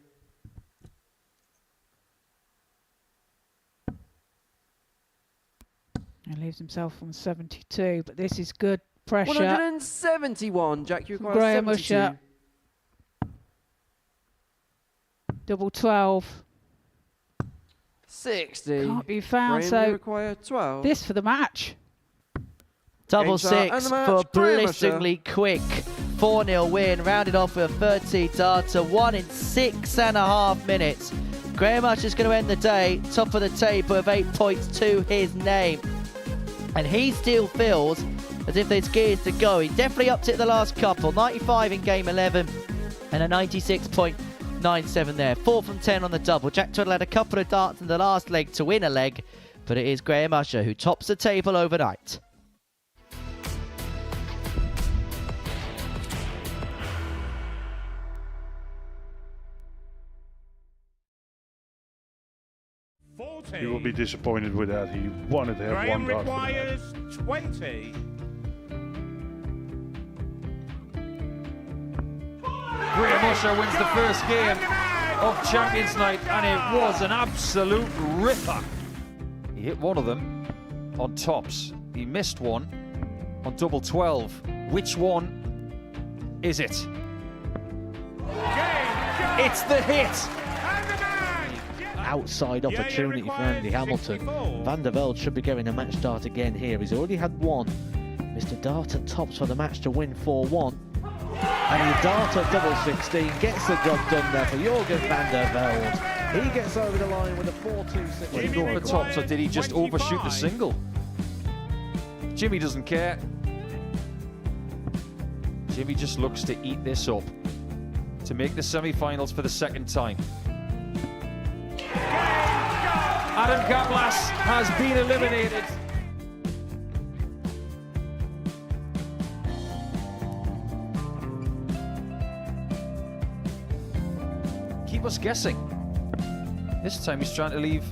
'Leaves himself on 72, but this is good pressure. 171. Jack, you require Graeme 72. Usher. Double 12. 60. Can't be found, Graeme, so you require 12. this for the match. Double Game shot and 6 the match, for a Graeme Usher. blisteringly quick 4-0 win, rounded off with a 13 darter, 1 in 6.5 minutes. Graeme Usher's going to end the day top of the table with 8 points to his name. And he still feels as if there's gears to go. He definitely upped it the last couple. 95 in game 11 and a 96.97 there. 4 from 10 on the double. Jack Twedle had a couple of darts in the last leg to win a leg, but it is Graeme Usher who tops the table overnight. He will be disappointed with that. He wanted to have Graeme one dart for the match. requires 20. Graeme Usher wins the first game of Champions Night, and it was an absolute ripper. He hit one of them on tops. He missed one on double 12. Which one is it? It's the hit. outside opportunity for Andy Hamilton. Van der Velde should be getting a match start again here. He's already had one. Mr. Dart at tops for the match to win 4-1. And the Dart at double 16 gets the job done there for Jurgen van der Velde. He gets over the line with a 4-2-6. Did he go for tops or did he just overshoot the single? Jimmy doesn't care. Jimmy just looks to eat this up to make the semi-finals for the second time. Adam Gablas has been eliminated. Keep us guessing. This time he's trying to leave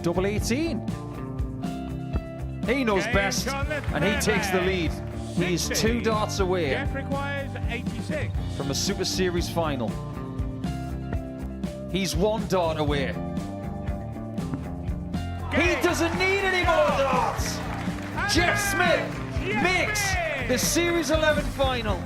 double 18. He knows best, and he takes the lead. He is 2 darts away from a Super Series final. He's 1 dart away. He doesn't need any more darts. Jeff Smith makes the Series 11 final.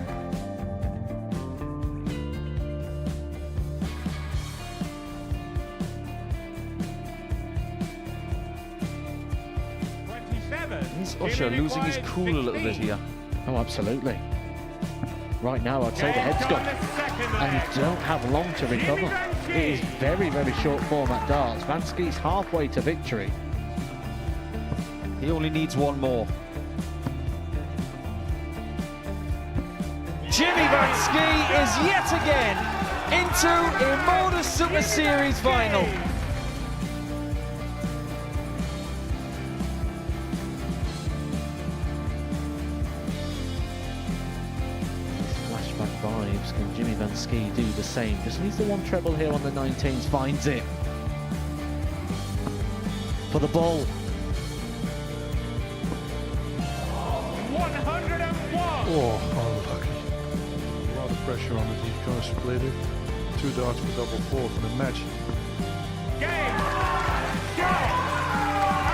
Is Usher losing his cool a little bit here? Oh, absolutely. Right now, I'd say the head's gone. And you don't have long to recover. It is very, very short format darts. Vansky's halfway to victory. He only needs 1 more. Jimmy Vansky is yet again into a Modus Super Series final. Flashback vibes. Can Jimmy Vansky do the same? Just needs the 1 treble here on the 19s. Finds it. For the ball. 101! Oh, unlucky. A lot of pressure on it. He kind of split it. 2 darts for double 4 for the match. Game! Go!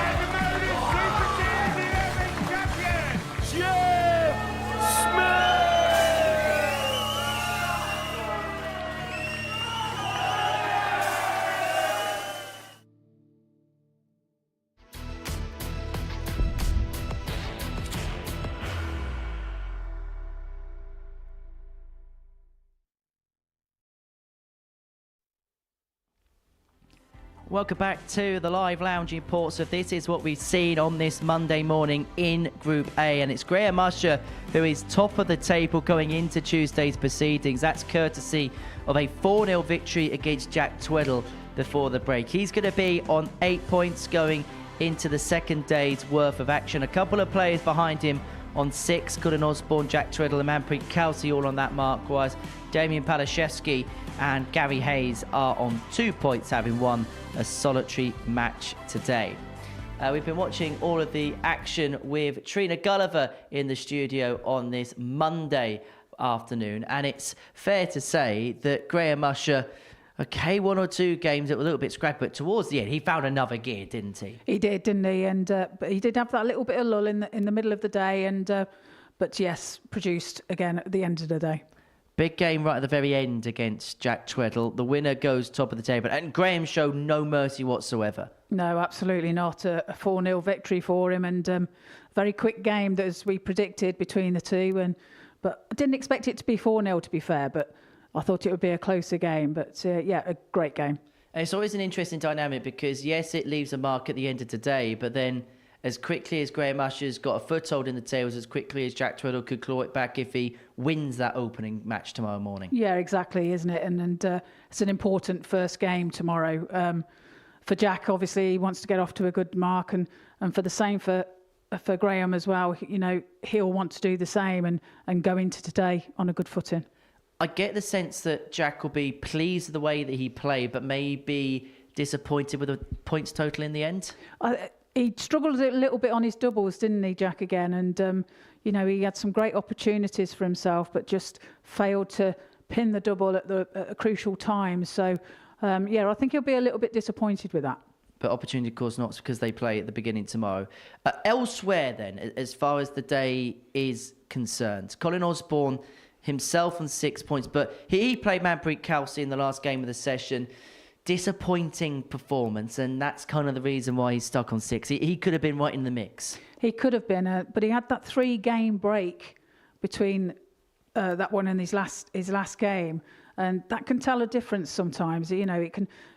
And the Modus Super Series 11 champion! Jeff Smith! Welcome back to the live lounging ports. So this is what we've seen on this Monday morning in Group A, and it's Graeme Usher who is top of the table going into Tuesday's proceedings. That's courtesy of a 4-0 victory against Jack Twedle before the break. He's going to be on 8 points going into the second day's worth of action. A couple of players behind him on 6, Colin, Osborne, Jack Twedle and Manpreet Kalsi all on that mark, whereas Damian, Palaszewski and Gary Hayes are on 2 points, having won a solitary match today. We've been watching all of the action with Trina Gulliver in the studio on this Monday afternoon, and it's fair to say that Graeme Usher, okay, 1 or 2 games that were a little bit scrappy, but towards the end he found another gear, didn't he? He did, didn't he? And but he did have that little bit of lull in the middle of the day, and but yes, produced again at the end of the day. Big game right at the very end against Jack Twedle. The winner goes top of the table, and Graeme showed no mercy whatsoever. No, absolutely not. A 4-0 victory for him, and very quick game, as we predicted, between the two. But I didn't expect it to be 4-0, to be fair, but I thought it would be a closer game. But yeah, a great game. And it's always an interesting dynamic because, yes, it leaves a mark at the end of the day, but then as quickly as Graeme Usher's got a foothold in the tails, as quickly as Jack Twedle could claw it back if he wins that opening match tomorrow morning. Yeah, exactly, isn't it? And it's an important first game tomorrow. For Jack, obviously, he wants to get off to a good mark, and for the same for Graeme as well. You know, he'll want to do the same and go into today on a good footing. I get the sense that Jack will be pleased with the way that he played, but maybe disappointed with the points total in the end. He struggled a little bit on his doubles, didn't he, Jack, again? And, you know, he had some great opportunities for himself, but just failed to pin the double at a crucial time. So, yeah, I think he'll be a little bit disappointed with that. But opportunity, of course, not because they play at the beginning tomorrow. Elsewhere, then, as far as the day is concerned, Colin Osborne himself on 6 points, but he played Manpreet Kalsi in the last game of the session. disappointing performance, and that's kind of the reason why he's stuck on 6. He could have been right in the mix. He could have been, but he had that 3-game break between that one and his last game, and that can tell a difference sometimes. You know,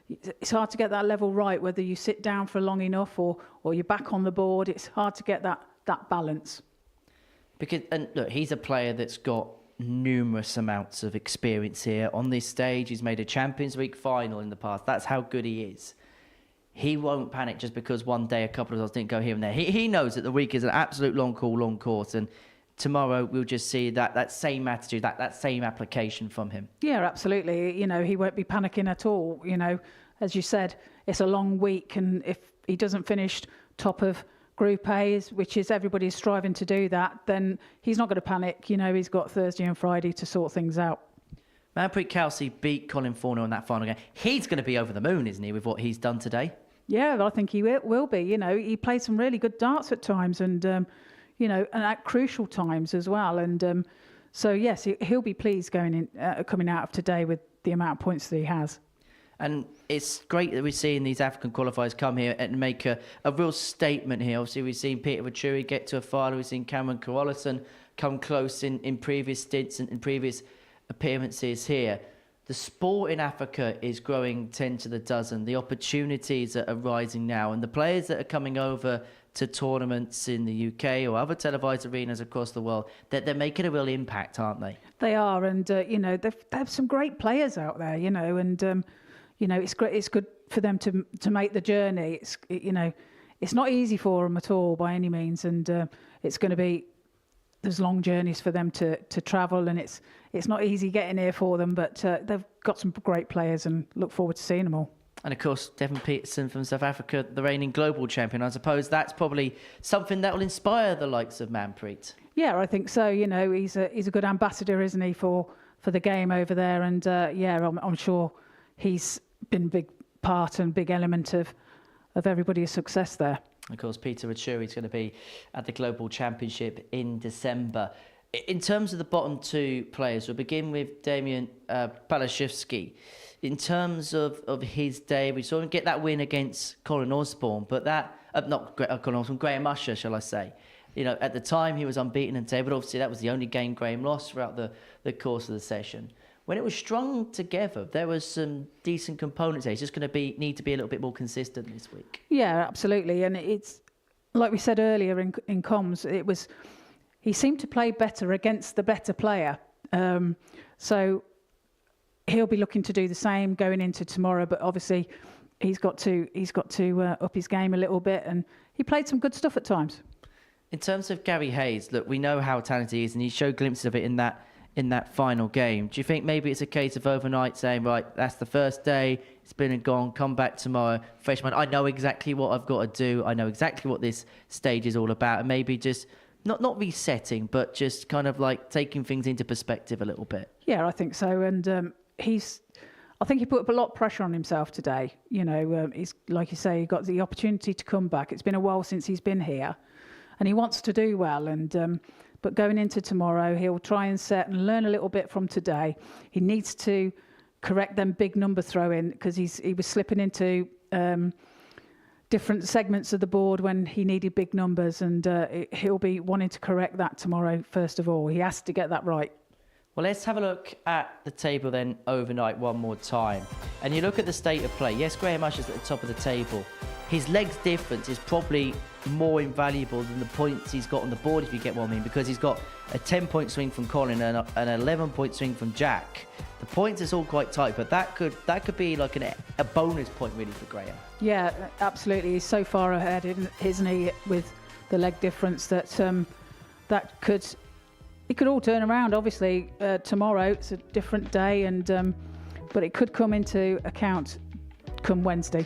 it's hard to get that level right, whether you sit down for long enough or you're back on the board. It's hard to get that balance. Because, and look, he's a player that's got numerous amounts of experience here on this stage. He's made a Champions League final in the past. That's how good he is. He won't panic just because one day a couple of us didn't go here and there. He knows that the week is an absolute long course, and tomorrow we'll just see that same attitude, that same application from him. Yeah, absolutely. You know, he won't be panicking at all. You know, as you said, it's a long week, and if he doesn't finish top of Group A, which is everybody's striving to do that, then he's not going to panic. You know, he's got Thursday and Friday to sort things out. Manpreet Kalsi beat Colin in that final game. He's going to be over the moon, isn't he, with what he's done today? Yeah, I think he will be. You know, he played some really good darts at times, and you know, and at crucial times as well. And so yes, he'll be pleased coming out of today with the amount of points that he has. And it's great that we're seeing these African qualifiers come here and make a real statement here. Obviously, we've seen Peter Vachuri get to a final. We've seen Cameron Carolison come close in previous stints and in previous appearances here. The sport in Africa is growing 10 to the dozen. The opportunities are rising now. And the players that are coming over to tournaments in the UK or other televised arenas across the world, they're making a real impact, aren't they? They are. And, you know, they have some great players out there, you know, and... you know, it's great. It's good for them to make the journey. You know, it's not easy for them at all by any means, and it's going to be there's long journeys for them to travel, and it's not easy getting here for them. But they've got some great players, and look forward to seeing them all. And of course, Devon Peterson from South Africa, the reigning global champion. I suppose that's probably something that will inspire the likes of Manpreet. Yeah, I think so. You know, he's a good ambassador, isn't he, for the game over there? And yeah, I'm sure he's been a big part and big element of everybody's success there. Of course, Peter Vachuri is going to be at the Global Championship in December. In terms of the bottom 2 players, we'll begin with Damian Palaszewski. In terms of his day, we saw him get that win against Colin Osborne, but that, not Colin Osborne, Graeme Usher, shall I say. You know, at the time he was unbeaten in table. Obviously, that was the only game Graeme lost throughout the course of the session. When it was strung together, there was some decent components there. It's just going to need to be a little bit more consistent this week. Yeah, absolutely. And it's like we said earlier in comms, he seemed to play better against the better player. So he'll be looking to do the same going into tomorrow. But obviously, he's got to up his game a little bit, and he played some good stuff at times. In terms of Gary Hayes, look, we know how talented he is, and he showed glimpses of it in that final game. Do you think maybe it's a case of overnight saying, right, that's the first day, it's been and gone, come back tomorrow, fresh mind, I know exactly what I've got to do, I know exactly what this stage is all about, and maybe just not resetting, but just kind of like taking things into perspective a little bit? Yeah, I think so. And I think he put up a lot of pressure on himself today. You know, he's, like you say, he got the opportunity to come back. It's been a while since he's been here, and he wants to do well. And but going into tomorrow, he'll try and set and learn a little bit from today. He needs to correct them big number throw-in, because he was slipping into different segments of the board when he needed big numbers, and he'll be wanting to correct that tomorrow. First of all, he has to get that right. Well, let's have a look at the table then overnight one more time. And you look at the state of play. Yes, Graeme Usher's at the top of the table. His legs difference is probably more invaluable than the points he's got on the board, if you get what I mean, because he's got a 10-point swing from Colin and an 11-point swing from Jack. The points is all quite tight, but that could be like a bonus point really for Graeme. Yeah, absolutely. He's so far ahead, isn't he, with the leg difference that it could all turn around. Obviously, tomorrow it's a different day, and but it could come into account come Wednesday.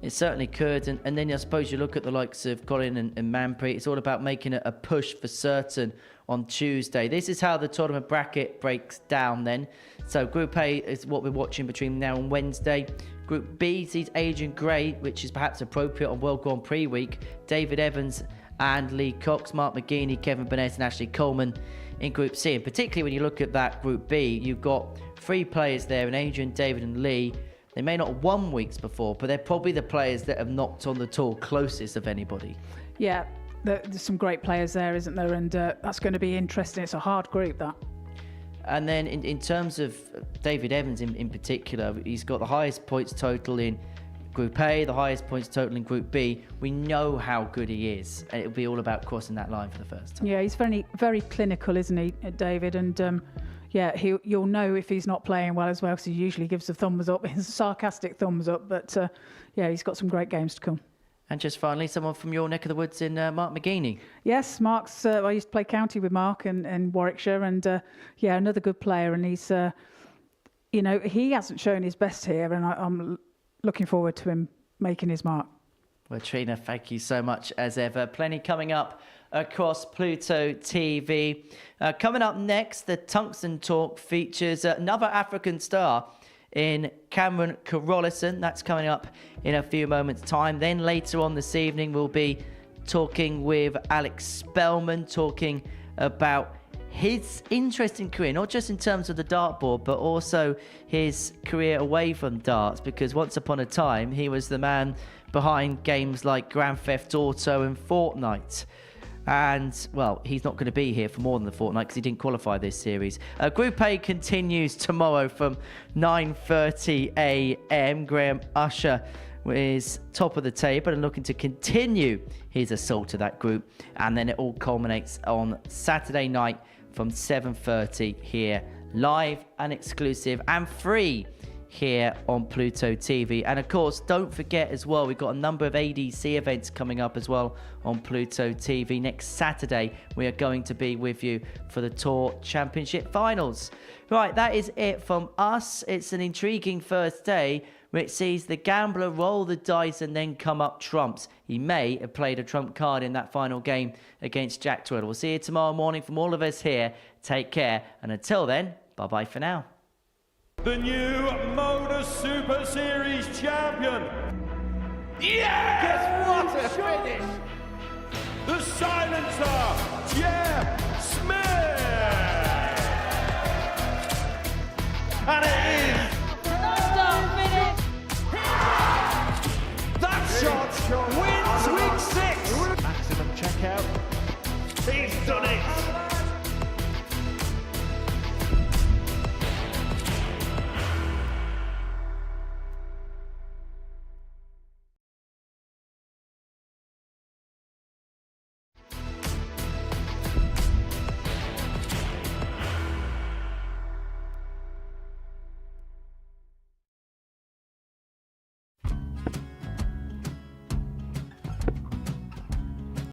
It certainly could, and then I suppose you look at the likes of Colin and Manpreet. It's all about making a push for certain on Tuesday. This is how the tournament bracket breaks down then. So Group A is what we're watching between now and Wednesday. Group B sees Adrian Gray, which is perhaps appropriate on World Grand Prix week. David Evans and Lee Cox, Mark McGeaney, Kevin Burnett and Ashley Coleman in Group C. And particularly when you look at that Group B, you've got 3 players there, and Adrian, David and Lee, They may not have won weeks before, but they're probably the players that have knocked on the tour closest of anybody. Yeah, there's some great players there, isn't there? And that's going to be interesting. It's a hard group, that. And then in terms of David Evans in particular, he's got the highest points total in Group A, the highest points total in Group B. We know how good he is, and it'll be all about crossing that line for the first time. Yeah, he's very, very clinical, isn't he, David? And yeah, you'll know if he's not playing well as well, because he usually gives a thumbs up, his sarcastic thumbs up. But yeah, he's got some great games to come. And just finally, someone from your neck of the woods in Mark McGeeney. Yes, Mark's. I used to play county with Mark in Warwickshire, and yeah, another good player. And he's, you know, he hasn't shown his best here, and I'm looking forward to him making his mark. Well, Trina, thank you so much as ever. Plenty coming up across Pluto TV. Coming up next, the Tungsten Talk features another African star in Cameron Carolison. That's coming up in a few moments' time. Then later on this evening, we'll be talking with Alex Spellman, talking about his interesting career, not just in terms of the dartboard, but also his career away from darts, because once upon a time, he was the man behind games like Grand Theft Auto and Fortnite. And, well, he's not going to be here for more than the fortnight because he didn't qualify this series. Group A continues tomorrow from 9:30 a.m. Graeme Usher is top of the table and looking to continue his assault of that group. And then it all culminates on Saturday night from 7:30 here, live and exclusive and free here on Pluto TV. And of course, don't forget as well, we've got a number of ADC events coming up as well on Pluto TV. Next Saturday, we are going to be with you for the Tour Championship Finals. Right, that is it from us. It's an intriguing first day, which sees the gambler roll the dice and then come up trumps. He may have played a trump card in that final game against Jack Twedle. We'll see you tomorrow morning from all of us here. Take care, and until then, bye-bye for now. The new Modus Super Series champion. Yes! What a finish! The silencer